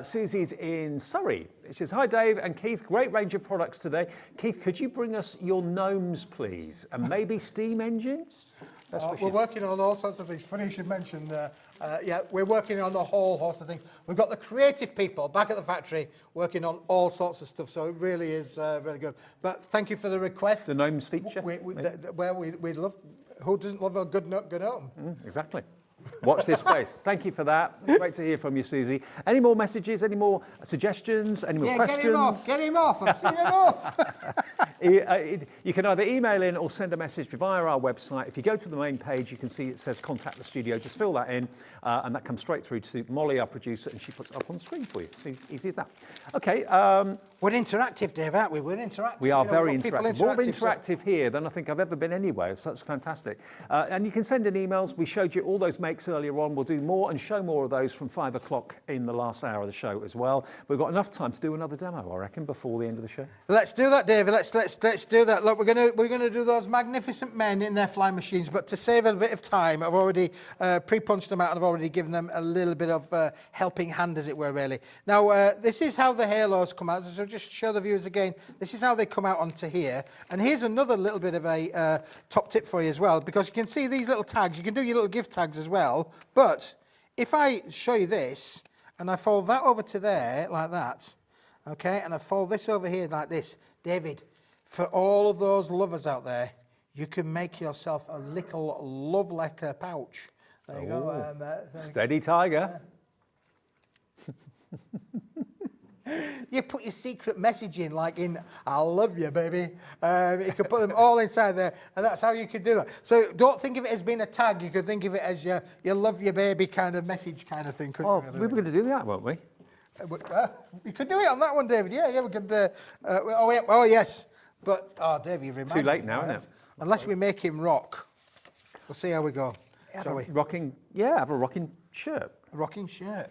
Susie's in Surrey. She says, hi, Dave and Keith. Great range of products today. Keith, could you bring us your gnomes, please? And maybe steam engines? We're working on all sorts of things. Funny you should mention, yeah, we're working on a whole host of things. We've got the creative people back at the factory working on all sorts of stuff, so it really is really good. But thank you for the request. The gnomes feature? We love, who doesn't love a good gnome? Exactly. Watch this space. Thank you for that. Great to hear from you, Susie. Any more messages? Any more suggestions? Any more questions? Get him off. I've seen enough. You can either email in or send a message via our website. If you go to the main page, you can see it says contact the studio. Just fill that in, and that comes straight through to Molly, our producer, and she puts it up on the screen for you. So easy as that. Okay. We're interactive, Dave, aren't we? We're interactive. We are very we've got interactive. people More interactive here than I think I've ever been anywhere. So that's fantastic. And you can send in emails. We showed you all those makes earlier on. We'll do more and show more of those from 5 o'clock in the last hour of the show as well. We've got enough time to do another demo, I reckon, before the end of the show. Let's do that, David. Let's do that. Look, we're gonna do those magnificent men in their flying machines, but to save a bit of time, I've already pre-punched them out and I've already given them a little bit of helping hand, as it were, really. Now, this is how the halos come out. So just show the viewers again. This is how they come out onto here. And here's another little bit of a top tip for you as well, because you can see these little tags. You can do your little gift tags as well. But if I show you this, and I fold that over to there like that, okay, and I fold this over here like this, David, for all of those lovers out there, you can make yourselove a little love letter pouch. There you go. Steady tiger. You put your secret message in, like in "I love you, baby." You can put them all inside there, and that's how you could do that. So don't think of it as being a tag. You could think of it as your love your baby kind of message kind of thing. Oh, we were going to do that, weren't we? We could do it on that one, David. Yeah, we could. Oh, yes. But, Dave, you remind me. Too late now, isn't it? Unless we make him rock. We'll see how we go, shall we? Have a rocking shirt. A rocking shirt.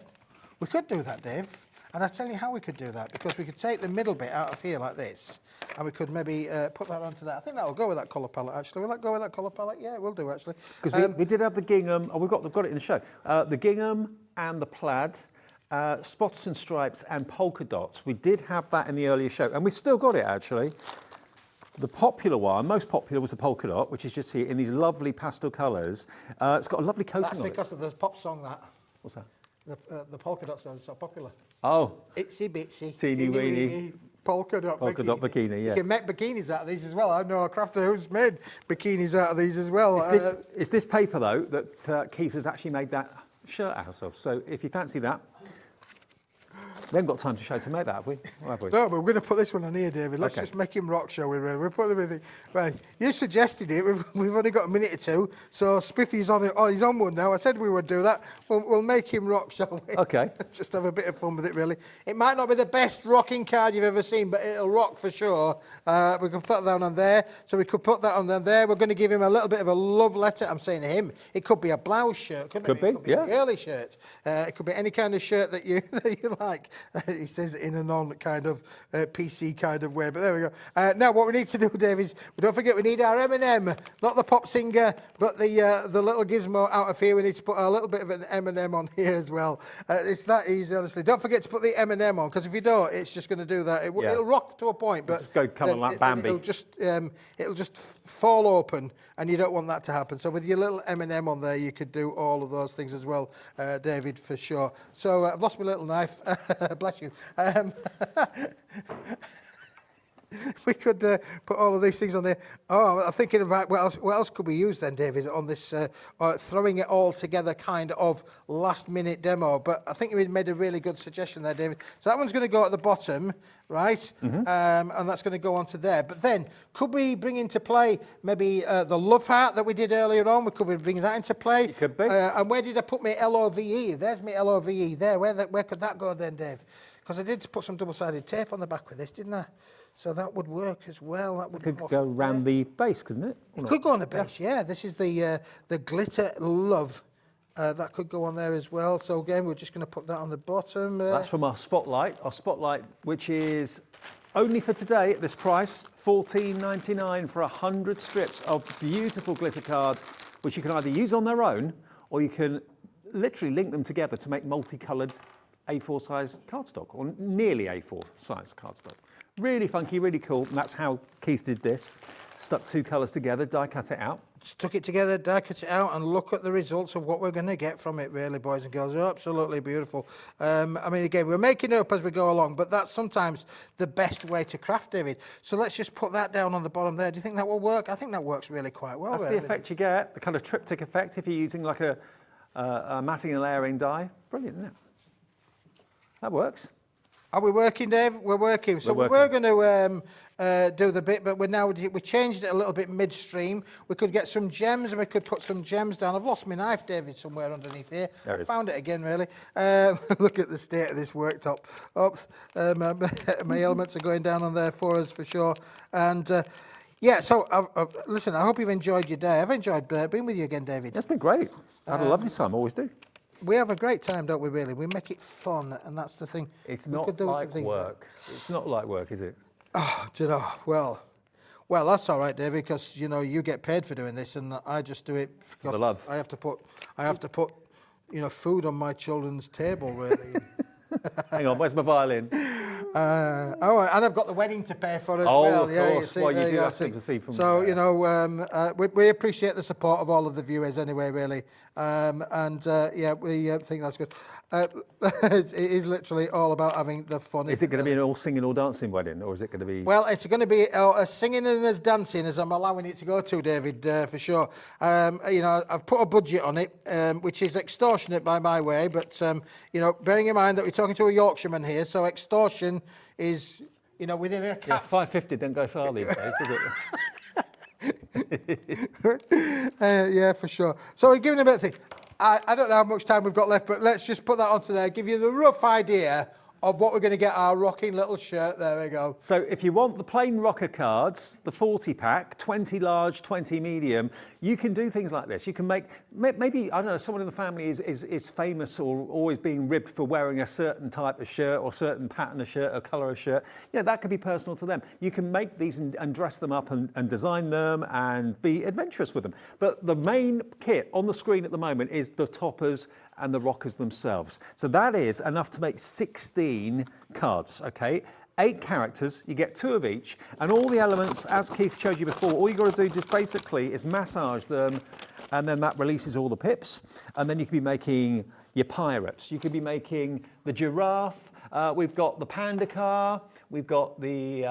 We could do that, Dave. And I'll tell you how we could do that, because we could take the middle bit out of here like this, and we could maybe put that onto that. I think that'll go with that colour palette, actually. Will that go with that colour palette? Yeah, it will do, actually. Because we did have the gingham. Oh, we've got it in the show. The gingham and the plaid, spots and stripes and polka dots. We did have that in the earlier show, and we still got it, actually. The popular one, most popular, was the polka dot, which is just here in these lovely pastel colours. It's got a lovely coating on it. That's because of the pop song, that. What's that? The polka dots are so popular. Oh. Itsy bitsy. Teeny weeny. Polka dot bikini, yeah. You can make bikinis out of these as well. I know a crafter who's made bikinis out of these as well. It's this paper, though, that Keith has actually made that shirt out of. So if you fancy that, we haven't got time to show to make that, have we? Or have we? No, but we're going to put this one on here, David. Let's Okay. just make him rock, shall we? We'll put them in the... Right, you suggested it. We've only got a minute or two, so Spiffy's on it. Oh, he's on one now. I said we would do that. We'll make him rock, shall we? Okay. Just have a bit of fun with it, really. It might not be the best rocking card you've ever seen, but it'll rock for sure. We can put that on there. So we could put that on there. We're going to give him a little bit of a love letter. I'm saying to him, it could be a blouse shirt, couldn't it? It could be a girly shirt. It could be any kind of shirt that you like. He says in a non-kind of PC kind of way, but there we go. Now, what we need to do, Dave, is don't forget we need our M&M, not the pop singer, but the little gizmo out of here. We need to put a little bit of an M&M on here as well. It's that easy, honestly. Don't forget to put the M&M on, because if you don't, it's just going to do that. It'll rock to a point, but just go come on like Bambi. It'll just fall open, and you don't want that to happen. So with your little M&M on there, you could do all of those things as well, David, for sure. So I've lost my little knife. Bless you. We could put all of these things on there. Oh, I'm thinking about what else could we use then, David, on this throwing it all together kind of last-minute demo. But I think you made a really good suggestion there, David. So that one's going to go at the bottom, right? And that's going to go onto there. But then, could we bring into play maybe the love heart that we did earlier on? Could we bring that into play? It could be. And where did I put my LOVE? There's my LOVE there. Where could that go then, Dave? Because I did put some double-sided tape on the back with this, didn't I? So that would work as well. That would Could go around the base, couldn't it? It could go on the base, yeah. This is the glitter love. That could go on there as well. So again, we're just going to put that on the bottom. That's from our spotlight, which is only for today at this price, $14.99 for 100 strips of beautiful glitter card, which you can either use on their own or you can literally link them together to make multicoloured A4 size cardstock, or nearly A4 size cardstock. Really funky, really cool, and that's how Keith did this. Stuck two colours together, die cut it out. Stuck it together, die cut it out, and look at the results of what we're going to get from it, really, boys and girls. They're absolutely beautiful. I mean, again, we're making it up as we go along, but that's sometimes the best way to craft, David. So let's just put that down on the bottom there. Do you think that will work? I think that works really quite well. That's really. the effect you get, the kind of triptych effect if you're using like a matting and layering die. Brilliant, isn't it? That works. Are we working, Dave? We're working. So we were going to do the bit, but we changed it a little bit midstream. We could get some gems, and we could put some gems down. I've lost my knife, David, somewhere underneath here. There it is. Found it again, really. Look at the state of this worktop. Oops, my elements are going down on there for us for sure. And yeah, so listen, I hope you've enjoyed your day. I've enjoyed being with you again, David. It's been great. I had a lovely time, always do. We have a great time, don't we, really? We make it fun, and that's the thing. It's not like work. It's not like work, is it? Oh, do you know, well, that's all right, David, because, you know, you get paid for doing this, and I just do it because the love. I have to put, you know, food on my children's table, really. Hang on, where's my violin? Oh, and I've got the wedding to pay for as well. well. Of yeah, course. Well, you do have sympathy from So, you know, we appreciate the support of all of the viewers anyway, really. Yeah, we think that's good. It is literally all about having the fun. Is it going to be an all singing, all dancing wedding, or is it going to be... Well, it's going to be as singing and as dancing as I'm allowing it to go to, David, for sure. You know, I've put a budget on it, which is extortionate by my way, but, you know, bearing in mind that we're talking to a Yorkshireman here, so extortion is, you know, within a cap. Yeah, 550 don't go far these days, does it? Yeah, for sure. So we're giving a bit of thing. I don't know how much time we've got left, but let's just put that onto there, give you the rough idea of what we're going to get our rocking little shirt. There we go. So if you want the plain rocker cards, the 40 pack, 20 large, 20 medium, you can do things like this. You can make, maybe, I don't know, someone in the family is famous or always being ribbed for wearing a certain type of shirt or certain pattern of shirt or colour of shirt. You know, that could be personal to them. You can make these and dress them up and design them and be adventurous with them. But the main kit on the screen at the moment is the toppers and the rockers themselves. So that is enough to make 16 cards, okay? 8 characters, you get 2 of each, and all the elements, as Keith showed you before, all you've got to do just basically is massage them, and then that releases all the pips, and then you can be making your pirates. You could be making the giraffe, we've got the panda car, we've got the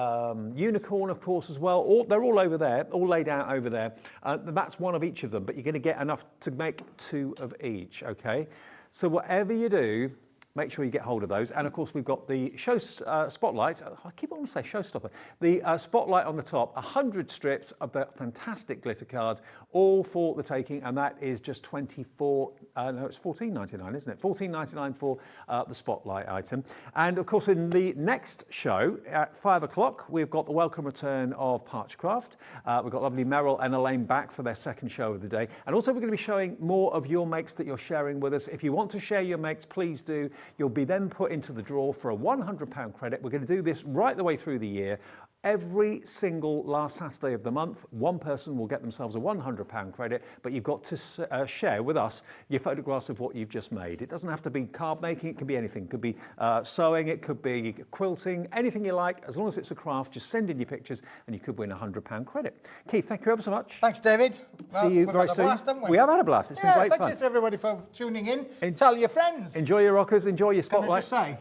unicorn, of course, as well. They're all over there, all laid out over there. That's one of each of them, but you're going to get enough to make 2 of each, okay? So whatever you do, make sure you get hold of those. And of course, we've got the show spotlight. I keep on saying showstopper. The spotlight on the top, 100 strips of that fantastic glitter card, all for the taking. And that is just it's $14.99, isn't it? $14.99 for the spotlight item. And of course, in the next show at 5 o'clock, we've got the welcome return of Parchcraft. We've got lovely Meryl and Elaine back for their second show of the day. And also, we're going to be showing more of your makes that you're sharing with us. If you want to share your makes, please do. You'll be then put into the draw for a £100 credit. We're going to do this right the way through the year. Every single last Saturday of the month, one person will get themselves a £100 credit, but you've got to share with us your photographs of what you've just made. It doesn't have to be card making, it could be anything. It could be sewing, it could be quilting, anything you like. As long as it's a craft, just send in your pictures and you could win a £100 credit. Keith, thank you ever so much. Than't David. See you very soon. Blast, haven't we? We have had a blast. It's been great fun. Thank you to everybody for tuning in. Tell your friends. Enjoy your rockers, enjoy your Can I spotlight. just say,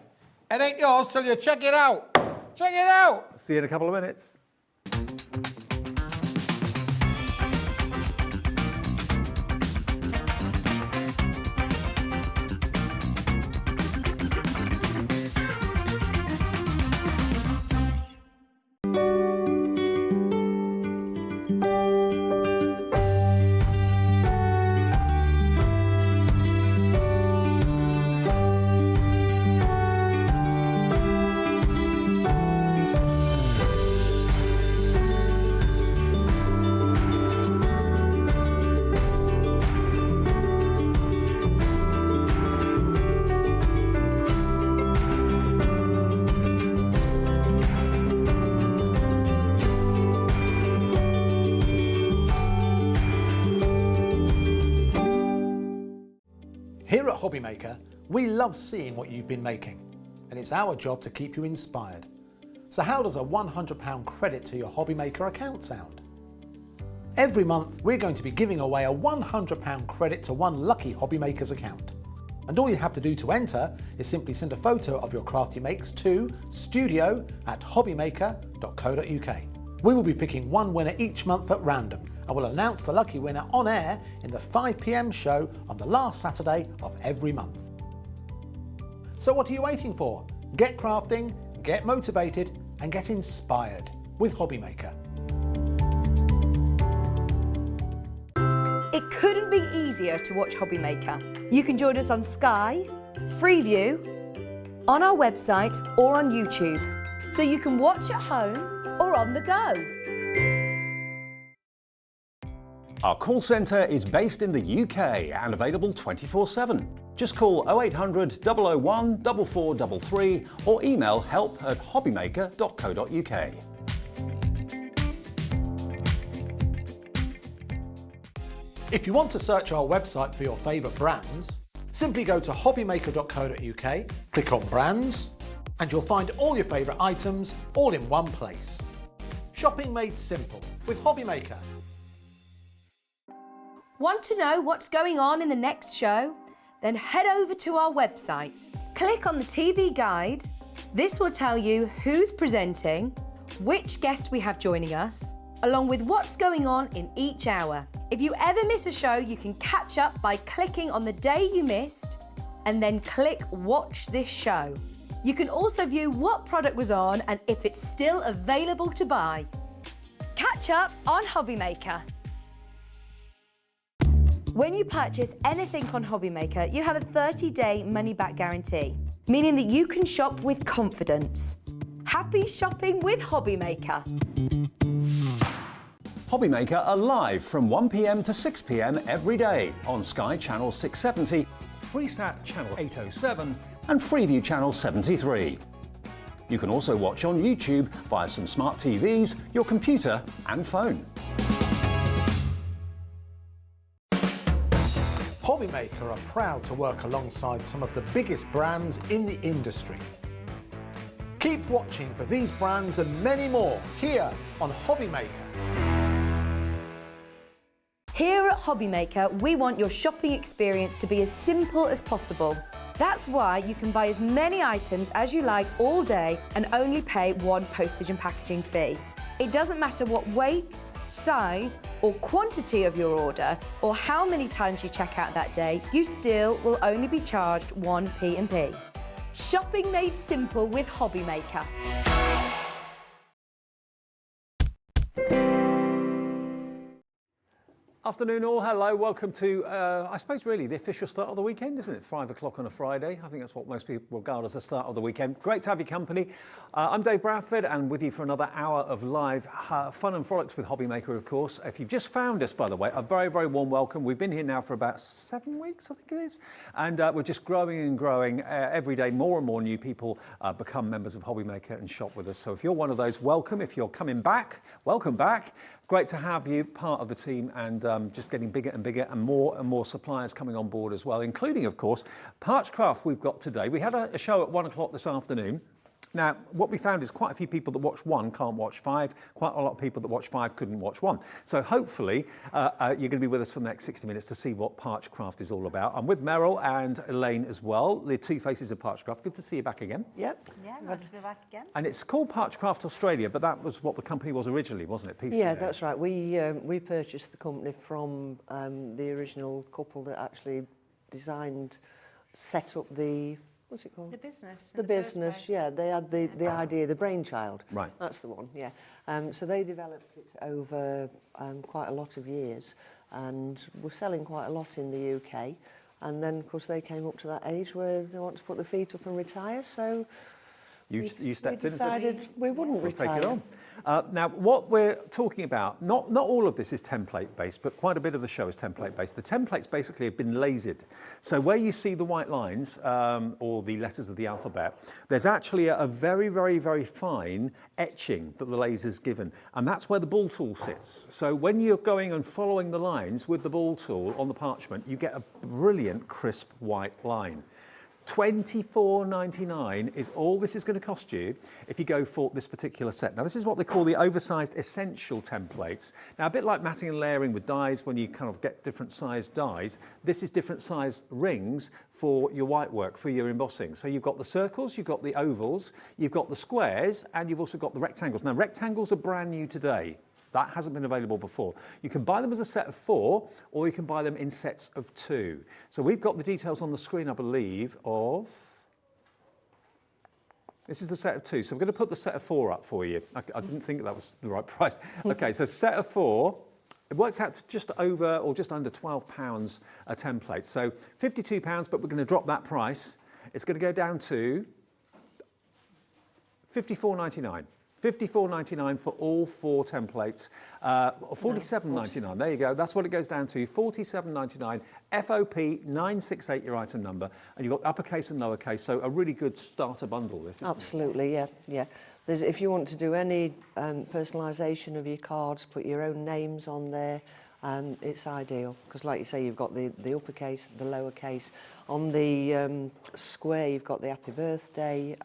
it ain't yours till you check it out. Check it out. See you in a couple of minutes. Here at Hobbymaker, we love seeing what you've been making, and it's our job to keep you inspired. So how does a £100 credit to your Hobbymaker account sound? Every month, we're going to be giving away a £100 credit to one lucky Hobbymaker's account. And all you have to do to enter is simply send a photo of your craft you makes to studio@hobbymaker.co.uk. We will be picking one winner each month at random, and we'll announce the lucky winner on air in the 5 PM show on the last Saturday of every month. So what are you waiting for? Get crafting, get motivated, and get inspired with Hobbymaker. It couldn't be easier to watch Hobbymaker. You can join us on Sky, Freeview, on our website or on YouTube, so you can watch at home or on the go. Our call centre is based in the UK and available 24/7. Just call 0800 001 4433 or email help@hobbymaker.co.uk. If you want to search our website for your favourite brands, simply go to hobbymaker.co.uk, click on brands, and you'll find all your favourite items all in one place. Shopping made simple with Hobbymaker. Want to know what's going on in the next show? Then head over to our website. Click on the TV guide. This will tell you who's presenting, which guest we have joining us, along with what's going on in each hour. If you ever miss a show, you can catch up by clicking on the day you missed and then click Watch This Show. You can also view what product was on and if it's still available to buy. Catch up on Hobbymaker. When you purchase anything on Hobbymaker, you have a 30-day money-back guarantee, meaning that you can shop with confidence. Happy shopping with Hobbymaker. Hobbymaker are live from 1 PM to 6 PM every day on Sky Channel 670, Freesat Channel 807 and Freeview Channel 73. You can also watch on YouTube via some smart TVs, your computer and phone. Hobbymaker are proud to work alongside some of the biggest brands in the industry. Keep watching for these brands and many more here on Hobbymaker. Here at Hobbymaker, we want your shopping experience to be as simple as possible. That's why you can buy as many items as you like all day and only pay one postage and packaging fee. It doesn't matter what weight, size or quantity of your order or how many times you check out that day, you still will only be charged one P&P. Shopping made simple with Hobbymaker. Afternoon all, hello, welcome to, I suppose really the official start of the weekend, isn't it? 5 o'clock on a Friday. I think that's what most people regard as the start of the weekend. Great to have your company. I'm Dave Bradford and with you for another hour of live fun and frolics with Hobbymaker, of course. If you've just found us, by the way, a very, very warm welcome. We've been here now for about 7 weeks, I think it is. And we're just growing and growing. Every day, more and more new people become members of Hobbymaker and shop with us. So if you're one of those, welcome. If you're coming back, welcome back. Great to have you part of the team and just getting bigger and bigger and more suppliers coming on board as well, including, of course, Parchcraft we've got today. We had a show at 1 o'clock this afternoon. Now, what we found is quite a few people that watch 1 can't watch 5. Quite a lot of people that watch 5 couldn't watch 1. So hopefully you're going to be with us for the next 60 minutes to see what Parchcraft is all about. I'm with Meryl and Elaine as well, the two faces of Parchcraft. Good to see you back again. Yep. Yeah, nice to be back again. And it's called Parchcraft Australia, but that was what the company was originally, wasn't it? Yeah, that's right. We purchased the company from the original couple that actually designed, set up the, what's it called? The business. The business, yeah. They had the idea, the brainchild. Right. That's the one, yeah. So they developed it over quite a lot of years and were selling quite a lot in the UK. And then, of course, they came up to that age where they want to put their feet up and retire. So You stepped in and decided said, we wouldn't we'll retire. take it on. Now, what we're talking about, not all of this is template-based, but quite a bit of the show is template-based. The templates basically have been lasered. So where you see the white lines, or the letters of the alphabet, there's actually a very, very, very fine etching that the laser's given. And that's where the ball tool sits. So when you're going and following the lines with the ball tool on the parchment, you get a brilliant, crisp white line. $24.99 is all this is going to cost you if you go for this particular set. Now, this is what they call the Oversized Essential templates. Now, a bit like matting and layering with dies, when you kind of get different sized dies, this is different sized rings for your white work, for your embossing. So you've got the circles, you've got the ovals, you've got the squares, and you've also got the rectangles. Now, rectangles are brand new today. That hasn't been available before. You can buy them as a set of 4, or you can buy them in sets of 2. So we've got the details on the screen, I believe, of... This is the set of 2. So I'm going to put the set of 4 up for you. I didn't think that was the right price. Okay, so set of 4, it works out to just over or just under £12 a template. So £52, but we're going to drop that price. It's going to go down to $54.99. $54.99 for all 4 templates, $47.99. There you go. That's what it goes down to. $47.99. FOP 968, your item number, and you've got uppercase and lowercase. So a really good starter bundle. This. Absolutely, yeah, yeah. If you want to do any personalisation of your cards, put your own names on there. It's ideal because, like you say, you've got the uppercase, the lowercase. On the square, you've got the happy birthday.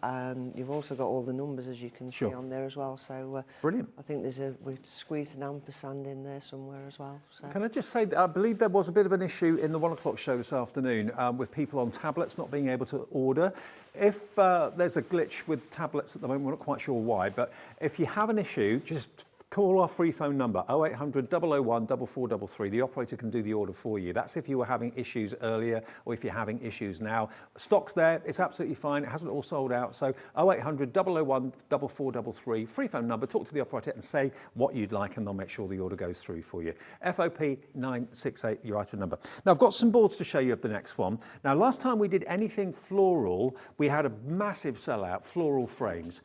You've also got all the numbers, as you can see on there as well. So brilliant. I think we've squeezed an ampersand in there somewhere as well. So. Can I just say that I believe there was a bit of an issue in the 1 o'clock show this afternoon with people on tablets not being able to order. If there's a glitch with tablets at the moment, we're not quite sure why, but if you have an issue, just call our free phone number, 0800 001 4433. The operator can do the order for you. That's if you were having issues earlier or if you're having issues now. Stock's there, it's absolutely fine. It hasn't all sold out. So 0800 001 4433, free phone number, talk to the operator and say what you'd like and they'll make sure the order goes through for you. FOP 968, your item number. Now, I've got some boards to show you of the next one. Now, last time we did anything floral, we had a massive sellout, Floral Frames.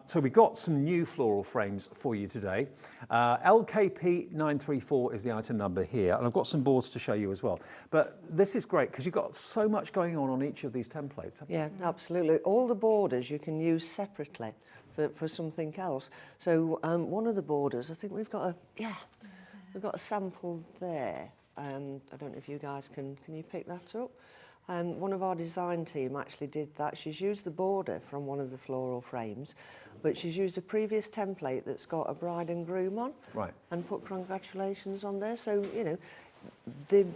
So we got some new Floral Frames for you today. LKP 934 is the item number here, and I've got some boards to show you as well. But this is great because you've got so much going on each of these templates. Yeah, absolutely. All the borders you can use separately for something else. So one of the borders, I think we've got a sample there. I don't know if you guys can you pick that up? One of our design team actually did that. She's used the border from one of the floral frames, but she's used a previous template that's got a bride and groom on, right, and put congratulations on there. So, you know, the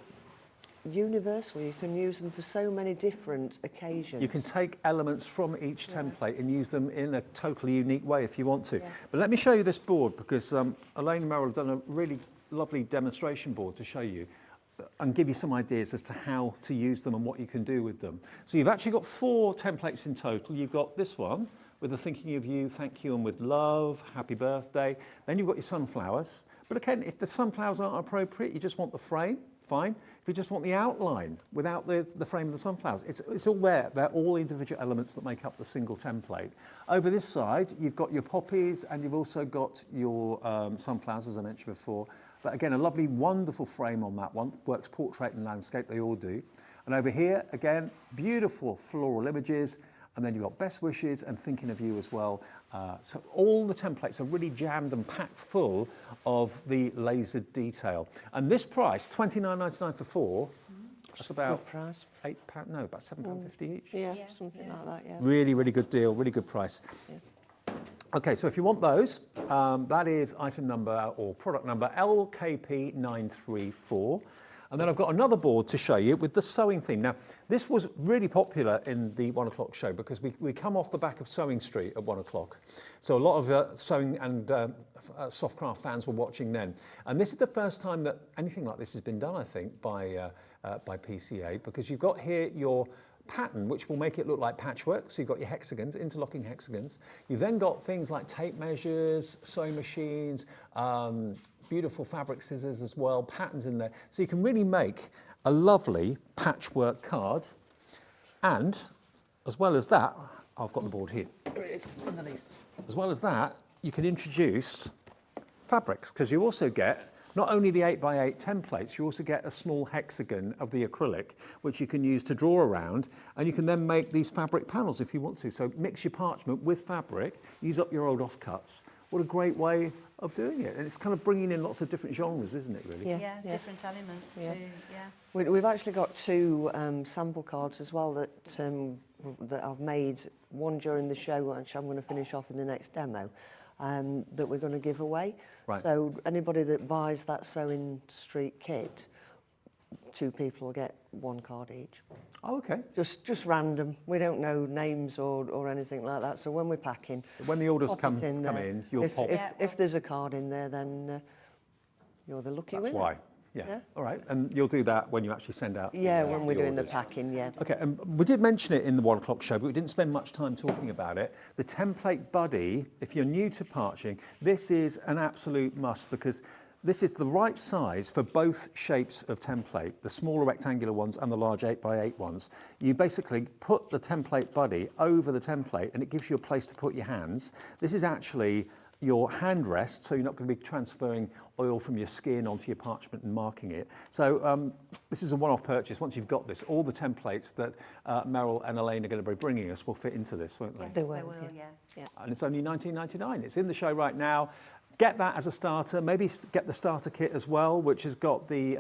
universal, you can use them for so many different occasions. You can take elements from each template and use them in a totally unique way if you want to. But let me show you this board because Elaine and Meryl have done a really lovely demonstration board to show you and give you some ideas as to how to use them and what you can do with them. So you've actually got 4 templates in total. You've got this one with the thinking of you, thank you, and with love, happy birthday. Then you've got your sunflowers. But again, if the sunflowers aren't appropriate, you just want the frame, fine. If you just want the outline without the frame of the sunflowers, it's all there. They're all individual elements that make up the single template. Over this side, you've got your poppies and you've also got your sunflowers, as I mentioned before. But again, a lovely, wonderful frame on that one. Works portrait and landscape, they all do. And over here, again, beautiful floral images. And then you've got best wishes and thinking of you as well. So all the templates are really jammed and packed full of the lasered detail. And this price, $29.99 for 4, That's about Good price. £8, no, about £7.50 each. Yeah, something like that, yeah. Really, really good deal, really good price. Okay, so if you want those, that is item number or product number LKP934. And then I've got another board to show you with the sewing theme. Now, this was really popular in the 1 o'clock show because we come off the back of Sewing Street at 1 o'clock. So a lot of sewing and softcraft fans were watching then. And this is the first time that anything like this has been done, I think, by PCA, because you've got here your pattern, which will make it look like patchwork. So you've got your hexagons, interlocking hexagons. You've then got things like tape measures, sewing machines, beautiful fabric scissors as well, patterns in there. So you can really make a lovely patchwork card. And as well as that, I've got the board here. Here it is underneath. As well as that, you can introduce fabrics, because you also get not only the 8x8 templates, you also get a small hexagon of the acrylic, which you can use to draw around, and you can then make these fabric panels if you want to. So mix your parchment with fabric, use up your old offcuts. What a great way of doing it. And it's kind of bringing in lots of different genres, isn't it, really? Yeah, different elements too, yeah. We've actually got 2 sample cards as well that I've made, one during the show, which I'm going to finish off in the next demo, that we're going to give away. Right. So anybody that buys that Sewing Street kit, 2 people will get 1 card each. Oh, okay. Just random. We don't know names or anything like that. So when we're packing, When the orders pop come it in in, there. you'll if, pop. If there's a card in there, then you're the lucky That's winner. why. Yeah. Yeah. All right. And you'll do that when you actually send out Yeah, when we're doing the orders. packing, yeah. Okay, we did mention it in the 1 o'clock show, but we didn't spend much time talking about it. The template buddy, if you're new to parching, this is an absolute must, because this is the right size for both shapes of template, the smaller rectangular ones and the large 8x8 ones. You basically put the template buddy over the template and it gives you a place to put your hands. This is actually your hand rest, so you're not going to be transferring oil from your skin onto your parchment and marking it. So this is a one-off purchase. Once you've got this, all the templates that Meryl and Elaine are going to be bringing us will fit into this, won't they? They will, yes. yeah. And it's only $19.99. It's in the show right now. Get that as a starter. Maybe get the starter kit as well, which has got the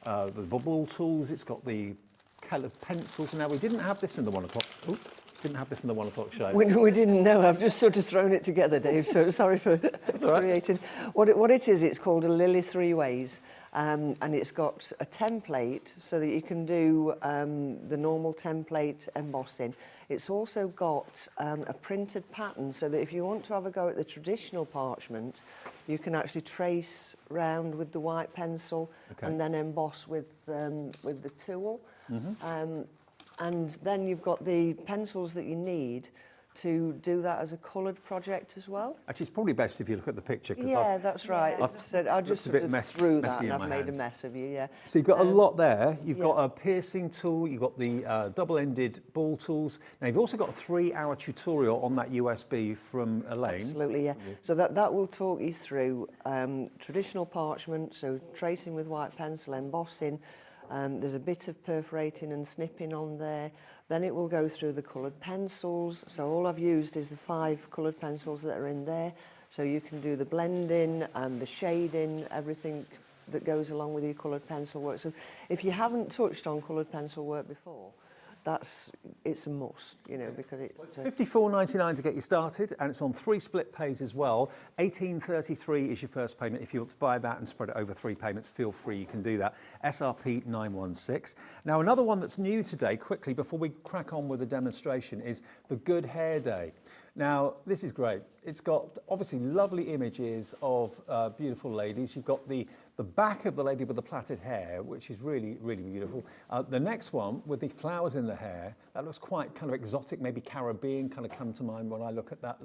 ball tools. It's got the coloured pencils. Now, we didn't have this in the 1 o'clock. Didn't have this in the 1 o'clock show. We didn't know. I've just sort of thrown it together, Dave. So sorry for all right. creating. What it is, it's called a Lily 3 Ways, and it's got a template so that you can do the normal template embossing. It's also got a printed pattern, so that if you want to have a go at the traditional parchment, you can actually trace round with the white pencil and then emboss with the tool. And then you've got the pencils that you need to do that as a coloured project as well. Actually, it's probably best if you look at the picture. Yeah, that's right. I just sort of threw that and I've made a mess of you, yeah. So you've got a lot there. You've got a piercing tool, you've got the double-ended ball tools. Now, you've also got a 3-hour tutorial on that USB from Elaine. Absolutely, yeah. So that will talk you through traditional parchment, so tracing with white pencil, embossing. There's a bit of perforating and snipping on there. Then it will go through the coloured pencils. So all I've used is the 5 coloured pencils that are in there. So you can do the blending and the shading, everything that goes along with your coloured pencil work. So if you haven't touched on coloured pencil work before, it's a must, you know, because it's $54.99 to get you started, and it's on 3 split pays as well. $18.33 is your first payment. If you want to buy that and spread it over 3 payments, feel free, you can do that. SRP 916. Now, another one that's new today, quickly, before we crack on with the demonstration, is the Good Hair Day. Now, this is great. It's got obviously lovely images of beautiful ladies. You've got the back of the lady with the plaited hair, which is really, really beautiful. The next one with the flowers in the hair, that looks quite kind of exotic, maybe Caribbean kind of come to mind when I looked at that.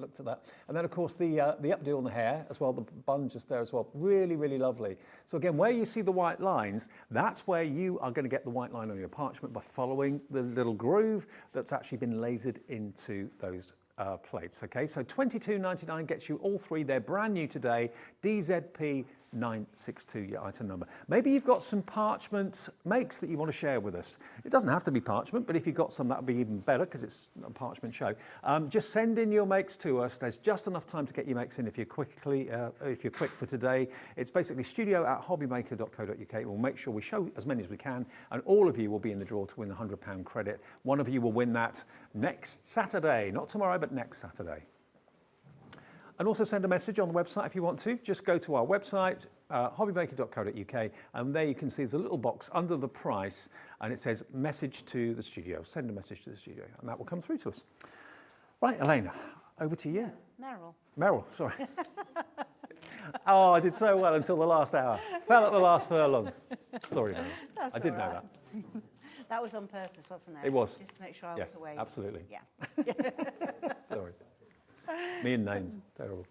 And then, of course, the updo on the hair as well, the bun just there as well. Really, really lovely. So again, where you see the white lines, that's where you are going to get the white line on your parchment by following the little groove that's actually been lasered into those plates. Okay, so $22.99 gets you all 3. They're brand new today. DZP 962, your item number. Maybe you've got some parchment makes that you want to share with us. It doesn't have to be parchment, but if you've got some, that would be even better because it's a parchment show. Just send in your makes to us. There's just enough time to get your makes in if you're quick for today. It's basically studio@hobbymaker.co.uk. We'll make sure we show as many as we can, and all of you will be in the draw to win the £100 credit. One of you will win that next Saturday, not tomorrow, but next Saturday. And also send a message on the website if you want to. Just go to our website, hobbymaker.co.uk, and there you can see there's a little box under the price, and it says message to the studio. Send a message to the studio, and that will come through to us. Right, Elena, over to you. Meryl, sorry. Oh, I did so well until the last hour. Fell at the last furlongs. Sorry, Meryl. That's I did all know right. that. That was on purpose, wasn't it? It was. Just to make sure I Yes, was awake. absolutely. Yeah. Sorry. Me and names, terrible.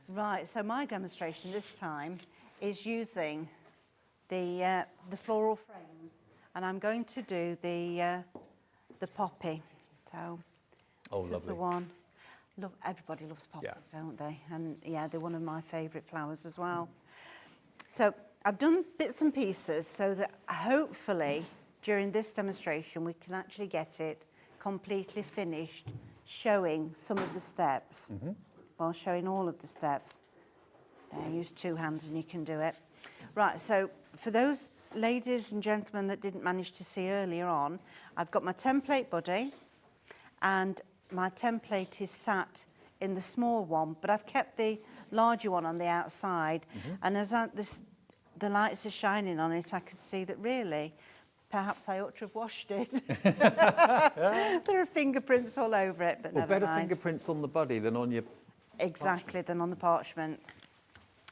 Right, so my demonstration this time is using the floral frames, and I'm going to do the poppy. So Oh, this lovely. is the one. Everybody loves poppies, don't they? And yeah, they're one of my favourite flowers as well. So I've done bits and pieces so that hopefully during this demonstration we can actually get it completely finished, showing some of the steps, while showing all of the steps. There, use two hands and you can do it. Right, so for those ladies and gentlemen that didn't manage to see earlier on, I've got my template buddy, and my template is sat in the small one, but I've kept the larger one on the outside, and as the lights are shining on it, I could see that really, perhaps I ought to have washed it. There are fingerprints all over it, but Well, never better mind. fingerprints on the buddy than on your... Exactly, than on the parchment.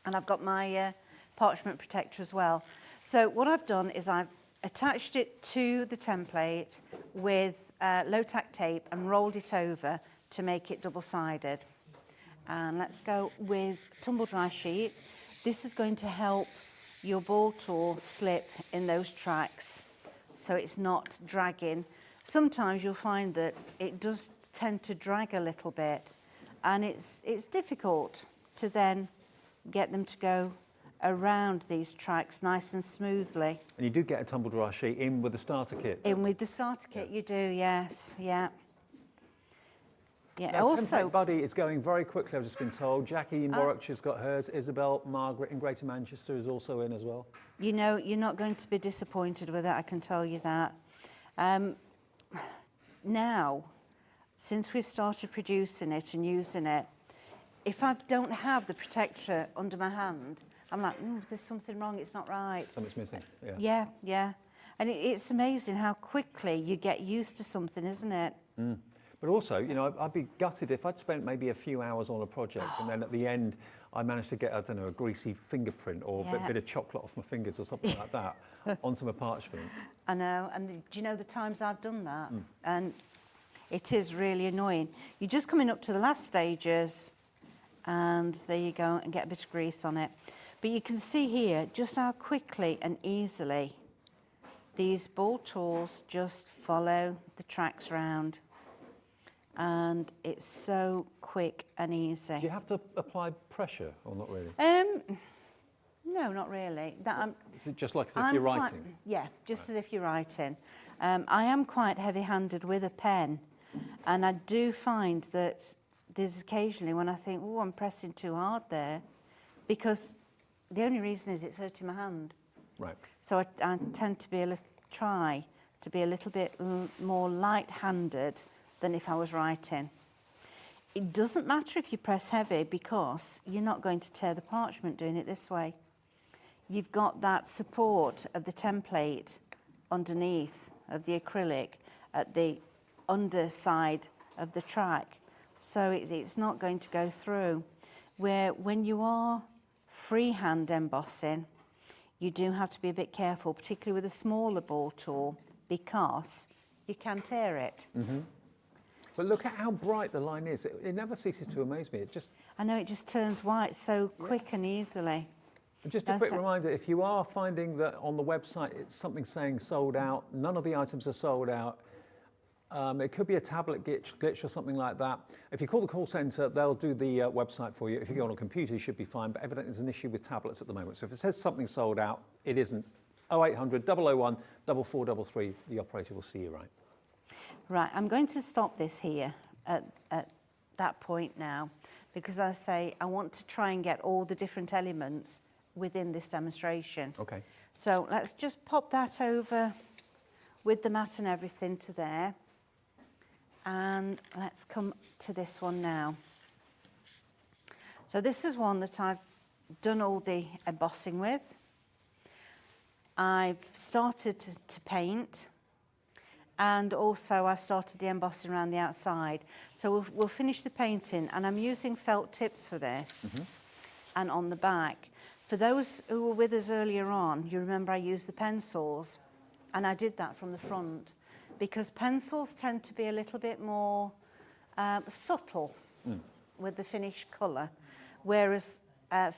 And I've got my Parchment Protector as well. So what I've done is I've attached it to the template with low tack tape and rolled it over to make it double-sided. And let's go with tumble dry sheet. This is going to help your ball tool slip in those tracks, so it's not dragging. Sometimes you'll find that it does tend to drag a little bit, and it's difficult to then get them to go around these tracks nice and smoothly. And you do get a tumble dry sheet in with the starter kit. In with the starter kit, you do, yes, yeah. Yeah, Now, also, Template Buddy is going very quickly, I've just been told. Jackie in Warwickshire's got hers. Isabel, Margaret in Greater Manchester is also in as well. you know, you're not going to be disappointed with it, I can tell you that. Now, since we've started producing it and using it, if I don't have the protector under my hand, I'm like, there's something wrong, it's not right. Something's missing, yeah. Yeah, yeah. And it's amazing how quickly you get used to something, isn't it? But also, you know, I'd be gutted if I'd spent maybe a few hours on a project and then at the end I managed to get, I don't know, a greasy fingerprint or a bit of chocolate off my fingers or something like that onto my parchment. I know, and do you know the times I've done that? And it is really annoying. You're just coming up to the last stages, and there you go, and get a bit of grease on it. But you can see here just how quickly and easily these ball tools just follow the tracks round. And it's so quick and easy. Do you have to apply pressure or not really? No, not really. Is it just like if you're writing? Yeah, just as if you're writing. I am quite heavy-handed with a pen, and I do find that there's occasionally when I think, I'm pressing too hard there, because the only reason is it's hurting my hand. Right. So I tend to try to be a little bit more light-handed than if I was writing. It doesn't matter if you press heavy because you're not going to tear the parchment doing it this way. You've got that support of the template underneath of the acrylic at the underside of the track, so it's not going to go through. Where when you are freehand embossing, you do have to be a bit careful, particularly with a smaller ball tool, because you can tear it. But look at how bright the line is. It never ceases to amaze me. I know, it just turns white so quick and easily. Just a quick reminder, if you are finding that on the website it's something saying sold out, none of the items are sold out, It could be a tablet glitch or something like that. If you call the call centre, they'll do the website for you. If you go on a computer, you should be fine, but evidently there's an issue with tablets at the moment. So if it says something sold out, it isn't. 0800 001 4433, the operator will see you right. Right, I'm going to stop this here at that point now, because I say I want to try and get all the different elements within this demonstration. Okay. So let's just pop that over with the mat and everything to there. And let's come to this one now. So this is one that I've done all the embossing with. I've started to paint, and also I've started the embossing around the outside. So we'll finish the painting, and I'm using felt tips for this, and on the back. For those who were with us earlier on, you remember I used the pencils, and I did that from the front, because pencils tend to be a little bit more subtle with the finished colour, whereas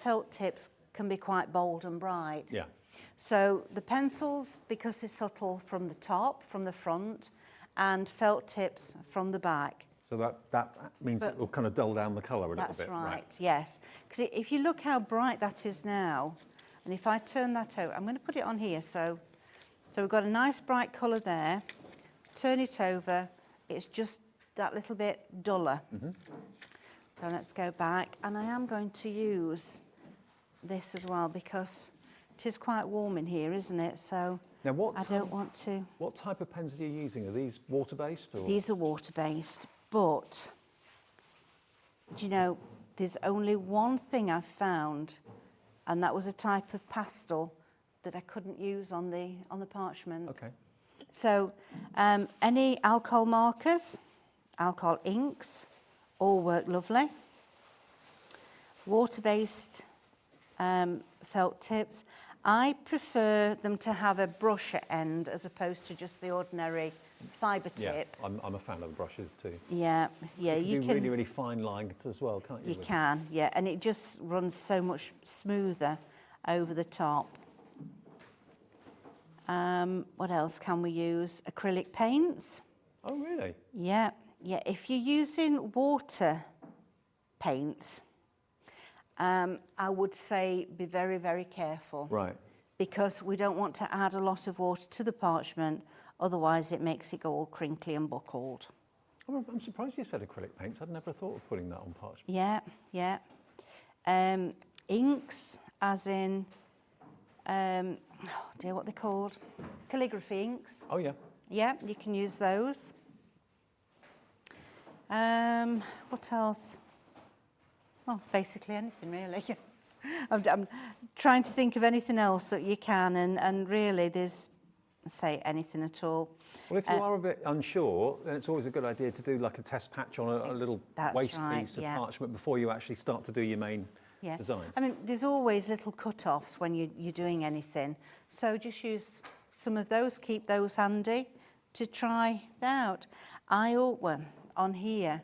felt tips can be quite bold and bright. Yeah. So the pencils, because they're subtle from the top, from the front, and felt tips from the back. So that means it will kind of dull down the colour a little bit. That's right, yes. Because if you look how bright that is now, and if I turn that over, I'm going to put it on here. So we've got a nice bright colour there. Turn it over, it's just that little bit duller. So let's go back, and I am going to use this as well, because it is quite warm in here, isn't it? So now I don't want to. What type of pens are you using? Are these water-based? Or? These are water-based, but do you know, there's only one thing I've found, and that was a type of pastel that I couldn't use on the parchment. Okay. So any alcohol markers, alcohol inks, all work lovely. Water-based felt tips. I prefer them to have a brush end as opposed to just the ordinary fibre tip. Yeah, I'm a fan of the brushes too. Yeah, You can do really, really fine lines as well, can't you? You can, yeah, and it just runs so much smoother over the top. What else can we use? Acrylic paints. Oh, really? Yeah. If you're using water paints, I would say be very, very careful. Right. Because we don't want to add a lot of water to the parchment, otherwise it makes it go all crinkly and buckled. Oh, I'm surprised you said acrylic paints. I'd never thought of putting that on parchment. Yeah. Inks, as in, what they're called? Calligraphy inks. Oh, yeah. Yeah, you can use those. What else? Well, basically anything, really. I'm trying to think of anything else that you can, and really there's, say, anything at all. Well, if you are a bit unsure, then it's always a good idea to do like a test patch on a little waste piece of parchment before you actually start to do your main design. I mean, there's always little cut-offs when you're doing anything, so just use some of those, keep those handy to try out. Well, on here,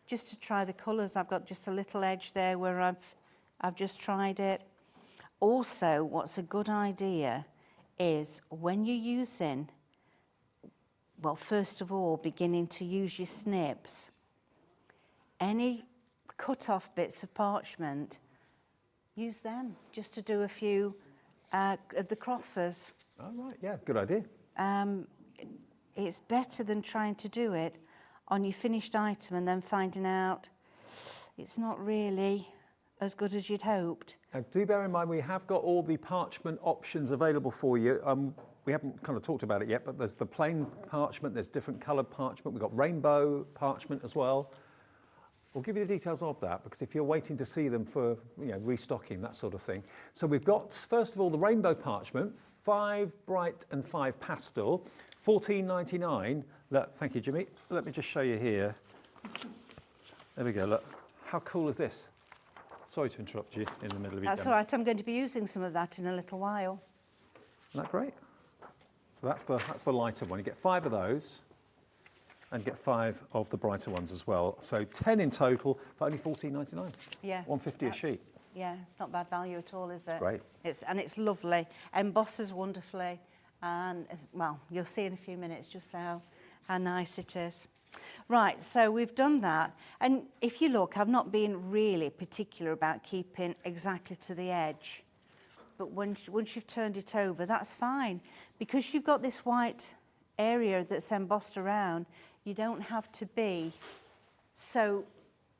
just to try the colours, I've got just a little edge there where I've just tried it. Also, what's a good idea is when you're using, well, first of all, beginning to use your snips, any cut-off bits of parchment, use them just to do a few of the crosses. Oh, right, yeah, good idea. It's better than trying to do it on your finished item and then finding out it's not really as good as you'd hoped. Now, do bear in mind we have got all the parchment options available for you. We haven't kind of talked about it yet, but there's the plain parchment, there's different coloured parchment, we've got rainbow parchment as well. We'll give you the details of that, because if you're waiting to see them for restocking, that sort of thing. So we've got, first of all, the rainbow parchment, 5 bright and 5 pastel, $14.99. Look, thank you, Jimmy. Let me just show you here. There we go, look. How cool is this? Sorry to interrupt you in the middle of your That's demo. all right, I'm going to be using some of that in a little while. Isn't that great? So that's the lighter one. You get 5 of those and get 5 of the brighter ones as well. So 10 in total for only $14.99. Yeah. $1.50 a sheet. Yeah, it's not bad value at all, is it? Great. It's lovely. Embosses wonderfully. And, well, you'll see in a few minutes just how how nice it is. Right, so we've done that. And if you look, I've not been really particular about keeping exactly to the edge. But once you've turned it over, that's fine. Because you've got this white area that's embossed around, you don't have to be so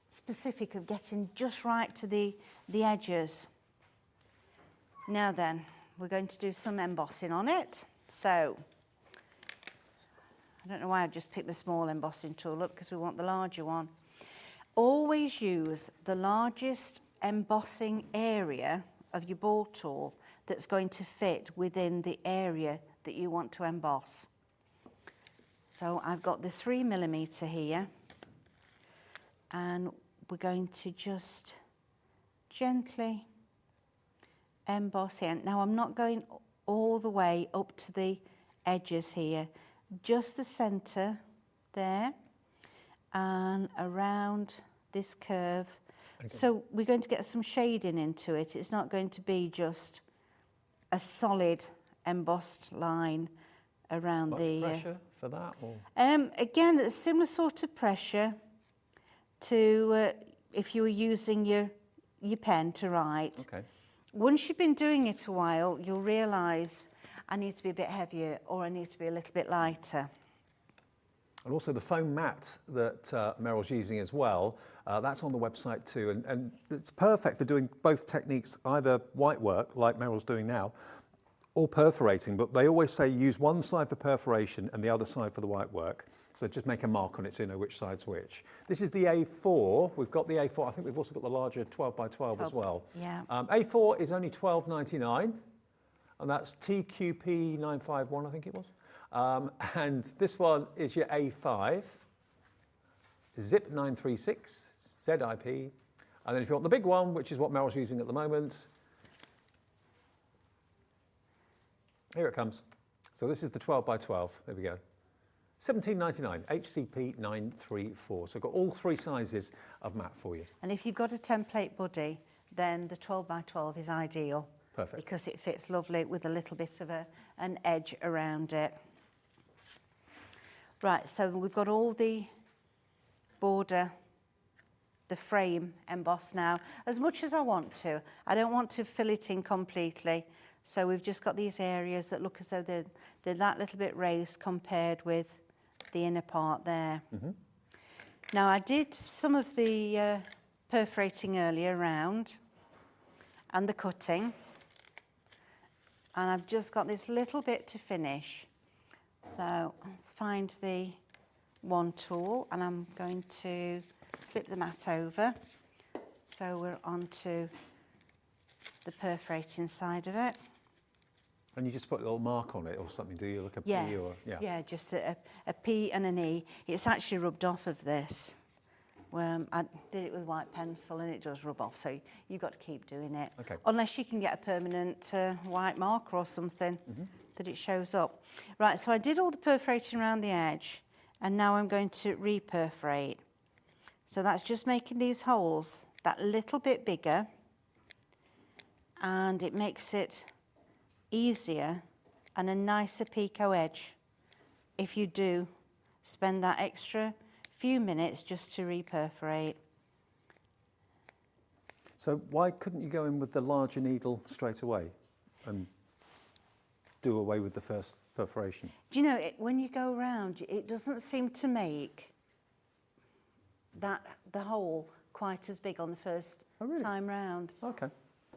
specific of getting just right to the edges. Now then, we're going to do some embossing on it. So, I don't know why I've just picked the small embossing tool up, because we want the larger one. Always use the largest embossing area of your ball tool that's going to fit within the area that you want to emboss. So I've got the 3mm here, and we're going to just gently emboss in. Now I'm not going all the way up to the edges here, just the centre there and around this curve. Okay. So we're going to get some shading into it. It's not going to be just a solid embossed line around the... pressure for that? Or? Again, a similar sort of pressure to if you were using your pen to write. Okay. Once you've been doing it a while, you'll realise I need to be a bit heavier or I need to be a little bit lighter. And also the foam mat that Meryl's using as well, that's on the website too. And it's perfect for doing both techniques, either white work, like Meryl's doing now, or perforating. But they always say use one side for perforation and the other side for the white work. So just make a mark on it so you know which side's which. This is the A4. We've got the A4. I think we've also got the larger 12 by 12 as well. Yeah. A4 is only £12.99, and that's TQP 951, I think it was. And this one is your A5, Zip 936, ZIP. And then if you want the big one, which is what Meryl's using at the moment, here it comes. So this is the 12 by 12. There we go. £17.99, HCP 934. So I've got all three sizes of mat for you. And if you've got a template buddy, then the 12 by 12 is ideal. Perfect. Because it fits lovely with a little bit of an edge around it. Right, so we've got all the border, the frame embossed now, as much as I want to. I don't want to fill it in completely. So we've just got these areas that look as though they're that little bit raised compared with the inner part there. Mm-hmm. Now I did some of the perforating earlier around and the cutting. And I've just got this little bit to finish. So let's find the one tool and I'm going to flip the mat over. So we're on to the perforating side of it. And you just put a little mark on it or something, do you? Like a Yes. P or... Yeah, just a P and an E. It's actually rubbed off of this. I did it with white pencil and it does rub off, so you've got to keep doing it. Okay. Unless you can get a permanent white marker or something that it shows up. Right, so I did all the perforating around the edge and now I'm going to re-perforate. So that's just making these holes that little bit bigger and it makes it easier and a nicer picot edge if you do spend that extra few minutes just to re-perforate. So why couldn't you go in with the larger needle straight away and do away with the first perforation? Do you know, when you go around, it doesn't seem to make the hole quite as big on the first time round. Okay.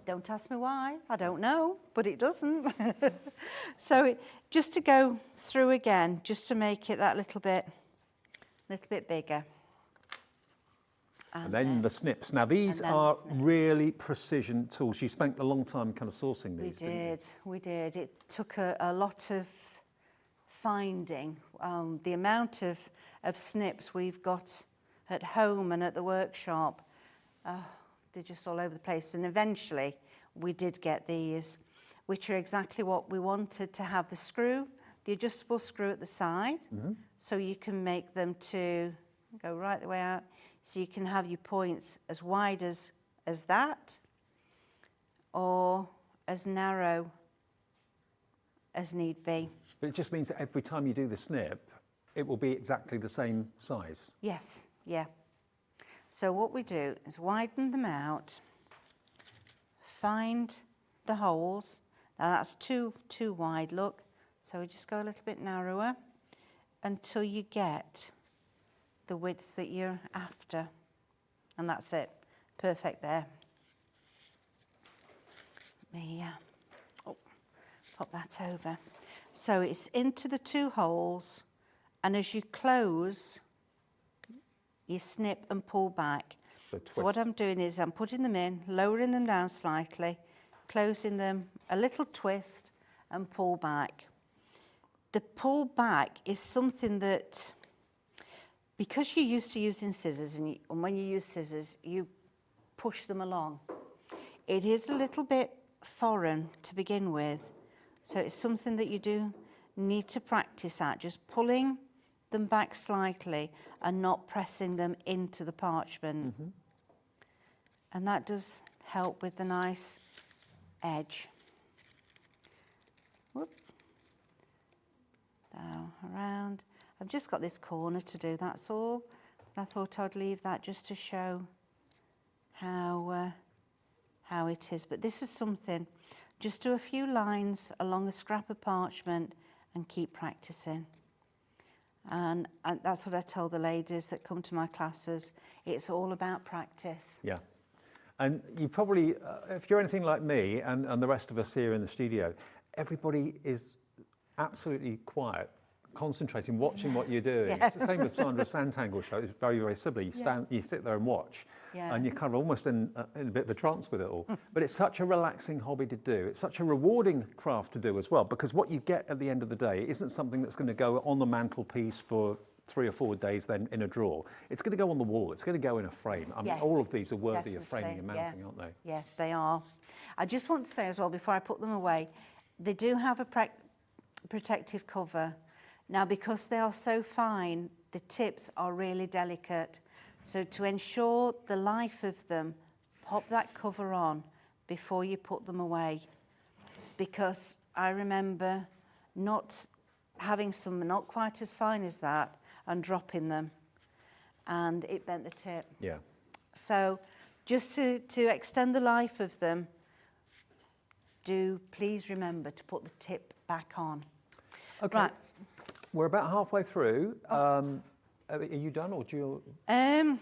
Don't ask me why, I don't know, but it doesn't. So just to go through again, just to make it that little bit bigger. And then the snips. Now these are really precision tools. You spent a long time kind of sourcing these, didn't you? We did. It took a lot of finding. The amount of snips we've got at home and at the workshop, they're just all over the place. And eventually we did get these, which are exactly what we wanted to have. The screw, the adjustable screw at the side, so you can make them to go right the way out. So you can have your points as wide as that, or as narrow as need be. But it just means that every time you do the snip, it will be exactly the same size. Yes, yeah. So what we do is widen them out, find the holes. Now that's too wide, look. So we just go a little bit narrower until you get the width that you're after. And that's it. Perfect there. Let me pop that over. So it's into the 2 holes, and as you close, you snip and pull back. So what I'm doing is I'm putting them in, lowering them down slightly, closing them, a little twist, and pull back. The pull back is something that, because you're used to using scissors, and when you use scissors, you push them along. It is a little bit foreign to begin with, so it's something that you do need to practice at, just pulling them back slightly and not pressing them into the parchment. And that does help with the nice edge. Whoop. So around. I've just got this corner to do, that's all. I thought I'd leave that just to show how it is. But this is something, just do a few lines along a scrap of parchment and keep practicing. And that's what I tell the ladies that come to my classes. It's all about practice. Yeah. And you probably, if you're anything like me and the rest of us here in the studio, everybody is absolutely quiet, concentrating, watching what you're doing. It's the same with Sandra's Sanntangle show. It's very, very similar. You stand, you sit there and watch, and you're kind of almost in a bit of a trance with it all. But it's such a relaxing hobby to do. It's such a rewarding craft to do as well, because what you get at the end of the day isn't something that's going to go on the mantelpiece for 3 or 4 days, then in a drawer. It's going to go on the wall. It's going to go in a frame. I mean, all of these are worthy of framing and mounting, aren't they? Yes, they are. I just want to say as well, before I put them away, they do have a protective cover. Now, because they are so fine, the tips are really delicate. So to ensure the life of them, pop that cover on before you put them away. Because I remember not having some not quite as fine as that and dropping them, and it bent the tip. Yeah. So just to extend the life of them, do please remember to put the tip back on. Okay. Right. We're about halfway through. Are you done, or do you? Do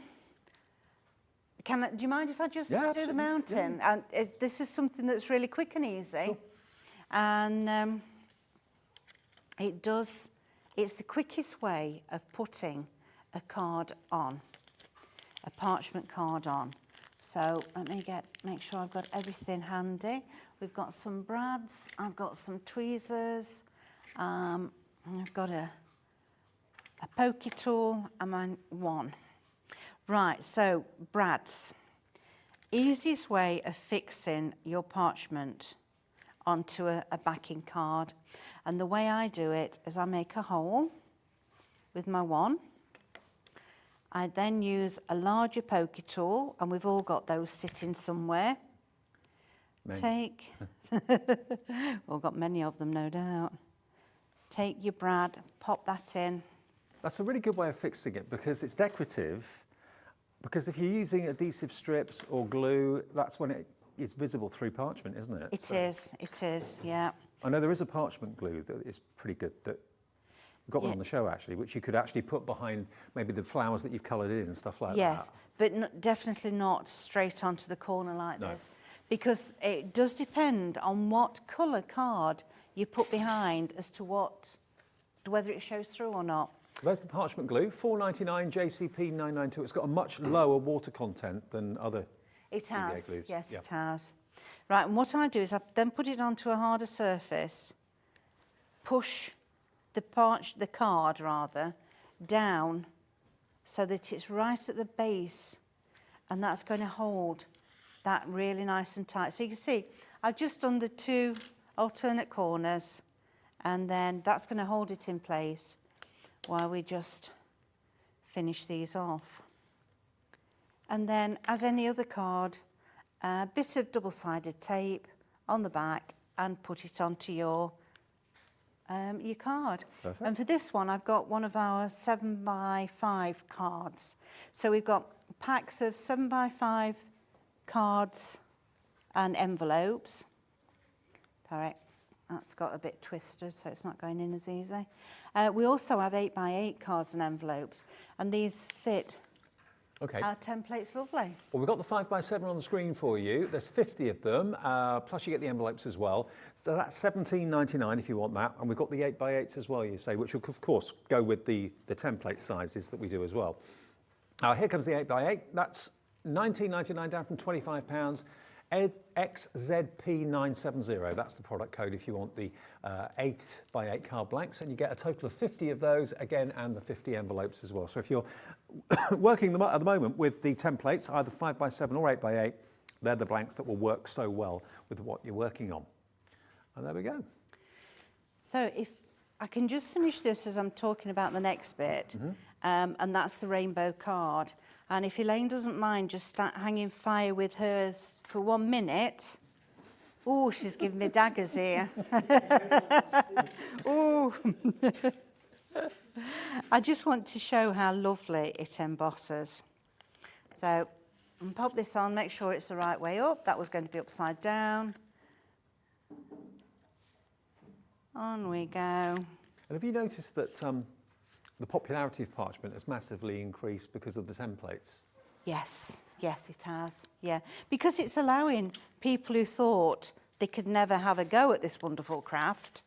you mind if I just do absolutely. the mountain? Yeah. And this is something that's really quick and easy. Sure. And it's the quickest way of putting a card on, a parchment card on. So let me make sure I've got everything handy. We've got some brads, I've got some tweezers, I've got a pokey tool and my one. Right, so brads. Easiest way of fixing your parchment onto a backing card. And the way I do it is I make a hole with my one. I then use a larger pokey tool, and we've all got those sitting somewhere. Take, we've got many of them, no doubt. Take your brad, pop that in. That's a really good way of fixing it, because it's decorative. Because if you're using adhesive strips or glue, that's when it is visible through parchment, isn't it? It is, yeah. I know there is a parchment glue that is pretty good, that we've got one on the show actually, which you could actually put behind maybe the flowers that you've coloured in and stuff like that. Yes, but definitely not straight onto the corner like this, because it does depend on what colour card you put behind as to whether it shows through or not. There's the parchment glue, $4.99, JCP 992. It's got a much lower water content than other It has, glues. yes, it has. Right, and what I do is I then put it onto a harder surface, push the card down so that it's right at the base, and that's going to hold that really nice and tight. So you can see I've just done the 2 alternate corners, and then that's going to hold it in place while we just finish these off. And then, as any other card, a bit of double-sided tape on the back and put it onto your your card. Perfect. And for this one, I've got one of our 7x5 cards. So we've got packs of 7x5 cards and envelopes. Sorry, that's got a bit twisted, so it's not going in as easy. We also have 8x8 cards and envelopes, and these fit Okay. our templates lovely. Well, we've got the 5x7 on the screen for you. There's 50 of them, plus you get the envelopes as well. So that's $17.99 if you want that. And we've got the 8x8s as well, you say, which will, of course, go with the template sizes that we do as well. Here comes the 8x8. That's $19.99 down from £25. XZP970, that's the product code if you want the 8x8 card blanks, and you get a total of 50 of those again, and the 50 envelopes as well. So if you're working them at the moment with the templates, either 5x7 or 8x8, they're the blanks that will work so well with what you're working on. And there we go. So if I can just finish this as I'm talking about the next bit, and that's the rainbow card. And if Elaine doesn't mind, just start hanging fire with hers for 1 minute. Oh, she's giving me daggers here. Oh. I just want to show how lovely it embosses. So I'll pop this on, make sure it's the right way up. That was going to be upside down. On we go. And have you noticed that the popularity of parchment has massively increased because of the templates? Yes, yes, it has. Yeah, because it's allowing people who thought they could never have a go at this wonderful craft,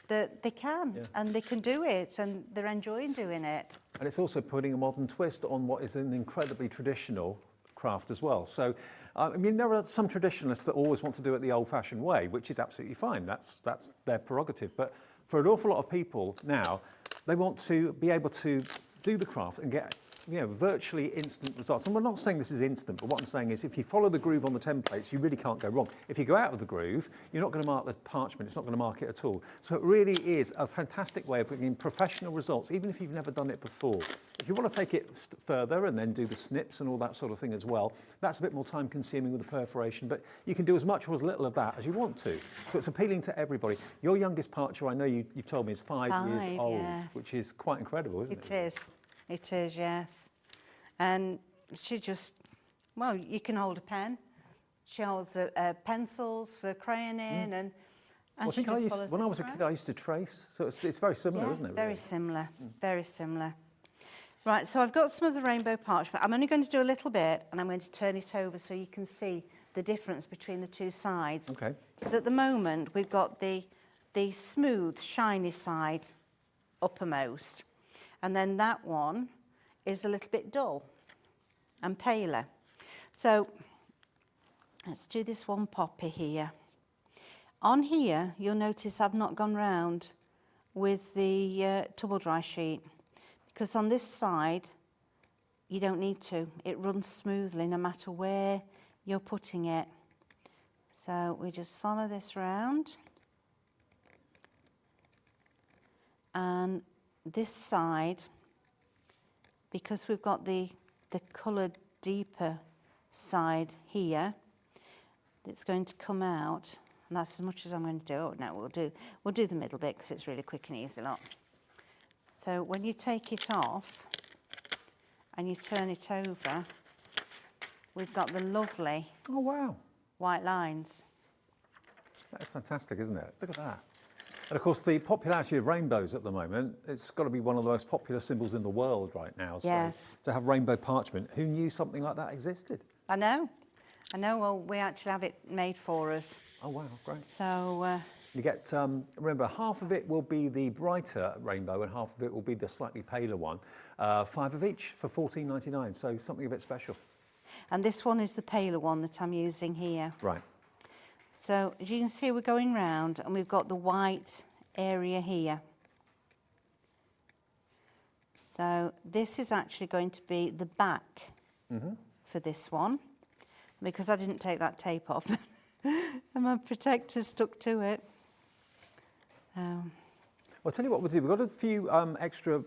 that they can, and they can do it, and they're enjoying doing it. And it's also putting a modern twist on what is an incredibly traditional craft as well. So, I mean, there are some traditionalists that always want to do it the old-fashioned way, which is absolutely fine. That's their prerogative. But for an awful lot of people now, they want to be able to do the craft and get, you know, virtually instant results. And we're not saying this is instant, but what I'm saying is if you follow the groove on the templates, you really can't go wrong. If you go out of the groove, you're not going to mark the parchment, it's not going to mark it at all. So it really is a fantastic way of getting professional results, even if you've never done it before. If you want to take it further and then do the snips and all that sort of thing as well, that's a bit more time consuming with the perforation, but you can do as much or as little of that as you want to. So it's appealing to everybody. Your youngest parcher, I know you've told me, is 5 years old, yes. which is quite incredible, isn't it? It is, yes. And she just, well, you can hold a pen. She holds pencils for crayoning, and Well, I she think just follows when I this was a thread. kid, I used to trace, so it's very similar, Yeah, isn't it? very really? similar, very similar. Right, so I've got some of the rainbow parchment. I'm only going to do a little bit, and I'm going to turn it over so you can see the difference between the two sides. Okay. Because at the moment, we've got the smooth, shiny side uppermost, and then that one is a little bit dull and paler. So let's do this one poppy here. On here, you'll notice I've not gone round with the tumble dry sheet, because on this side, you don't need to. It runs smoothly no matter where you're putting it. So we just follow this round. And this side, because we've got the coloured deeper side here, it's going to come out, and that's as much as I'm going to do. Oh, no, we'll do the middle bit because it's really quick and easy, look. So when you take it off and you turn it over, we've got the lovely Oh, wow. white lines. That's fantastic, isn't it? Look at that. And of course, the popularity of rainbows at the moment, it's got to be one of the most popular symbols in the world right now. So Yes. to have rainbow parchment, who knew something like that existed? I know, well, we actually have it made for us. Oh, wow, great. So, You get, remember, half of it will be the brighter rainbow and half of it will be the slightly paler one. 5 of each for $14.99, so something a bit special. and this one is the paler one that I'm using here. Right. So as you can see, we're going round and we've got the white area here. So this is actually going to be the back for this one, because I didn't take that tape off and my protector stuck to it. Well, I'll tell you what we'll do. We've got a few extra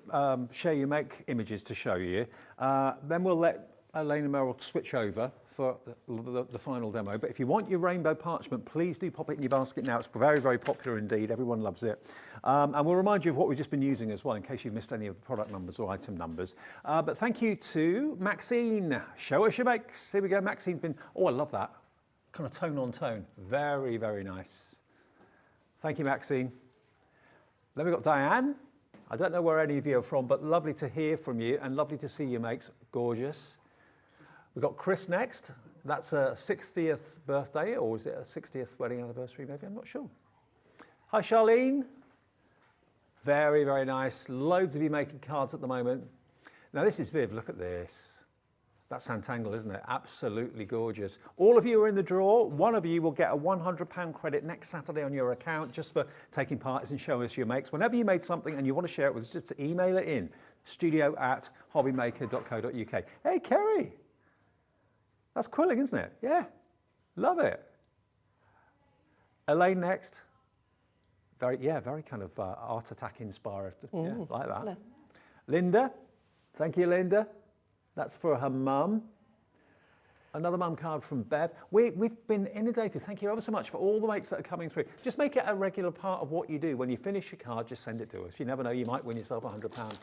Share You Make images to show you. Then we'll let Elaine and Meryl switch over for the final demo. But if you want your rainbow parchment, please do pop it in your basket now. It's very, very popular indeed. Everyone loves it. And we'll remind you of what we've just been using as well, in case you've missed any of the product numbers or item numbers. But thank you to Maxine. Show us your makes. Here we go. Maxine's been, oh, I love that. Kind of tone on tone. Very, very nice. Thank you, Maxine. Then we've got Diane. I don't know where any of you are from, but lovely to hear from you and lovely to see your makes. Gorgeous. We've got Chris next. That's a 60th birthday, or is it a 60th wedding anniversary maybe? I'm not sure. Hi, Charlene. Very, very nice. Loads of you making cards at the moment. Now, this is Viv. Look at this. That's Santangle, isn't it? Absolutely gorgeous. All of you are in the draw. One of you will get a £100 credit next Saturday on your account just for taking part and showing us your makes. Whenever you made something and you want to share it with us, just email it in, studio@hobbymaker.co.uk. Hey, Kerry. That's quilling, isn't it? Yeah. Love it. Elaine next. Very kind of Art Attack inspired. Yeah, like that. Hello. Linda. Thank you, Linda. That's for her mum. Another mum card from Bev. We've been inundated. Thank you ever so much for all the makes that are coming through. Just make it a regular part of what you do. When you finish your card, just send it to us. You never know, you might win yourself a £100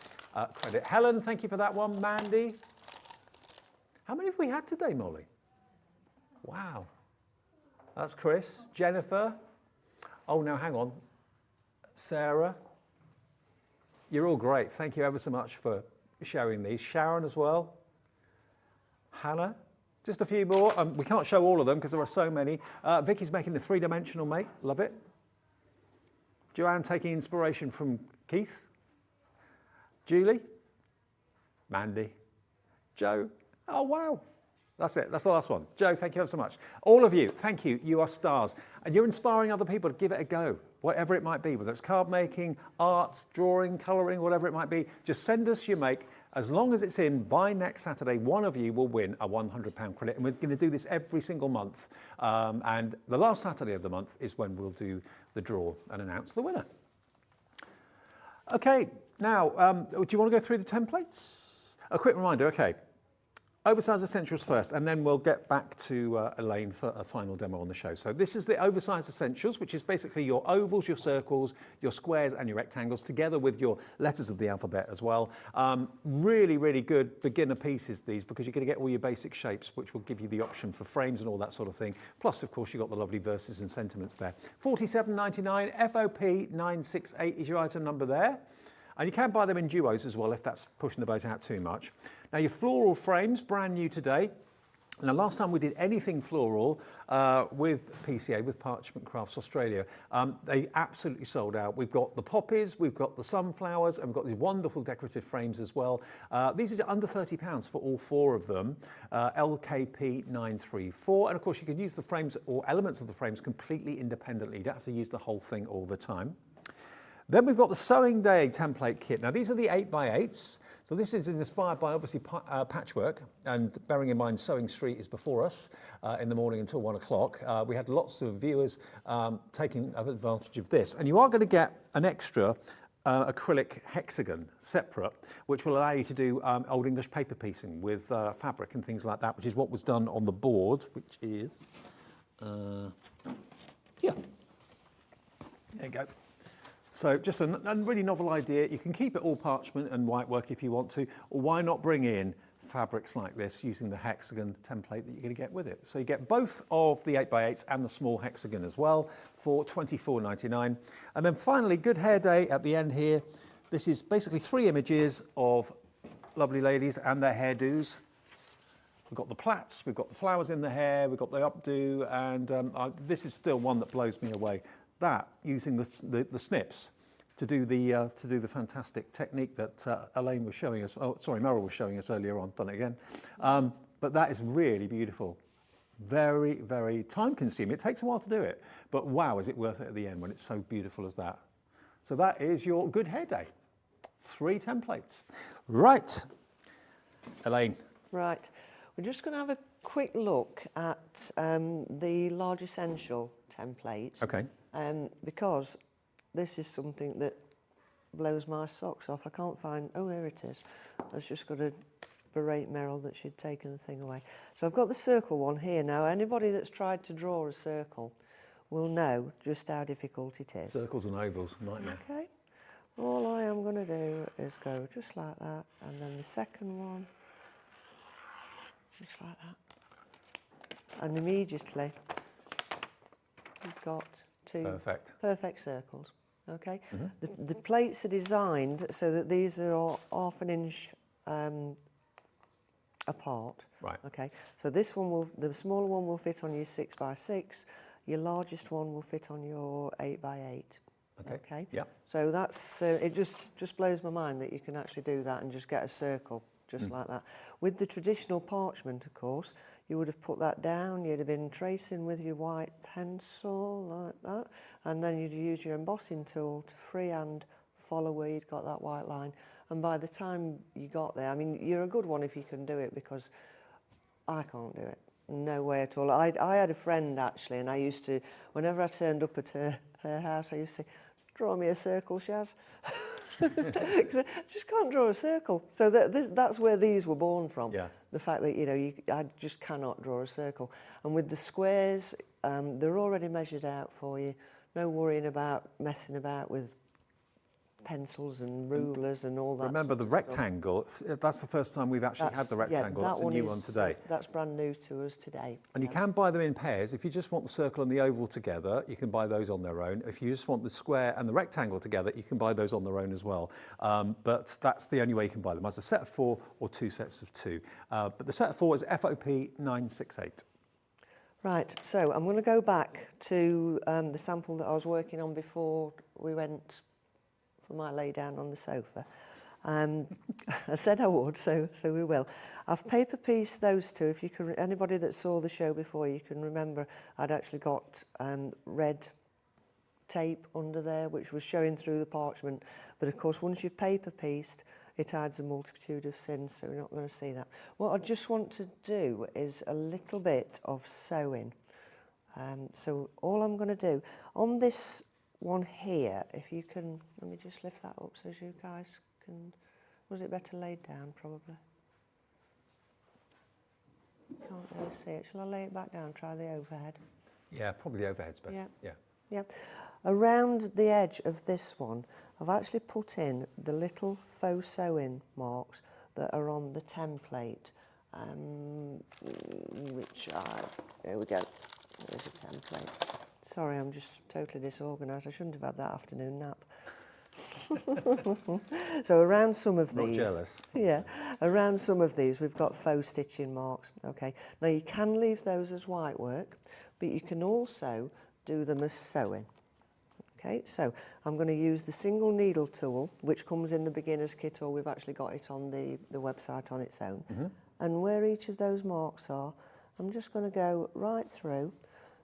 credit. Helen, thank you for that one. Mandy. How many have we had today, Molly? Wow. That's Chris. Jennifer. Oh, now hang on. Sarah. You're all great. Thank you ever so much for sharing these. Sharon as well. Hannah. Just a few more. We can't show all of them because there are so many. Vicky's making the three-dimensional make. Love it. Joanne taking inspiration from Keith. Julie. Mandy. Joe. Oh, wow. That's it. That's the last one. Joe, thank you ever so much. All of you, thank you. You are stars. And you're inspiring other people to give it a go, whatever it might be, whether it's card making, arts, drawing, colouring, whatever it might be. Just send us your make. As long as it's in by next Saturday, one of you will win a £100 credit. And we're going to do this every single month. And the last Saturday of the month is when we'll do the draw and announce the winner. Okay, now, do you want to go through the templates? A quick reminder, okay. Oversized Essentials first, and then we'll get back to Elaine for a final demo on the show. So this is the Oversized Essentials, which is basically your ovals, your circles, your squares and your rectangles, together with your letters of the alphabet as well. Really, really good beginner pieces, these, because you're going to get all your basic shapes, which will give you the option for frames and all that sort of thing. Plus, of course, you've got the lovely verses and sentiments there. $47.99, FOP 968 is your item number there. And you can buy them in duos as well if that's pushing the boat out too much. Now your floral frames, brand new today. Now last time we did anything floral with PCA, with Parchment Crafts Australia, they absolutely sold out. We've got the poppies, we've got the sunflowers, and we've got these wonderful decorative frames as well. These are under £30 for all four of them, LKP 934. And of course you can use the frames or elements of the frames completely independently. You don't have to use the whole thing all the time. Then we've got the Sewing Day template kit. Now these are the 8x8s. So this is inspired by obviously patchwork, and bearing in mind Sewing Street is before us in the morning until 1 o'clock. We had lots of viewers taking advantage of this. And you are going to get an extra acrylic hexagon separate, which will allow you to do Old English paper piecing with fabric and things like that, which is what was done on the board, which is here. There you go. So just a really novel idea. You can keep it all parchment and white work if you want to, or why not bring in fabrics like this using the hexagon template that you're going to get with it. So you get both of the 8x8s and the small hexagon as well for $24.99. And then finally, Good Hair Day at the end here. This is basically 3 images of lovely ladies and their hairdos. We've got the plaits, we've got the flowers in the hair, we've got the updo, and this is still one that blows me away. That using the snips to do the fantastic technique that Elaine was showing us. Oh, sorry, Meryl was showing us earlier on. Done it again. But that is really beautiful. Very, very time-consuming. It takes a while to do it, but wow, is it worth it at the end when it's so beautiful as that? So that is your Good Hair Day. 3 templates. Right, Elaine. Right. We're just going to have a quick look at the Large Essential template. Okay. Because this is something that blows my socks off. I can't find... Oh, here it is. I was just going to berate Meryl that she'd taken the thing away. So I've got the circle one here now. Anybody that's tried to draw a circle will know just how difficult it is. Circles and ovals, nightmare. Okay. All I am going to do is go just like that, and then the second one, just like that. And immediately, you've got two perfect circles. Okay. The plates are designed so that these are half an inch apart. Right. Okay. So this one will, the smaller one will fit on your 6x6. Your largest one will fit on your 8x8. Okay. Yeah. So that's it. Just blows my mind that you can actually do that and just get a circle just like that. With the traditional parchment, of course, you would have put that down. You'd have been tracing with your white pencil like that, and then you'd use your embossing tool to freehand follow where you'd got that white line. And by the time you got there, I mean, you're a good one if you can do it, because I can't do it. No way at all. I had a friend actually, and I used to, whenever I turned up at her house, I used to say, draw me a circle, Shaz. I just can't draw a circle. So that's where these were born from. Yeah. The fact that, you know, I just cannot draw a circle. And with the squares, they're already measured out for you. No worrying about messing about with pencils and rulers and all that. Remember the rectangle, that's the first time we've actually had the rectangle. Yeah, that's a new one today. That's brand new to us today. And you can buy them in pairs. If you just want the circle and the oval together, you can buy those on their own. If you just want the square and the rectangle together, you can buy those on their own as well. But that's the only way you can buy them, as a set of 4 or 2 sets of 2. But the set of 4 is FOP 968. Right, so I'm going to go back to the sample that I was working on before we went for my lay down on the sofa. I said I would, so we will. I've paper pieced those two. If you can, anybody that saw the show before, you can remember I'd actually got red tape under there, which was showing through the parchment. But of course, once you've paper pieced, it hides a multitude of sins, so we're not going to see that. What I just want to do is a little bit of sewing. So all I'm going to do on this one here, if you can, let me just lift that up so you guys can, was it better laid down probably? Can't really see it. Shall I lay it back down, try the overhead? Yeah, probably the overhead's better. Yeah. Around the edge of this one, I've actually put in the little faux sewing marks that are on the template, here we go, there's a template. Sorry, I'm just totally disorganised. I shouldn't have had that afternoon nap. So around some of these... Not jealous. Yeah, around some of these we've got faux stitching marks. Okay, now you can leave those as white work, but you can also do them as sewing. Okay, so I'm going to use the single needle tool, which comes in the beginner's kit, or we've actually got it on the website on its own. And where each of those marks are, I'm just going to go right through.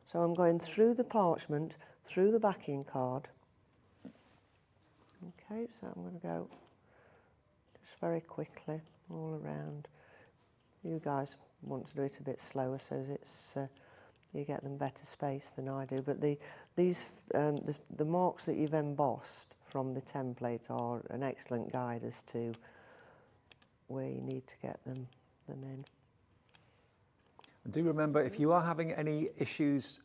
So I'm going through the parchment, through the backing card. Okay, so I'm going to go just very quickly all around. You guys want to do it a bit slower so it's you get them better spaced than I do. But the marks that you've embossed from the template are an excellent guide as to where you need to get them in. And do remember, if you are having any issues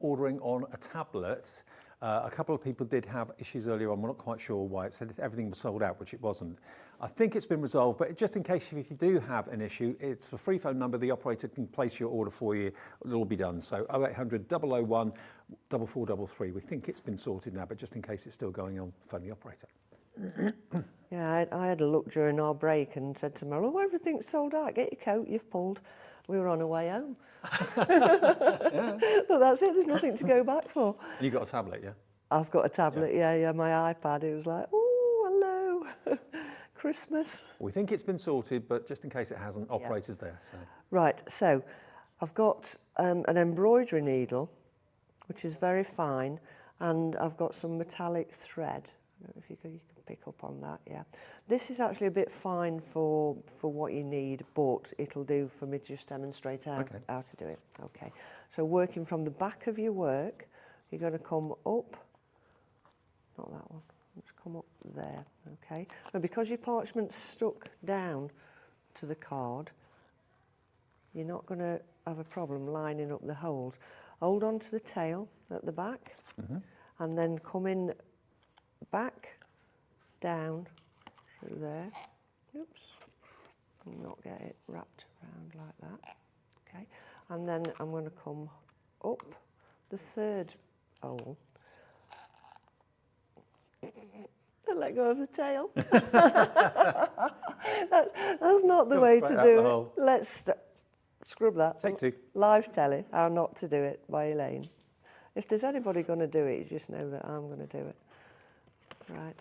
ordering on a tablet, a couple of people did have issues earlier on. We're not quite sure why. It said everything was sold out, which it wasn't. I think it's been resolved, but just in case if you do have an issue, it's a free phone number. The operator can place your order for you. It'll all be done. So 0800 001 4433. We think it's been sorted now, but just in case it's still going on, phone the operator. Yeah, I had a look during our break and said to Mel, "Oh, everything's sold out. Get your coat, you've pulled." We were on our way home. So that's it, there's nothing to go back for. You got a tablet, yeah? I've got a tablet, yeah, my iPad. It was like, oh, hello, Christmas. We think it's been sorted, but just in case it hasn't, operator's there. So. Right, so I've got an embroidery needle, which is very fine, and I've got some metallic thread. I don't know if you can pick up on that, yeah. This is actually a bit fine for what you need, but it'll do for me to just demonstrate how to do it. Okay, so working from the back of your work, you're going to come up, not that one, just come up there, okay. And because your parchment's stuck down to the card, you're not going to have a problem lining up the holes. Hold on to the tail at the back, and then come in back, down, through there. Oops, not get it wrapped around like that. Okay, and then I'm going to come up the third hole. And let go of the tail. That's not the way to do it. Let's scrub that. Take two. Live telly, How Not to Do It by Elaine. If there's anybody going to do it, you just know that I'm going to do it. Right.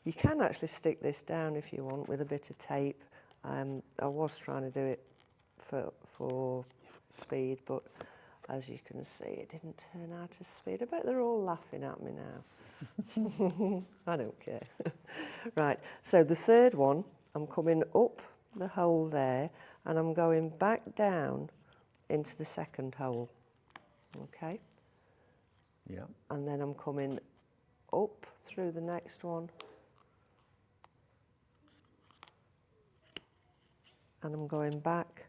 You can actually stick this down if you want with a bit of tape. I was trying to do it for speed, but as you can see, it didn't turn out as speed. I bet they're all laughing at me now. I don't care. Right, so the third one, I'm coming up the hole there, and I'm going back down into the second hole. Okay? Yeah. And then I'm coming up through the next one. And I'm going back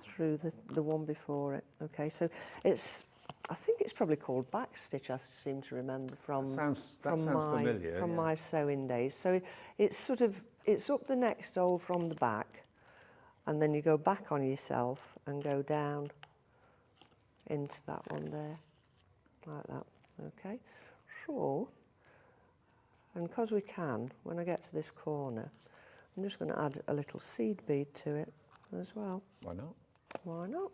through the one before it. Okay, so I think it's probably called backstitch, I seem to remember from my sewing days. So it's up the next hole from the back, and then you go back on yourself and go down into that one there, like that. Okay, so, and because we can, when I get to this corner, I'm just going to add a little seed bead to it as well. Why not? Why not?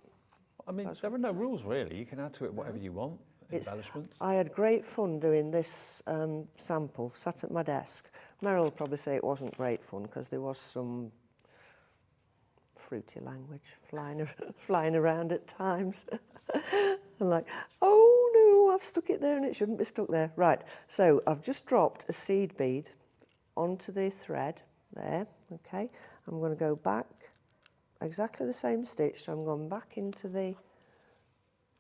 I mean, there are no rules really. You can add to it whatever you want, embellishments. I had great fun doing this sample, sat at my desk. Meryl will probably say it wasn't great fun because there was some fruity language flying around at times. I'm like, oh no, I've stuck it there and it shouldn't be stuck there. Right, so I've just dropped a seed bead onto the thread there, okay. I'm going to go back exactly the same stitch, so I'm going back into the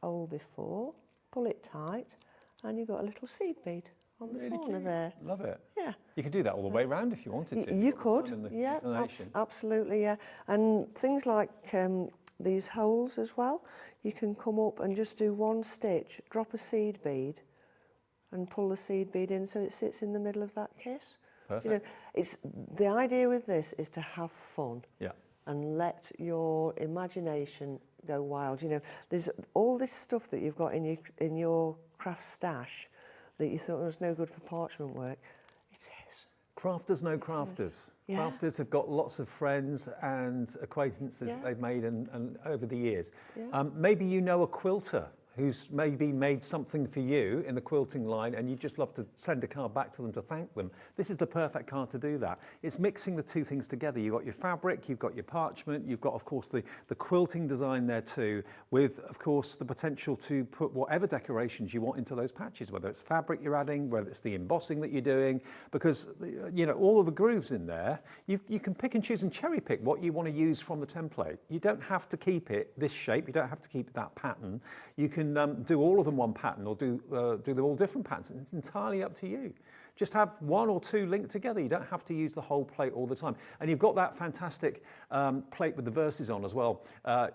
hole before, pull it tight, and you've got a little seed bead on the corner there. Love it. Yeah. You could do that all the way around if you wanted to. You could, yeah, absolutely, yeah. And things like these holes as well, you can come up and just do one stitch, drop a seed bead, and pull the seed bead in so it sits in the middle of that kiss. Perfect. You know, the idea with this is to have fun. Yeah. And let your imagination go wild. You know, there's all this stuff that you've got in your craft stash that you thought was no good for parchment work. It is. Crafters know crafters. Yeah. Crafters have got lots of friends and acquaintances they've made and over the years. Yeah. Maybe you know a quilter who's maybe made something for you in the quilting line and you'd just love to send a card back to them to thank them. This is the perfect card to do that. It's mixing the two things together. You've got your fabric, you've got your parchment, you've got, of course, the quilting design there too, with, of course, the potential to put whatever decorations you want into those patches, whether it's fabric you're adding, whether it's the embossing that you're doing, because, you know, all of the grooves in there, you can pick and choose and cherry pick what you want to use from the template. You don't have to keep it this shape, you don't have to keep it that pattern. You can do all of them one pattern or do them all different patterns. It's entirely up to you. Just have one or two linked together. You don't have to use the whole plate all the time. And you've got that fantastic plate with the verses on as well.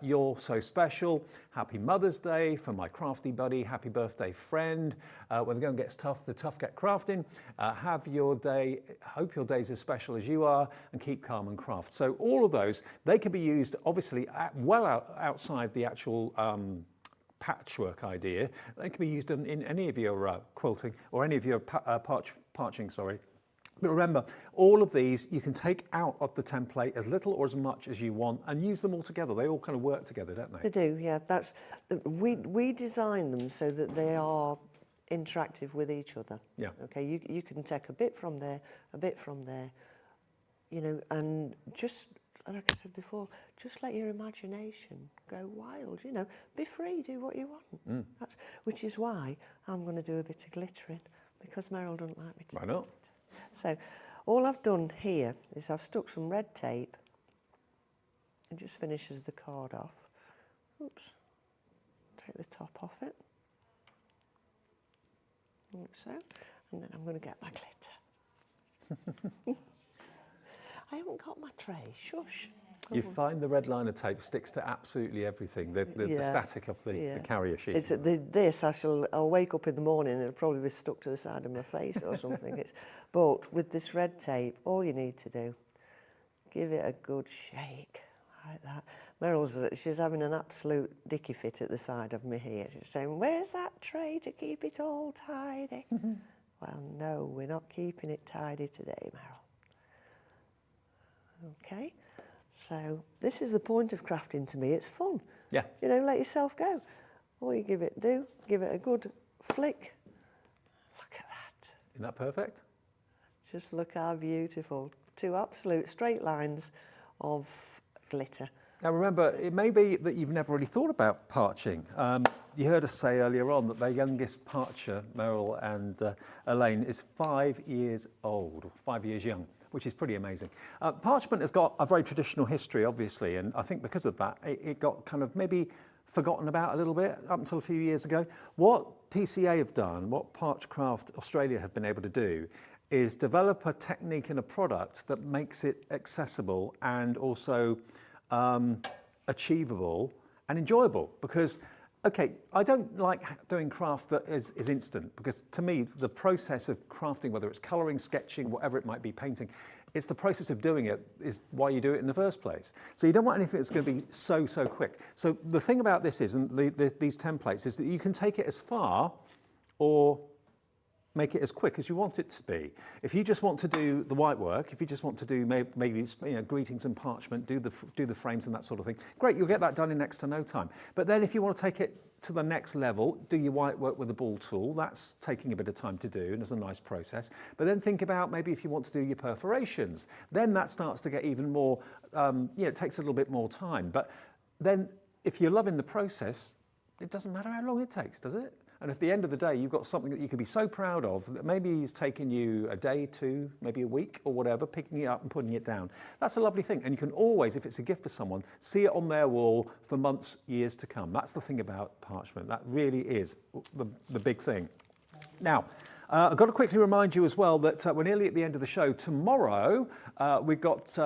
You're so special. Happy Mother's Day for my crafty buddy. Happy birthday, friend. When the going gets tough, the tough get crafting. Have your day. Hope your day's as special as you are, and keep calm and craft. So all of those, they can be used obviously outside the actual patchwork idea. They can be used in any of your quilting or any of your parching, sorry. But remember, all of these you can take out of the template as little or as much as you want and use them all together. They all kind of work together, don't they? They do, yeah. We design them so that they are interactive with each other. Yeah. Okay, you can take a bit from there, you know, and just, like I said before, just let your imagination go wild, you know. Be free, do what you want. Which is why I'm going to do a bit of glittering, because Meryl doesn't like me to. Why not? So all I've done here is I've stuck some red tape. It just finishes the card off. Oops. Take the top off it. Like so. And then I'm going to get my glitter. I haven't got my tray. Shush. You find the red liner tape sticks to absolutely everything, the static of the carrier sheet. It's I'll wake up in the morning and it'll probably be stuck to the side of my face or something. But with this red tape, all you need to do, give it a good shake like that. She's having an absolute dicky fit at the side of me here. She's saying, "Where's that tray to keep it all tidy?" Well, no, we're not keeping it tidy today, Meryl. Okay, so this is the point of crafting to me. It's fun. Yeah. You know, let yourself go. All you give it a good flick. Look at that. Isn't that perfect? Just look how beautiful. 2 absolute straight lines of glitter. Now remember, it may be that you've never really thought about parching. You heard us say earlier on that their youngest parcher, Meryl and Elaine, is 5 years old, 5 years young, which is pretty amazing. Parchment has got a very traditional history, obviously, and I think because of that, it got kind of maybe forgotten about a little bit up until a few years ago. What PCA have done, what Parchcraft Australia have been able to do, is develop a technique and a product that makes it accessible and also achievable and enjoyable. Because, okay, I don't like doing craft that is instant, because to me the process of crafting, whether it's colouring, sketching, whatever it might be, painting, it's the process of doing it is why you do it in the first place. So you don't want anything that's going to be so quick. So the thing about this is, and these templates, is that you can take it as far or make it as quick as you want it to be. If you just want to do the white work, if you just want to do maybe greetings and parchment, do the frames and that sort of thing, great, you'll get that done in next to no time. But then if you want to take it to the next level, do your white work with a ball tool, that's taking a bit of time to do and it's a nice process. But then think about maybe if you want to do your perforations, then that starts to get even more, it takes a little bit more time. But then if you're loving the process, it doesn't matter how long it takes, does it? And at the end of the day, you've got something that you could be so proud of that maybe it's taken you a day, 2, maybe a week or whatever, picking it up and putting it down. That's a lovely thing. And you can always, if it's a gift for someone, see it on their wall for months, years to come. That's the thing about parchment. That really is the big thing. Now, I've got to quickly remind you as well that we're nearly at the end of the show. Tomorrow, we've got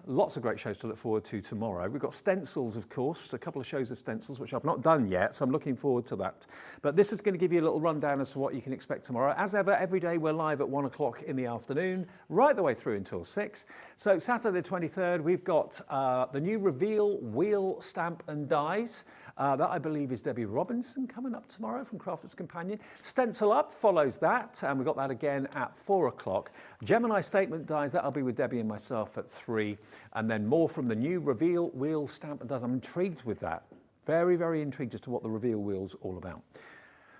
lots of great shows to look forward to tomorrow. We've got stencils, of course, a couple of shows of stencils, which I've not done yet, so I'm looking forward to that. But this is going to give you a little rundown as to what you can expect tomorrow. As ever, every day we're live at 1 o'clock in the afternoon, right the way through until 6. So Saturday the 23rd, we've got the new Reveal Wheel Stamp and Dies. That, I believe, is Debbie Robinson coming up tomorrow from Crafter's Companion. Stencil Up follows that, and we've got that again at 4 o'clock. Gemini Statement Dies, that'll be with Debbie and myself at 3. And then more from the new Reveal Wheel Stamp and Dies. I'm intrigued with that. Very, very intrigued as to what the Reveal Wheel's all about.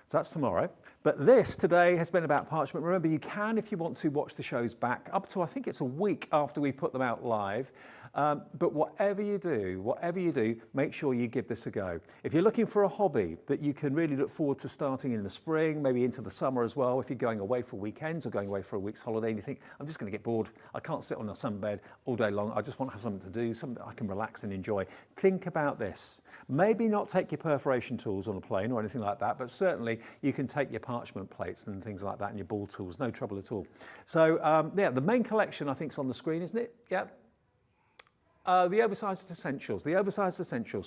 So that's tomorrow. But this today has been about parchment. Remember, you can, if you want to, watch the shows back up to, I think it's a week after we put them out live. But whatever you do, make sure you give this a go. If you're looking for a hobby that you can really look forward to starting in the spring, maybe into the summer as well, if you're going away for weekends or going away for a week's holiday and you think, I'm just going to get bored, I can't sit on a sunbed all day long, I just want to have something to do, something that I can relax and enjoy. Think about this. Maybe not take your perforation tools on a plane or anything like that, but certainly you can take your parchment plates and things like that and your ball tools, no trouble at all. So yeah, the main collection I think is on the screen, isn't it? Yeah. The Oversized Essentials,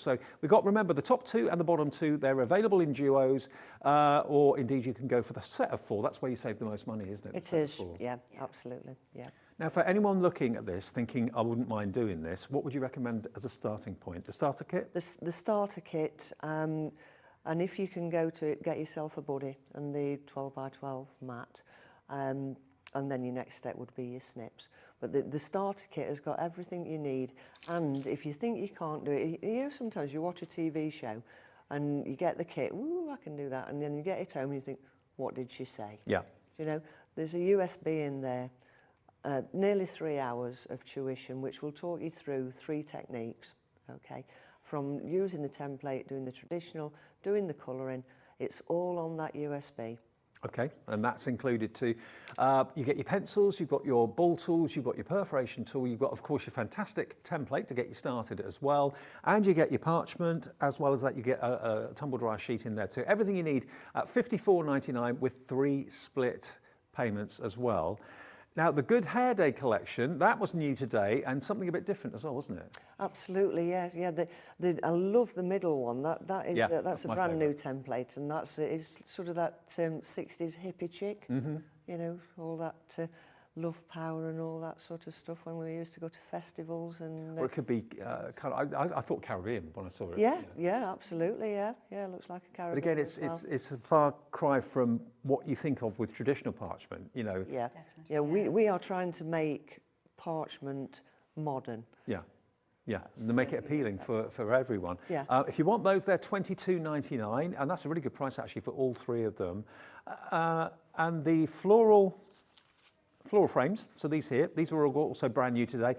So we've got, remember, the top 2 and the bottom 2, they're available in duos, or indeed you can go for the set of 4. That's where you save the most money, isn't it? It is, yeah, absolutely, yeah. Now, for anyone looking at this, thinking, I wouldn't mind doing this, what would you recommend as a starting point? The starter kit? The starter kit, and if you can go to it, get yourself a buddy and the 12 by 12 mat, and then your next step would be your snips. But the starter kit has got everything you need, and if you think you can't do it, you know, sometimes you watch a TV show and you get the kit, ooh, I can do that, and then you get it home and you think, what did she say? Yeah. You know, there's a USB in there, nearly 3 hours of tuition, which will talk you through 3 techniques, okay? From using the template, doing the traditional, doing the colouring, it's all on that USB. Okay, and that's included too. You get your pencils, you've got your ball tools, you've got your perforation tool, you've got, of course, your fantastic template to get you started as well, and you get your parchment, as well as that you get a tumble dryer sheet in there too. Everything you need at $54.99 with 3 split payments as well. Now, the Good Hair Day collection, that was new today and something a bit different as well, wasn't it? Absolutely, yeah, yeah. I love the middle one. That is Yeah, that's that's a my brand new favourite. template, and it's sort of that 60s hippie chick. You know, all that love power and all that sort of stuff when we used to go to festivals and. Or it could be kind of, I thought Caribbean when I saw it. Yeah, yeah, absolutely, yeah, yeah. Looks like a Caribbean. But again, it's a far cry from what you think of with traditional parchment, you know. Yeah, yeah. We are trying to make parchment modern. Yeah. Yeah, and to make it appealing for everyone. Yeah. If you want those, they're $22.99, and that's a really good price actually for all three of them. And the floral frames, so these here, these were also brand new today.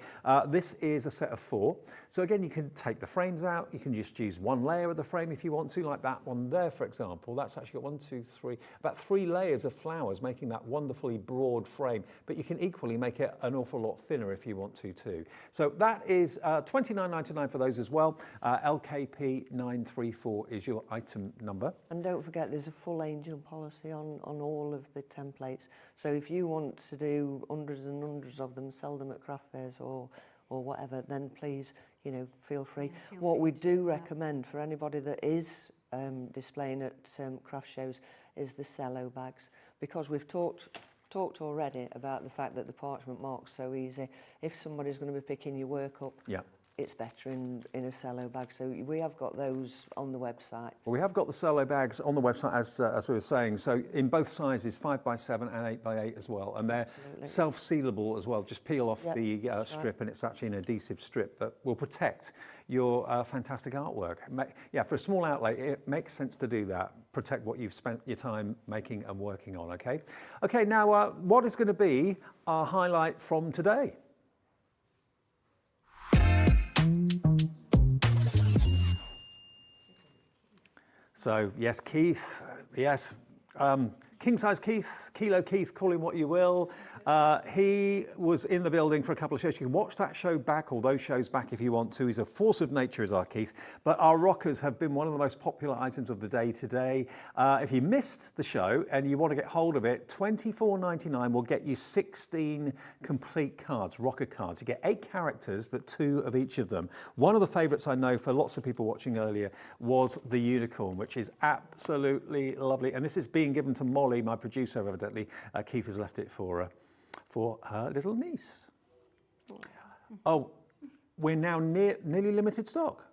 This is a set of 4. So again, you can take the frames out, you can just use one layer of the frame if you want to, like that one there, for example. That's actually got 1, 2, 3, about 3 layers of flowers, making that wonderfully broad frame. But you can equally make it an awful lot thinner if you want to too. So that is $29.99 for those as well. LKP 934 is your item number. And don't forget, there's a full angel policy on all of the templates. So if you want to do hundreds and hundreds of them, sell them at craft fairs or whatever, then please, you know, feel free. What we do recommend for anybody that is displaying at craft shows is the cello bags, because we've talked already about the fact that the parchment mark's so easy. If somebody's going to be picking your work up, Yeah. it's better in a cello bag. So we have got those on the website. Well, we have got the cello bags on the website, as we were saying, so in both sizes, 5x7 and 8x8 as well, and they're self-sealable as well. Just peel off the strip, and it's actually an adhesive strip that will protect your fantastic artwork. Yeah, for a small outlay, it makes sense to do that. Protect what you've spent your time making and working on, okay? Okay, now what is going to be our highlight from today? So, yes, Keith, yes, King Size Keith, Kilo Keith, call him what you will. He was in the building for a couple of shows. You can watch that show back, or those shows back if you want to. He's a force of nature, is our Keith. But our rockers have been one of the most popular items of the day today. If you missed the show and you want to get hold of it, $24.99 will get you 16 complete cards, rocker cards. You get 8 characters, but 2 of each of them. One of the favourites I know for lots of people watching earlier was the unicorn, which is absolutely lovely. And this is being given to Molly, my producer, evidently. Keith has left it for her little niece. Oh, we're now nearly limited stock.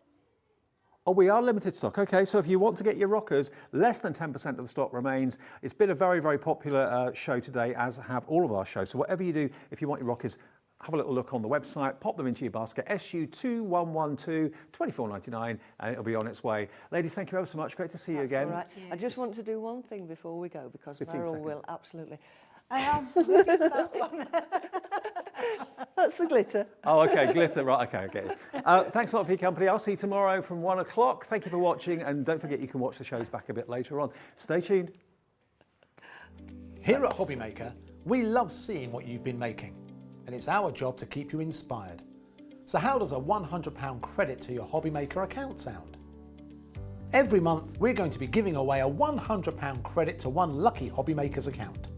Oh, we are limited stock. Okay, so if you want to get your rockers, less than 10% of the stock remains. It's been a very, very popular show today, as have all of our shows. So whatever you do, if you want your rockers, have a little look on the website, pop them into your basket, SU2112, $24.99, and it'll be on its way. Ladies, thank you ever so much. Great to see you again. All right. I just want to do one thing before we go, because 15 Meryl seconds. will absolutely. Look at that one. That's the glitter. Oh, okay, glitter, right, okay, I get it. Thanks a lot for your company. I'll see you tomorrow from 1 o'clock. Thank you for watching, and don't forget you can watch the shows back a bit later on. Stay tuned. Here at Hobbymaker, we love seeing what you've been making, and it's our job to keep you inspired. So how does a £100 credit to your Hobbymaker account sound? Every month, we're going to be giving away a £100 credit to one lucky Hobbymaker's account.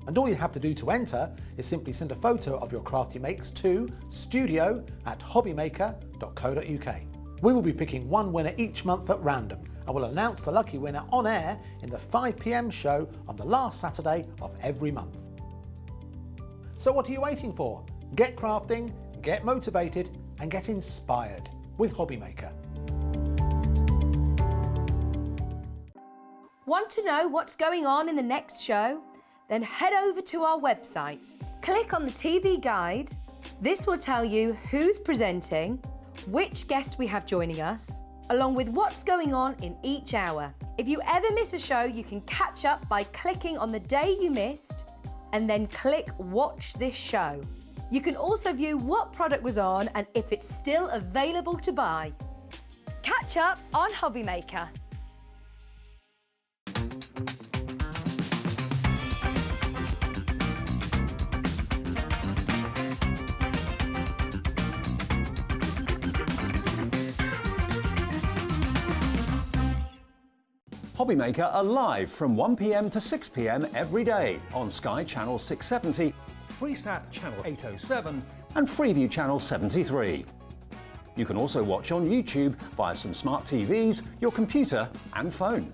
And all you have to do to enter is simply send a photo of your craft you makes to studio@hobbymaker.co.uk. We will be picking one winner each month at random, and we'll announce the lucky winner on air in the 5 PM show on the last Saturday of every month. So what are you waiting for? Get crafting, get motivated, and get inspired with Hobbymaker. Want to know what's going on in the next show? Then head over to our website. Click on the TV guide. This will tell you who's presenting, which guest we have joining us, along with what's going on in each hour. If you ever miss a show, you can catch up by clicking on the day you missed and then click Watch This Show. You can also view what product was on and if it's still available to buy. Catch up on Hobbymaker. Hobbymaker are live from 1 PM to 6 PM every day on Sky Channel 670 Freesat channel 807 and Freeview channel 73. You can also watch on YouTube via some smart TVs, your computer and phone.